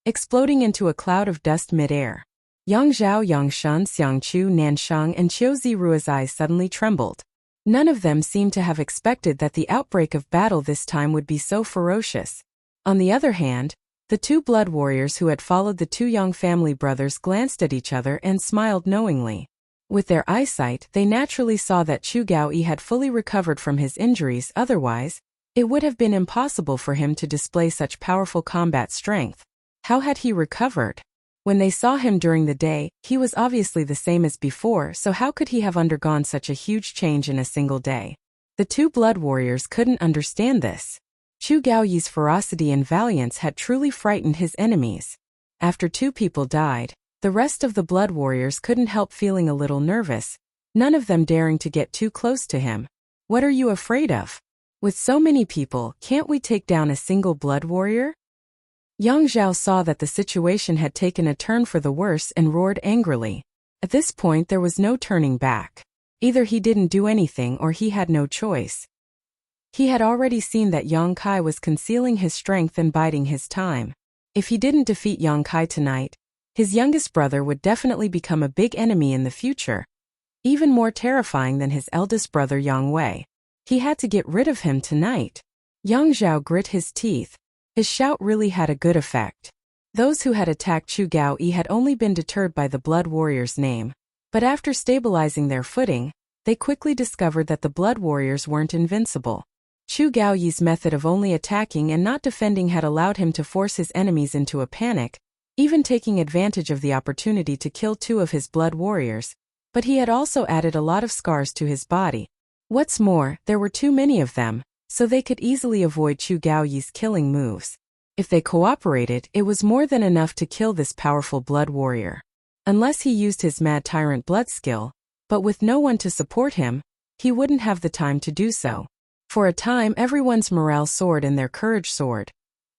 exploding into a cloud of dust mid-air. Yang Zhao, Yang Shun, Xiang Chu, Nan Sheng, and Qiu Zirua's eyes suddenly trembled. None of them seemed to have expected that the outbreak of battle this time would be so ferocious. On the other hand, the 2 blood warriors who had followed the 2 young family brothers glanced at each other and smiled knowingly. With their eyesight, they naturally saw that Chu Gaoyi had fully recovered from his injuries, otherwise, it would have been impossible for him to display such powerful combat strength. How had he recovered? When they saw him during the day, he was obviously the same as before, so how could he have undergone such a huge change in a single day? The 2 blood warriors couldn't understand this. Chu Gaoyi's ferocity and valiance had truly frightened his enemies. After 2 people died, the rest of the blood warriors couldn't help feeling a little nervous, none of them daring to get too close to him. What are you afraid of? With so many people, can't we take down a single blood warrior? Yang Zhao saw that the situation had taken a turn for the worse and roared angrily. At this point there was no turning back. Either he didn't do anything or he had no choice. He had already seen that Yang Kai was concealing his strength and biding his time. If he didn't defeat Yang Kai tonight, his youngest brother would definitely become a big enemy in the future, even more terrifying than his eldest brother Yang Wei. He had to get rid of him tonight. Yang Zhao grit his teeth. His shout really had a good effect. Those who had attacked Chu Gaoyi had only been deterred by the Blood Warrior's name, but after stabilizing their footing, they quickly discovered that the Blood Warriors weren't invincible. Chu Gaoyi's method of only attacking and not defending had allowed him to force his enemies into a panic, even taking advantage of the opportunity to kill 2 of his Blood Warriors, but he had also added a lot of scars to his body. What's more, there were too many of them, so they could easily avoid Chu Gaoyi's killing moves. If they cooperated, it was more than enough to kill this powerful Blood Warrior. Unless he used his Mad Tyrant blood skill, but with no one to support him, he wouldn't have the time to do so. For a time everyone's morale soared and their courage soared,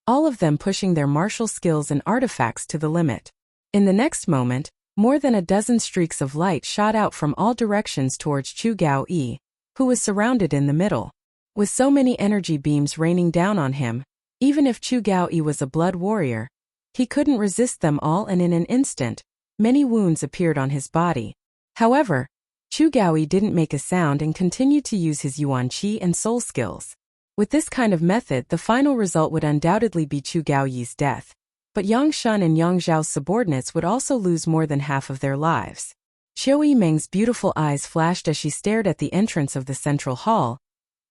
all of them pushing their martial skills and artifacts to the limit. In the next moment, more than a dozen streaks of light shot out from all directions towards Chu Gaoyi, who was surrounded in the middle. With so many energy beams raining down on him, even if Chu Gaoyi was a Blood Warrior, he couldn't resist them all, and in an instant, many wounds appeared on his body. However, Chu Gaoyi didn't make a sound and continued to use his Yuan Qi and soul skills. With this kind of method, the final result would undoubtedly be Chu Gaoyi's death. But Yang Shun and Yang Zhao's subordinates would also lose more than half of their lives. Qiu Yimeng's beautiful eyes flashed as she stared at the entrance of the central hall,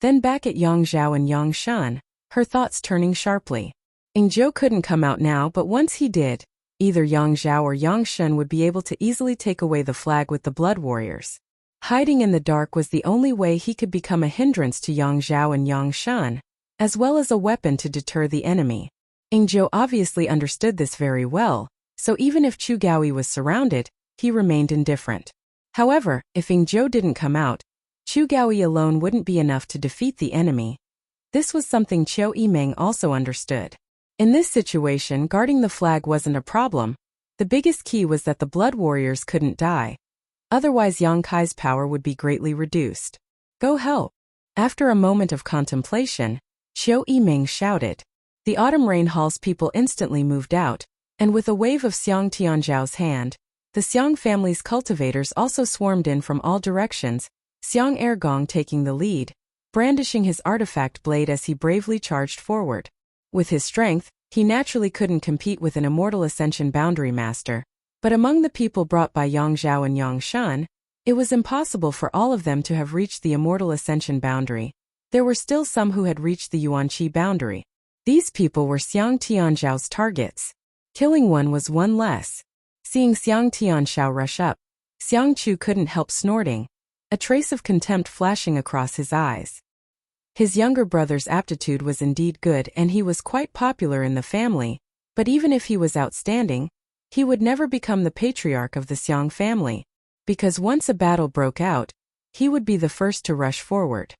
then back at Yang Zhao and Yang Shun, her thoughts turning sharply. Ing Zhou couldn't come out now, but once he did, either Yang Zhao or Yang Shun would be able to easily take away the flag with the Blood Warriors. Hiding in the dark was the only way he could become a hindrance to Yang Zhao and Yang Shun, as well as a weapon to deter the enemy. Ing Zhou obviously understood this very well, so even if Chu Gaoyi was surrounded, he remained indifferent. However, if Ing Zhou didn't come out, Chu Gaoyi alone wouldn't be enough to defeat the enemy. This was something Qiu Yimeng also understood. In this situation, guarding the flag wasn't a problem. The biggest key was that the Blood Warriors couldn't die. Otherwise Yang Kai's power would be greatly reduced. Go help. After a moment of contemplation, Qiu Yimeng shouted. The Autumn Rain Hall's people instantly moved out, and with a wave of Xiang Tianzhao's hand, the Xiang family's cultivators also swarmed in from all directions, Xiang Ergong taking the lead, brandishing his artifact blade as he bravely charged forward. With his strength, he naturally couldn't compete with an Immortal Ascension Boundary Master, but among the people brought by Yang Zhao and Yang Shun, it was impossible for all of them to have reached the Immortal Ascension Boundary. There were still some who had reached the Yuan Qi Boundary. These people were Xiang Tianzhao's targets. Killing one was one less. Seeing Xiang Tianzhao rush up, Xiang Chu couldn't help snorting, a trace of contempt flashing across his eyes. His younger brother's aptitude was indeed good and he was quite popular in the family, but even if he was outstanding, he would never become the patriarch of the Xiang family, because once a battle broke out, he would be the first to rush forward.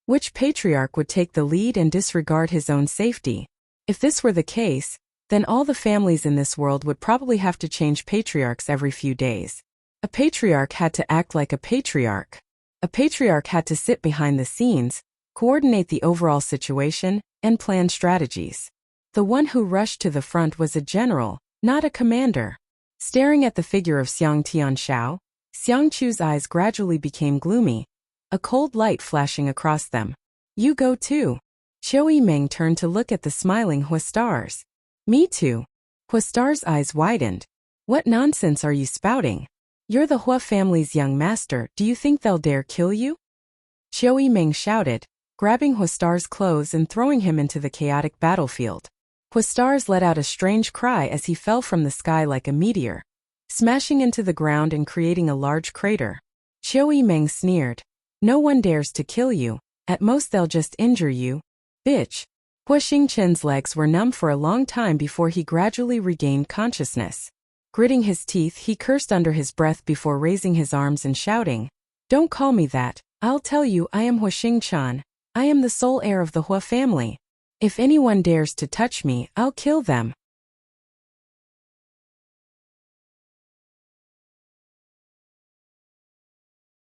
Which patriarch would take the lead and disregard his own safety? If this were the case, then all the families in this world would probably have to change patriarchs every few days. A patriarch had to act like a patriarch. A patriarch had to sit behind the scenes, coordinate the overall situation, and plan strategies. The one who rushed to the front was a general, not a commander. Staring at the figure of Xiang Tianzhao, Xiang Chu's eyes gradually became gloomy, a cold light flashing across them. You go too. Qiu Yimeng turned to look at the smiling Huastars. Me too. Huastar's eyes widened. What nonsense are you spouting? You're the Hua family's young master, do you think they'll dare kill you? Qiu Yimeng shouted, grabbing Huastar's clothes and throwing him into the chaotic battlefield. Huastars let out a strange cry as he fell from the sky like a meteor, smashing into the ground and creating a large crater. Qiu Yimeng sneered. No one dares to kill you, at most they'll just injure you. Bitch. Hua Xingchen's legs were numb for a long time before he gradually regained consciousness. Gritting his teeth, he cursed under his breath before raising his arms and shouting, Don't call me that, I'll tell you I am Hua Xingchen. I am the sole heir of the Hua family. If anyone dares to touch me, I'll kill them.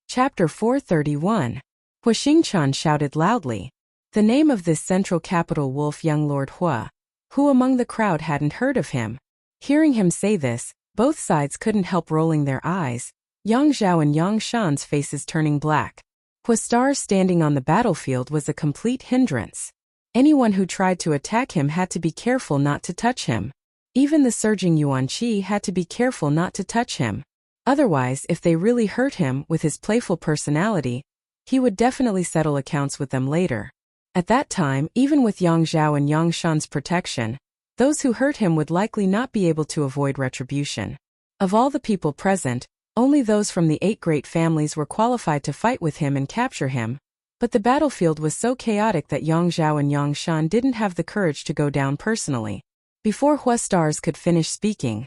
Chapter 431. Hua Xingchen shouted loudly. The name of this central capital wolf young Lord Hua. Who among the crowd hadn't heard of him? Hearing him say this, both sides couldn't help rolling their eyes, Yang Zhao and Yang Shan's faces turning black. Hua's star standing on the battlefield was a complete hindrance. Anyone who tried to attack him had to be careful not to touch him. Even the surging Yuan Qi had to be careful not to touch him. Otherwise, if they really hurt him with his playful personality, he would definitely settle accounts with them later. At that time, even with Yang Zhao and Yang Shan's protection, those who hurt him would likely not be able to avoid retribution. Of all the people present, only those from the 8 great families were qualified to fight with him and capture him. But the battlefield was so chaotic that Yang Zhao and Yang Shan didn't have the courage to go down personally. Before Hua Stars could finish speaking,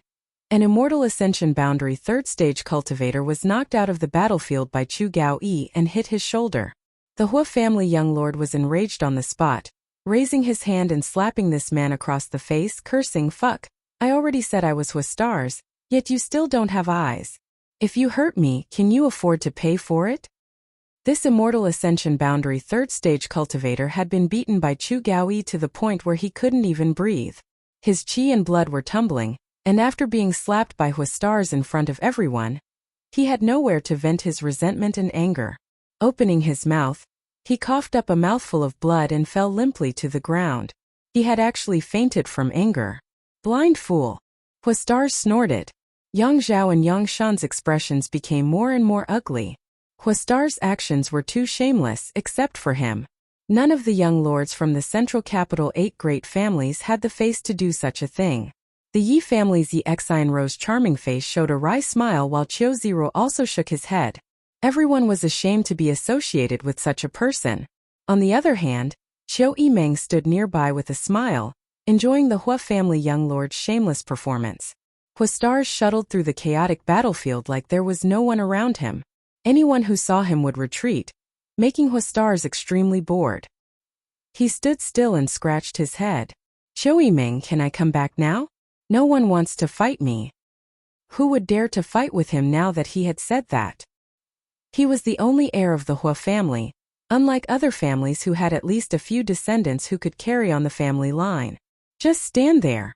an Immortal Ascension Boundary 3rd Stage cultivator was knocked out of the battlefield by Chu Gao Yi and hit his shoulder. The Hua family young lord was enraged on the spot, raising his hand and slapping this man across the face, cursing, "Fuck, I already said I was Hua Stars, yet you still don't have eyes. If you hurt me, can you afford to pay for it?" This Immortal Ascension Boundary 3rd Stage cultivator had been beaten by Chu Gaoyi to the point where he couldn't even breathe. His qi and blood were tumbling, and after being slapped by Hua Stars in front of everyone, he had nowhere to vent his resentment and anger. Opening his mouth, he coughed up a mouthful of blood and fell limply to the ground. He had actually fainted from anger. "Blind fool!" Hua Stars snorted. Yang Zhao and Yang Shan's expressions became more and more ugly. Hua Star's actions were too shameless except for him. None of the young lords from the central capital 8 great families had the face to do such a thing. The Yi family's Yi Xian Ro's charming face showed a wry smile while Qiu Zero also shook his head. Everyone was ashamed to be associated with such a person. On the other hand, Qiu Yimeng stood nearby with a smile, enjoying the Hua family young lord's shameless performance. Hua Stars shuttled through the chaotic battlefield like there was no one around him. Anyone who saw him would retreat, making Hua Stars extremely bored. He stood still and scratched his head. "Qiu Yimeng, can I come back now? No one wants to fight me." Who would dare to fight with him now that he had said that? He was the only heir of the Hua family, unlike other families who had at least a few descendants who could carry on the family line. "Just stand there."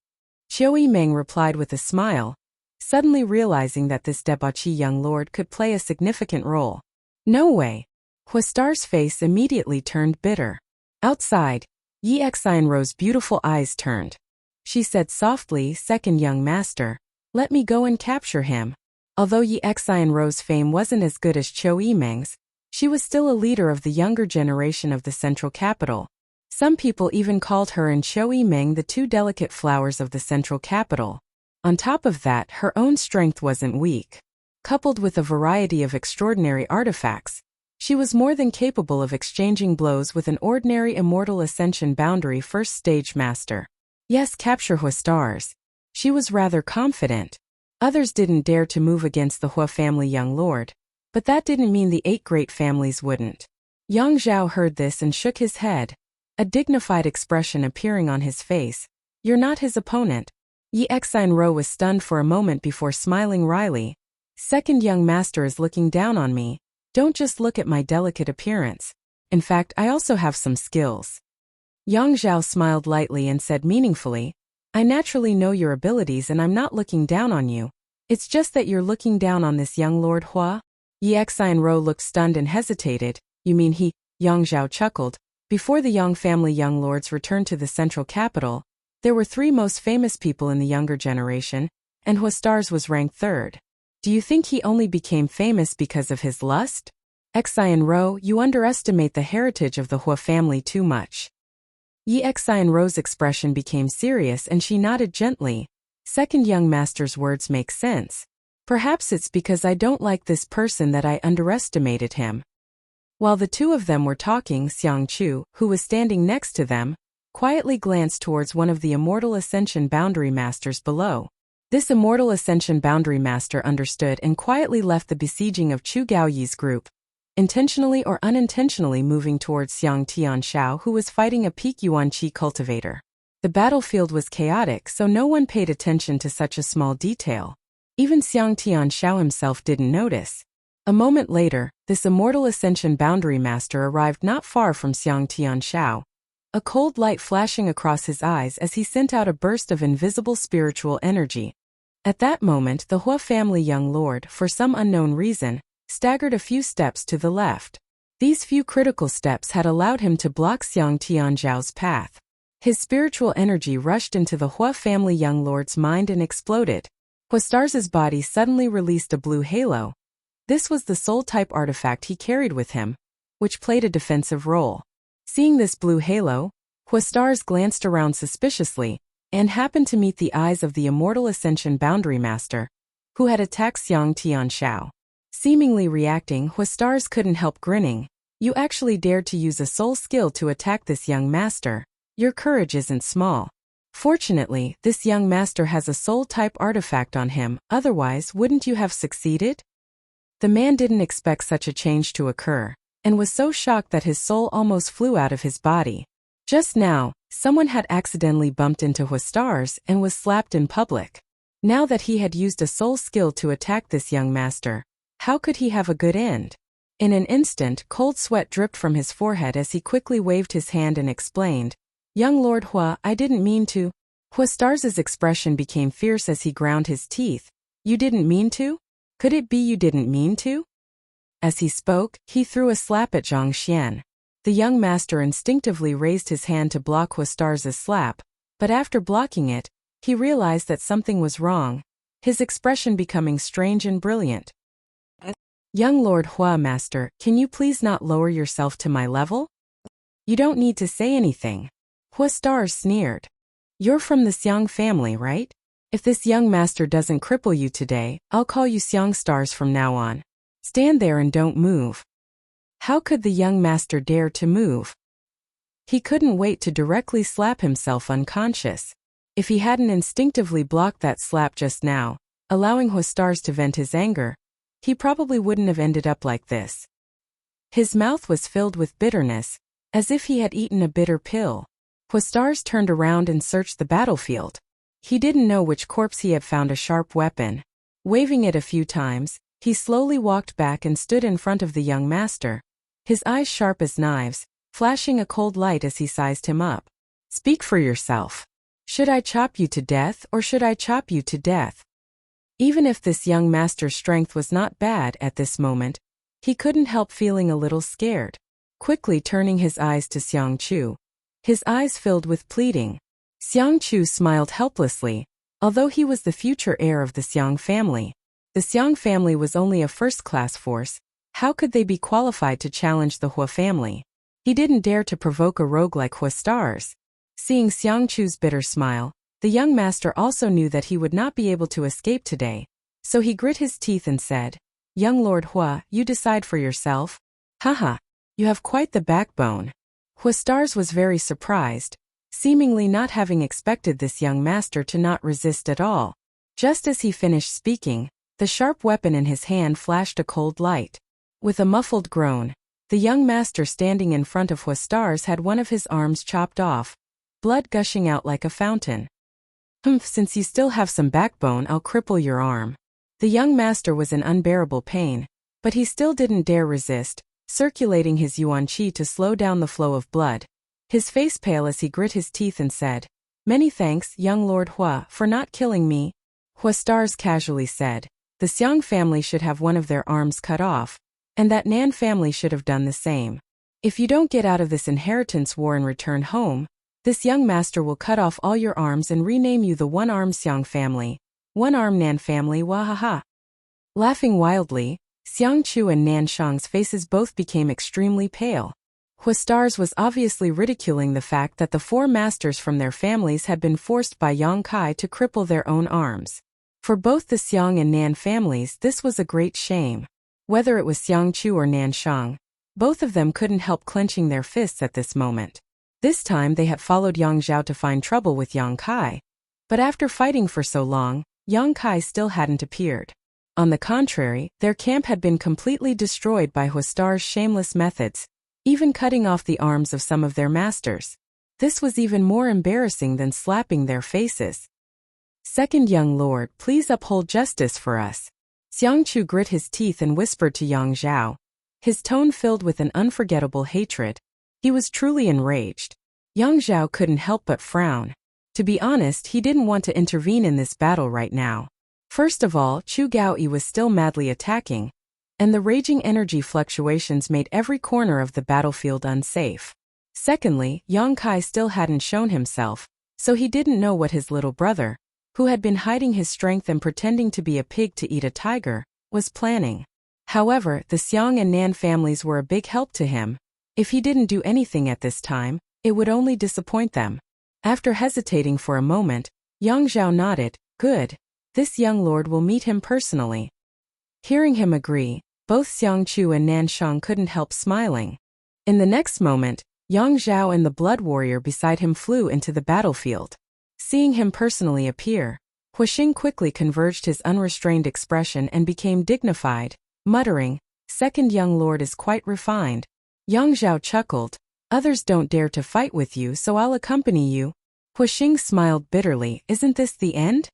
Qiu Yimeng replied with a smile, suddenly realizing that this debauchee young lord could play a significant role. "No way." Hua Star's face immediately turned bitter. Outside, Yi Xian Ro's beautiful eyes turned. She said softly, "Second young master, let me go and capture him." Although Yi Xian Ro's fame wasn't as good as Qiu Yimeng's, she was still a leader of the younger generation of the central capital. Some people even called her and Qiu Yimeng the 2 delicate flowers of the central capital. On top of that, her own strength wasn't weak. Coupled with a variety of extraordinary artifacts, she was more than capable of exchanging blows with an ordinary Immortal Ascension Boundary 1st Stage master. Yes, capture Hua Stars. She was rather confident. Others didn't dare to move against the Hua family young lord, but that didn't mean the 8 great families wouldn't. Yang Zhao heard this and shook his head, a dignified expression appearing on his face. "You're not his opponent." Yi Xian Ro was stunned for a moment before smiling wryly. "Second young master is looking down on me. Don't just look at my delicate appearance. In fact, I also have some skills." Yang Zhao smiled lightly and said meaningfully, "I naturally know your abilities and I'm not looking down on you. It's just that you're looking down on this young Lord Hua." Yi Xian Ro looked stunned and hesitated. "You mean he?" Yang Zhao chuckled. Before the Yang family young lords returned to the central capital, there were 3 most famous people in the younger generation, and Hua Stars was ranked 3rd. Do you think he only became famous because of his lust? Xian Ro, you underestimate the heritage of the Hua family too much. Yi Xian Ro's expression became serious and she nodded gently. Second young master's words make sense. Perhaps it's because I don't like this person that I underestimated him. While the 2 of them were talking, Xiang Chu, who was standing next to them, quietly glanced towards one of the Immortal Ascension Boundary Masters below. This Immortal Ascension Boundary Master understood and quietly left the besieging of Chu Gaoyi's group, intentionally or unintentionally moving towards Xiang Tianshao, who was fighting a peak Yuan Qi cultivator. The battlefield was chaotic, so no one paid attention to such a small detail. Even Xiang Tianshao himself didn't notice. A moment later, this immortal ascension boundary master arrived not far from Xiang Tianshao, a cold light flashing across his eyes as he sent out a burst of invisible spiritual energy. At that moment, the Hua family young lord, for some unknown reason, staggered a few steps to the left. These few critical steps had allowed him to block Xiang Tianzhao's path. His spiritual energy rushed into the Hua family young lord's mind and exploded. Huastarz's body suddenly released a blue halo. This was the soul-type artifact he carried with him, which played a defensive role. Seeing this blue halo, Huastarz glanced around suspiciously and happened to meet the eyes of the immortal ascension boundary master, who had attacked Xiang Tianshao. Seemingly reacting, Huastarz couldn't help grinning. You actually dared to use a soul skill to attack this young master. Your courage isn't small. Fortunately, this young master has a soul-type artifact on him, otherwise wouldn't you have succeeded? The man didn't expect such a change to occur, and was so shocked that his soul almost flew out of his body. Just now, someone had accidentally bumped into Huastarz and was slapped in public. Now that he had used a soul skill to attack this young master, how could he have a good end? In an instant, cold sweat dripped from his forehead as he quickly waved his hand and explained, "Young Lord Hua, I didn't mean to." Huastarz's expression became fierce as he ground his teeth. "You didn't mean to? Could it be you didn't mean to?" As he spoke, he threw a slap at Zhang Xian. The young master instinctively raised his hand to block Huastarz's slap, but after blocking it, he realized that something was wrong, his expression becoming strange and brilliant. "Young Lord Hua Master, can you please not lower yourself to my level? You don't need to say anything." Huastarz sneered. "You're from the Xiang family, right? If this young master doesn't cripple you today, I'll call you Xiang Stars from now on. Stand there and don't move." How could the young master dare to move? He couldn't wait to directly slap himself unconscious. If he hadn't instinctively blocked that slap just now, allowing Huastarz to vent his anger, he probably wouldn't have ended up like this. His mouth was filled with bitterness, as if he had eaten a bitter pill. Huastarz turned around and searched the battlefield. He didn't know which corpse he had found a sharp weapon. Waving it a few times, he slowly walked back and stood in front of the young master, his eyes sharp as knives, flashing a cold light as he sized him up. "Speak for yourself. Should I chop you to death or should I chop you to death?" Even if this young master's strength was not bad at this moment, he couldn't help feeling a little scared. Quickly turning his eyes to Xiang Chu, his eyes filled with pleading. Xiang Chu smiled helplessly. Although he was the future heir of the Xiang family, the Xiang family was only a first-class force. How could they be qualified to challenge the Hua family? He didn't dare to provoke a rogue like Huastarz. Seeing Xiang Chu's bitter smile, the young master also knew that he would not be able to escape today, so he grit his teeth and said, "Young Lord Hua, you decide for yourself." "Haha, you have quite the backbone." Huastarz was very surprised, seemingly not having expected this young master to not resist at all. Just as he finished speaking, the sharp weapon in his hand flashed a cold light. With a muffled groan, the young master standing in front of Huastarz had one of his arms chopped off, blood gushing out like a fountain. Since you still have some backbone, I'll cripple your arm." The young master was in unbearable pain, but he still didn't dare resist, circulating his yuan qi to slow down the flow of blood. His face pale as he grit his teeth and said, "Many thanks, young Lord Hua, for not killing me." Huastarz casually said, "The Xiang family should have one of their arms cut off, and that Nan family should have done the same. If you don't get out of this inheritance war and return home, this young master will cut off all your arms and rename you the One-Arm Xiang family, One-Arm Nan family, wahaha." Laughing wildly, Xiang Chu and Nan Shang's faces both became extremely pale. Huastarz was obviously ridiculing the fact that the four masters from their families had been forced by Yang Kai to cripple their own arms. For both the Xiang and Nan families, this was a great shame. Whether it was Xiang Chu or Nan Shang, both of them couldn't help clenching their fists at this moment. This time they had followed Yang Zhao to find trouble with Yang Kai. But after fighting for so long, Yang Kai still hadn't appeared. On the contrary, their camp had been completely destroyed by Huastarz's shameless methods, even cutting off the arms of some of their masters. This was even more embarrassing than slapping their faces. "Second young lord, please uphold justice for us." Xiang Chu grit his teeth and whispered to Yang Zhao. His tone filled with an unforgettable hatred. He was truly enraged. Yang Zhao couldn't help but frown. To be honest, he didn't want to intervene in this battle right now. First of all, Chu Gaoyi was still madly attacking, and the raging energy fluctuations made every corner of the battlefield unsafe. Secondly, Yang Kai still hadn't shown himself, so he didn't know what his little brother, who had been hiding his strength and pretending to be a pig to eat a tiger, was planning. However, the Xiang and Nan families were a big help to him. If he didn't do anything at this time, it would only disappoint them. After hesitating for a moment, Yang Zhao nodded. Good. This young lord will meet him personally. Hearing him agree, both Xiang Chu and Nan Shang couldn't help smiling. In the next moment, Yang Zhao and the blood warrior beside him flew into the battlefield. Seeing him personally appear, Huixing quickly converged his unrestrained expression and became dignified, muttering, "Second young lord is quite refined." Yang Zhao chuckled. "Others don't dare to fight with you, so I'll accompany you." Huixing smiled bitterly. "Isn't this the end?"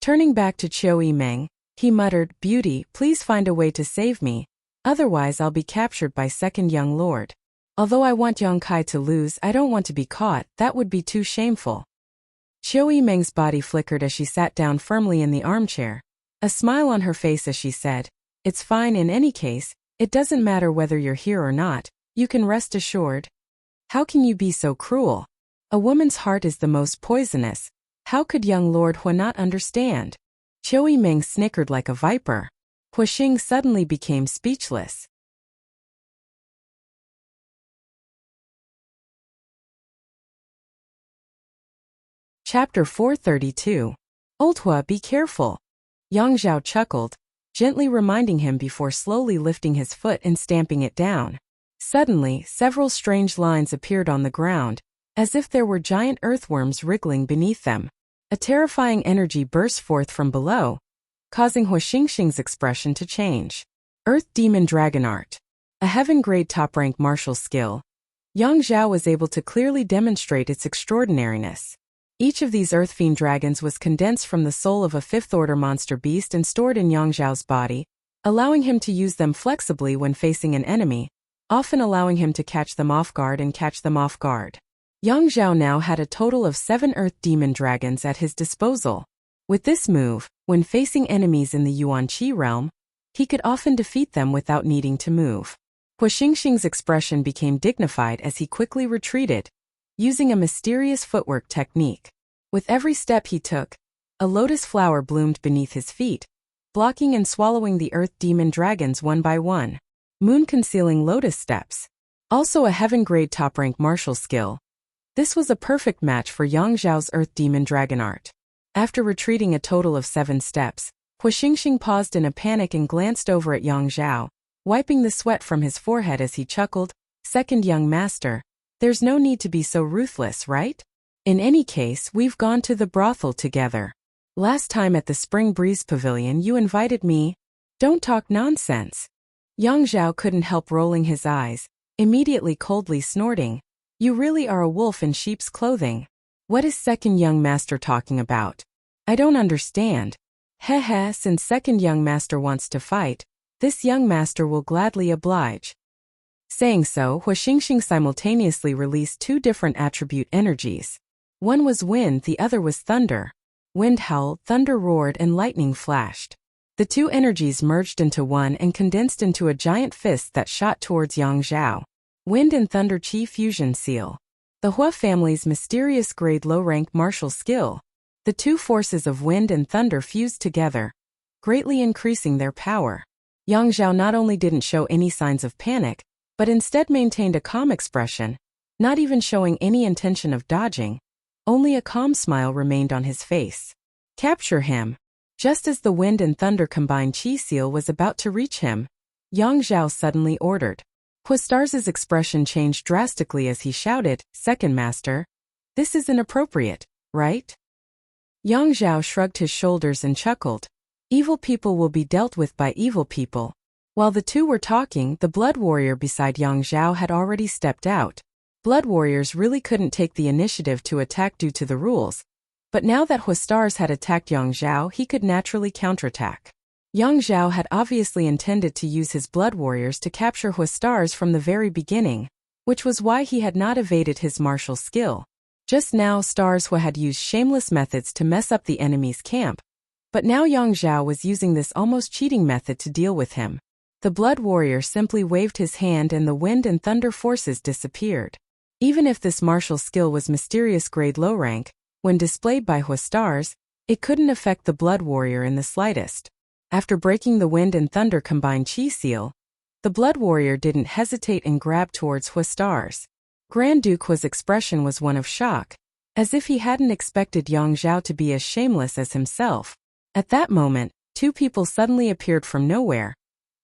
Turning back to Qiu Yimeng, he muttered, "Beauty, please find a way to save me. Otherwise I'll be captured by second young lord. Although I want Yang Kai to lose, I don't want to be caught. That would be too shameful." Qiu Yimeng's body flickered as she sat down firmly in the armchair, a smile on her face as she said, "It's fine in any case. It doesn't matter whether you're here or not. You can rest assured." "How can you be so cruel? A woman's heart is the most poisonous. How could young Lord Hua not understand?" Qiu Yimeng snickered like a viper. Huixing suddenly became speechless. Chapter 432. Old Hua, be careful. Yang Zhao chuckled, gently reminding him before slowly lifting his foot and stamping it down. Suddenly, several strange lines appeared on the ground, as if there were giant earthworms wriggling beneath them. A terrifying energy burst forth from below, causing Huixing's expression to change. Earth Demon Dragon Art. A heaven-grade top-rank martial skill. Yang Zhao was able to clearly demonstrate its extraordinariness. Each of these Earth Fiend dragons was condensed from the soul of a fifth-order monster beast and stored in Yang Zhao's body, allowing him to use them flexibly when facing an enemy, often allowing him to catch them off guard and catch them off guard. Yang Zhao now had a total of 7 Earth Demon Dragons at his disposal. With this move, when facing enemies in the Yuan-Qi realm, he could often defeat them without needing to move. Huixing's expression became dignified as he quickly retreated, using a mysterious footwork technique. With every step he took, a lotus flower bloomed beneath his feet, blocking and swallowing the Earth Demon Dragons one by one. Moon-concealing lotus steps. Also a heaven-grade top-rank martial skill. This was a perfect match for Yang Zhao's Earth Demon Dragon Art. After retreating a total of 7 steps, Huixing paused in a panic and glanced over at Yang Zhao, wiping the sweat from his forehead as he chuckled, "Second young master, there's no need to be so ruthless, right? In any case, we've gone to the brothel together. Last time at the Spring Breeze Pavilion you invited me. Don't talk nonsense." Yang Zhao couldn't help rolling his eyes, immediately coldly snorting, "You really are a wolf in sheep's clothing. What is second young master talking about? I don't understand. Heh, since second young master wants to fight, this young master will gladly oblige." Saying so, Huixing simultaneously released 2 different attribute energies. One was wind, the other was thunder. Wind howled, thunder roared, and lightning flashed. The 2 energies merged into one and condensed into a giant fist that shot towards Yang Zhao. Wind and Thunder Qi Fusion Seal. The Hua family's mysterious grade low-rank martial skill. The 2 forces of wind and thunder fused together, greatly increasing their power. Yang Zhao not only didn't show any signs of panic, but instead maintained a calm expression, not even showing any intention of dodging. Only a calm smile remained on his face. "Capture him." Just as the wind and thunder combined Qi Seal was about to reach him, Yang Zhao suddenly ordered. Huistars's expression changed drastically as he shouted, "Second master, this is inappropriate, right?" Yang Zhao shrugged his shoulders and chuckled. "Evil people will be dealt with by evil people." While the 2 were talking, the blood warrior beside Yang Zhao had already stepped out. Blood warriors really couldn't take the initiative to attack due to the rules, but now that Huistars had attacked Yang Zhao, he could naturally counterattack. Yang Zhao had obviously intended to use his blood warriors to capture Huastars from the very beginning, which was why he had not evaded his martial skill. Just now Stars Hua had used shameless methods to mess up the enemy's camp, but now Yang Zhao was using this almost cheating method to deal with him. The blood warrior simply waved his hand and the wind and thunder forces disappeared. Even if this martial skill was mysterious grade low rank, when displayed by Huastars, it couldn't affect the blood warrior in the slightest. After breaking the wind and thunder combined chi seal, the blood warrior didn't hesitate and grabbed towards Huastars. Grand Duke Hua's expression was one of shock, as if he hadn't expected Yang Zhao to be as shameless as himself. At that moment, two people suddenly appeared from nowhere,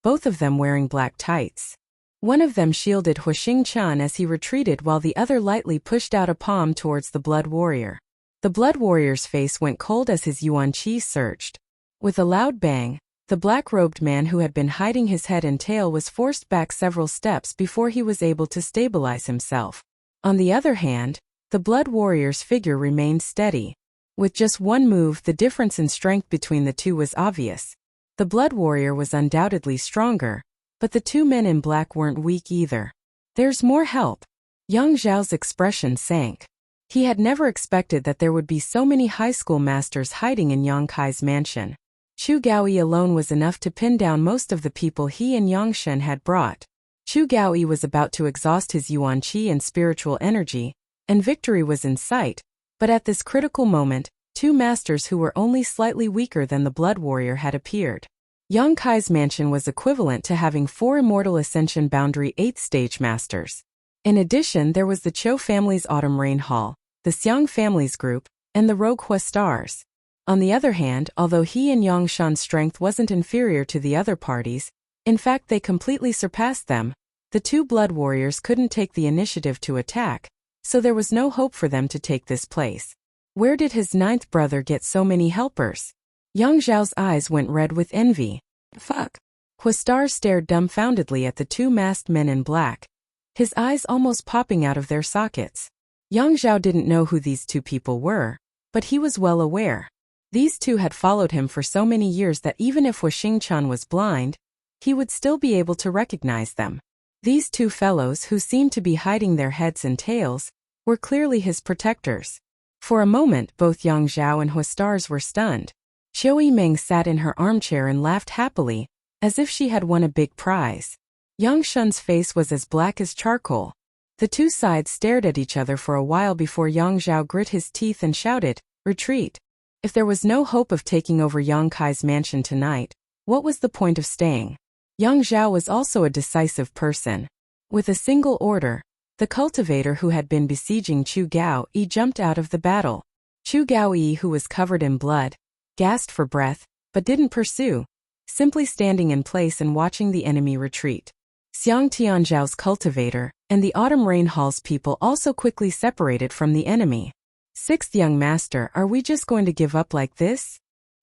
both of them wearing black tights. One of them shielded Huaxing Chan as he retreated while the other lightly pushed out a palm towards the blood warrior. The blood warrior's face went cold as his yuan qi surged. With a loud bang, the black-robed man who had been hiding his head and tail was forced back several steps before he was able to stabilize himself. On the other hand, the blood warrior's figure remained steady. With just one move, the difference in strength between the two was obvious. The blood warrior was undoubtedly stronger, but the two men in black weren't weak either. "There's more help." Yang Zhao's expression sank. He had never expected that there would be so many high school masters hiding in Yang Kai's mansion. Chu Gaoyi alone was enough to pin down most of the people he and Yang Shen had brought. Chu Gaoyi was about to exhaust his yuan qi and spiritual energy, and victory was in sight, but at this critical moment, two masters who were only slightly weaker than the blood warrior had appeared. Yang Kai's mansion was equivalent to having 4 Immortal Ascension Boundary 8th stage masters. In addition, there was the Cho family's Autumn Rain Hall, the Xiang family's group, and the Rogue Huastars. On the other hand, although he and Yang Shan's strength wasn't inferior to the other parties, in fact they completely surpassed them, the two blood warriors couldn't take the initiative to attack, so there was no hope for them to take this place. Where did his 9th brother get so many helpers? Yang Zhao's eyes went red with envy. Fuck. Huastar stared dumbfoundedly at the two masked men in black, his eyes almost popping out of their sockets. Yang Zhao didn't know who these two people were, but he was well aware. These two had followed him for so many years that even if Huaxing Chan was blind, he would still be able to recognize them. These two fellows, who seemed to be hiding their heads and tails, were clearly his protectors. For a moment, both Yang Zhao and Huastars were stunned. Qiu Yimeng sat in her armchair and laughed happily, as if she had won a big prize. Yang Shen's face was as black as charcoal. The two sides stared at each other for a while before Yang Zhao grit his teeth and shouted, "Retreat." If there was no hope of taking over Yang Kai's mansion tonight, what was the point of staying? Yang Zhao was also a decisive person. With a single order, the cultivator who had been besieging Chu Gaoyi jumped out of the battle. Chu Gaoyi, who was covered in blood, gasped for breath, but didn't pursue, simply standing in place and watching the enemy retreat. Xiang Tianzhao's cultivator and the Autumn Rain Hall's people also quickly separated from the enemy. "Sixth young master, are we just going to give up like this?"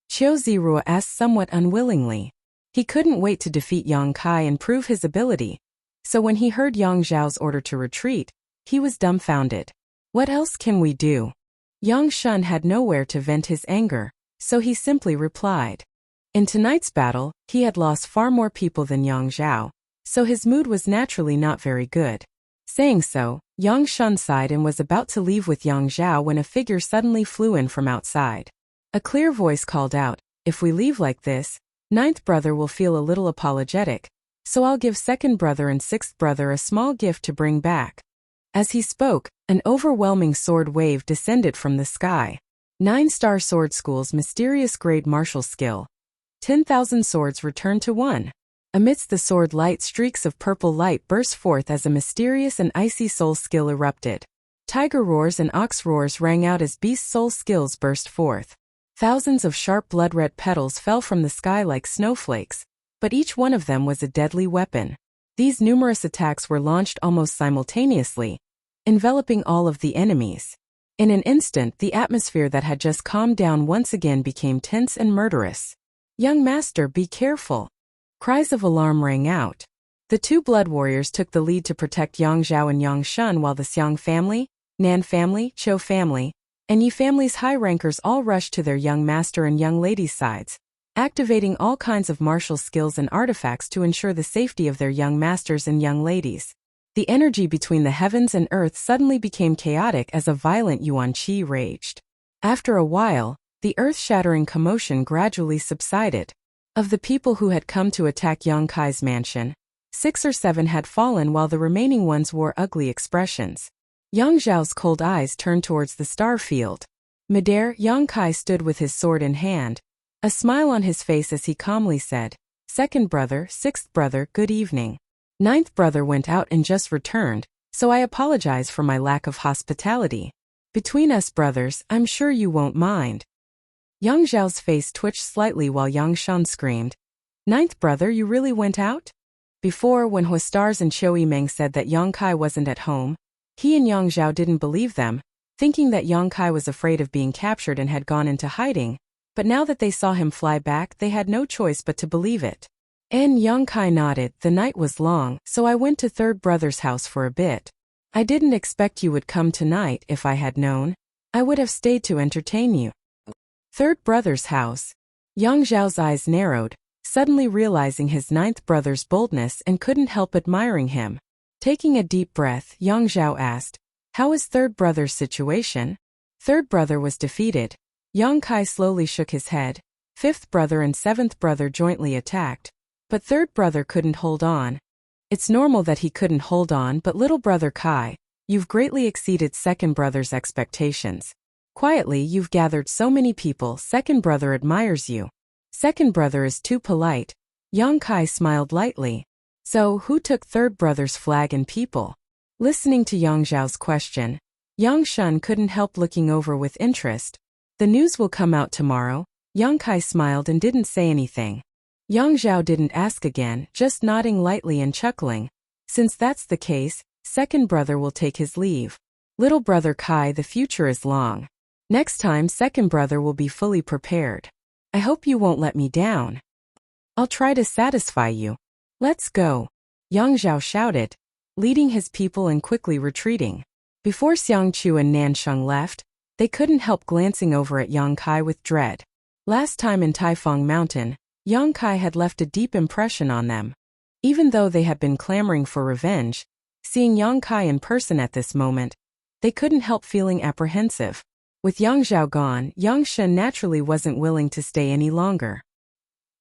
Qiu Zirua asked somewhat unwillingly. He couldn't wait to defeat Yang Kai and prove his ability, so when he heard Yang Zhao's order to retreat, he was dumbfounded. "What else can we do?" Yang Shen had nowhere to vent his anger, so he simply replied. In tonight's battle, he had lost far more people than Yang Zhao, so his mood was naturally not very good. Saying so, Yang Shen sighed and was about to leave with Yang Zhao when a figure suddenly flew in from outside. A clear voice called out, "If we leave like this, 9th brother will feel a little apologetic, so I'll give 2nd brother and 6th brother a small gift to bring back." As he spoke, an overwhelming sword wave descended from the sky. 9-star sword school's mysterious grade martial skill. 10,000 swords returned to 1. Amidst the sword light, streaks of purple light burst forth as a mysterious and icy soul skill erupted. Tiger roars and ox roars rang out as beast soul skills burst forth. Thousands of sharp blood-red petals fell from the sky like snowflakes, but each one of them was a deadly weapon. These numerous attacks were launched almost simultaneously, enveloping all of the enemies. In an instant, the atmosphere that had just calmed down once again became tense and murderous. "Young master, be careful!" Cries of alarm rang out. The two blood warriors took the lead to protect Yang Zhao and Yang Shen, while the Xiang family, Nan family, Cho family, and Yi family's high rankers all rushed to their young master and young lady's sides. activating all kinds of martial skills and artifacts to ensure the safety of their young masters and young ladies. The energy between the heavens and earth suddenly became chaotic as a violent yuan qi raged. After a while, the earth-shattering commotion gradually subsided. Of the people who had come to attack Yang Kai's mansion, 6 or 7 had fallen while the remaining ones wore ugly expressions. Yang Zhao's cold eyes turned towards the star field. Midair, Yang Kai stood with his sword in hand, a smile on his face as he calmly said, "Second brother, sixth brother, good evening. Ninth brother went out and just returned, so I apologize for my lack of hospitality. Between us brothers, I'm sure you won't mind." Yang Zhao's face twitched slightly while Yang Shan screamed, "Ninth brother, you really went out?" Before, when Huastars and Chou Yimeng said that Yang Kai wasn't at home, he and Yang Zhao didn't believe them, thinking that Yang Kai was afraid of being captured and had gone into hiding, but now that they saw him fly back, they had no choice but to believe it. And Yang Kai nodded. "The night was long, so I went to third brother's house for a bit. I didn't expect you would come tonight. If I had known, I would have stayed to entertain you." Third brother's house. Yang Zhao's eyes narrowed, suddenly realizing his ninth brother's boldness and couldn't help admiring him. Taking a deep breath, Yang Zhao asked, "How is third brother's situation?" Third brother was defeated. Yang Kai slowly shook his head. Fifth brother and seventh brother jointly attacked. But third brother couldn't hold on. It's normal that he couldn't hold on, but little brother Kai, you've greatly exceeded second brother's expectations. Quietly, you've gathered so many people. Second brother admires you. Second brother is too polite. Yang Kai smiled lightly. So, who took third brother's flag and people? Listening to Yang Zhao's question, Yang Shan couldn't help looking over with interest. The news will come out tomorrow. Yang Kai smiled and didn't say anything. Yang Zhao didn't ask again, just nodding lightly and chuckling. Since that's the case, second brother will take his leave. Little brother Kai, the future is long. Next time second brother will be fully prepared. I hope you won't let me down. I'll try to satisfy you. Let's go. Yang Zhao shouted, leading his people and quickly retreating. Before Xiang Chu and Nansheng left, they couldn't help glancing over at Yang Kai with dread. Last time in Taifeng Mountain, Yang Kai had left a deep impression on them. Even though they had been clamoring for revenge, seeing Yang Kai in person at this moment, they couldn't help feeling apprehensive. With Yang Zhao gone, Yang Shen naturally wasn't willing to stay any longer.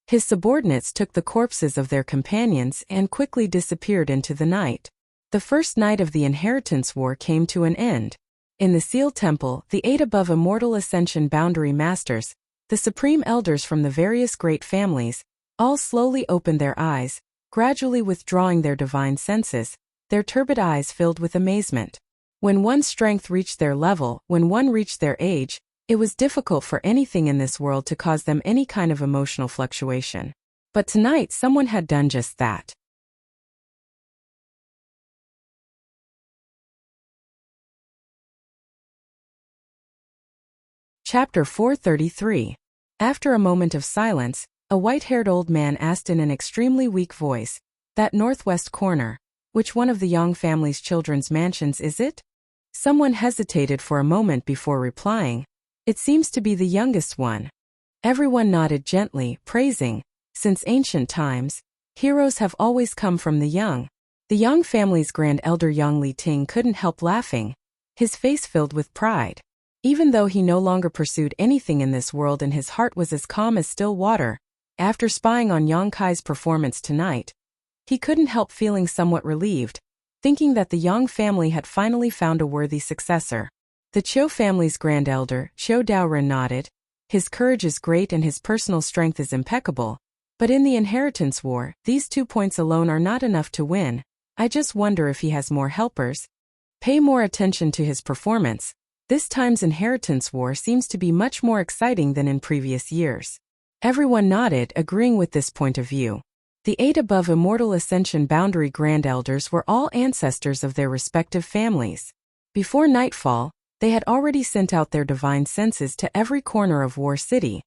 His subordinates took the corpses of their companions and quickly disappeared into the night. The first night of the Inheritance War came to an end. In the Seal Temple, the 8 above Immortal Ascension Boundary Masters, the Supreme Elders from the various great families, all slowly opened their eyes, gradually withdrawing their divine senses, their turbid eyes filled with amazement. When one's strength reached their level, when one reached their age, it was difficult for anything in this world to cause them any kind of emotional fluctuation. But tonight someone had done just that. Chapter 433. After a moment of silence, a white-haired old man asked in an extremely weak voice, "That northwest corner, which one of the Yang family's children's mansions is it?" Someone hesitated for a moment before replying, "It seems to be the youngest one." Everyone nodded gently, praising, "Since ancient times, heroes have always come from the young." The Yang family's grand elder Yang Li Ting couldn't help laughing, his face filled with pride. Even though he no longer pursued anything in this world and his heart was as calm as still water, after spying on Yang Kai's performance tonight, he couldn't help feeling somewhat relieved, thinking that the Yang family had finally found a worthy successor. The Qiu family's grand elder, Qiu Daoren, nodded. His courage is great and his personal strength is impeccable, but in the Inheritance War, these 2 points alone are not enough to win. I just wonder if he has more helpers. Pay more attention to his performance. This time's Inheritance War seems to be much more exciting than in previous years. Everyone nodded, agreeing with this point of view. The 8 above Immortal Ascension Boundary Grand Elders were all ancestors of their respective families. Before nightfall, they had already sent out their divine senses to every corner of War City,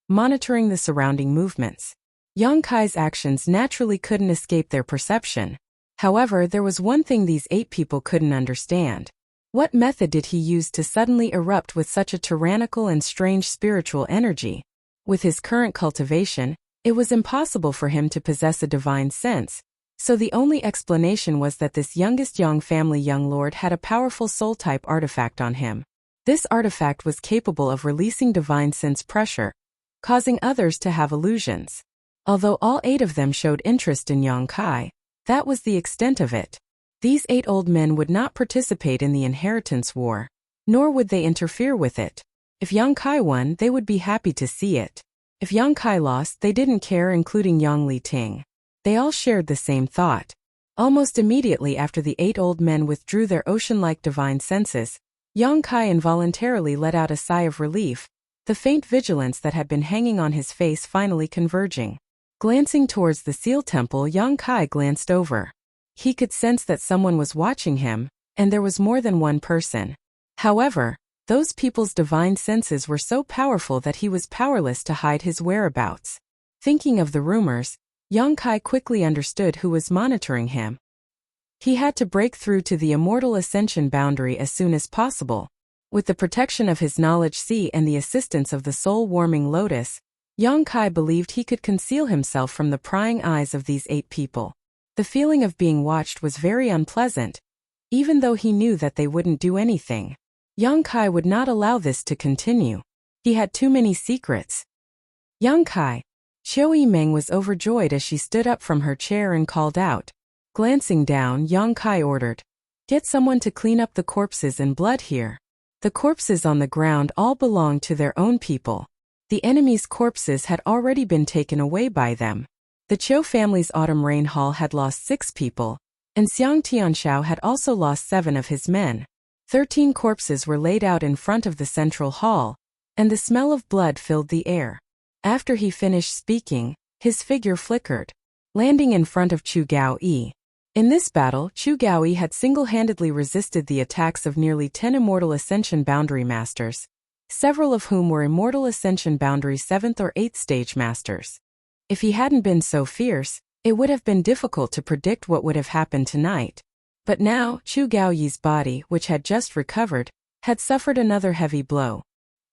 monitoring the surrounding movements. Yang Kai's actions naturally couldn't escape their perception. However, there was one thing these 8 people couldn't understand. What method did he use to suddenly erupt with such a tyrannical and strange spiritual energy? With his current cultivation, it was impossible for him to possess a divine sense, so the only explanation was that this youngest Yang family young lord had a powerful soul-type artifact on him. This artifact was capable of releasing divine sense pressure, causing others to have illusions. Although all 8 of them showed interest in Yang Kai, that was the extent of it. These 8 old men would not participate in the inheritance war, nor would they interfere with it. If Yang Kai won, they would be happy to see it. If Yang Kai lost, they didn't care, including Yang Li Ting. They all shared the same thought. Almost immediately after the 8 old men withdrew their ocean-like divine senses, Yang Kai involuntarily let out a sigh of relief, the faint vigilance that had been hanging on his face finally converging. Glancing towards the seal temple, Yang Kai glanced over. He could sense that someone was watching him, and there was more than one person. However, those people's divine senses were so powerful that he was powerless to hide his whereabouts. Thinking of the rumors, Yang Kai quickly understood who was monitoring him. He had to break through to the immortal ascension boundary as soon as possible. With the protection of his knowledge sea and the assistance of the soul-warming lotus, Yang Kai believed he could conceal himself from the prying eyes of these 8 people. The feeling of being watched was very unpleasant, even though he knew that they wouldn't do anything. Yang Kai would not allow this to continue. He had too many secrets. Yang Kai. Qiu Yimeng was overjoyed as she stood up from her chair and called out. Glancing down, Yang Kai ordered, "Get someone to clean up the corpses and blood here." The corpses on the ground all belonged to their own people. The enemy's corpses had already been taken away by them. The Qiu family's autumn rain hall had lost 6 people, and Xiang Tianshao had also lost 7 of his men. 13 corpses were laid out in front of the central hall, and the smell of blood filled the air. After he finished speaking, his figure flickered, landing in front of Chu Gaoyi. In this battle, Chu Gaoyi had single-handedly resisted the attacks of nearly 10 Immortal Ascension Boundary Masters, several of whom were Immortal Ascension Boundary 7th or 8th stage masters. If he hadn't been so fierce, it would have been difficult to predict what would have happened tonight. But now, Chu Gaoyi's body, which had just recovered, had suffered another heavy blow.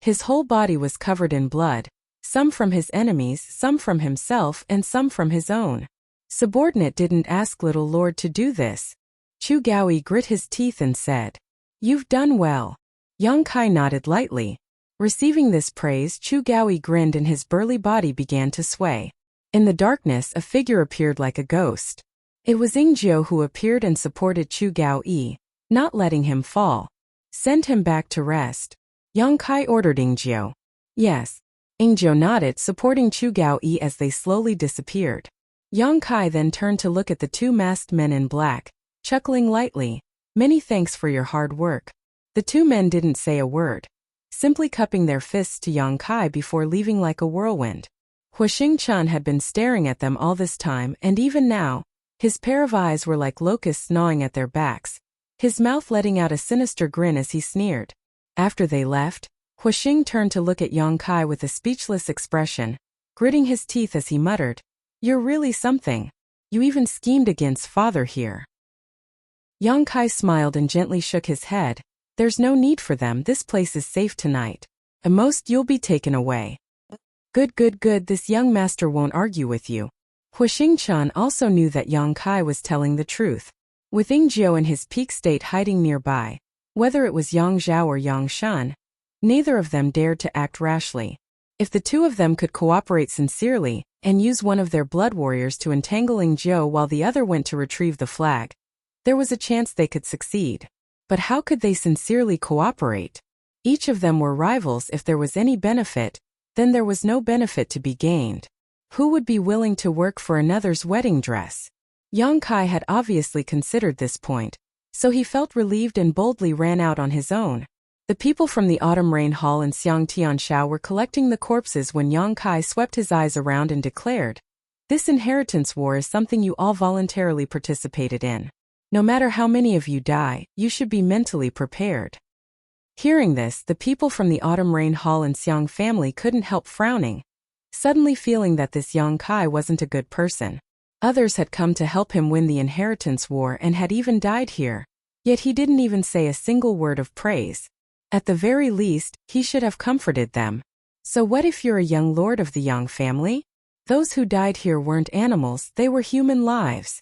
His whole body was covered in blood, some from his enemies, some from himself, and some from his own. Subordinate didn't ask little lord to do this. Chu Gaoyi grit his teeth and said, "You've done well." Yang Kai nodded lightly. Receiving this praise, Chu Gaoyi grinned and his burly body began to sway. In the darkness, a figure appeared like a ghost. It was Ingjiu who appeared and supported Chu Gaoyi, not letting him fall. "Send him back to rest." Yang Kai ordered Ingjiu. "Yes." Ingjiu nodded, supporting Chu Gaoyi as they slowly disappeared. Yang Kai then turned to look at the 2 masked men in black, chuckling lightly. "Many thanks for your hard work." The 2 men didn't say a word, simply cupping their fists to Yang Kai before leaving like a whirlwind. Huixing Chan had been staring at them all this time, and even now, his pair of eyes were like locusts gnawing at their backs, his mouth letting out a sinister grin as he sneered. After they left, Huixing turned to look at Yang Kai with a speechless expression, gritting his teeth as he muttered, "You're really something. You even schemed against father here." Yang Kai smiled and gently shook his head. "There's no need for them, this place is safe tonight. At most you'll be taken away." Good, this young master won't argue with you." Huixing Chan also knew that Yang Kai was telling the truth. With Ingjiu in his peak state hiding nearby, whether it was Yang Zhao or Yang Shan, neither of them dared to act rashly. If the 2 of them could cooperate sincerely, and use one of their blood warriors to entangle Ingjiu while the other went to retrieve the flag, there was a chance they could succeed. But how could they sincerely cooperate? Each of them were rivals. If there was any benefit, then there was no benefit to be gained. Who would be willing to work for another's wedding dress? Yang Kai had obviously considered this point, so he felt relieved and boldly ran out on his own. The people from the Autumn Rain Hall and Xiang Tianshao were collecting the corpses when Yang Kai swept his eyes around and declared, "This inheritance war is something you all voluntarily participated in. No matter how many of you die, you should be mentally prepared." Hearing this, the people from the Autumn Rain Hall and Xiang family couldn't help frowning, suddenly feeling that this Yang Kai wasn't a good person. Others had come to help him win the inheritance war and had even died here, yet he didn't even say a single word of praise. At the very least, he should have comforted them. So what if you're a young lord of the Yang family? Those who died here weren't animals, they were human lives.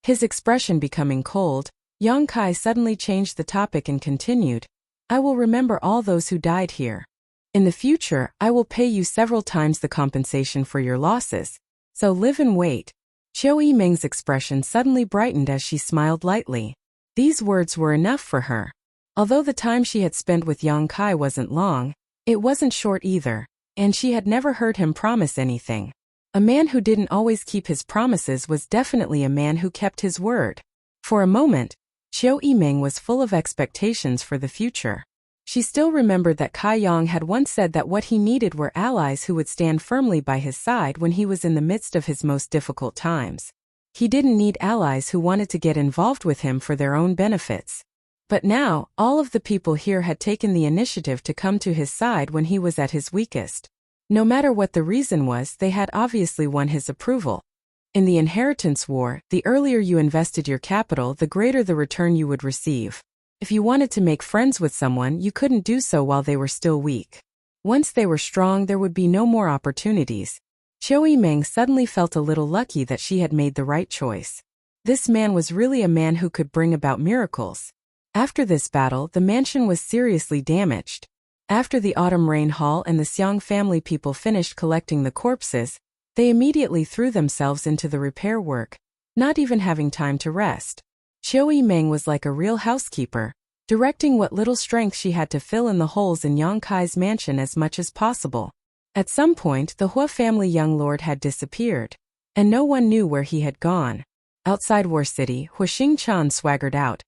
His expression becoming cold, Yang Kai suddenly changed the topic and continued, I will remember all those who died here. In the future, I will pay you several times the compensation for your losses. So live and wait. Qiu Yimeng's expression suddenly brightened as she smiled lightly. These words were enough for her. Although the time she had spent with Yang Kai wasn't long, it wasn't short either, and she had never heard him promise anything. A man who didn't always keep his promises was definitely a man who kept his word. For a moment, Qiu Yimeng was full of expectations for the future. She still remembered that Kai Yang had once said that what he needed were allies who would stand firmly by his side when he was in the midst of his most difficult times. He didn't need allies who wanted to get involved with him for their own benefits. But now, all of the people here had taken the initiative to come to his side when he was at his weakest. No matter what the reason was, they had obviously won his approval. In the inheritance war, the earlier you invested your capital, the greater the return you would receive. If you wanted to make friends with someone, you couldn't do so while they were still weak. Once they were strong, there would be no more opportunities. Qiu Yimeng suddenly felt a little lucky that she had made the right choice. This man was really a man who could bring about miracles. After this battle, the mansion was seriously damaged. After the autumn rain hall and the Xiang family people finished collecting the corpses, they immediately threw themselves into the repair work, not even having time to rest. Qiu Yimeng was like a real housekeeper, directing what little strength she had to fill in the holes in Yang Kai's mansion as much as possible. At some point, the Hua family young lord had disappeared, and no one knew where he had gone. Outside War City, Hua Xingchan swaggered out,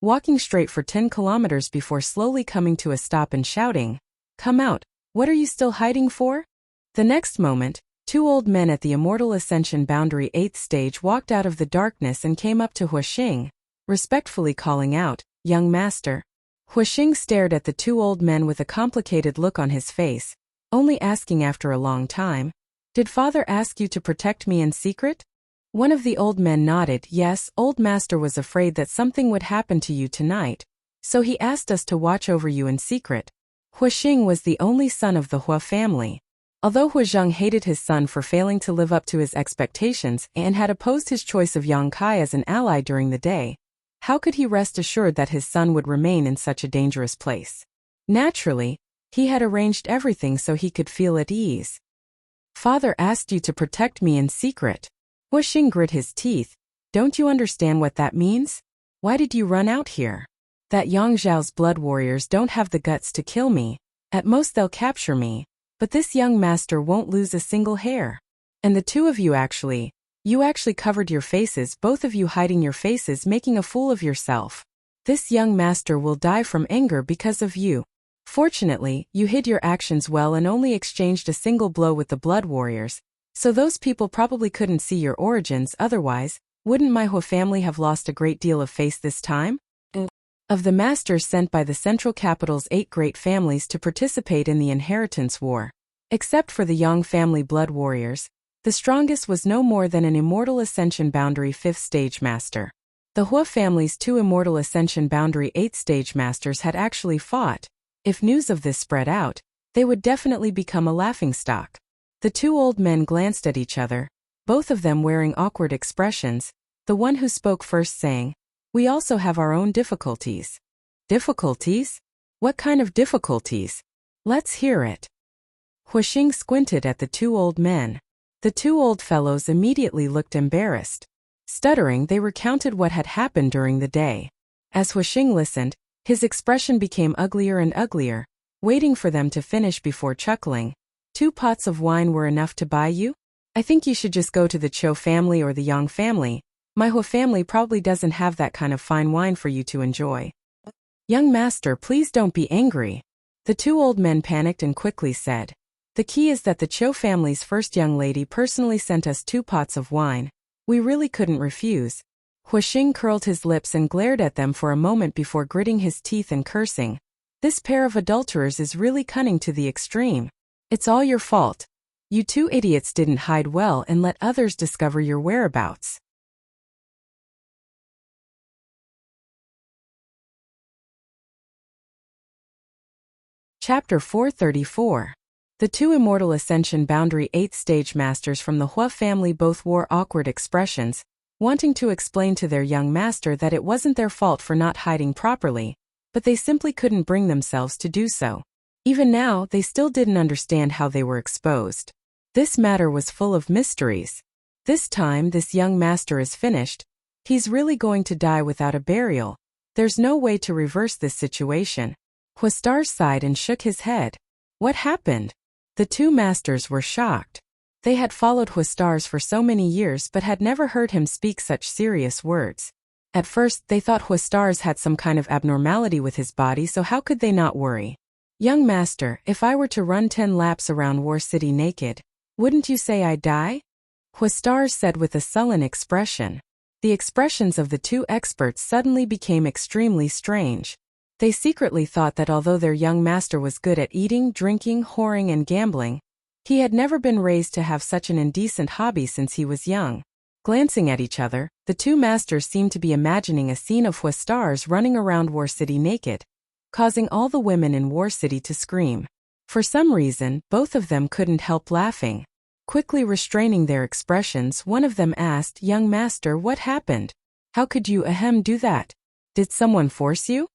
walking straight for 10 kilometers before slowly coming to a stop and shouting, "Come out, what are you still hiding for?" The next moment, 2 old men at the Immortal Ascension Boundary 8th stage walked out of the darkness and came up to Hua Xing, respectfully calling out, "Young master." Hua Xing stared at the 2 old men with a complicated look on his face, only asking after a long time, "Did father ask you to protect me in secret?" One of the old men nodded. "Yes, old master was afraid that something would happen to you tonight, so he asked us to watch over you in secret." Hua Xing was the only son of the Hua family. Although Hua Zheng hated his son for failing to live up to his expectations and had opposed his choice of Yang Kai as an ally during the day, how could he rest assured that his son would remain in such a dangerous place? Naturally, he had arranged everything so he could feel at ease. "Father asked you to protect me in secret." Hua Xing grit his teeth. "Don't you understand what that means? Why did you run out here? That Yang Zhao's blood warriors don't have the guts to kill me. At most they'll capture me, but this young master won't lose a single hair. And the 2 of you actually covered your faces, both of you hiding your faces, making a fool of yourself. This young master will die from anger because of you. Fortunately, you hid your actions well and only exchanged a single blow with the blood warriors, so those people probably couldn't see your origins. Otherwise, wouldn't my Hua family have lost a great deal of face this time?" Of the masters sent by the central capital's 8 great families to participate in the inheritance war, except for the Yang family blood warriors, the strongest was no more than an Immortal Ascension Boundary 5th stage master. The Hua family's 2 Immortal Ascension Boundary 8th stage masters had actually fought. If news of this spread out, they would definitely become a laughingstock. The 2 old men glanced at each other, both of them wearing awkward expressions, the one who spoke first saying, "We also have our own difficulties." "Difficulties? What kind of difficulties? Let's hear it." Hua Xing squinted at the 2 old men. The 2 old fellows immediately looked embarrassed. Stuttering, they recounted what had happened during the day. As Hua Xing listened, his expression became uglier and uglier, waiting for them to finish before chuckling. 2 pots of wine were enough to buy you? I think you should just go to the Qiu family or the Yang family. My Hua family probably doesn't have that kind of fine wine for you to enjoy. "Young master, please don't be angry." The 2 old men panicked and quickly said, "The key is that the Qiu family's first young lady personally sent us 2 pots of wine. We really couldn't refuse." Hua Xing curled his lips and glared at them for a moment before gritting his teeth and cursing. "This pair of adulterers is really cunning to the extreme. It's all your fault. You 2 idiots didn't hide well and let others discover your whereabouts." Chapter 434. The two immortal Ascension Boundary 8th stage masters from the Hua family both wore awkward expressions, wanting to explain to their young master that it wasn't their fault for not hiding properly, but they simply couldn't bring themselves to do so. Even now, they still didn't understand how they were exposed. This matter was full of mysteries. This time this young master is finished. He's really going to die without a burial. There's no way to reverse this situation. Huastar sighed and shook his head. What happened? The two masters were shocked. They had followed Huastar's for so many years but had never heard him speak such serious words. At first, they thought Huastar's had some kind of abnormality with his body, so how could they not worry? Young master, if I were to run 10 laps around War City naked, wouldn't you say I'd die? Huastar said with a sullen expression. The expressions of the two experts suddenly became extremely strange. They secretly thought that although their young master was good at eating, drinking, whoring and gambling, he had never been raised to have such an indecent hobby since he was young. Glancing at each other, the two masters seemed to be imagining a scene of Huastar's running around War City naked, causing all the women in War City to scream. For some reason, both of them couldn't help laughing. Quickly restraining their expressions, one of them asked, Young master, what happened? How could you do that? Did someone force you?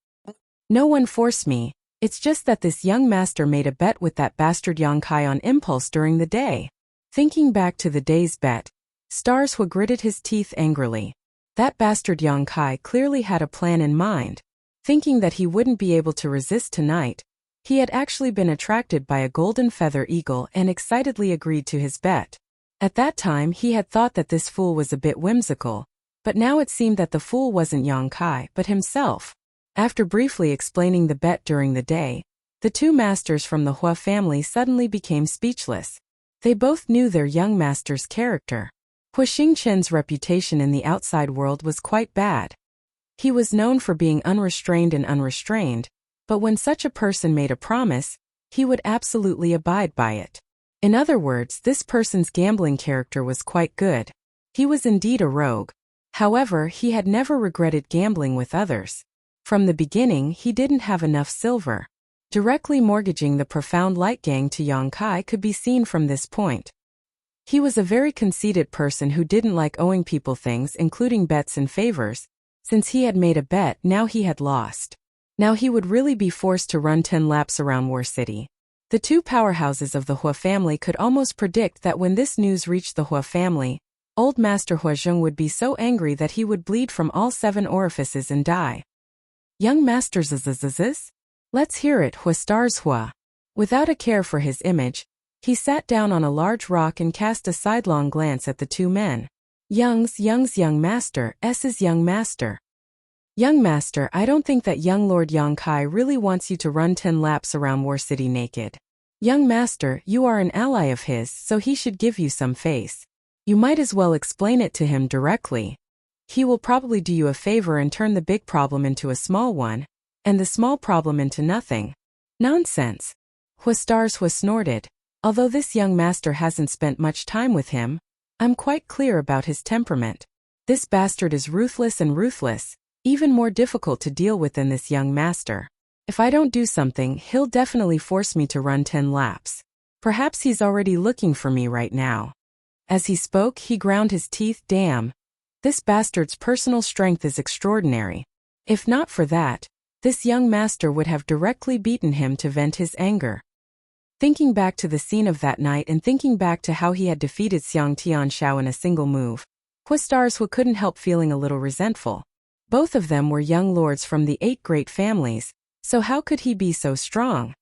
No one forced me. It's just that this young master made a bet with that bastard Yongkai on impulse during the day. Thinking back to the day's bet, Starshua gritted his teeth angrily. That bastard Yongkai clearly had a plan in mind. Thinking that he wouldn't be able to resist tonight, he had actually been attracted by a golden feather eagle and excitedly agreed to his bet. At that time he had thought that this fool was a bit whimsical, but now it seemed that the fool wasn't Yongkai but himself. After briefly explaining the bet during the day, the two masters from the Hua family suddenly became speechless. They both knew their young master's character. Hua Xingchen's reputation in the outside world was quite bad. He was known for being unrestrained, but when such a person made a promise, he would absolutely abide by it. In other words, this person's gambling character was quite good. He was indeed a rogue. However, he had never regretted gambling with others. From the beginning, he didn't have enough silver. Directly mortgaging the Profound Light Gang to Yongkai could be seen from this point. He was a very conceited person who didn't like owing people things, including bets and favors. Since he had made a bet, now he had lost. Now he would really be forced to run 10 laps around War City. The two powerhouses of the Hua family could almost predict that when this news reached the Hua family, old Master Huazheng would be so angry that he would bleed from all 7 orifices and die. Young Master Zzz? Let's hear it, Huastar's Hua. Without a care for his image, he sat down on a large rock and cast a sidelong glance at the two men. Young's young master, S's young master. Young master, I don't think that young Lord Yongkai really wants you to run 10 laps around War City naked. Young master, you are an ally of his, so he should give you some face. You might as well explain it to him directly. He will probably do you a favor and turn the big problem into a small one, and the small problem into nothing. Nonsense. Huastarshua snorted. Although this young master hasn't spent much time with him, I'm quite clear about his temperament. This bastard is ruthless and ruthless, even more difficult to deal with than this young master. If I don't do something, he'll definitely force me to run 10 laps. Perhaps he's already looking for me right now. As he spoke, he ground his teeth. Damn. This bastard's personal strength is extraordinary. If not for that, this young master would have directly beaten him to vent his anger. Thinking back to the scene of that night and thinking back to how he had defeated Xiang Tianshao in a single move, Huastarshua couldn't help feeling a little resentful. Both of them were young lords from the 8 great families, so how could he be so strong?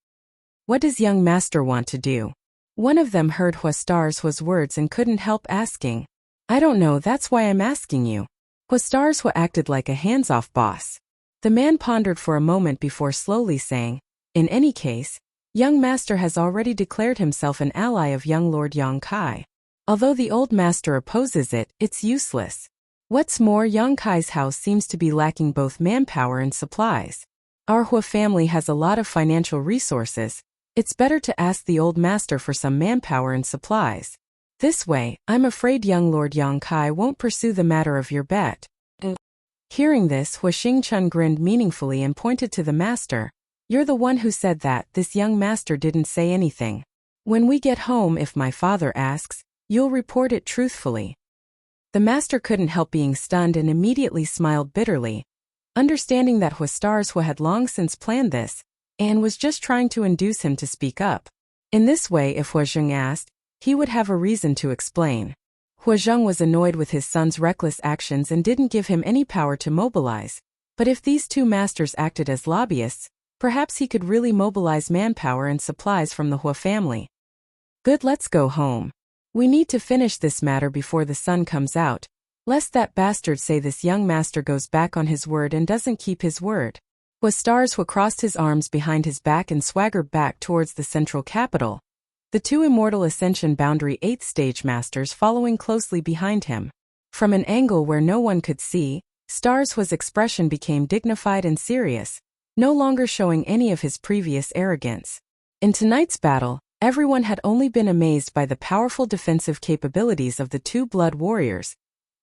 What does young master want to do? One of them heard Huastarshwa's words and couldn't help asking. I don't know, that's why I'm asking you. Huastarshwa acted like a hands-off boss. The man pondered for a moment before slowly saying, in any case, young master has already declared himself an ally of young Lord Yongkai. Although the old master opposes it, it's useless. What's more, Yongkai's house seems to be lacking both manpower and supplies. Our Hua family has a lot of financial resources. It's better to ask the old master for some manpower and supplies. This way, I'm afraid young Lord Yongkai won't pursue the matter of your bet. Hearing this, Hua Xingchen grinned meaningfully and pointed to the master. You're the one who said that. This young master didn't say anything. When we get home, if my father asks, you'll report it truthfully. The master couldn't help being stunned and immediately smiled bitterly, understanding that Huestarzhua had long since planned this, and was just trying to induce him to speak up. In this way, if Huazheng asked, he would have a reason to explain. Huazheng was annoyed with his son's reckless actions and didn't give him any power to mobilize. But if these two masters acted as lobbyists, perhaps he could really mobilize manpower and supplies from the Hua family. Good, let's go home. We need to finish this matter before the sun comes out, lest that bastard say this young master goes back on his word and doesn't keep his word. Huestarzhua crossed his arms behind his back and swaggered back towards the central capital, the two immortal Ascension Boundary 8th stage masters following closely behind him. From an angle where no one could see, Starzhua's expression became dignified and serious, no longer showing any of his previous arrogance. In tonight's battle, everyone had only been amazed by the powerful defensive capabilities of the two blood warriors,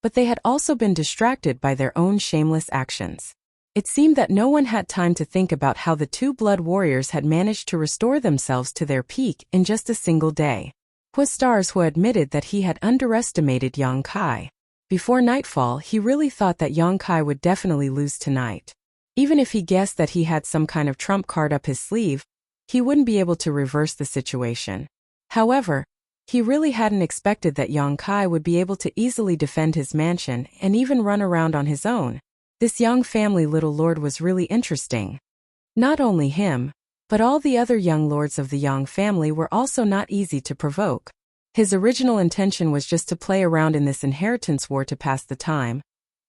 but they had also been distracted by their own shameless actions. It seemed that no one had time to think about how the two blood warriors had managed to restore themselves to their peak in just a single day. Huestarzhua admitted that he had underestimated Yang Kai. Before nightfall, he really thought that Yang Kai would definitely lose tonight. Even if he guessed that he had some kind of trump card up his sleeve, he wouldn't be able to reverse the situation. However, he really hadn't expected that Yang Kai would be able to easily defend his mansion and even run around on his own. This Yang family little lord was really interesting. Not only him, but all the other young lords of the Yang family were also not easy to provoke. His original intention was just to play around in this inheritance war to pass the time.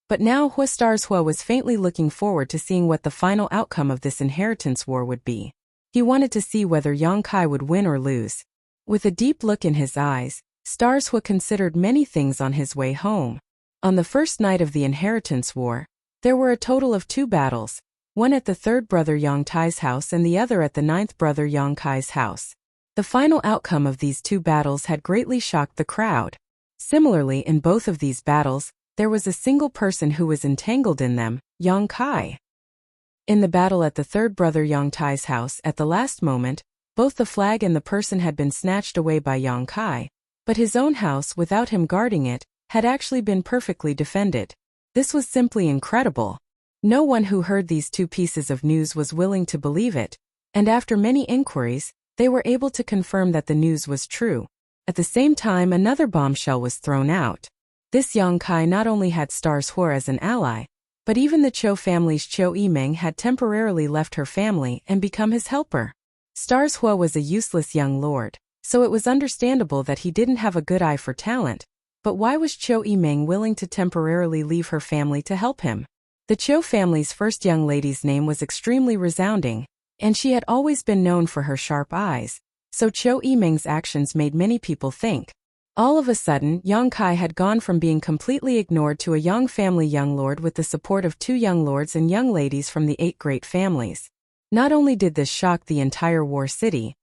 But now Huestarzhua was faintly looking forward to seeing what the final outcome of this inheritance war would be. He wanted to see whether Yang Kai would win or lose. With a deep look in his eyes, Starzhua considered many things on his way home. On the first night of the inheritance war, there were a total of 2 battles, one at the third brother Yang Tai's house and the other at the 9th brother Yang Kai's house. The final outcome of these 2 battles had greatly shocked the crowd. Similarly, in both of these battles, there was a single person who was entangled in them, Yang Kai. In the battle at the third brother Yang Tai's house, at the last moment, both the flag and the person had been snatched away by Yang Kai, but his own house, without him guarding it, had actually been perfectly defended. This was simply incredible. No one who heard these 2 pieces of news was willing to believe it, and after many inquiries, they were able to confirm that the news was true. At the same time, another bombshell was thrown out. This Yang Kai not only had Starzhua as an ally, but even the Chou family's Chou Yimeng had temporarily left her family and become his helper. Starzhua was a useless young lord, so it was understandable that he didn't have a good eye for talent. But why was Chou Yimeng willing to temporarily leave her family to help him? The Chou family's first young lady's name was extremely resounding, and she had always been known for her sharp eyes, so Chou Yimeng's actions made many people think. All of a sudden, Yang Kai had gone from being completely ignored to a Yang family young lord with the support of 2 young lords and young ladies from the 8 great families. Not only did this shock the entire war city,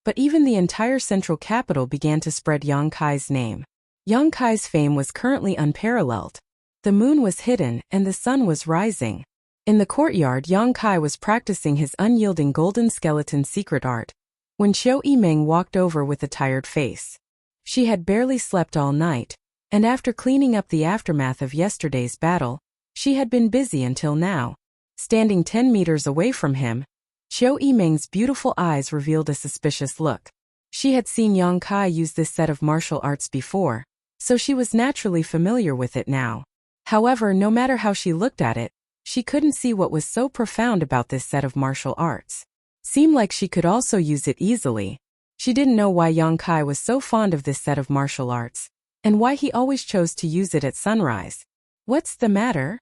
but even the entire central capital began to spread Yang Kai's name. Yang Kai's fame was currently unparalleled. The moon was hidden and the sun was rising. In the courtyard, Yang Kai was practicing his unyielding golden skeleton secret art, when Chou Yimeng walked over with a tired face. She had barely slept all night, and after cleaning up the aftermath of yesterday's battle, she had been busy until now. Standing 10 meters away from him, Chou Yimeng's beautiful eyes revealed a suspicious look. She had seen Yang Kai use this set of martial arts before, so she was naturally familiar with it now. However, no matter how she looked at it, she couldn't see what was so profound about this set of martial arts. Seemed like she could also use it easily. She didn't know why Yang Kai was so fond of this set of martial arts, and why he always chose to use it at sunrise. "What's the matter?"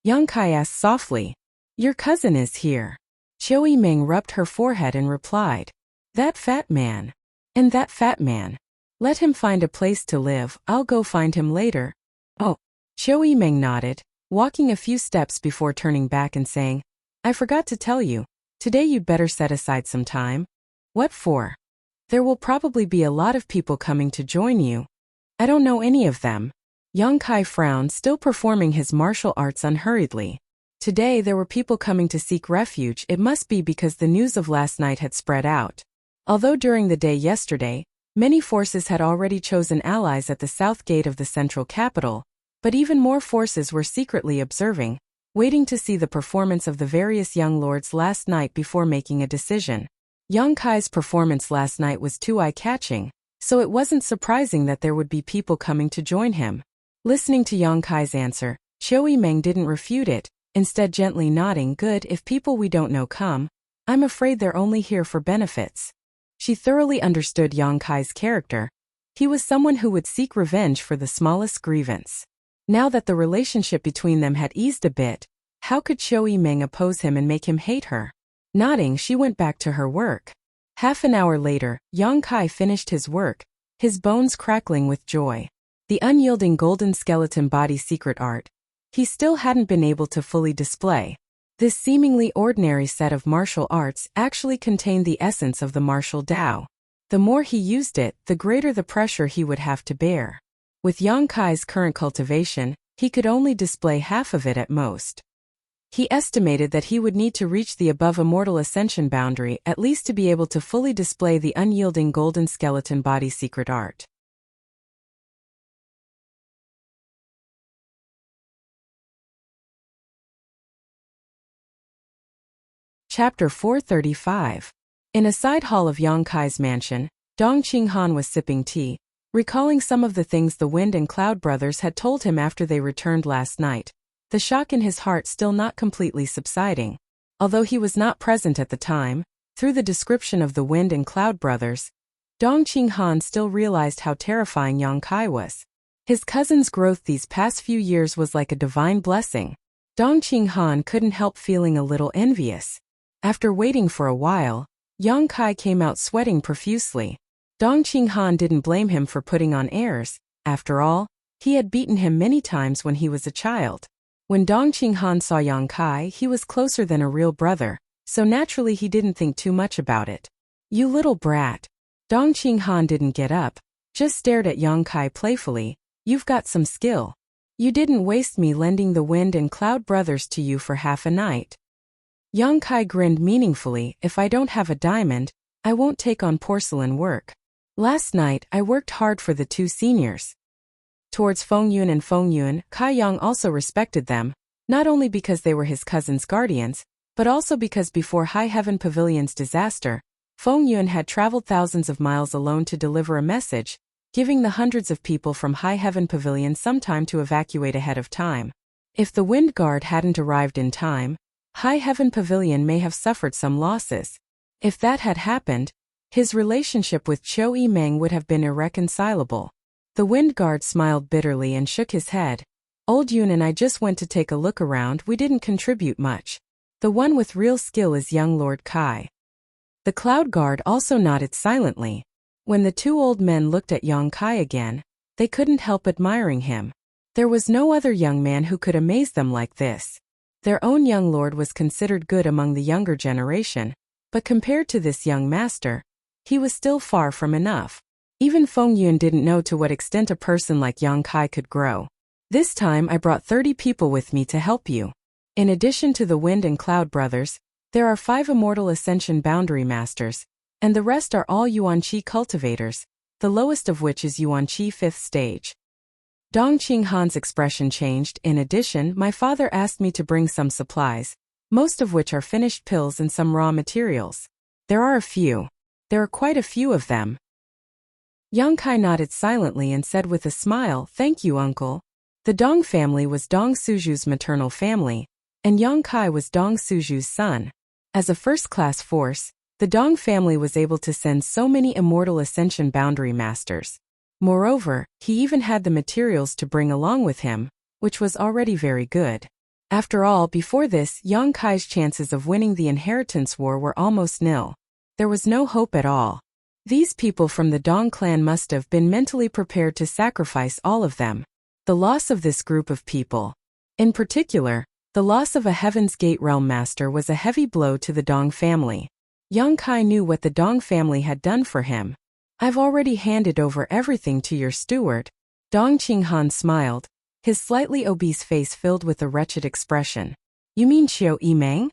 Yang Kai asked softly. "Your cousin is here." Chou Yimeng rubbed her forehead and replied, "That fat man. And that fat man. Let him find a place to live, I'll go find him later." "Oh." Chou Yimeng nodded, walking a few steps before turning back and saying, "I forgot to tell you, today you'd better set aside some time." "What for?" "There will probably be a lot of people coming to join you." "I don't know any of them." Yang Kai frowned, still performing his martial arts unhurriedly. Today there were people coming to seek refuge. It must be because the news of last night had spread out. Although during the day yesterday, Many forces had already chosen allies at the south gate of the central capital, but even more forces were secretly observing, waiting to see the performance of the various young lords last night before making a decision. Yang Kai's performance last night was too eye-catching, so it wasn't surprising that there would be people coming to join him. Listening to Yang Kai's answer, Qiu Yimeng didn't refute it, instead gently nodding, "Good, if people we don't know come, I'm afraid they're only here for benefits." She thoroughly understood Yang Kai's character. He was someone who would seek revenge for the smallest grievance. Now that the relationship between them had eased a bit, how could Qiu Yimeng oppose him and make him hate her? Nodding, she went back to her work. Half an hour later, Yang Kai finished his work, his bones crackling with joy. The unyielding golden skeleton body secret art he still hadn't been able to fully display. This seemingly ordinary set of martial arts actually contained the essence of the martial Tao. The more he used it, the greater the pressure he would have to bear. With Yang Kai's current cultivation, he could only display half of it at most. He estimated that he would need to reach the above immortal ascension boundary at least to be able to fully display the unyielding golden skeleton body secret art. Chapter 435. In a side hall of Yang Kai's mansion, Dong Qinghan was sipping tea, recalling some of the things the Wind and Cloud brothers had told him after they returned last night, the shock in his heart still not completely subsiding. Although he was not present at the time, through the description of the Wind and Cloud brothers, Dong Qinghan still realized how terrifying Yang Kai was. His cousin's growth these past few years was like a divine blessing. Dong Qinghan couldn't help feeling a little envious. After waiting for a while, Yang Kai came out sweating profusely. Dong Qinghan didn't blame him for putting on airs. After all, he had beaten him many times when he was a child. When Dong Qinghan saw Yang Kai, he was closer than a real brother, so naturally he didn't think too much about it. "You little brat." Dong Qinghan didn't get up, just stared at Yang Kai playfully. "You've got some skill. You didn't waste me lending the Wind and Cloud brothers to you for half a night." Yang Kai grinned meaningfully. "If I don't have a diamond, I won't take on porcelain work. Last night, I worked hard for the two seniors." Towards Feng Yun and Feng Yun, Kai Yang also respected them, not only because they were his cousin's guardians, but also because before High Heaven Pavilion's disaster, Feng Yun had traveled thousands of miles alone to deliver a message, giving the hundreds of people from High Heaven Pavilion some time to evacuate ahead of time. If the Wind Guard hadn't arrived in time, High Heaven Pavilion may have suffered some losses. If that had happened, his relationship with Qiu Yimeng would have been irreconcilable. The Wind Guard smiled bitterly and shook his head. "Old Yun and I just went to take a look around. We didn't contribute much. The one with real skill is young Lord Kai." The Cloud Guard also nodded silently. When the two old men looked at Yang Kai again, they couldn't help admiring him. There was no other young man who could amaze them like this. Their own young lord was considered good among the younger generation, but compared to this young master, he was still far from enough. Even Feng Yun didn't know to what extent a person like Yang Kai could grow. "This time I brought 30 people with me to help you. In addition to the Wind and Cloud brothers, there are 5 immortal ascension boundary masters, and the rest are all Yuan-Chi cultivators, the lowest of which is Yuan-Chi 5th stage." Dong Qinghan's expression changed. "In addition, my father asked me to bring some supplies, most of which are finished pills and some raw materials. There are quite a few of them." Yang Kai nodded silently and said with a smile, "Thank you, uncle." The Dong family was Dong Suju's maternal family, and Yang Kai was Dong Suju's son. As a first-class force, the Dong family was able to send so many immortal ascension boundary masters. Moreover, he even had the materials to bring along with him, which was already very good. After all, before this, Yang Kai's chances of winning the inheritance war were almost nil. There was no hope at all. These people from the Dong clan must have been mentally prepared to sacrifice all of them. The loss of this group of people, in particular, the loss of a Heaven's Gate Realm Master, was a heavy blow to the Dong family. Yang Kai knew what the Dong family had done for him. "I've already handed over everything to your steward." Dong Qinghan smiled, his slightly obese face filled with a wretched expression. "You mean Qiu Yimeng?"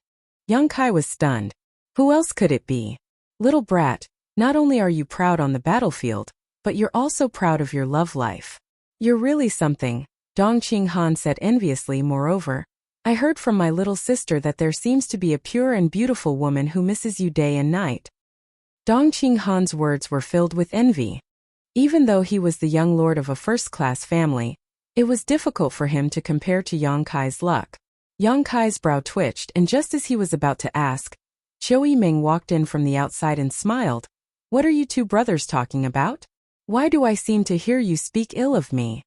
Yang Kai was stunned. Who else could it be? "Little brat, Not only are you proud on the battlefield, but you're also proud of your love life. You're really something, Dong Qinghan said enviously. Moreover, I heard from my little sister that there seems to be a pure and beautiful woman who misses you day and night. Dong Qinghan's words were filled with envy. Even though he was the young lord of a first-class family, it was difficult for him to compare to Yang Kai's luck. Yang Kai's brow twitched, and just as he was about to ask, Zhou Yimeng walked in from the outside and smiled. What are you two brothers talking about? Why do I seem to hear you speak ill of me?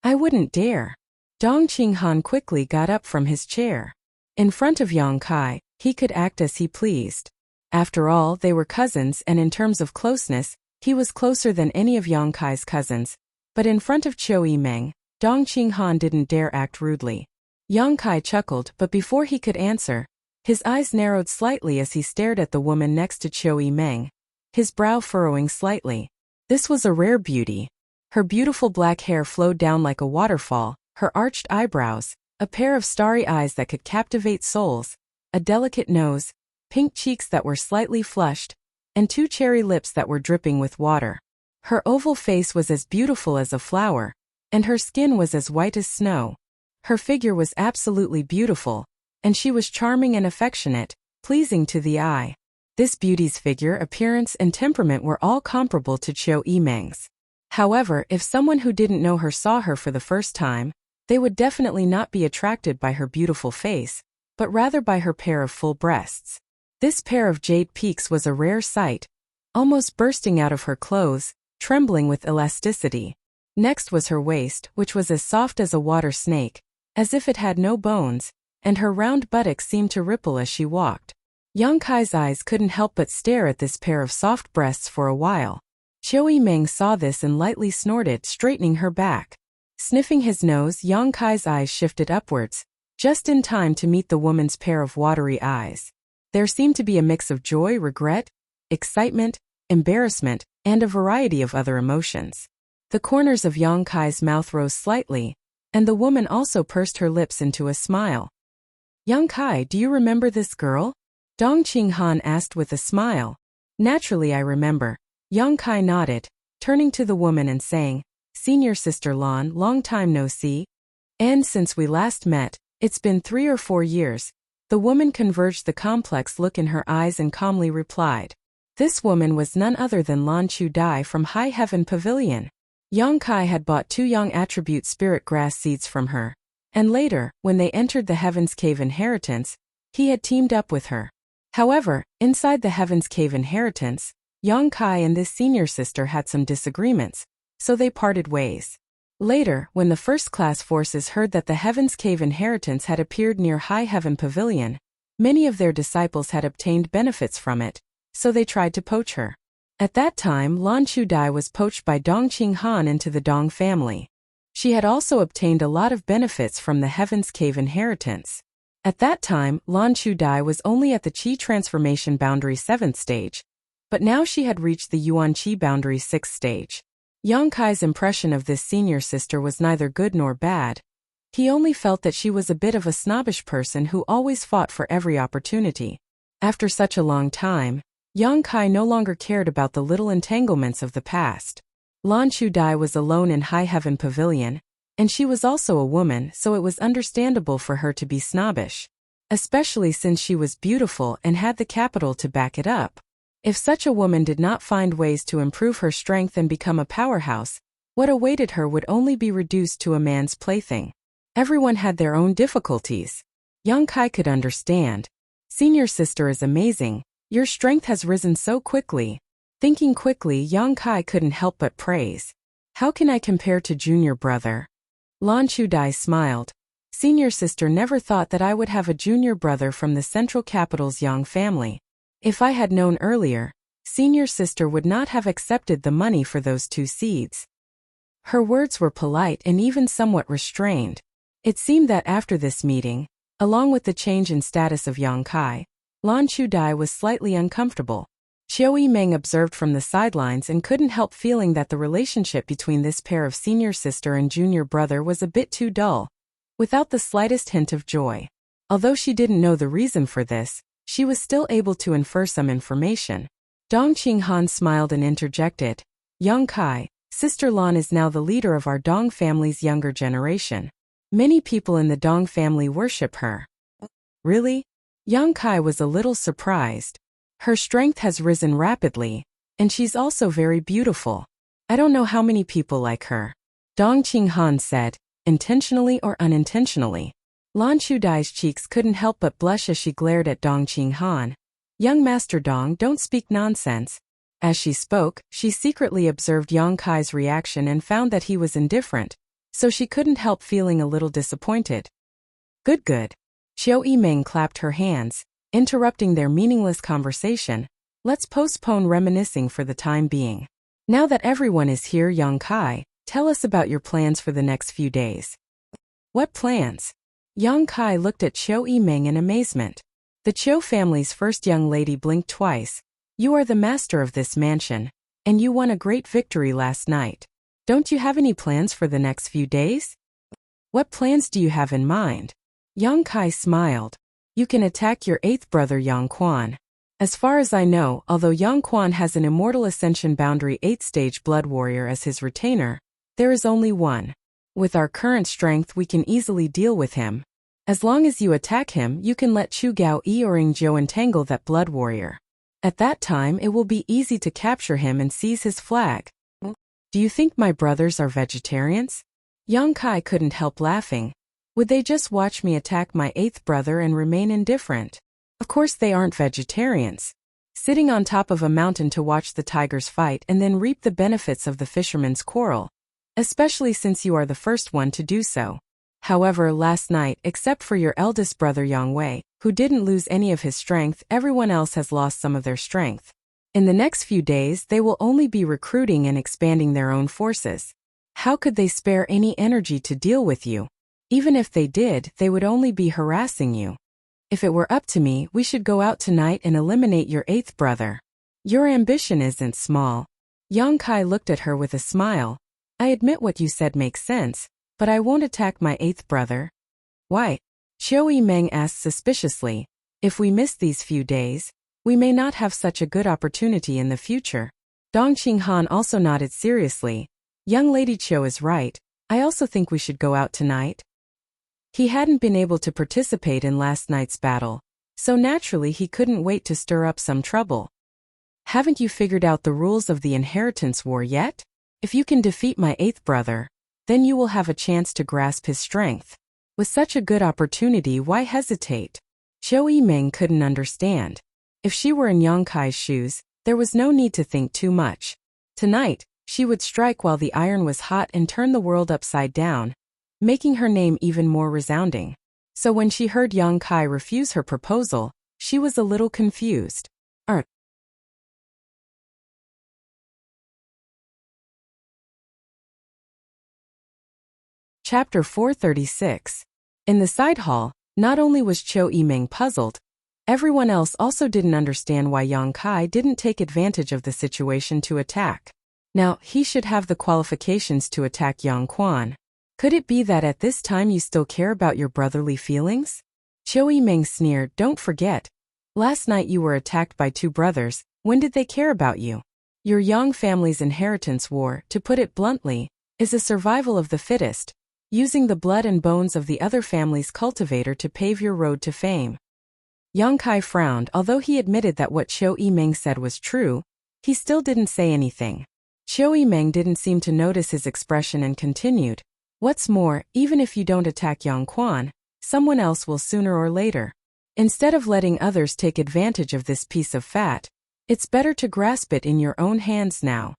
I wouldn't dare. Dong Qinghan quickly got up from his chair. In front of Yang Kai, he could act as he pleased. After all, they were cousins, and in terms of closeness, he was closer than any of Yang Kai's cousins. But in front of Zhou Yimeng, Dong Qinghan didn't dare act rudely. Yang Kai chuckled, but before he could answer, his eyes narrowed slightly as he stared at the woman next to Zhou Yimeng, his brow furrowing slightly. This was a rare beauty. Her beautiful black hair flowed down like a waterfall, her arched eyebrows, a pair of starry eyes that could captivate souls, a delicate nose, pink cheeks that were slightly flushed, and two cherry lips that were dripping with water. Her oval face was as beautiful as a flower, and her skin was as white as snow. Her figure was absolutely beautiful, and she was charming and affectionate, pleasing to the eye. This beauty's figure, appearance, and temperament were all comparable to Zhou Yimeng's. However, if someone who didn't know her saw her for the first time, they would definitely not be attracted by her beautiful face, but rather by her pair of full breasts. This pair of jade peaks was a rare sight, almost bursting out of her clothes, trembling with elasticity. Next was her waist, which was as soft as a water snake, as if it had no bones, and her round buttocks seemed to ripple as she walked. Yang Kai's eyes couldn't help but stare at this pair of soft breasts for a while. Zhou Yimeng saw this and lightly snorted, straightening her back. Sniffing his nose, Yang Kai's eyes shifted upwards, just in time to meet the woman's pair of watery eyes. There seemed to be a mix of joy, regret, excitement, embarrassment, and a variety of other emotions. The corners of Yang Kai's mouth rose slightly, and the woman also pursed her lips into a smile. Yang Kai, do you remember this girl? Dong Qinghan asked with a smile. Naturally I remember. Yang Kai nodded, turning to the woman and saying, Senior Sister Lan, long time no see. And since we last met, it's been 3 or 4 years. The woman converged the complex look in her eyes and calmly replied. This woman was none other than Lan Chu Dai from High Heaven Pavilion. Yang Kai had bought 2 young attribute spirit grass seeds from her, and later, when they entered the Heaven's Cave inheritance, he had teamed up with her. However, inside the Heaven's Cave inheritance, Yang Kai and this senior sister had some disagreements, so they parted ways. Later, when the first-class forces heard that the Heaven's Cave inheritance had appeared near High Heaven Pavilion, many of their disciples had obtained benefits from it, so they tried to poach her. At that time, Lan Chu Dai was poached by Dong Qinghan into the Dong family. She had also obtained a lot of benefits from the Heaven's Cave inheritance. At that time, Lan Chu Dai was only at the Qi transformation boundary 7th stage, but now she had reached the Yuan Qi boundary 6th stage. Yang Kai's impression of this senior sister was neither good nor bad. He only felt that she was a bit of a snobbish person who always fought for every opportunity. After such a long time, Yang Kai no longer cared about the little entanglements of the past. Lan Chu Dai was alone in High Heaven Pavilion, and she was also a woman, so it was understandable for her to be snobbish, especially since she was beautiful and had the capital to back it up. If such a woman did not find ways to improve her strength and become a powerhouse, what awaited her would only be reduced to a man's plaything. Everyone had their own difficulties. Yang Kai could understand. Senior sister is amazing. Your strength has risen so quickly. Thinking quickly, Yang Kai couldn't help but praise. How can I compare to junior brother? Lan Chu Dai smiled. Senior sister never thought that I would have a junior brother from the central capital's Yang family. If I had known earlier, senior sister would not have accepted the money for those 2 seeds. Her words were polite and even somewhat restrained. It seemed that after this meeting, along with the change in status of Yang Kai, Lan Chu Dai was slightly uncomfortable. Zhou Yimeng observed from the sidelines and couldn't help feeling that the relationship between this pair of senior sister and junior brother was a bit too dull, without the slightest hint of joy. Although she didn't know the reason for this, she was still able to infer some information. Dong Qinghan smiled and interjected. Yang Kai, Sister Lan is now the leader of our Dong family's younger generation. Many people in the Dong family worship her. Really? Yang Kai was a little surprised. Her strength has risen rapidly, and she's also very beautiful. I don't know how many people like her. Dong Qinghan said, intentionally or unintentionally. Lan Chudai's cheeks couldn't help but blush as she glared at Dong Qinghan. Young Master Dong, don't speak nonsense. As she spoke, she secretly observed Yang Kai's reaction and found that he was indifferent, so she couldn't help feeling a little disappointed. Good. Xiao Yimeng clapped her hands, interrupting their meaningless conversation. Let's postpone reminiscing for the time being. Now that everyone is here, Yang Kai, tell us about your plans for the next few days. What plans? Yang Kai looked at Xiao Yimeng in amazement. The Qiu family's first young lady blinked twice. You are the master of this mansion, and you won a great victory last night. Don't you have any plans for the next few days? What plans do you have in mind? Yang Kai smiled. You can attack your eighth brother Yang Quan. As far as I know, although Yang Quan has an immortal ascension boundary 8th-stage blood warrior as his retainer, there is only one. With our current strength we can easily deal with him. As long as you attack him, you can let Chu Gao Yi or Ing Zhou entangle that blood warrior. At that time it will be easy to capture him and seize his flag. Do you think my brothers are vegetarians? Yang Kai couldn't help laughing. Would they just watch me attack my eighth brother and remain indifferent? Of course they aren't vegetarians. Sitting on top of a mountain to watch the tigers fight and then reap the benefits of the fisherman's quarrel. Especially since you are the first one to do so. However, last night, except for your eldest brother Yang Wei, who didn't lose any of his strength, everyone else has lost some of their strength. In the next few days, they will only be recruiting and expanding their own forces. How could they spare any energy to deal with you? Even if they did, they would only be harassing you. If it were up to me, we should go out tonight and eliminate your eighth brother. Your ambition isn't small. Yang Kai looked at her with a smile. I admit what you said makes sense, but I won't attack my eighth brother. Why? Xiao Yimeng asked suspiciously. If we miss these few days, we may not have such a good opportunity in the future. Dong Qinghan also nodded seriously. Young Lady Qiu is right. I also think we should go out tonight. He hadn't been able to participate in last night's battle, so naturally he couldn't wait to stir up some trouble. Haven't you figured out the rules of the inheritance war yet? If you can defeat my eighth brother, then you will have a chance to grasp his strength. With such a good opportunity, why hesitate? Xiao Yimeng couldn't understand. If she were in Yang Kai's shoes, there was no need to think too much. Tonight, she would strike while the iron was hot and turn the world upside down, making her name even more resounding. So when she heard Yang Kai refuse her proposal, she was a little confused. Chapter 436. In the side hall, not only was Qiu Yimeng puzzled, everyone else also didn't understand why Yang Kai didn't take advantage of the situation to attack. Now, he should have the qualifications to attack Yang Quan. Could it be that at this time you still care about your brotherly feelings? Qiu Yimeng sneered, don't forget. Last night you were attacked by two brothers. When did they care about you? Your Yang family's inheritance war, to put it bluntly, is a survival of the fittest, using the blood and bones of the other family's cultivator to pave your road to fame. Yang Kai frowned. Although he admitted that what Qiu Yimeng said was true, he still didn't say anything. Qiu Yimeng didn't seem to notice his expression and continued. What's more, even if you don't attack Yang Quan, someone else will sooner or later. Instead of letting others take advantage of this piece of fat, it's better to grasp it in your own hands now.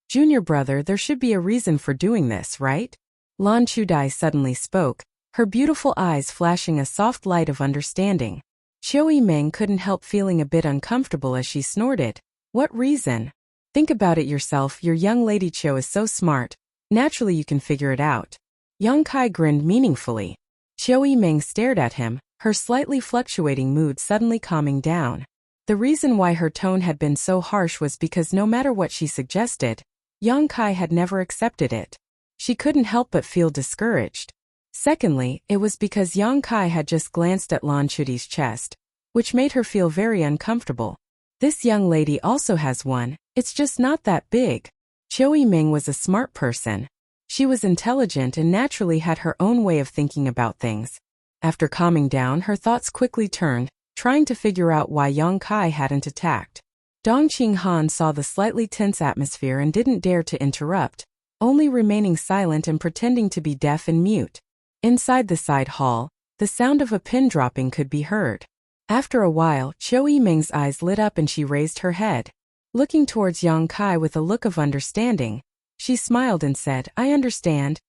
Junior brother, there should be a reason for doing this, right? Lan Chudai suddenly spoke, her beautiful eyes flashing a soft light of understanding. Qiu Yimeng couldn't help feeling a bit uncomfortable as she snorted. What reason? Think about it yourself, your young lady Qiu is so smart. Naturally you can figure it out. Yang Kai grinned meaningfully. Qiu Yimeng stared at him, her slightly fluctuating mood suddenly calming down. The reason why her tone had been so harsh was because no matter what she suggested, Yang Kai had never accepted it. She couldn't help but feel discouraged. Secondly, it was because Yang Kai had just glanced at Lan Chudi's chest, which made her feel very uncomfortable. This young lady also has one, it's just not that big. Qiu Yiming was a smart person. She was intelligent and naturally had her own way of thinking about things. After calming down, her thoughts quickly turned, trying to figure out why Yang Kai hadn't attacked. Dong Qinghan saw the slightly tense atmosphere and didn't dare to interrupt, only remaining silent and pretending to be deaf and mute. Inside the side hall, the sound of a pin dropping could be heard. After a while, Qiu Yiming's eyes lit up and she raised her head. Looking towards Yang Kai with a look of understanding, she smiled and said, I understand.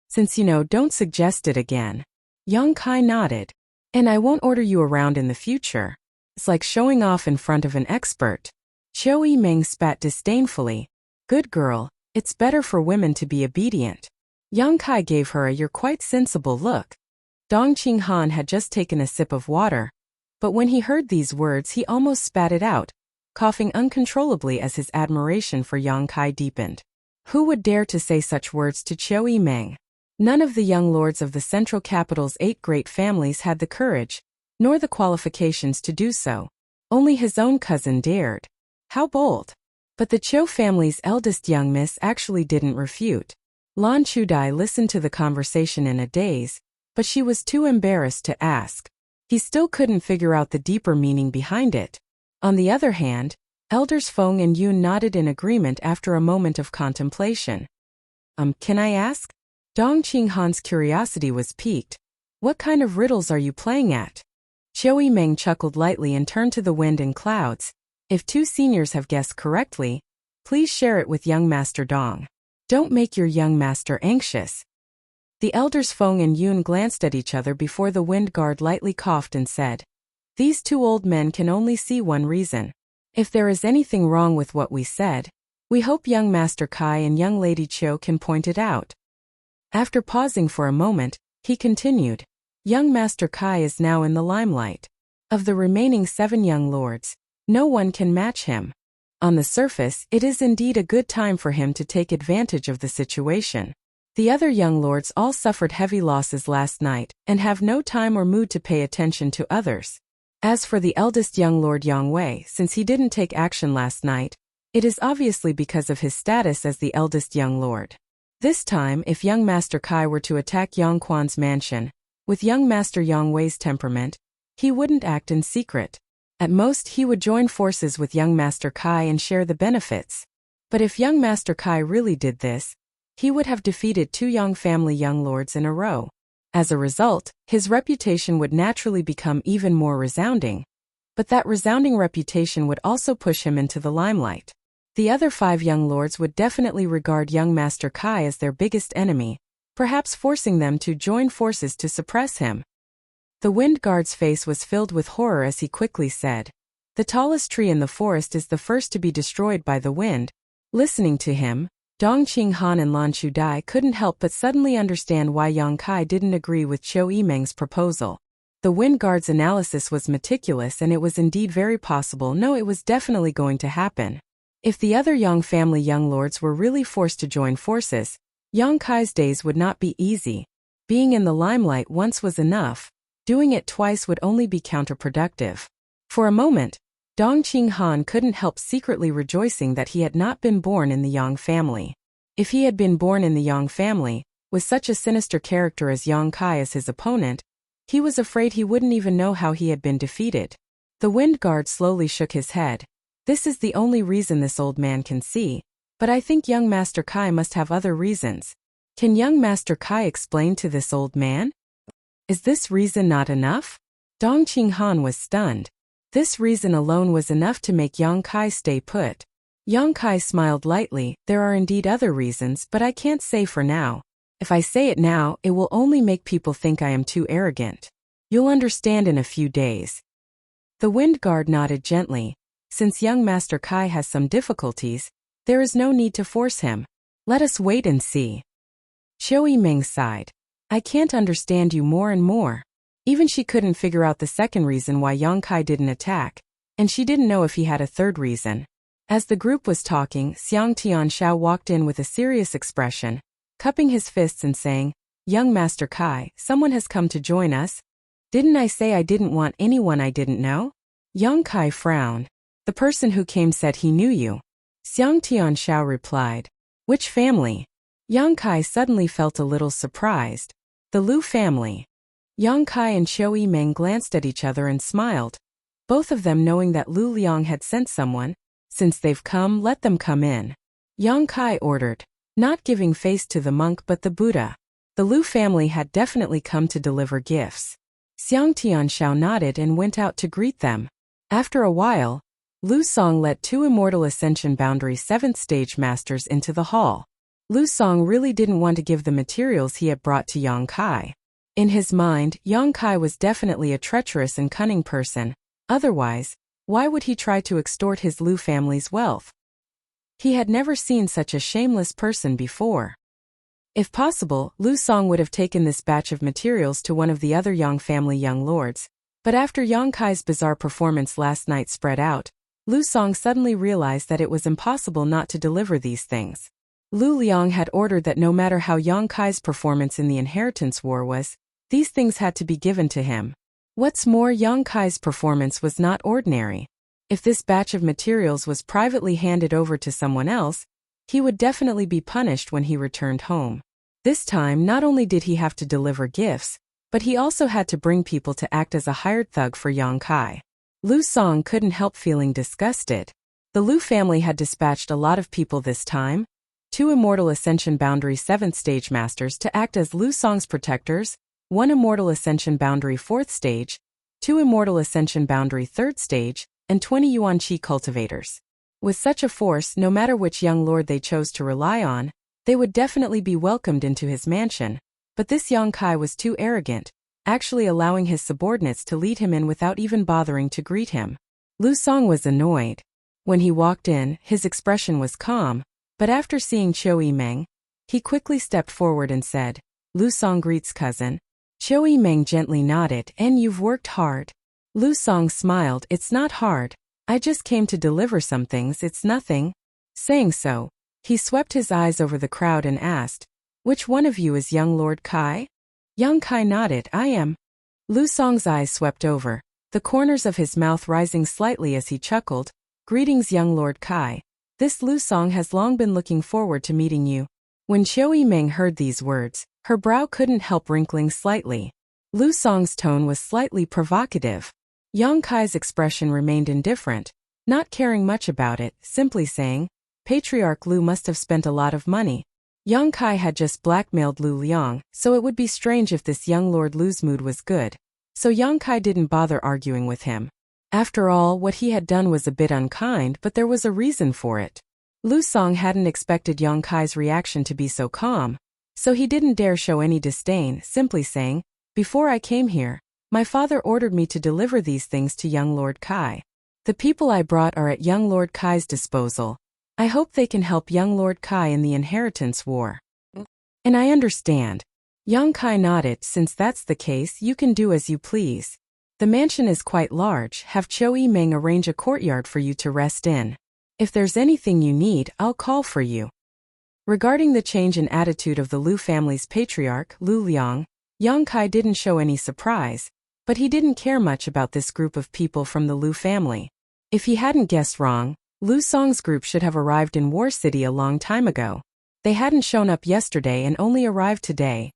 Since you know, don't suggest it again. Yang Kai nodded. And I won't order you around in the future. It's like showing off in front of an expert. Qiu Yiming spat disdainfully. Good girl, it's better for women to be obedient. Yang Kai gave her a "you're quite sensible" look. Dong Qinghan had just taken a sip of water, but when he heard these words he almost spat it out, coughing uncontrollably as his admiration for Yang Kai deepened. Who would dare to say such words to Qiu Yiming? None of the young lords of the central capital's 8 great families had the courage, nor the qualifications to do so. Only his own cousin dared. How bold! But the Qiu family's eldest young miss actually didn't refute. Lan Chudai listened to the conversation in a daze, but she was too embarrassed to ask. He still couldn't figure out the deeper meaning behind it. On the other hand, elders Feng and Yun nodded in agreement after a moment of contemplation. Can I ask? Dong Qinghan's curiosity was piqued. What kind of riddles are you playing at? Qiu Yiming chuckled lightly and turned to the wind and clouds. If 2 seniors have guessed correctly, please share it with young Master Dong. Don't make your young master anxious. The elders Feng and Yun glanced at each other before the wind guard lightly coughed and said, These 2 old men can only see one reason. If there is anything wrong with what we said, we hope young Master Kai and young Lady Qiu can point it out. After pausing for a moment, he continued, Young Master Kai is now in the limelight. Of the remaining 7 young lords, no one can match him. On the surface, it is indeed a good time for him to take advantage of the situation. The other young lords all suffered heavy losses last night and have no time or mood to pay attention to others. As for the eldest young lord Yang Wei, since he didn't take action last night, it is obviously because of his status as the eldest young lord. This time, if young Master Kai were to attack Yang Quan's mansion, with young Master Yang Wei's temperament, he wouldn't act in secret. At most, he would join forces with young Master Kai and share the benefits. But if young Master Kai really did this, he would have defeated 2 Yang family young lords in a row. As a result, his reputation would naturally become even more resounding. But that resounding reputation would also push him into the limelight. The other 5 young lords would definitely regard young Master Kai as their biggest enemy, perhaps forcing them to join forces to suppress him. The wind guard's face was filled with horror as he quickly said, The tallest tree in the forest is the first to be destroyed by the wind. Listening to him, Dong Qinghan and Lan Chudai couldn't help but suddenly understand why Yang Kai didn't agree with Qiu Yiming's proposal. The wind guard's analysis was meticulous and it was indeed very possible, no, it was definitely going to happen. If the other Yang family young lords were really forced to join forces, Yang Kai's days would not be easy. Being in the limelight once was enough. Doing it twice would only be counterproductive. For a moment, Dong Qinghan couldn't help secretly rejoicing that he had not been born in the Yang family. If he had been born in the Yang family, with such a sinister character as Yang Kai as his opponent, he was afraid he wouldn't even know how he had been defeated. The wind guard slowly shook his head. This is the only reason this old man can see, but I think young Master Kai must have other reasons. Can young Master Kai explain to this old man? Is this reason not enough? Dong Qinghan was stunned. This reason alone was enough to make Yang Kai stay put. Yang Kai smiled lightly. There are indeed other reasons, but I can't say for now. If I say it now, it will only make people think I am too arrogant. You'll understand in a few days. The wind guard nodded gently. Since young Master Kai has some difficulties, there is no need to force him. Let us wait and see. Qiu Yiming sighed. I can't understand you more and more. Even she couldn't figure out the second reason why Yang Kai didn't attack, and she didn't know if he had a third reason. As the group was talking, Xiang Tianshao walked in with a serious expression, cupping his fists and saying, Young Master Kai, someone has come to join us. Didn't I say I didn't want anyone I didn't know? Yang Kai frowned. The person who came said he knew you. Xiang Tianxiao replied. Which family? Yang Kai suddenly felt a little surprised. The Lu family. Yang Kai and Qiu Yimeng glanced at each other and smiled. Both of them knowing that Lu Liang had sent someone. Since they've come, let them come in. Yang Kai ordered, not giving face to the monk but the Buddha. The Lu family had definitely come to deliver gifts. Xiang Tianxiao nodded and went out to greet them. After a while, Lu Song let 2 Immortal Ascension Boundary 7th Stage Masters into the hall. Lu Song really didn't want to give the materials he had brought to Yang Kai. In his mind, Yang Kai was definitely a treacherous and cunning person. Otherwise, why would he try to extort his Lu family's wealth? He had never seen such a shameless person before. If possible, Lu Song would have taken this batch of materials to one of the other Yang family young lords. But after Yang Kai's bizarre performance last night spread out, Lu Song suddenly realized that it was impossible not to deliver these things. Lu Liang had ordered that no matter how Yang Kai's performance in the inheritance war was, these things had to be given to him. What's more, Yang Kai's performance was not ordinary. If this batch of materials was privately handed over to someone else, he would definitely be punished when he returned home. This time, not only did he have to deliver gifts, but he also had to bring people to act as a hired thug for Yang Kai. Lu Song couldn't help feeling disgusted. The Lu family had dispatched a lot of people this time. 2 Immortal Ascension Boundary 7th Stage Masters to act as Lu Song's protectors, 1 Immortal Ascension Boundary 4th Stage, 2 Immortal Ascension Boundary 3rd Stage, and 20 Yuan Qi cultivators. With such a force, no matter which young lord they chose to rely on, they would definitely be welcomed into his mansion. But this Yang Kai was too arrogant, actually allowing his subordinates to lead him in without even bothering to greet him. Lu Song was annoyed. When he walked in, his expression was calm, but after seeing Qiu Yimeng, he quickly stepped forward and said, Lu Song greets cousin. Qiu Yimeng gently nodded, and you've worked hard. Lu Song smiled, it's not hard. I just came to deliver some things, it's nothing. Saying so, he swept his eyes over the crowd and asked, which one of you is young Lord Kai? Yang Kai nodded, I am. Lu Song's eyes swept over, the corners of his mouth rising slightly as he chuckled, greetings young Lord Kai. This Lu Song has long been looking forward to meeting you. When Qiu Yimeng heard these words, her brow couldn't help wrinkling slightly. Lu Song's tone was slightly provocative. Yang Kai's expression remained indifferent, not caring much about it, simply saying, Patriarch Lu must have spent a lot of money. Yang Kai had just blackmailed Lu Liang, so it would be strange if this young Lord Lu's mood was good. So Yang Kai didn't bother arguing with him. After all, what he had done was a bit unkind, but there was a reason for it. Lu Song hadn't expected Yang Kai's reaction to be so calm, so he didn't dare show any disdain, simply saying, before I came here, my father ordered me to deliver these things to young Lord Kai. The people I brought are at young Lord Kai's disposal. I hope they can help young Lord Kai in the inheritance war. And I understand. Yang Kai nodded, since that's the case, you can do as you please. The mansion is quite large, have Qiu Yimeng arrange a courtyard for you to rest in. If there's anything you need, I'll call for you. Regarding the change in attitude of the Lu family's patriarch, Lu Liang, Yang Kai didn't show any surprise, but he didn't care much about this group of people from the Lu family. If he hadn't guessed wrong, Lu Song's group should have arrived in War City a long time ago. They hadn't shown up yesterday and only arrived today,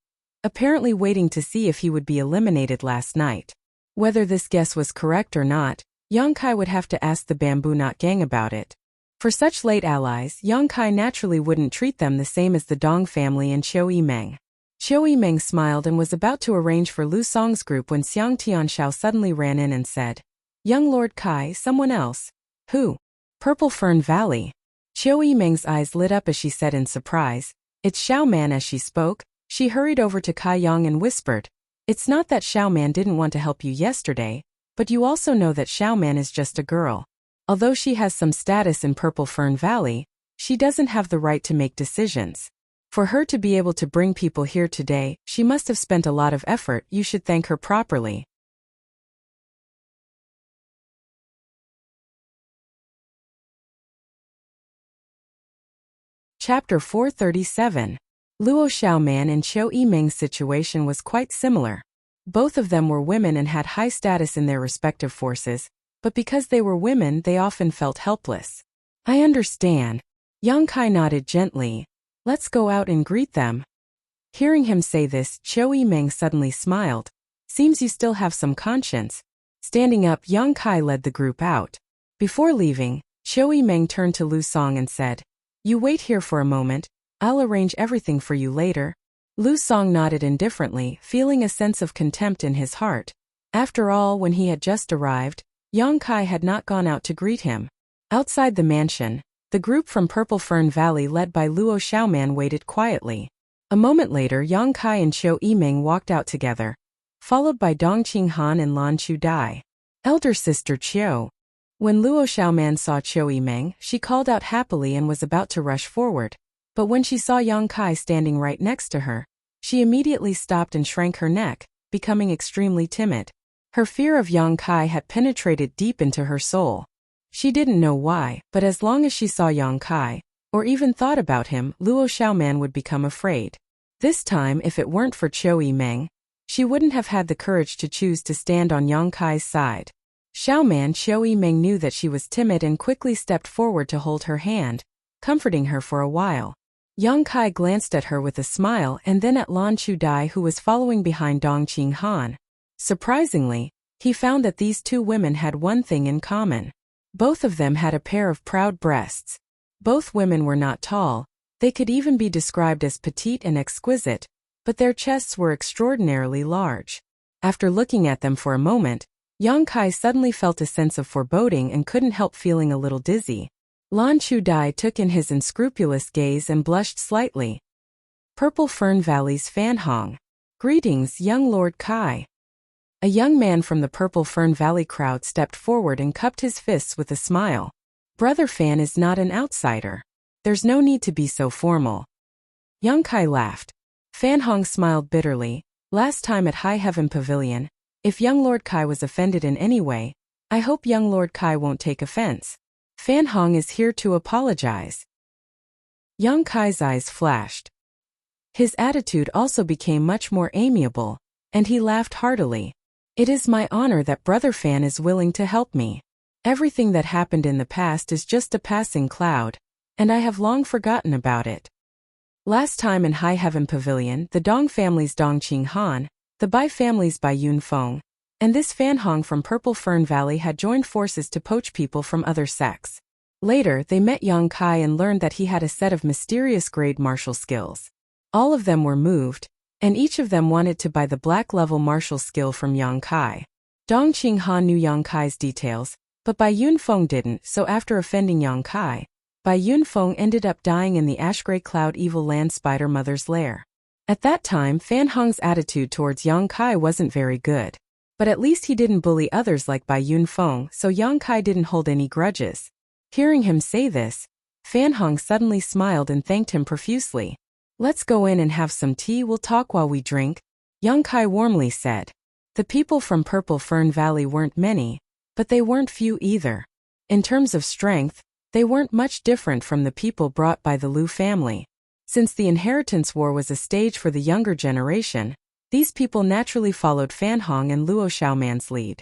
apparently waiting to see if he would be eliminated last night. Whether this guess was correct or not, Yang Kai would have to ask the Bamboo Knot gang about it. For such late allies, Yang Kai naturally wouldn't treat them the same as the Dong family and Qiu Yimeng. Qiu Yimeng smiled and was about to arrange for Lu Song's group when Xiang Tianxiao suddenly ran in and said, Young Lord Kai, someone else. Who? Purple Fern Valley. Qiu Yimeng's eyes lit up as she said in surprise, it's Xiao Man. As she spoke, she hurried over to Kai Yang and whispered, it's not that Xiao Man didn't want to help you yesterday, but you also know that Xiao Man is just a girl. Although she has some status in Purple Fern Valley, she doesn't have the right to make decisions. For her to be able to bring people here today, she must have spent a lot of effort. You should thank her properly. Chapter 437. Luo Xiaoman and Qiu Yimeng's situation was quite similar. Both of them were women and had high status in their respective forces, but because they were women they often felt helpless. I understand. Yang Kai nodded gently. Let's go out and greet them. Hearing him say this, Qiu Yimeng suddenly smiled. Seems you still have some conscience. Standing up, Yang Kai led the group out. Before leaving, Qiu Yimeng turned to Lu Song and said, You wait here for a moment, I'll arrange everything for you later. Lu Song nodded indifferently, feeling a sense of contempt in his heart. After all, when he had just arrived, Yang Kai had not gone out to greet him. Outside the mansion, the group from Purple Fern Valley led by Luo Xiaoman waited quietly. A moment later, Yang Kai and Qiu Yimeng walked out together, followed by Dong Qinghan and Lan Chu Dai. Elder sister Qiu. When Luo Xiaoman saw Qiu Yimeng, she called out happily and was about to rush forward. But when she saw Yang Kai standing right next to her, she immediately stopped and shrank her neck, becoming extremely timid. Her fear of Yang Kai had penetrated deep into her soul. She didn't know why, but as long as she saw Yang Kai, or even thought about him, Luo Xiaoman would become afraid. This time, if it weren't for Qiu Yimeng, she wouldn't have had the courage to choose to stand on Yang Kai's side. Qiu Yimeng knew that she was timid and quickly stepped forward to hold her hand, comforting her for a while. Yang Kai glanced at her with a smile and then at Lan Chu Dai, who was following behind Dong Qinghan. Surprisingly, he found that these two women had one thing in common. Both of them had a pair of proud breasts. Both women were not tall, they could even be described as petite and exquisite, but their chests were extraordinarily large. After looking at them for a moment, Yang Kai suddenly felt a sense of foreboding and couldn't help feeling a little dizzy. Lan Chu Dai took in his unscrupulous gaze and blushed slightly. Purple Fern Valley's Fan Hong. Greetings, young Lord Kai. A young man from the Purple Fern Valley crowd stepped forward and cupped his fists with a smile. Brother Fan is not an outsider. There's no need to be so formal. Yang Kai laughed. Fan Hong smiled bitterly. Last time at High Heaven Pavilion, if young Lord Kai was offended in any way, I hope young Lord Kai won't take offense. Fan Hong is here to apologize. Yang Kai's eyes flashed. His attitude also became much more amiable, and he laughed heartily. It is my honor that Brother Fan is willing to help me. Everything that happened in the past is just a passing cloud, and I have long forgotten about it. Last time in High Heaven Pavilion, the Dong family's Dong Qinghan, the Bai family's Bai Yunfeng, and this Fan Hong from Purple Fern Valley had joined forces to poach people from other sects. Later, they met Yang Kai and learned that he had a set of mysterious grade martial skills. All of them were moved, and each of them wanted to buy the black level martial skill from Yang Kai. Dong Qinghan knew Yang Kai's details, but Bai Yunfeng didn't, so after offending Yang Kai, Bai Yunfeng ended up dying in the ash-gray cloud evil land spider mother's lair. At that time, Fan Hong's attitude towards Yang Kai wasn't very good. But at least he didn't bully others like Bai Yunfeng, so Yang Kai didn't hold any grudges. Hearing him say this, Fan Hong suddenly smiled and thanked him profusely. Let's go in and have some tea, we'll talk while we drink, Yang Kai warmly said. The people from Purple Fern Valley weren't many, but they weren't few either. In terms of strength, they weren't much different from the people brought by the Lu family. Since the inheritance war was a stage for the younger generation, these people naturally followed Fan Hong and Luo Xiaoman's lead.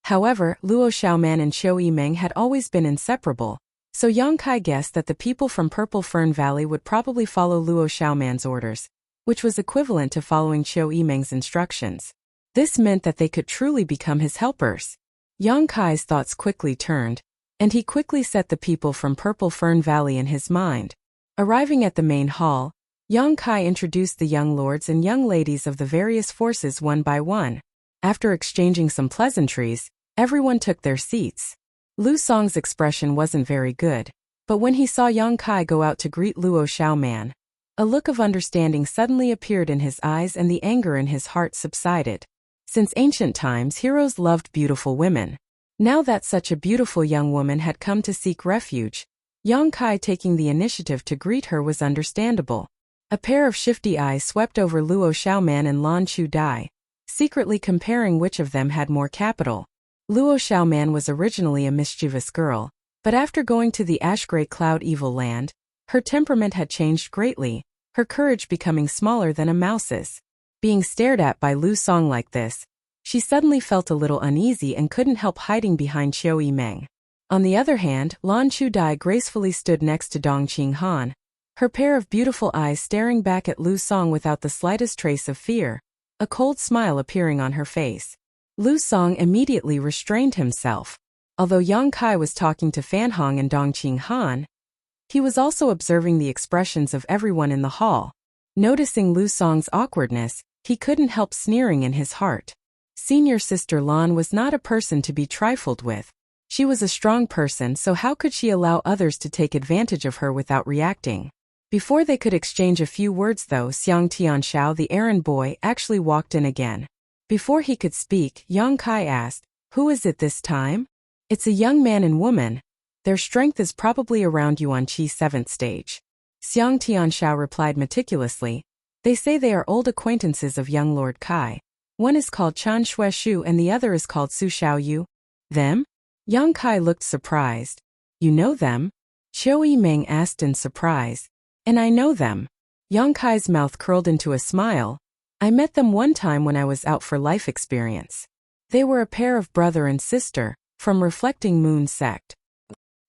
However, Luo Xiaoman and Qiu Yimeng had always been inseparable, so Yang Kai guessed that the people from Purple Fern Valley would probably follow Luo Xiaoman's orders, which was equivalent to following Qiu Yimeng's instructions. This meant that they could truly become his helpers. Yang Kai's thoughts quickly turned, and he quickly set the people from Purple Fern Valley in his mind. Arriving at the main hall, Yang Kai introduced the young lords and young ladies of the various forces one by one. After exchanging some pleasantries, everyone took their seats. Lu Song's expression wasn't very good, but when he saw Yang Kai go out to greet Luo Xiaoman, a look of understanding suddenly appeared in his eyes and the anger in his heart subsided. Since ancient times, heroes loved beautiful women. Now that such a beautiful young woman had come to seek refuge, Yang Kai taking the initiative to greet her was understandable. A pair of shifty eyes swept over Luo Xiaoman and Lan Chu Dai, secretly comparing which of them had more capital. Luo Xiaoman was originally a mischievous girl, but after going to the ash-gray cloud evil land, her temperament had changed greatly, her courage becoming smaller than a mouse's. Being stared at by Lu Song like this, She suddenly felt a little uneasy and couldn't help hiding behind Qiu Yimeng. On the other hand, Lan Chudai gracefully stood next to Dong Qinghan, her pair of beautiful eyes staring back at Lu Song without the slightest trace of fear, a cold smile appearing on her face. Lu Song immediately restrained himself. Although Yang Kai was talking to Fan Hong and Dong Qinghan, he was also observing the expressions of everyone in the hall. Noticing Lu Song's awkwardness, he couldn't help sneering in his heart. Senior sister Lan was not a person to be trifled with. She was a strong person, so how could she allow others to take advantage of her without reacting? Before they could exchange a few words though, Xiang Tianxiao, the errand boy, actually walked in again. Before he could speak, Yang Kai asked, "Who is it this time?" "It's a young man and woman. Their strength is probably around Yuan Qi 7th stage." Xiang Tianxiao replied meticulously, "They say they are old acquaintances of young Lord Kai. One is called Chan Shueshu and the other is called Su Xiaoyu." "Them?" Yang Kai looked surprised. "You know them?" Qiu Yimeng asked in surprise. "And I know them." Yang Kai's mouth curled into a smile. "I met them one time when I was out for life experience. They were a pair of brother and sister, from Reflecting Moon Sect."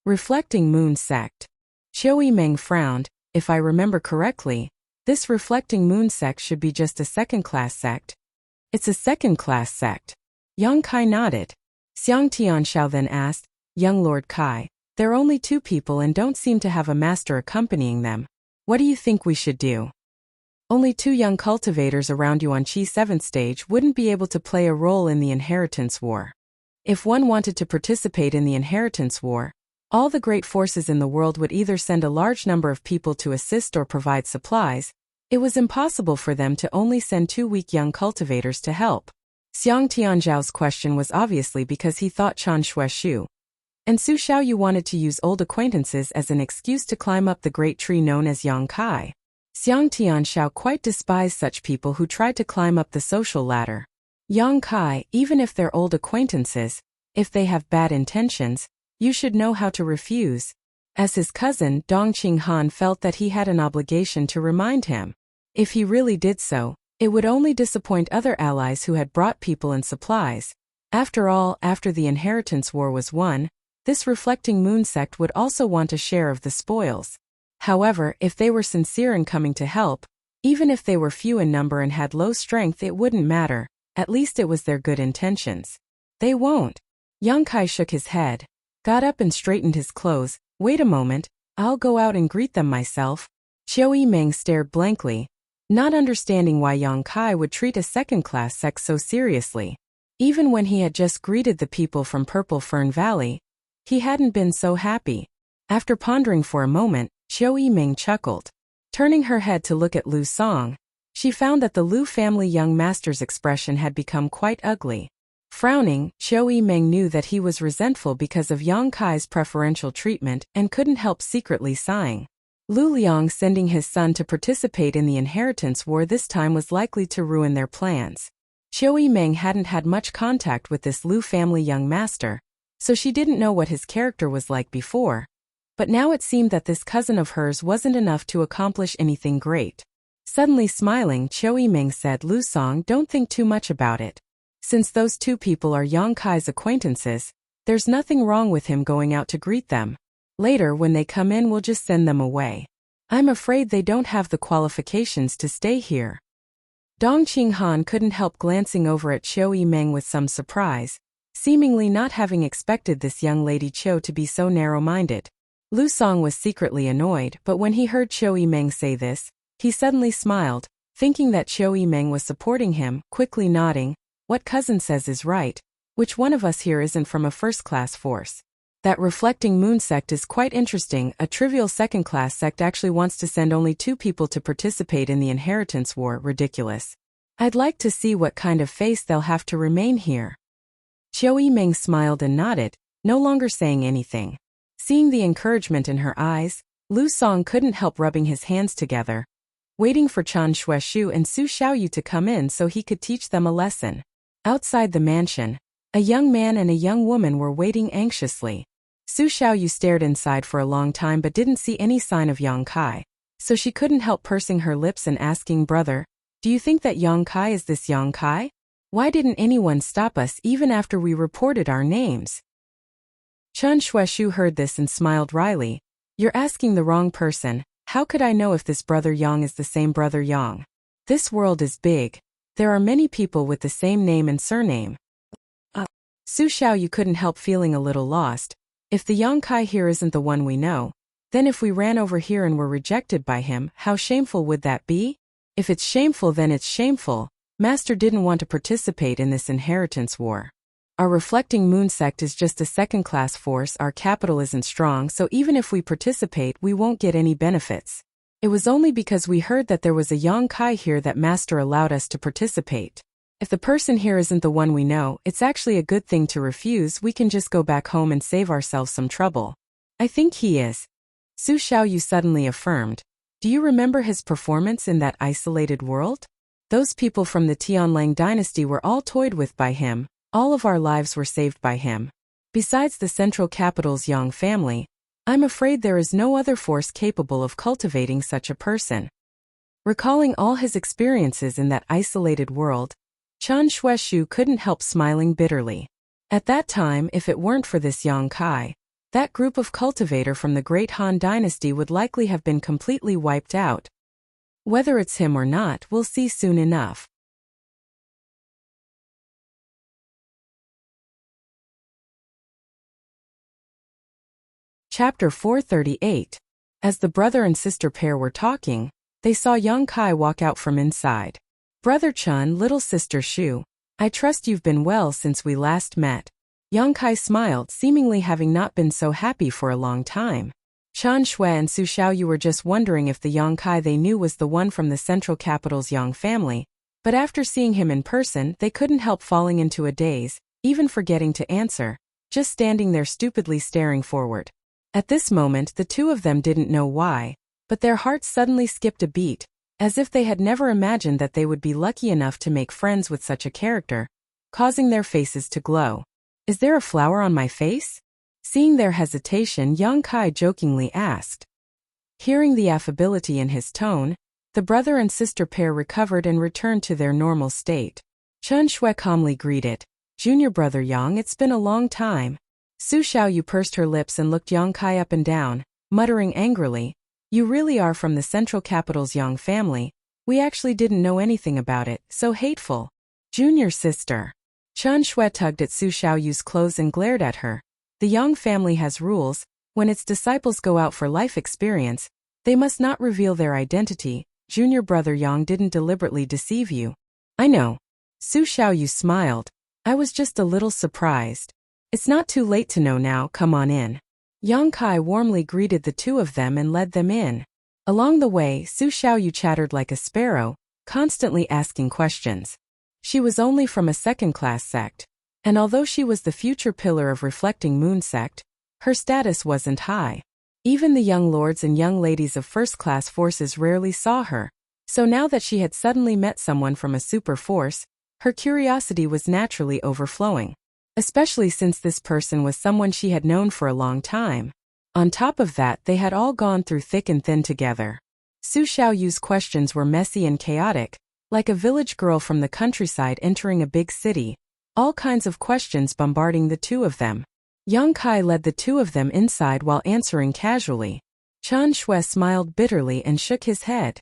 Reflecting Moon Sect. Qiu Yimeng frowned. "If I remember correctly, this Reflecting Moon Sect should be just a second-class sect." "It's a second-class sect." Yang Kai nodded. Xiang Tianxiao then asked, "Young Lord Kai, there are only 2 people and don't seem to have a master accompanying them. What do you think we should do?" "Only 2 young cultivators around Yuan Qi 7th stage wouldn't be able to play a role in the inheritance war. If one wanted to participate in the inheritance war, all the great forces in the world would either send a large number of people to assist or provide supplies. It was impossible for them to only send 2 weak young cultivators to help." Xiang Tianzhao's question was obviously because he thought Chan Shueshu and Su Xiaoyu wanted to use old acquaintances as an excuse to climb up the great tree known as Yang Kai. Xiang Tianxiao quite despised such people who tried to climb up the social ladder. Yang Kai, even if they're old acquaintances, if they have bad intentions, you should know how to refuse. As his cousin, Dong Qinghan felt that he had an obligation to remind him. If he really did so, it would only disappoint other allies who had brought people and supplies. After all, after the inheritance war was won, this Reflecting Moon sect would also want a share of the spoils. However, if they were sincere in coming to help, even if they were few in number and had low strength, it wouldn't matter. At least it was their good intentions. "They won't." Yang Kai shook his head, got up and straightened his clothes. "Wait a moment, I'll go out and greet them myself." Qiu Yimeng stared blankly, not understanding why Yang Kai would treat a second-class sect so seriously. Even when he had just greeted the people from Purple Fern Valley, he hadn't been so happy. After pondering for a moment, Qiu Yimeng chuckled. Turning her head to look at Lu Song, she found that the Lu family young master's expression had become quite ugly. Frowning, Qiu Yimeng knew that he was resentful because of Yang Kai's preferential treatment and couldn't help secretly sighing. Lu Liang sending his son to participate in the inheritance war this time was likely to ruin their plans. Qiu Yimeng hadn't had much contact with this Lu family young master, so she didn't know what his character was like before. But now it seemed that this cousin of hers wasn't enough to accomplish anything great. Suddenly smiling, Qiu Yimeng said, "Lu Song, don't think too much about it. Since those 2 people are Yang Kai's acquaintances, there's nothing wrong with him going out to greet them. Later when they come in we'll just send them away. I'm afraid they don't have the qualifications to stay here." Dong Qinghan couldn't help glancing over at Qiu Yimeng with some surprise, seemingly not having expected this young lady Qiu to be so narrow-minded. Lu Song was secretly annoyed, but when he heard Qiu Yimeng say this, he suddenly smiled, thinking that Qiu Yimeng was supporting him, quickly nodding, "What cousin says is right. Which one of us here isn't from a first-class force? That Reflecting Moon sect is quite interesting. A trivial second-class sect actually wants to send only 2 people to participate in the inheritance war. Ridiculous. I'd like to see what kind of face they'll have to remain here." Qiu Yimeng smiled and nodded, no longer saying anything. Seeing the encouragement in her eyes, Lu Song couldn't help rubbing his hands together, waiting for Chan Shueshu and Su Xiaoyu to come in so he could teach them a lesson. Outside the mansion, a young man and a young woman were waiting anxiously. Su Xiaoyu stared inside for a long time but didn't see any sign of Yang Kai, so she couldn't help pursing her lips and asking, "Brother, do you think that Yang Kai is this Yang Kai? Why didn't anyone stop us even after we reported our names? Chen Shueshu heard this and smiled wryly. You're asking the wrong person. How could I know if this brother Yang is the same brother Yang? This world is big. There are many people with the same name and surname. Su Xiaoyu couldn't help feeling a little lost. If the Yang Kai here isn't the one we know, then if we ran over here and were rejected by him, how shameful would that be? If it's shameful, then it's shameful. Master didn't want to participate in this inheritance war. Our reflecting moon sect is just a second-class force, our capital isn't strong, so even if we participate we won't get any benefits. It was only because we heard that there was a Yang Kai here that Master allowed us to participate. If the person here isn't the one we know, it's actually a good thing to refuse. We can just go back home and save ourselves some trouble. I think he is. Su Xiaoyu suddenly affirmed. Do you remember his performance in that isolated world? Those people from the Tianlang dynasty were all toyed with by him. All of our lives were saved by him. Besides the central capital's Yang family, I'm afraid there is no other force capable of cultivating such a person. Recalling all his experiences in that isolated world, Chen Shueshu couldn't help smiling bitterly. At that time, if it weren't for this Yang Kai, that group of cultivator from the Great Han dynasty would likely have been completely wiped out. Whether it's him or not, we'll see soon enough. Chapter 438. As the brother and sister pair were talking, they saw Yang Kai walk out from inside. Brother Chen, little sister Shu, I trust you've been well since we last met. Yang Kai smiled, seemingly having not been so happy for a long time. Chen Shui and Su Xiaoyu were just wondering if the Yang Kai they knew was the one from the central capital's Yang family, but after seeing him in person, they couldn't help falling into a daze, even forgetting to answer, just standing there stupidly staring forward. At this moment, the two of them didn't know why, but their hearts suddenly skipped a beat, as if they had never imagined that they would be lucky enough to make friends with such a character, causing their faces to glow. Is there a flower on my face? Seeing their hesitation, Yang Kai jokingly asked. Hearing the affability in his tone, the brother and sister pair recovered and returned to their normal state. Chen Shui calmly greeted, Junior brother Yang, it's been a long time. Su Xiaoyu pursed her lips and looked Yang Kai up and down, muttering angrily, You really are from the central capital's Yang family. We actually didn't know anything about it, so hateful. Junior sister. Chen Shui tugged at Su Xiaoyu's clothes and glared at her. The Yang family has rules. When its disciples go out for life experience, they must not reveal their identity. Junior brother Yang didn't deliberately deceive you. I know. Su Xiaoyu smiled. I was just a little surprised. It's not too late to know now, come on in. Yang Kai warmly greeted the two of them and led them in. Along the way, Su Xiaoyu chattered like a sparrow, constantly asking questions. She was only from a second-class sect, and although she was the future pillar of Reflecting Moon sect, her status wasn't high. Even the young lords and young ladies of first-class forces rarely saw her, so now that she had suddenly met someone from a super force, her curiosity was naturally overflowing. Especially since this person was someone she had known for a long time. On top of that, they had all gone through thick and thin together. Su Xiaoyu's questions were messy and chaotic, like a village girl from the countryside entering a big city, all kinds of questions bombarding the two of them. Yang Kai led the two of them inside while answering casually. Chen Shui smiled bitterly and shook his head.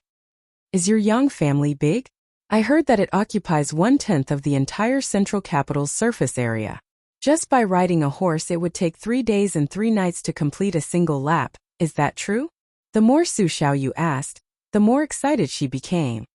Is your Yang family big? I heard that it occupies 1/10 of the entire central capital's surface area. Just by riding a horse it would take 3 days and 3 nights to complete a single lap. Is that true? The more Su Xiaoyu asked, the more excited she became.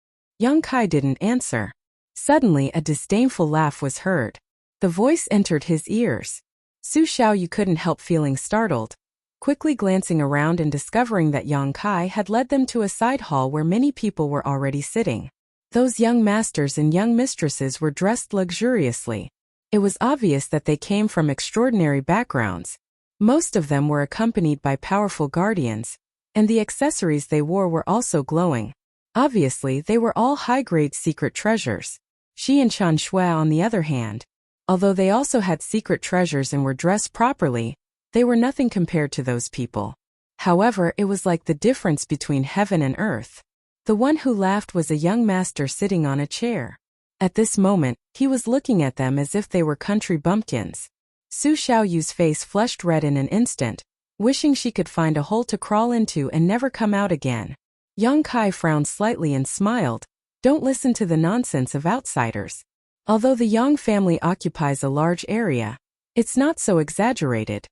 Yang Kai didn't answer. Suddenly a disdainful laugh was heard. The voice entered his ears. Su Xiaoyu couldn't help feeling startled, quickly glancing around and discovering that Yang Kai had led them to a side hall where many people were already sitting. Those young masters and young mistresses were dressed luxuriously. It was obvious that they came from extraordinary backgrounds. Most of them were accompanied by powerful guardians, and the accessories they wore were also glowing. Obviously, they were all high-grade secret treasures. She and Chen Shui, on the other hand, although they also had secret treasures and were dressed properly, they were nothing compared to those people. However, it was like the difference between heaven and earth. The one who laughed was a young master sitting on a chair. At this moment, he was looking at them as if they were country bumpkins. Su Xiaoyu's face flushed red in an instant, wishing she could find a hole to crawl into and never come out again. Yang Kai frowned slightly and smiled. Don't listen to the nonsense of outsiders. Although the Yang family occupies a large area, it's not so exaggerated.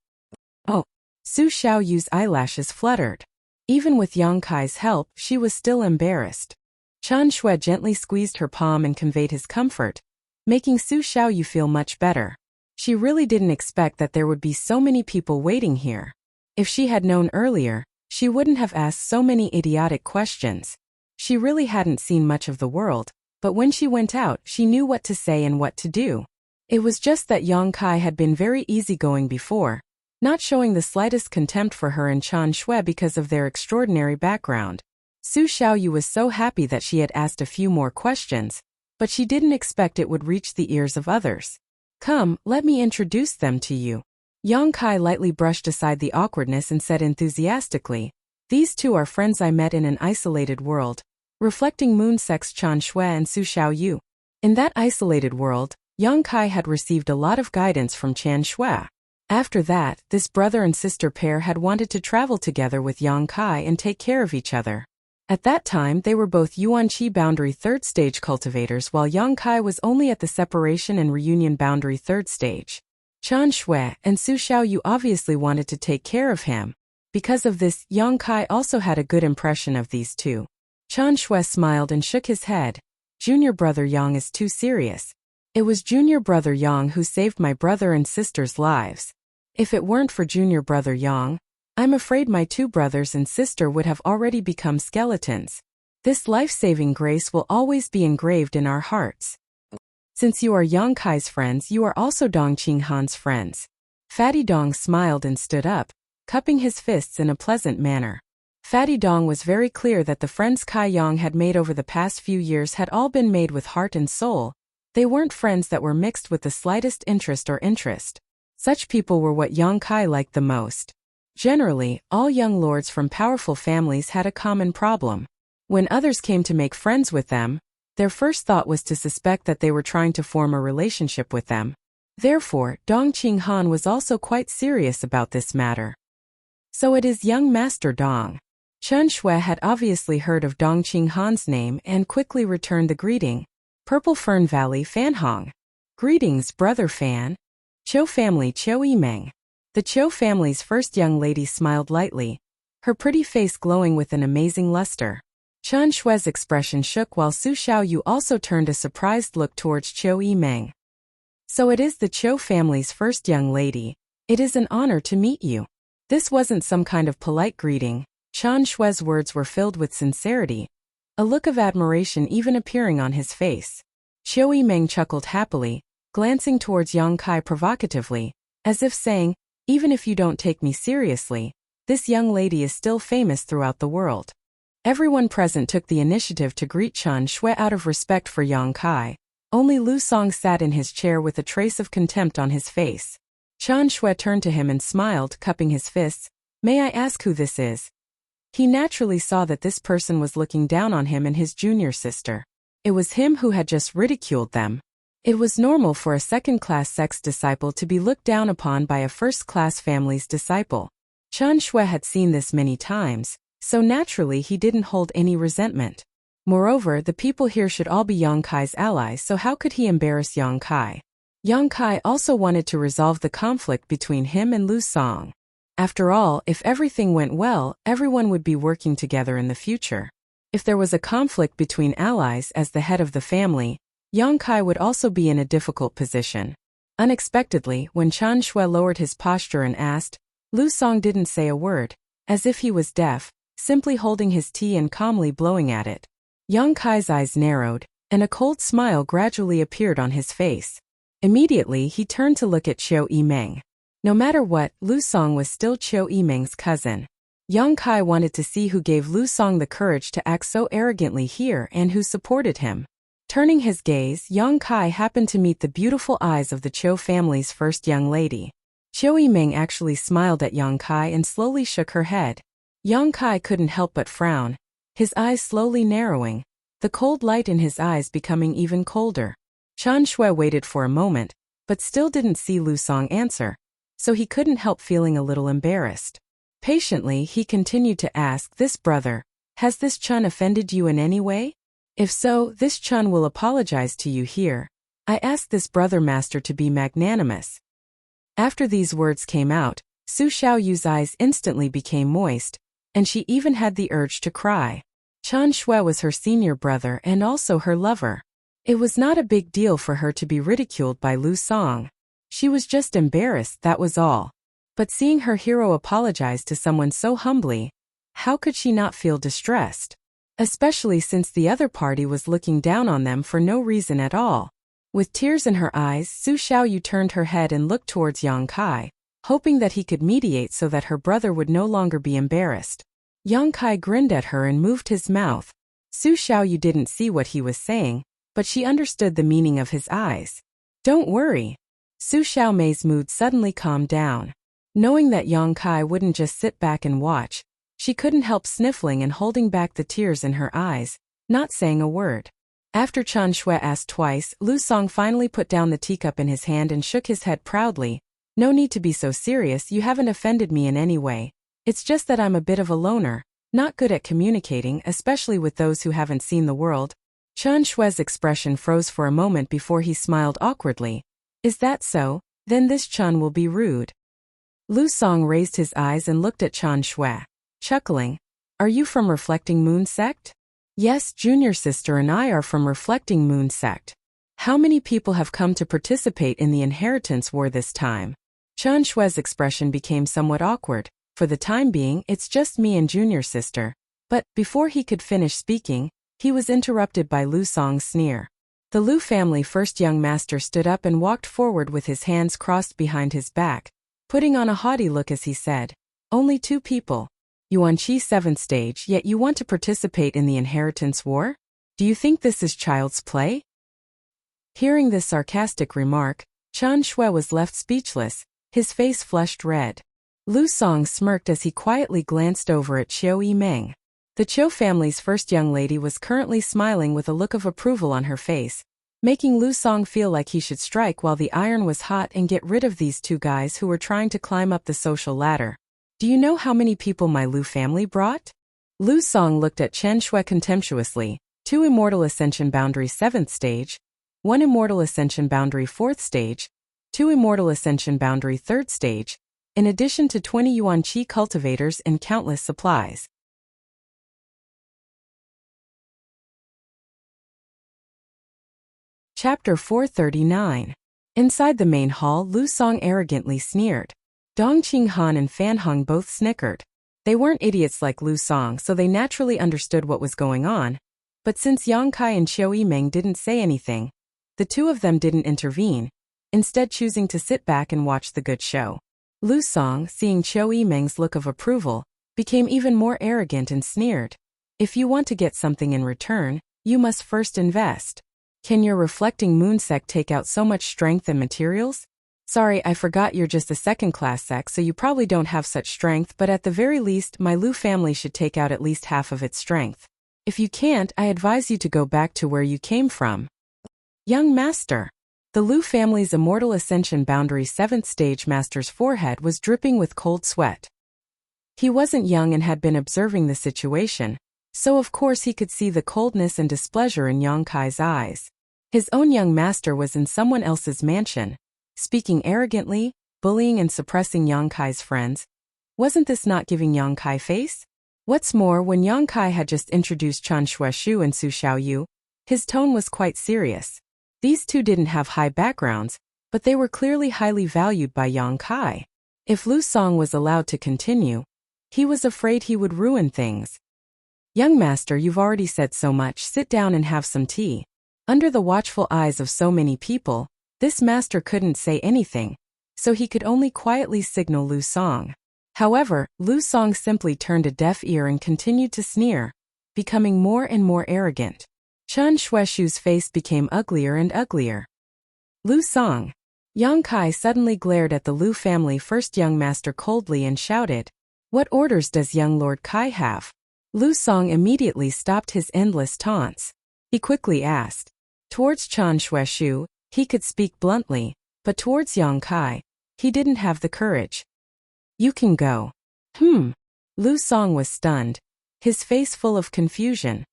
Oh. Su Xiaoyu's eyelashes fluttered. Even with Yang Kai's help, she was still embarrassed. Chen Shui gently squeezed her palm and conveyed his comfort, making Su Xiaoyu feel much better. She really didn't expect that there would be so many people waiting here. If she had known earlier, she wouldn't have asked so many idiotic questions. She really hadn't seen much of the world, but when she went out, she knew what to say and what to do. It was just that Yang Kai had been very easygoing before, not showing the slightest contempt for her and Chen Shui because of their extraordinary background. Su Xiaoyu was so happy that she had asked a few more questions, but she didn't expect it would reach the ears of others. Come, let me introduce them to you. Yang Kai lightly brushed aside the awkwardness and said enthusiastically, these two are friends I met in an isolated world, reflecting Moon Sect's Chen Shui and Su Xiaoyu. In that isolated world, Yang Kai had received a lot of guidance from Chen Shui. After that, this brother and sister pair had wanted to travel together with Yang Kai and take care of each other. At that time, they were both Yuanqi boundary 3rd stage cultivators while Yang Kai was only at the separation and reunion boundary 3rd stage. Chen Shui and Su Xiaoyu obviously wanted to take care of him. Because of this, Yang Kai also had a good impression of these two. Chen Shui smiled and shook his head. Junior brother Yang is too serious. It was junior brother Yang who saved my brother and sister's lives. If it weren't for junior brother Yang, I'm afraid my two brothers and sister would have already become skeletons. This life-saving grace will always be engraved in our hearts. Since you are Yang Kai's friends, you are also Dong Qinghan's friends. Fatty Dong smiled and stood up, cupping his fists in a pleasant manner. Fatty Dong was very clear that the friends Kai Yang had made over the past few years had all been made with heart and soul. They weren't friends that were mixed with the slightest interest or interest. Such people were what Yang Kai liked the most. Generally, all young lords from powerful families had a common problem. When others came to make friends with them, their first thought was to suspect that they were trying to form a relationship with them. Therefore, Dong Qinghan was also quite serious about this matter. So it is young Master Dong. Chen Shui had obviously heard of Dong Qinghan's name and quickly returned the greeting. Purple Fern Valley Fan Hong. Greetings, brother Fan. Qiu family Qiu Yimeng. The Qiu family's first young lady smiled lightly, her pretty face glowing with an amazing luster. Chen Shui's expression shook while Su Xiaoyu also turned a surprised look towards Qiu Yimeng. So it is the Qiu family's first young lady. It is an honor to meet you. This wasn't some kind of polite greeting. Chen Shui's words were filled with sincerity, a look of admiration even appearing on his face. Qiu Yimeng chuckled happily, glancing towards Yang Kai provocatively, as if saying, even if you don't take me seriously, this young lady is still famous throughout the world. Everyone present took the initiative to greet Chen Shui out of respect for Yang Kai. Only Lu Song sat in his chair with a trace of contempt on his face. Chen Shui turned to him and smiled, cupping his fists. May I ask who this is? He naturally saw that this person was looking down on him and his junior sister. It was him who had just ridiculed them. It was normal for a second-class sex disciple to be looked down upon by a first-class family's disciple. Chen Shui had seen this many times, so naturally he didn't hold any resentment. Moreover, the people here should all be Yang Kai's allies, so how could he embarrass Yang Kai? Yang Kai also wanted to resolve the conflict between him and Lu Song. After all, if everything went well, everyone would be working together in the future. If there was a conflict between allies as the head of the family, Yang Kai would also be in a difficult position. Unexpectedly, when Chen Shui lowered his posture and asked, Lu Song didn't say a word, as if he was deaf, simply holding his tea and calmly blowing at it. Yang Kai's eyes narrowed, and a cold smile gradually appeared on his face. Immediately he turned to look at Qiu Yimeng. No matter what, Lu Song was still Qiu Yimeng's cousin. Yang Kai wanted to see who gave Lu Song the courage to act so arrogantly here and who supported him. Turning his gaze, Yang Kai happened to meet the beautiful eyes of the Qiu family's first young lady. Qiu Yimeng actually smiled at Yang Kai and slowly shook her head. Yang Kai couldn't help but frown, his eyes slowly narrowing. the cold light in his eyes becoming even colder. Chen Shui waited for a moment, but still didn't see Lu Song answer, so he couldn't help feeling a little embarrassed. Patiently, he continued to ask, "This brother, has this Chun offended you in any way? If so, this Chun will apologize to you here. I ask this brother master to be magnanimous." After these words came out, Su Xiaoyu's eyes instantly became moist, and she even had the urge to cry. Chen Shui was her senior brother and also her lover. It was not a big deal for her to be ridiculed by Lu Song. She was just embarrassed, that was all. But seeing her hero apologize to someone so humbly, how could she not feel distressed? Especially since the other party was looking down on them for no reason at all. With tears in her eyes, Su Xiaoyu turned her head and looked towards Yang Kai, hoping that he could mediate so that her brother would no longer be embarrassed. Yang Kai grinned at her and moved his mouth. Su Xiaoyu didn't see what he was saying, but she understood the meaning of his eyes. "Don't worry." Su Xiaomei's mood suddenly calmed down. Knowing that Yang Kai wouldn't just sit back and watch, she couldn't help sniffling and holding back the tears in her eyes, not saying a word. After Chen Shui asked twice, Lu Song finally put down the teacup in his hand and shook his head proudly. "No need to be so serious, you haven't offended me in any way. It's just that I'm a bit of a loner, not good at communicating, especially with those who haven't seen the world." Chen Shui's expression froze for a moment before he smiled awkwardly. "Is that so? Then this Chen will be rude." Lu Song raised his eyes and looked at Chen Shui, chuckling. "Are you from Reflecting Moon Sect?" "Yes, junior sister and I are from Reflecting Moon Sect. How many people have come to participate in the inheritance war this time?" Chen Shui's expression became somewhat awkward. "For the time being, it's just me and junior sister." But, before he could finish speaking, he was interrupted by Lu Song's sneer. The Lu family first young master stood up and walked forward with his hands crossed behind his back, putting on a haughty look as he said, "Only 2 people. Yuanqi 7th stage, yet you want to participate in the inheritance war? Do you think this is child's play?" Hearing this sarcastic remark, Chen Shui was left speechless, his face flushed red. Lu Song smirked as he quietly glanced over at Qiu Yimeng. The Qiu family's first young lady was currently smiling with a look of approval on her face, making Lu Song feel like he should strike while the iron was hot and get rid of these 2 guys who were trying to climb up the social ladder. "Do you know how many people my Lu family brought?" Lu Song looked at Chen Shui contemptuously. 2 Immortal Ascension Boundary 7th stage, 1 Immortal Ascension Boundary 4th stage, 2 Immortal Ascension Boundary 3rd stage, in addition to 20 Yuan Qi cultivators and countless supplies. Chapter 439. Inside the main hall, Lu Song arrogantly sneered. Dong Qinghan and Fan Heng both snickered. They weren't idiots like Lu Song, so they naturally understood what was going on. But since Yang Kai and Qiu Yimeng didn't say anything, the 2 of them didn't intervene, instead choosing to sit back and watch the good show. Lu Song, seeing Qiu Yimeng's look of approval, became even more arrogant and sneered. "If you want to get something in return, you must first invest. Can your Reflecting Moon sect take out so much strength and materials? Sorry, I forgot you're just a second-class sect, so you probably don't have such strength, but at the very least, my Lu family should take out at least half of its strength. If you can't, I advise you to go back to where you came from." "Young master." The Lu family's Immortal Ascension Boundary 7th stage master's forehead was dripping with cold sweat. He wasn't young and had been observing the situation, so of course he could see the coldness and displeasure in Yang Kai's eyes. His own young master was in someone else's mansion, speaking arrogantly, bullying and suppressing Yang Kai's friends. Wasn't this not giving Yang Kai face? What's more, when Yang Kai had just introduced Chen Shuishu and Su Xiaoyu, his tone was quite serious. These 2 didn't have high backgrounds, but they were clearly highly valued by Yang Kai. If Lu Song was allowed to continue, he was afraid he would ruin things. "Young master, you've already said so much, sit down and have some tea." Under the watchful eyes of so many people, this master couldn't say anything, so he could only quietly signal Lu Song. However, Lu Song simply turned a deaf ear and continued to sneer, becoming more and more arrogant. Chen Shuishu's face became uglier and uglier. "Lu Song." Yang Kai suddenly glared at the Lu family first young master coldly and shouted, "What orders does young Lord Kai have?" Lu Song immediately stopped his endless taunts. he quickly asked. Towards Chen Xueshu, he could speak bluntly, but towards Yang Kai, he didn't have the courage. You can go. Lu Song was stunned, his face full of confusion.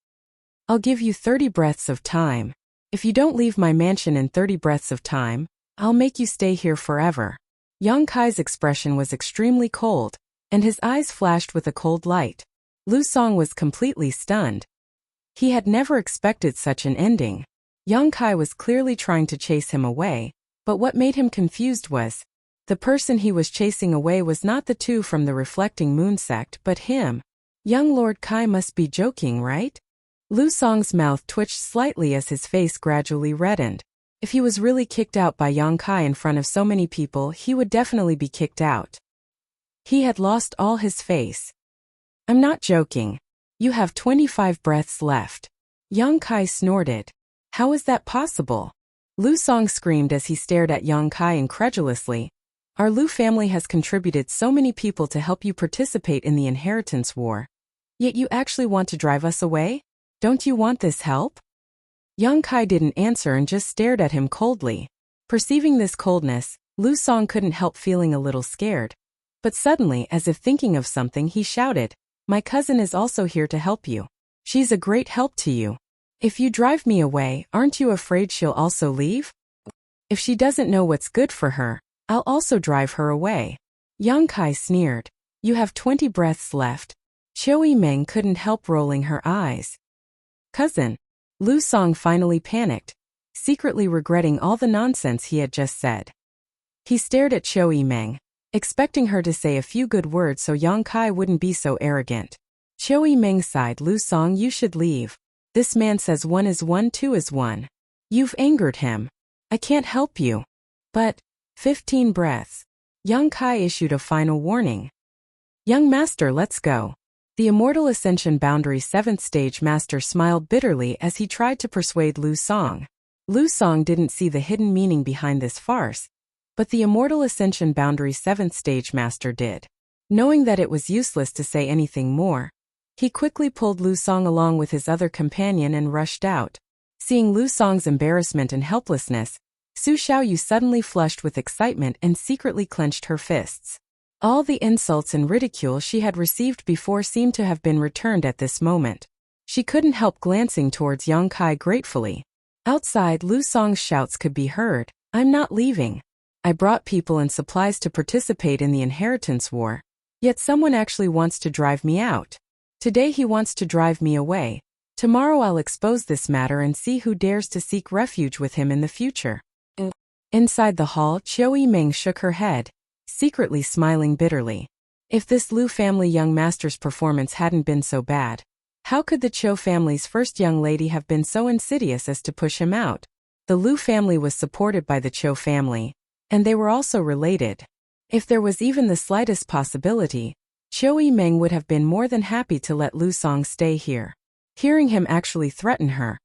I'll give you 30 breaths of time. If you don't leave my mansion in 30 breaths of time, I'll make you stay here forever. Yang Kai's expression was extremely cold, and his eyes flashed with a cold light. Lu Song was completely stunned. He had never expected such an ending. Yang Kai was clearly trying to chase him away, but what made him confused was, the person he was chasing away was not the two from the Reflecting Moon sect but him. Young Lord Kai must be joking, right? Lu Song's mouth twitched slightly as his face gradually reddened. If he was really kicked out by Yang Kai in front of so many people, he would definitely be kicked out. He had lost all his face. I'm not joking. You have 25 breaths left. Yang Kai snorted. How is that possible? Lu Song screamed as he stared at Yang Kai incredulously. Our Lu family has contributed so many people to help you participate in the inheritance war. Yet you actually want to drive us away? Don't you want this help? Yang Kai didn't answer and just stared at him coldly. Perceiving this coldness, Lu Song couldn't help feeling a little scared. But suddenly, as if thinking of something, he shouted, My cousin is also here to help you. She's a great help to you. If you drive me away, aren't you afraid she'll also leave? If she doesn't know what's good for her, I'll also drive her away. Yang Kai sneered. You have 20 breaths left. Qiu Yimeng couldn't help rolling her eyes. Cousin. Lu Song finally panicked, secretly regretting all the nonsense he had just said. He stared at Qiu Yimeng, expecting her to say a few good words so Yang Kai wouldn't be so arrogant. Qiu Yimeng sighed. Lu Song, you should leave. This man says 1 is 1, 2 is 1. You've angered him. I can't help you. But 15 breaths. Yang Kai issued a final warning. Young master, let's go. The Immortal Ascension Boundary 7th Stage Master smiled bitterly as he tried to persuade Lu Song. Lu Song didn't see the hidden meaning behind this farce, but the Immortal Ascension Boundary 7th Stage Master did. Knowing that it was useless to say anything more, he quickly pulled Lu Song along with his other companion and rushed out. Seeing Lu Song's embarrassment and helplessness, Su Xiaoyu suddenly flushed with excitement and secretly clenched her fists. All the insults and ridicule she had received before seemed to have been returned at this moment. She couldn't help glancing towards Yang Kai gratefully. Outside, Lu Song's shouts could be heard. I'm not leaving. I brought people and supplies to participate in the inheritance war. Yet someone actually wants to drive me out. Today he wants to drive me away. Tomorrow I'll expose this matter and see who dares to seek refuge with him in the future. Inside the hall, Qiu Yimeng shook her head, secretly smiling bitterly. If this Lu family young master's performance hadn't been so bad, how could the Qiu family's first young lady have been so insidious as to push him out? The Lu family was supported by the Qiu family, and they were also related. If there was even the slightest possibility, Qiu Yimeng would have been more than happy to let Lu Song stay here. Hearing him actually threaten her,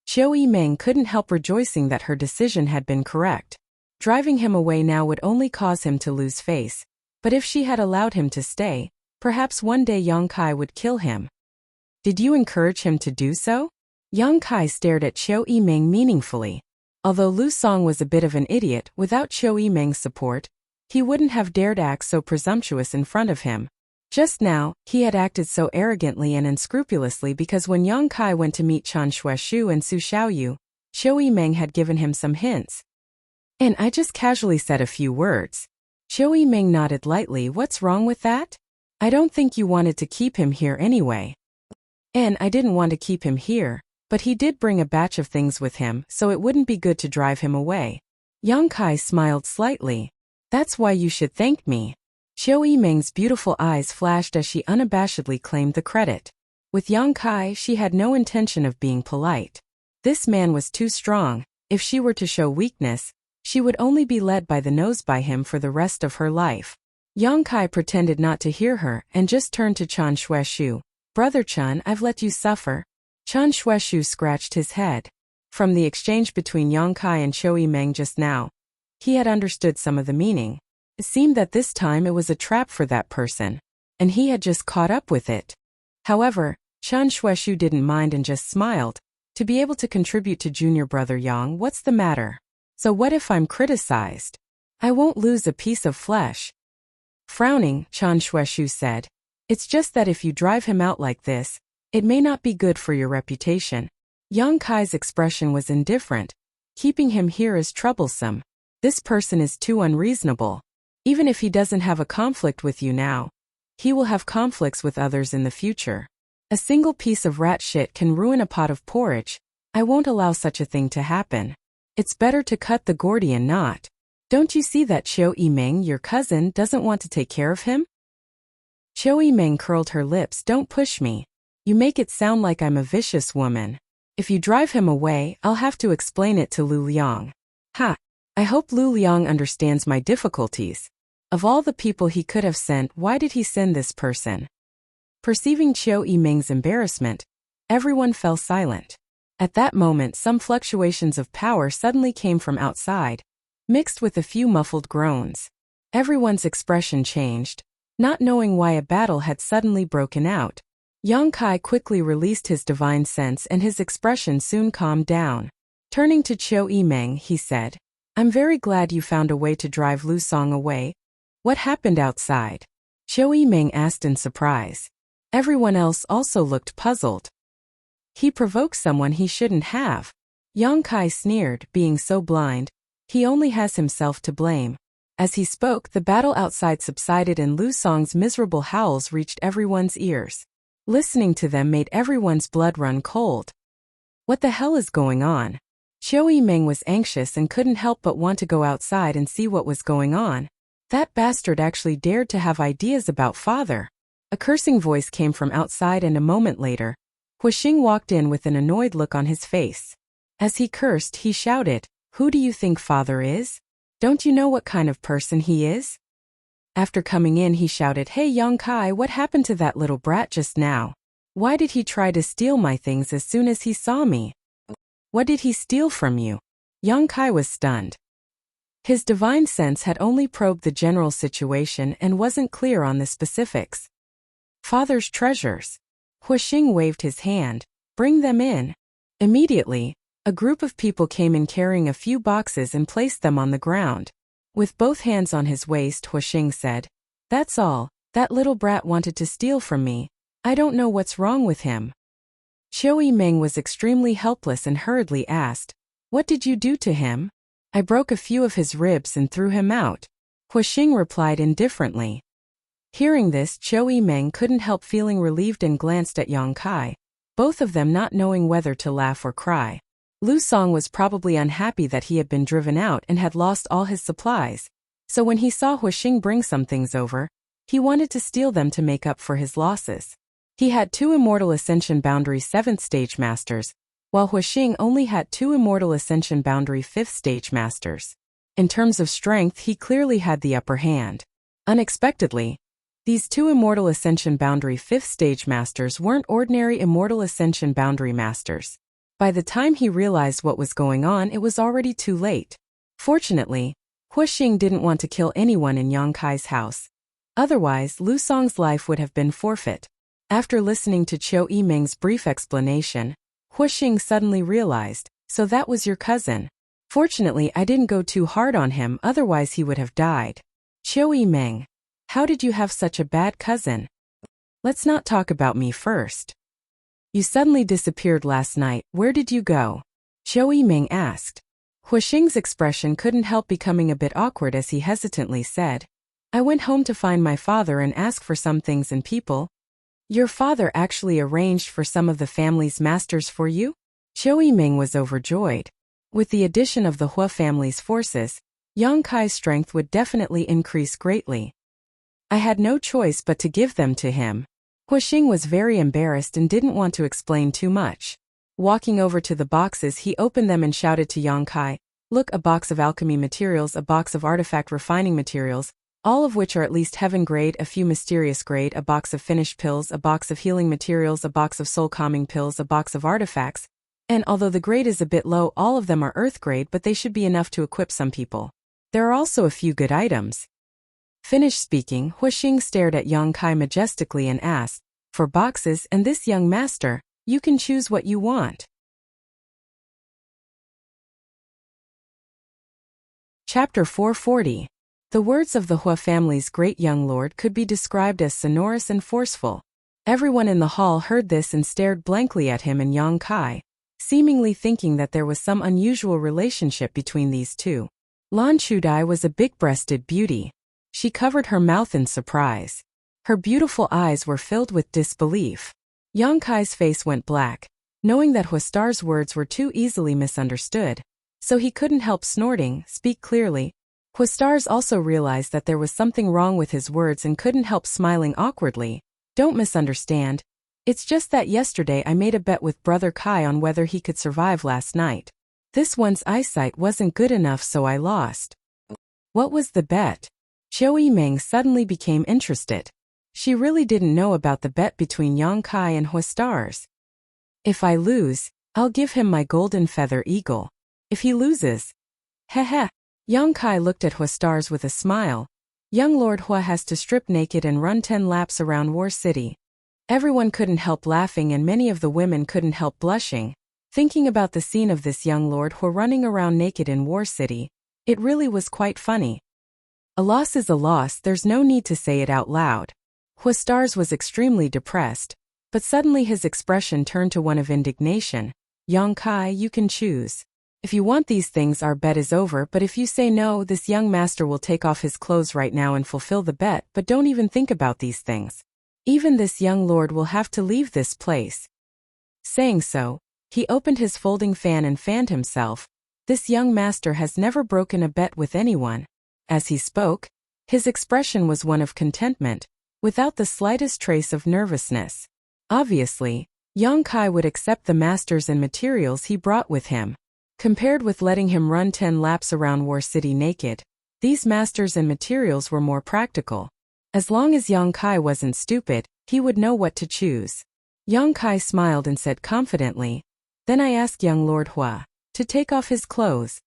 Qiu Yimeng couldn't help rejoicing that her decision had been correct. Driving him away now would only cause him to lose face, but if she had allowed him to stay, perhaps one day Yang Kai would kill him. Did you encourage him to do so? Yang Kai stared at Qiu Yimeng meaningfully. Although Lu Song was a bit of an idiot, without Qiu Yimeng's support, he wouldn't have dared act so presumptuous in front of him. Just now, he had acted so arrogantly and unscrupulously because when Yang Kai went to meet Chen Xueshu and Su Xiaoyu, Qiu Yimeng had given him some hints. And I just casually said a few words. Qiu Yimeng nodded lightly. What's wrong with that? I don't think you wanted to keep him here anyway. And I didn't want to keep him here, but he did bring a batch of things with him, so it wouldn't be good to drive him away. Yang Kai smiled slightly. That's why you should thank me. Qiu Yimeng's beautiful eyes flashed as she unabashedly claimed the credit. With Yang Kai, she had no intention of being polite. This man was too strong. If she were to show weakness, she would only be led by the nose by him for the rest of her life. Yang Kai pretended not to hear her and just turned to Chen Xueshu. Brother Chen, I've let you suffer. Chen Xueshu scratched his head. From the exchange between Yang Kai and Qiu Yimeng just now, he had understood some of the meaning. It seemed that this time it was a trap for that person, and he had just caught up with it. However, Chen Xueshu didn't mind and just smiled. To be able to contribute to junior brother Yang, what's the matter? So what if I'm criticized? I won't lose a piece of flesh. Frowning, Chan Shueshu said, it's just that if you drive him out like this, it may not be good for your reputation. Yang Kai's expression was indifferent. Keeping him here is troublesome. This person is too unreasonable. Even if he doesn't have a conflict with you now, he will have conflicts with others in the future. A single piece of rat shit can ruin a pot of porridge. I won't allow such a thing to happen. It's better to cut the Gordian knot. Don't you see that Qiu Yimeng, your cousin, doesn't want to take care of him? Qiu Yimeng curled her lips. Don't push me. You make it sound like I'm a vicious woman. If you drive him away, I'll have to explain it to Lu Liang. Ha! I hope Lu Liang understands my difficulties. Of all the people he could have sent, why did he send this person? Perceiving Qiu Yimeng's embarrassment, everyone fell silent. At that moment, some fluctuations of power suddenly came from outside, mixed with a few muffled groans. Everyone's expression changed, not knowing why a battle had suddenly broken out. Yang Kai quickly released his divine sense and his expression soon calmed down. Turning to Qiu Yimeng, he said, I'm very glad you found a way to drive Lu Song away. What happened outside? Qiu Yimeng asked in surprise. Everyone else also looked puzzled. He provoked someone he shouldn't have. Yang Kai sneered, being so blind, he only has himself to blame. As he spoke, the battle outside subsided and Lu Song's miserable howls reached everyone's ears. Listening to them made everyone's blood run cold. What the hell is going on? Qiu Yimeng was anxious and couldn't help but want to go outside and see what was going on. That bastard actually dared to have ideas about father. A cursing voice came from outside and a moment later, Huixing walked in with an annoyed look on his face. As he cursed, he shouted, Who do you think father is? Don't you know what kind of person he is? After coming in, he shouted, Hey Yang Kai, what happened to that little brat just now? Why did he try to steal my things as soon as he saw me? What did he steal from you? Yang Kai was stunned. His divine sense had only probed the general situation and wasn't clear on the specifics. Father's treasures. Huixing waved his hand. Bring them in. Immediately, a group of people came in carrying a few boxes and placed them on the ground. With both hands on his waist, Huixing said, That's all. That little brat wanted to steal from me. I don't know what's wrong with him. Qiu Yimeng was extremely helpless and hurriedly asked, What did you do to him? I broke a few of his ribs and threw him out. Huixing replied indifferently. Hearing this, Qiu Yimeng couldn't help feeling relieved and glanced at Yang Kai, both of them not knowing whether to laugh or cry. Lu Song was probably unhappy that he had been driven out and had lost all his supplies, so when he saw Huixing bring some things over, he wanted to steal them to make up for his losses. He had 2 Immortal Ascension Boundary 7th Stage Masters, while Huixing only had 2 Immortal Ascension Boundary 5th Stage Masters. In terms of strength, he clearly had the upper hand. Unexpectedly, these 2 Immortal Ascension Boundary 5th Stage Masters weren't ordinary Immortal Ascension Boundary Masters. By the time he realized what was going on, it was already too late. Fortunately, Huixing didn't want to kill anyone in Yang Kai's house. Otherwise, Lu Song's life would have been forfeit. After listening to Qiu Yimeng's brief explanation, Huixing suddenly realized, So that was your cousin. Fortunately, I didn't go too hard on him, otherwise he would have died. Qiu Yimeng, how did you have such a bad cousin? Let's not talk about me first. You suddenly disappeared last night. Where did you go? Qiu Yimeng asked. Huixing's expression couldn't help becoming a bit awkward as he hesitantly said, I went home to find my father and ask for some things and people. Your father actually arranged for some of the family's masters for you? Qiu Yimeng was overjoyed. With the addition of the Hua family's forces, Yang Kai's strength would definitely increase greatly. I had no choice but to give them to him. Huixing was very embarrassed and didn't want to explain too much. Walking over to the boxes, he opened them and shouted to Yang Kai, Look, a box of alchemy materials, a box of artifact refining materials, all of which are at least heaven grade, a few mysterious grade, a box of finished pills, a box of healing materials, a box of soul calming pills, a box of artifacts, and although the grade is a bit low, all of them are earth grade, but they should be enough to equip some people. There are also a few good items. Finished speaking, Huixing stared at Yang Kai majestically and asked, For boxes and this young master, you can choose what you want. Chapter 440. The words of the Hua family's great young lord could be described as sonorous and forceful. Everyone in the hall heard this and stared blankly at him and Yang Kai, seemingly thinking that there was some unusual relationship between these two. Lan Chudai was a big-breasted beauty. She covered her mouth in surprise. Her beautiful eyes were filled with disbelief. Yang Kai's face went black, knowing that Huastar's words were too easily misunderstood. So he couldn't help snorting, "Speak clearly." Huastars also realized that there was something wrong with his words and couldn't help smiling awkwardly. "Don't misunderstand. It's just that yesterday I made a bet with Brother Kai on whether he could survive last night. This one's eyesight wasn't good enough, so I lost." What was the bet? Qiu Yimeng suddenly became interested. She really didn't know about the bet between Yang Kai and Huastars. "If I lose, I'll give him my golden feather eagle. If he loses..." Heh. Yang Kai looked at Huastars with a smile. Young Lord Hua has to strip naked and run 10 laps around War City. Everyone couldn't help laughing and many of the women couldn't help blushing. Thinking about the scene of this young Lord Hua running around naked in War City, it really was quite funny. A loss is a loss, there's no need to say it out loud. Huastars was extremely depressed, but suddenly his expression turned to one of indignation. "Yang Kai, you can choose. If you want these things, our bet is over, but if you say no, this young master will take off his clothes right now and fulfill the bet, but don't even think about these things. Even this young lord will have to leave this place." Saying so, he opened his folding fan and fanned himself. This young master has never broken a bet with anyone. As he spoke, his expression was one of contentment, without the slightest trace of nervousness. Obviously, Yang Kai would accept the masters and materials he brought with him. Compared with letting him run 10 laps around War City naked, these masters and materials were more practical. As long as Yang Kai wasn't stupid, he would know what to choose. Yang Kai smiled and said confidently, "Then I ask young Lord Hua to take off his clothes."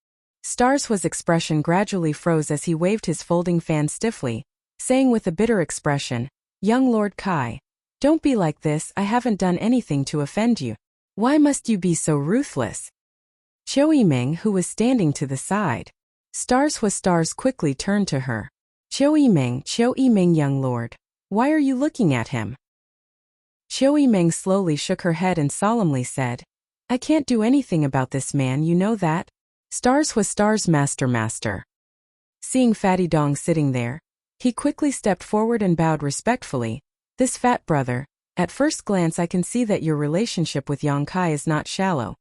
Stars Hua's expression gradually froze as he waved his folding fan stiffly, saying with a bitter expression, "Young Lord Kai, don't be like this, I haven't done anything to offend you. Why must you be so ruthless?" Qiu Yimeng, who was standing to the side. Stars quickly turned to her. Qiu Yimeng, young lord. Why are you looking at him?" Qiu Yimeng slowly shook her head and solemnly said, "I can't do anything about this man, you know that. Stars master. Seeing Fatty Dong sitting there, he quickly stepped forward and bowed respectfully. "This fat brother, at first glance I can see that your relationship with Yang Kai is not shallow."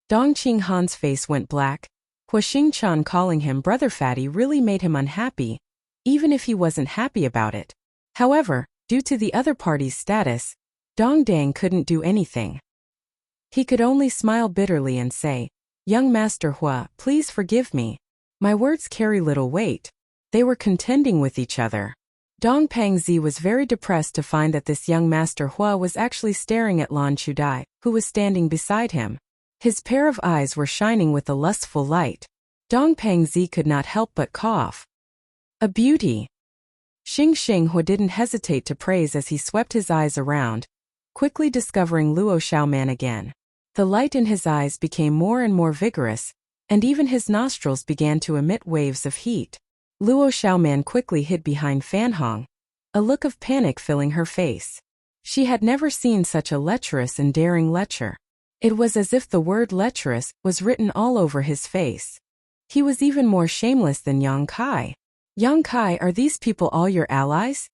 Dong Qing Han's face went black. Hua Xingchan calling him Brother Fatty really made him unhappy, even if he wasn't happy about it. However, due to the other party's status, Dong Dang couldn't do anything. He could only smile bitterly and say, "Young Master Hua, please forgive me. My words carry little weight." They were contending with each other. Dong Pangzi was very depressed to find that this young Master Hua was actually staring at Lan Chudai, who was standing beside him. His pair of eyes were shining with a lustful light. Dong Pangzi could not help but cough. "A beauty." Xing Hua didn't hesitate to praise as he swept his eyes around, quickly discovering Luo Xiaoman again. The light in his eyes became more and more vigorous, and even his nostrils began to emit waves of heat. Luo Xiaoman quickly hid behind Fan Hong, a look of panic filling her face. She had never seen such a lecherous and daring lecher. It was as if the word lecherous was written all over his face. He was even more shameless than Yang Kai. "Yang Kai, are these people all your allies?"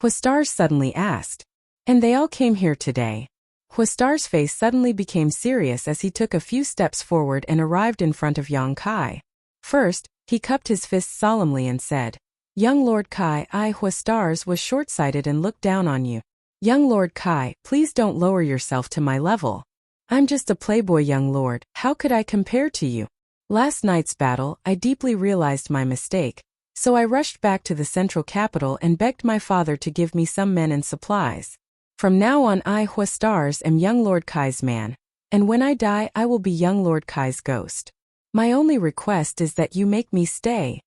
Huastars suddenly asked. "And they all came here today." Huastar's face suddenly became serious as he took a few steps forward and arrived in front of Yang Kai. First, he cupped his fists solemnly and said, "Young Lord Kai, I, Huastars, was short-sighted and looked down on you. Young Lord Kai, please don't lower yourself to my level. I'm just a playboy young lord, how could I compare to you? Last night's battle, I deeply realized my mistake, so I rushed back to the central capital and begged my father to give me some men and supplies. From now on I, Huastars, am young Lord Kai's man, and when I die I will be young Lord Kai's ghost. My only request is that you make me stay."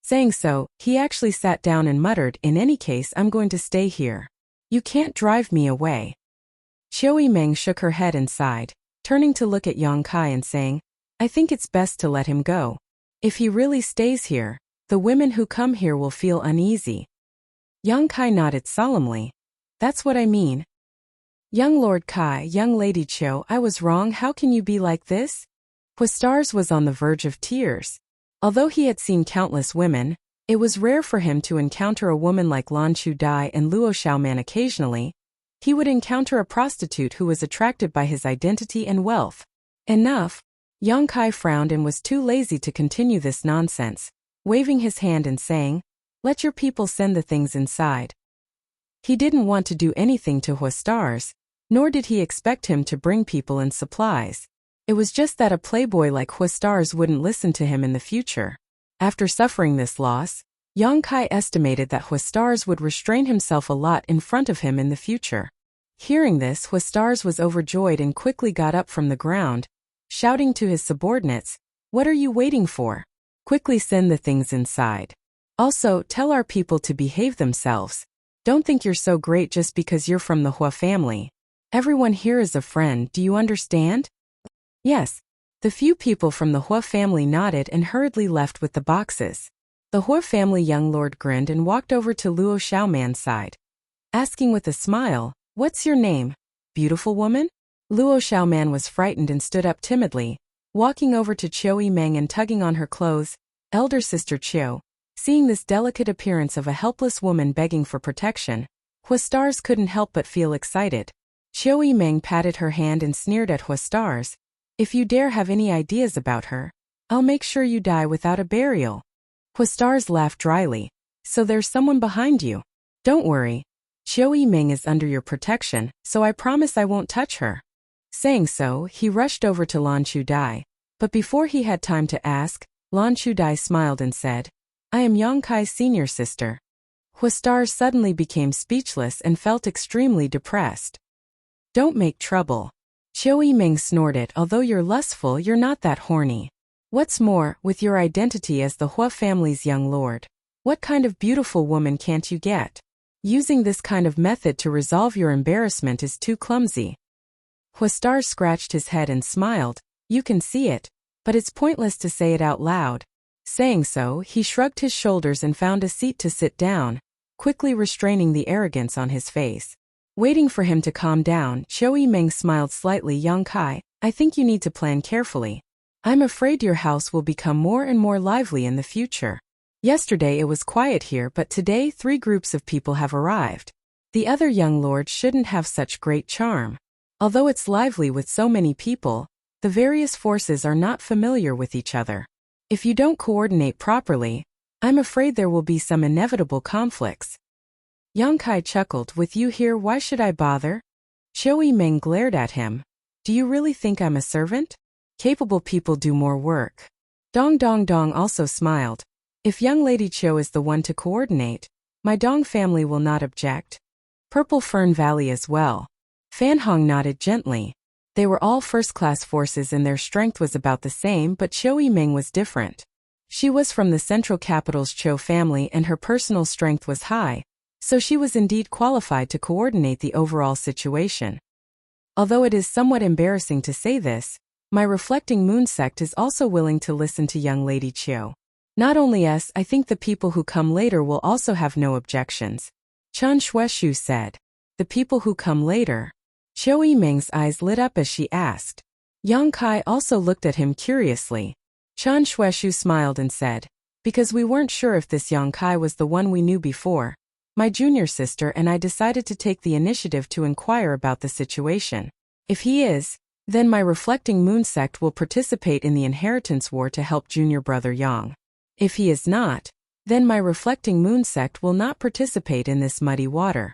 Saying so, he actually sat down and muttered, "In any case I'm going to stay here. You can't drive me away." Qiu Yimeng shook her head and sighed, turning to look at Yang Kai and saying, "I think it's best to let him go." If he really stays here, the women who come here will feel uneasy. Yang Kai nodded solemnly. That's what I mean. Young Lord Kai, young Lady Cho, I was wrong. How can you be like this? Huastars was on the verge of tears. Although he had seen countless women, it was rare for him to encounter a woman like Lan Chu Dai and Luo Xiaoman occasionally. He would encounter a prostitute who was attracted by his identity and wealth. Enough. Yang Kai frowned and was too lazy to continue this nonsense, waving his hand and saying, "Let your people send the things inside." He didn't want to do anything to Huastars, nor did he expect him to bring people and supplies. It was just that a playboy like Huastars wouldn't listen to him in the future. After suffering this loss, Yang Kai estimated that Huastars would restrain himself a lot in front of him in the future. Hearing this, Huastars was overjoyed and quickly got up from the ground, shouting to his subordinates, "What are you waiting for? Quickly send the things inside. Also, tell our people to behave themselves. Don't think you're so great just because you're from the Hua family. Everyone here is a friend, do you understand?" Yes. The few people from the Hua family nodded and hurriedly left with the boxes. The Hua family young lord grinned and walked over to Luo Xiaoman's side, asking with a smile, "What's your name, beautiful woman?" Luo Xiaoman was frightened and stood up timidly, walking over to Chiu Yimeng and tugging on her clothes. Elder sister Chiu, seeing this delicate appearance of a helpless woman begging for protection, Huastars couldn't help but feel excited. Chiu Yimeng patted her hand and sneered at Huastars, "If you dare have any ideas about her, I'll make sure you die without a burial." Huastars laughed dryly, "So there's someone behind you. Don't worry. Chiu Yimeng is under your protection, so I promise I won't touch her." Saying so, he rushed over to Lan Chu Dai, but before he had time to ask, Lan Chu Dai smiled and said, "I am Yang Kai's senior sister." Huastars suddenly became speechless and felt extremely depressed. "Don't make trouble." Chiu Yimeng snorted, "Although you're lustful, you're not that horny. What's more, with your identity as the Hua family's young lord, what kind of beautiful woman can't you get? Using this kind of method to resolve your embarrassment is too clumsy." Huastar scratched his head and smiled, "You can see it, but it's pointless to say it out loud." Saying so, he shrugged his shoulders and found a seat to sit down, quickly restraining the arrogance on his face. Waiting for him to calm down, Chiu Yimeng smiled slightly. "Yang Kai, I think you need to plan carefully. I'm afraid your house will become more and more lively in the future. Yesterday it was quiet here, but today 3 groups of people have arrived. The other young lords shouldn't have such great charm. Although it's lively with so many people, the various forces are not familiar with each other. If you don't coordinate properly, I'm afraid there will be some inevitable conflicts." Yang Kai chuckled, "With you here, why should I bother?" Chiu Yimeng glared at him. "Do you really think I'm a servant? Capable people do more work." Dong Dong Dong also smiled. "If young Lady Chiu is the one to coordinate, my Dong family will not object. Purple Fern Valley as well." Fan Hong nodded gently. They were all first-class forces and their strength was about the same, but Chiu Yimeng was different. She was from the central capital's Chiu family and her personal strength was high, so she was indeed qualified to coordinate the overall situation. Although it is somewhat embarrassing to say this, my reflecting moon sect is also willing to listen to young Lady Chiu. Not only us, I think the people who come later will also have no objections. Chen Shueshu said. The people who come later? Chiu Yimeng's eyes lit up as she asked. Yang Kai also looked at him curiously. Chen Shueshu smiled and said, "Because we weren't sure if this Yang Kai was the one we knew before. My junior sister and I decided to take the initiative to inquire about the situation. If he is, then my reflecting moon sect will participate in the inheritance war to help junior brother Yang. If he is not, then my reflecting moon sect will not participate in this muddy water.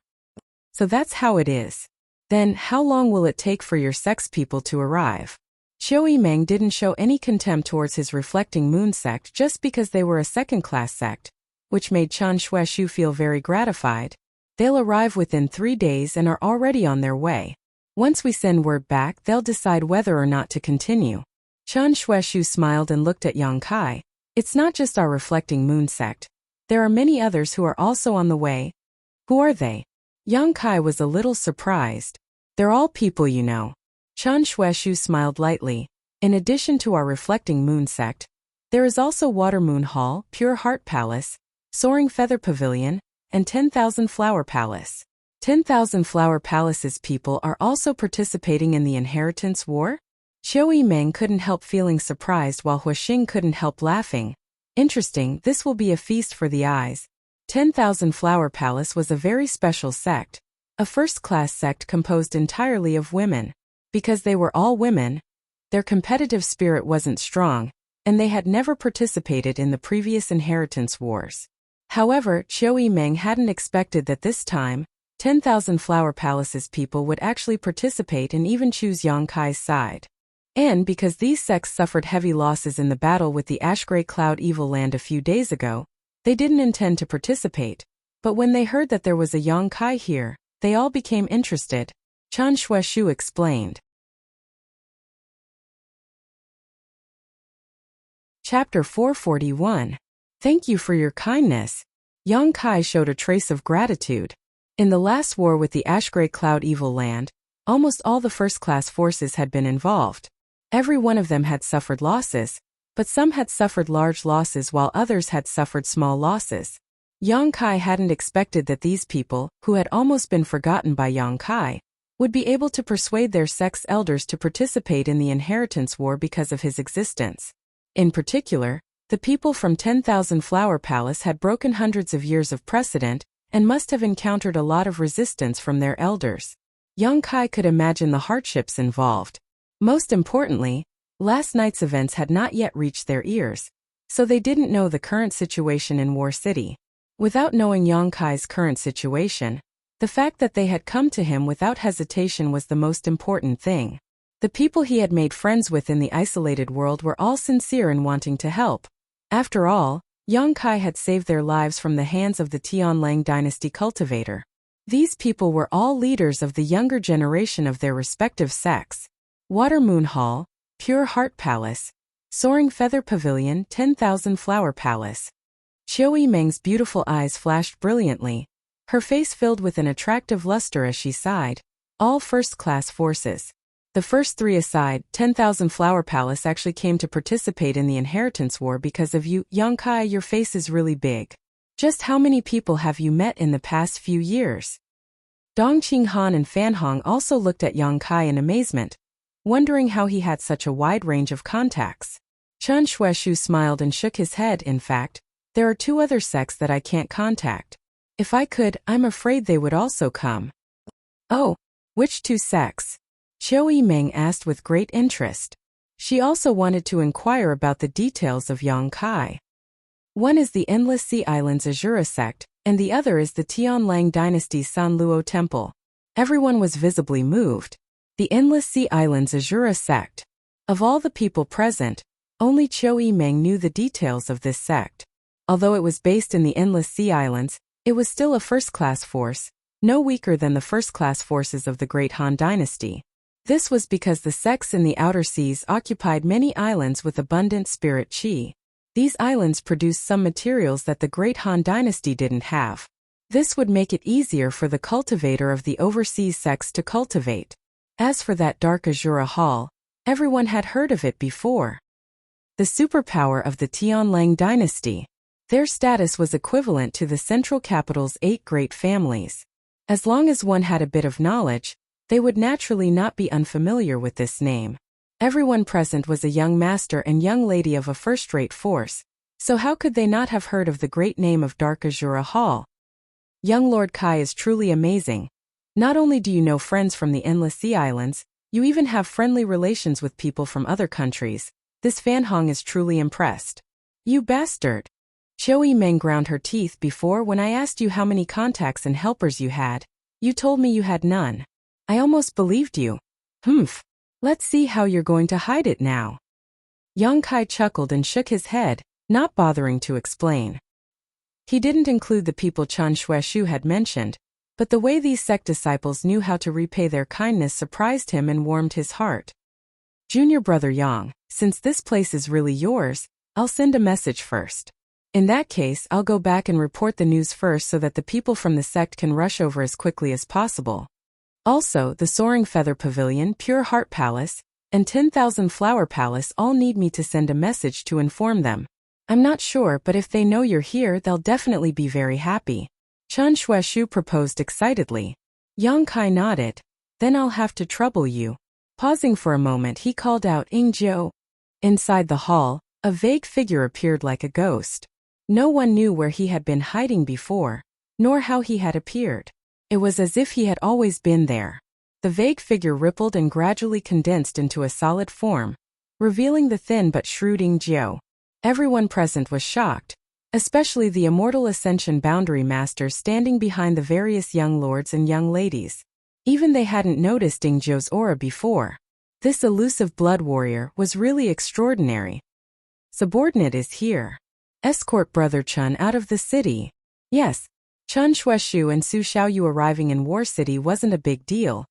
So that's how it is. Then, how long will it take for your sex people to arrive?" Chiu Yimeng didn't show any contempt towards his reflecting moon sect just because they were a second-class sect, which made Chen Shueshu feel very gratified. "They'll arrive within 3 days and are already on their way. Once we send word back, they'll decide whether or not to continue." Chen Shueshu smiled and looked at Yang Kai. "It's not just our reflecting moon sect. There are many others who are also on the way." "Who are they?" Yang Kai was a little surprised. "They're all people you know." Chen Shueshu smiled lightly. "In addition to our reflecting moon sect, There is also Water Moon Hall, Pure Heart Palace, Soaring Feather Pavilion, and 10,000 Flower Palace. 10,000 Flower Palace's people are also participating in the inheritance war? Qiu Yimeng couldn't help feeling surprised while Huixing couldn't help laughing. Interesting, this will be a feast for the eyes. 10,000 Flower Palace was a very special sect, a first-class sect composed entirely of women. Because they were all women, their competitive spirit wasn't strong, and they had never participated in the previous inheritance wars. However, Qiu Yimeng hadn't expected that this time, 10,000 Flower Palace's people would actually participate and even choose Yang Kai's side. And because these sects suffered heavy losses in the battle with the Ash-Grey Cloud Evil Land a few days ago, they didn't intend to participate. But when they heard that there was a Yang Kai here, they all became interested. Chen Xueshu explained. Chapter 441. Thank you for your kindness. Yang Kai showed a trace of gratitude. In the last war with the Ash-Grey Cloud Evil Land, almost all the first-class forces had been involved. Every one of them had suffered losses, but some had suffered large losses while others had suffered small losses. Yang Kai hadn't expected that these people, who had almost been forgotten by Yang Kai, would be able to persuade their sect's elders to participate in the inheritance war because of his existence. In particular, the people from 10,000 Flower Palace had broken hundreds of years of precedent and must have encountered a lot of resistance from their elders. Yang Kai could imagine the hardships involved. Most importantly, last night's events had not yet reached their ears, so they didn't know the current situation in War City. Without knowing Yang Kai's current situation, the fact that they had come to him without hesitation was the most important thing. The people he had made friends with in the isolated world were all sincere in wanting to help. After all, Yang Kai had saved their lives from the hands of the Tianlang dynasty cultivator. These people were all leaders of the younger generation of their respective sects. Water Moon Hall, Pure Heart Palace, Soaring Feather Pavilion, 10,000 Flower Palace. Qiu Yimeng's beautiful eyes flashed brilliantly, her face filled with an attractive luster as she sighed. All first-class forces. The first three aside, 10,000 Flower Palace actually came to participate in the inheritance war because of you. Yang Kai, your face is really big. Just how many people have you met in the past few years? Dong Qinghan and Fan Hong also looked at Yang Kai in amazement, wondering how he had such a wide range of contacts. Chen Xueshu smiled and shook his head. In fact, there are 2 other sects that I can't contact. If I could, I'm afraid they would also come. Oh, which 2 sects? Qiu Yimeng asked with great interest. She also wanted to inquire about the details of Yang Kai. One is the Endless Sea Islands Azura sect, and the other is the Tianlang dynasty's Sanluo temple. Everyone was visibly moved. The Endless Sea Islands Azura sect. Of all the people present, only Qiu Yimeng knew the details of this sect. Although it was based in the Endless Sea Islands, it was still a first-class force, no weaker than the first-class forces of the Great Han Dynasty. This was because the sects in the outer seas occupied many islands with abundant spirit qi. These islands produced some materials that the Great Han Dynasty didn't have. This would make it easier for the cultivator of the overseas sects to cultivate. As for that Dark Azura Hall, everyone had heard of it before. The superpower of the Tianlang dynasty. Their status was equivalent to the central capital's 8 great families. As long as one had a bit of knowledge, they would naturally not be unfamiliar with this name. Everyone present was a young master and young lady of a first-rate force, so how could they not have heard of the great name of Dark Azura Hall? Young Lord Kai is truly amazing. Not only do you know friends from the Endless Sea Islands, you even have friendly relations with people from other countries. This Fan Hong is truly impressed. You bastard! Qiu Yimeng ground her teeth before when I asked you how many contacts and helpers you had. You told me you had none. I almost believed you. Humph. Let's see how you're going to hide it now. Yang Kai chuckled and shook his head, not bothering to explain. He didn't include the people Chen Xueshu had mentioned, but the way these sect disciples knew how to repay their kindness surprised him and warmed his heart. Junior brother Yang, since this place is really yours, I'll send a message first. In that case, I'll go back and report the news first so that the people from the sect can rush over as quickly as possible. Also, the Soaring Feather Pavilion, Pure Heart Palace, and 10,000 Flower Palace all need me to send a message to inform them. I'm not sure, but if they know you're here, they'll definitely be very happy. Chen Shuaishu proposed excitedly. Yang Kai nodded. Then I'll have to trouble you. Pausing for a moment, he called out, Ingzhou. Inside the hall, a vague figure appeared like a ghost. No one knew where he had been hiding before, nor how he had appeared. It was as if he had always been there. The vague figure rippled and gradually condensed into a solid form, revealing the thin but shrewd Ingzhou. Everyone present was shocked, especially the immortal Ascension Boundary Masters standing behind the various young lords and young ladies. Even they hadn't noticed Ingzhou's aura before. This elusive blood warrior was really extraordinary. Subordinate is here. Escort Brother Chen out of the city. Yes, Chen Shuaishu and Su Xiaoyu arriving in War City wasn't a big deal.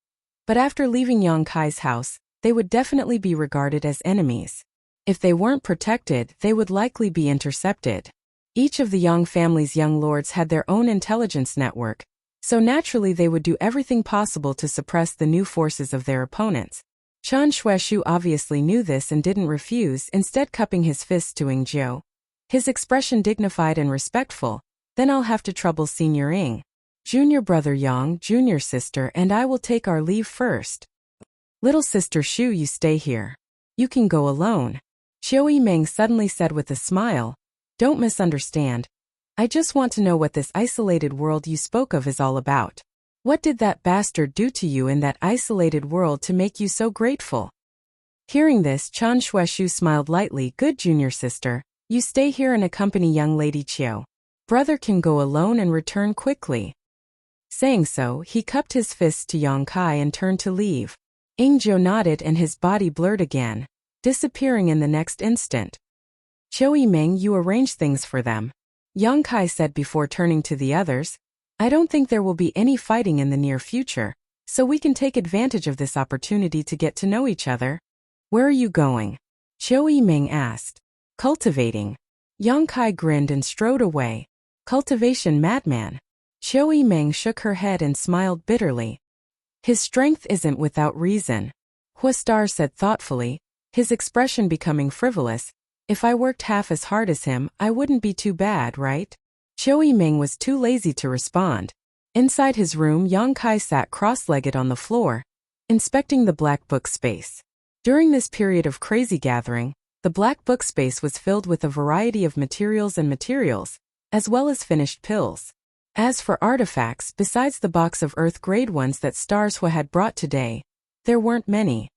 But after leaving Yang Kai's house, they would definitely be regarded as enemies. If they weren't protected, they would likely be intercepted. Each of the Yang family's young lords had their own intelligence network, so naturally they would do everything possible to suppress the new forces of their opponents. Chen Shuaishu obviously knew this and didn't refuse, instead cupping his fists to Ingzhou. His expression dignified and respectful. Then I'll have to trouble Senior Ing. Junior brother Yang, junior sister, and I will take our leave first. Little sister Shu, you stay here. You can go alone. Xiao Yimeng suddenly said with a smile. Don't misunderstand. I just want to know what this isolated world you spoke of is all about. What did that bastard do to you in that isolated world to make you so grateful? Hearing this, Chen Shuaishu smiled lightly. Good, junior sister. You stay here and accompany young lady Qiu. Brother can go alone and return quickly. Saying so, he cupped his fists to Yang Kai and turned to leave. Ingzhou nodded and his body blurred again, disappearing in the next instant. Qiu Yimeng, you arrange things for them. Yang Kai said before turning to the others. I don't think there will be any fighting in the near future, so we can take advantage of this opportunity to get to know each other. Where are you going? Qiu Yimeng asked. Cultivating. Yang Kai grinned and strode away. Cultivation, madman. Qiu Yimeng shook her head and smiled bitterly. His strength isn't without reason. Huastar said thoughtfully, his expression becoming frivolous. If I worked half as hard as him, I wouldn't be too bad, right? Qiu Yimeng was too lazy to respond. Inside his room, Yang Kai sat cross-legged on the floor, inspecting the black book space. During this period of crazy gathering, the black book space was filled with a variety of materials, as well as finished pills. As for artifacts, besides the box of Earth-grade ones that Starshua had brought today, there weren't many.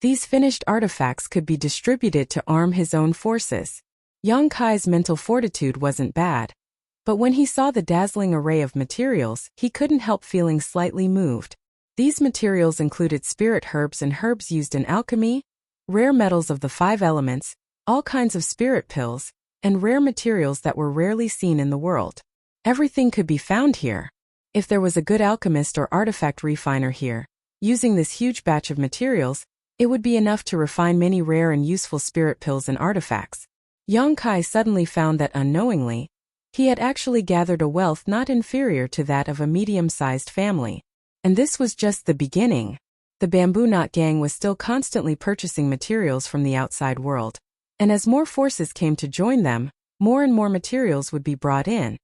These finished artifacts could be distributed to arm his own forces. Yang Kai's mental fortitude wasn't bad. But when he saw the dazzling array of materials, he couldn't help feeling slightly moved. These materials included spirit herbs and herbs used in alchemy, rare metals of the 5 elements, all kinds of spirit pills, and rare materials that were rarely seen in the world. Everything could be found here. If there was a good alchemist or artifact refiner here, using this huge batch of materials, it would be enough to refine many rare and useful spirit pills and artifacts. Yang Kai suddenly found that unknowingly, he had actually gathered a wealth not inferior to that of a medium-sized family. And this was just the beginning. The Bamboo Knot Gang was still constantly purchasing materials from the outside world. And as more forces came to join them, more and more materials would be brought in.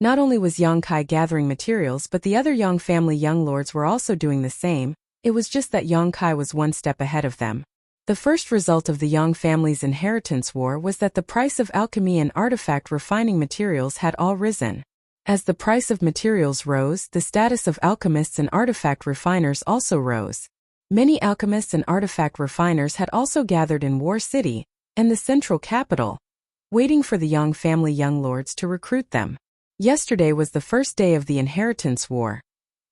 Not only was Yang Kai gathering materials, but the other Yang family young lords were also doing the same. It was just that Yang Kai was one step ahead of them. The first result of the Yang family's inheritance war was that the price of alchemy and artifact refining materials had all risen. As the price of materials rose, the status of alchemists and artifact refiners also rose. Many alchemists and artifact refiners had also gathered in War City, and the central capital, waiting for the Yang family young lords to recruit them. Yesterday was the first day of the inheritance war,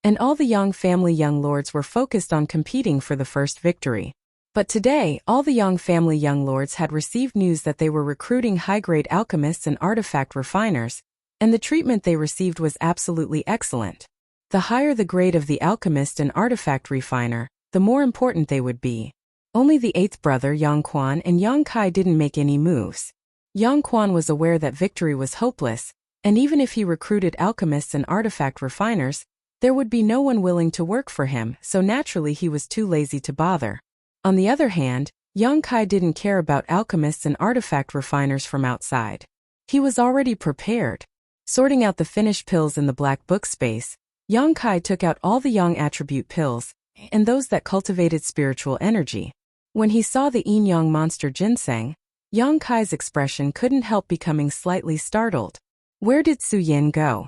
and all the Yang family young lords were focused on competing for the first victory. But today, all the Yang family young lords had received news that they were recruiting high-grade alchemists and artifact refiners, and the treatment they received was absolutely excellent. The higher the grade of the alchemist and artifact refiner, the more important they would be. Only the 8th brother Yang Quan and Yang Kai didn't make any moves. Yang Quan was aware that victory was hopeless, and even if he recruited alchemists and artifact refiners, there would be no one willing to work for him, so naturally he was too lazy to bother. On the other hand, young Kai didn't care about alchemists and artifact refiners from outside. He was already prepared. Sorting out the finished pills in the black book space, young Kai took out all the yang attribute pills, and those that cultivated spiritual energy. When he saw the yin-yang monster ginseng, young Kai's expression couldn't help becoming slightly startled. Where did Su Yin go?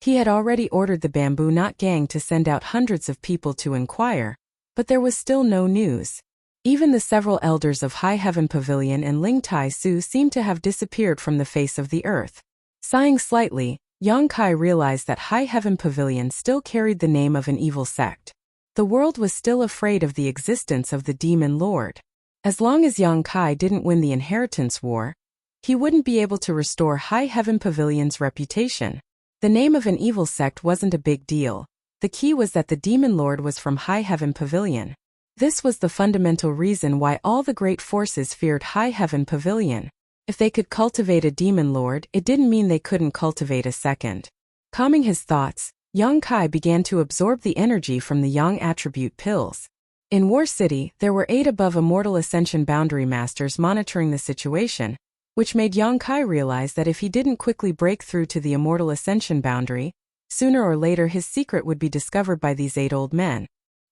He had already ordered the Bamboo Knot Gang to send out hundreds of people to inquire, but there was still no news. Even the several elders of High Heaven Pavilion and Ling Tai Su seemed to have disappeared from the face of the earth. Sighing slightly, young Kai realized that High Heaven Pavilion still carried the name of an evil sect. The world was still afraid of the existence of the Demon Lord. As long as young Kai didn't win the inheritance war, he wouldn't be able to restore High Heaven Pavilion's reputation. The name of an evil sect wasn't a big deal. The key was that the Demon Lord was from High Heaven Pavilion. This was the fundamental reason why all the great forces feared High Heaven Pavilion. If they could cultivate a Demon Lord, it didn't mean they couldn't cultivate a second. Calming his thoughts, young Kai began to absorb the energy from the Yang attribute pills. In War City, there were 8 above Immortal Ascension Boundary Masters monitoring the situation, which made young Kai realize that if he didn't quickly break through to the Immortal Ascension boundary, sooner or later his secret would be discovered by these 8 old men.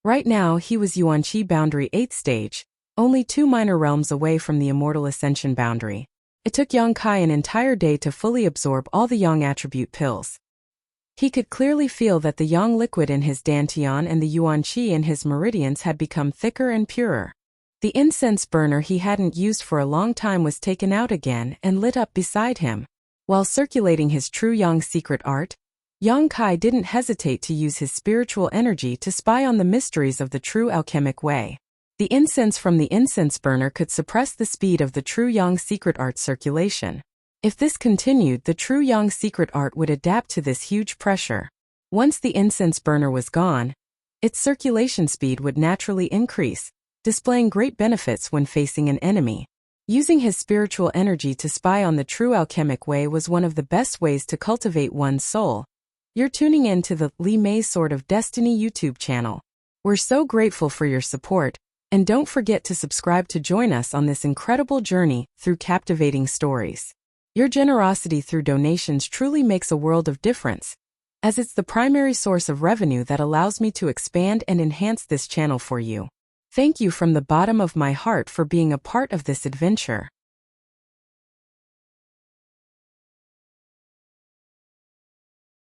Right now he was Yuanqi Boundary 8th stage, only 2 minor realms away from the Immortal Ascension boundary. It took young Kai an entire day to fully absorb all the Yang attribute pills. He could clearly feel that the Yang liquid in his dantian and the Yuanqi in his meridians had become thicker and purer. The incense burner he hadn't used for a long time was taken out again and lit up beside him. While circulating his true Yang secret art, young Kai didn't hesitate to use his spiritual energy to spy on the mysteries of the true alchemic way. The incense from the incense burner could suppress the speed of the true Yang secret art circulation. If this continued, the true Yang secret art would adapt to this huge pressure. Once the incense burner was gone, its circulation speed would naturally increase, displaying great benefits when facing an enemy. Using his spiritual energy to spy on the true alchemic way was one of the best ways to cultivate one's soul. You're tuning in to the Li Mei Sword of Destiny YouTube channel. We're so grateful for your support, and don't forget to subscribe to join us on this incredible journey through captivating stories. Your generosity through donations truly makes a world of difference, as it's the primary source of revenue that allows me to expand and enhance this channel for you. Thank you from the bottom of my heart for being a part of this adventure.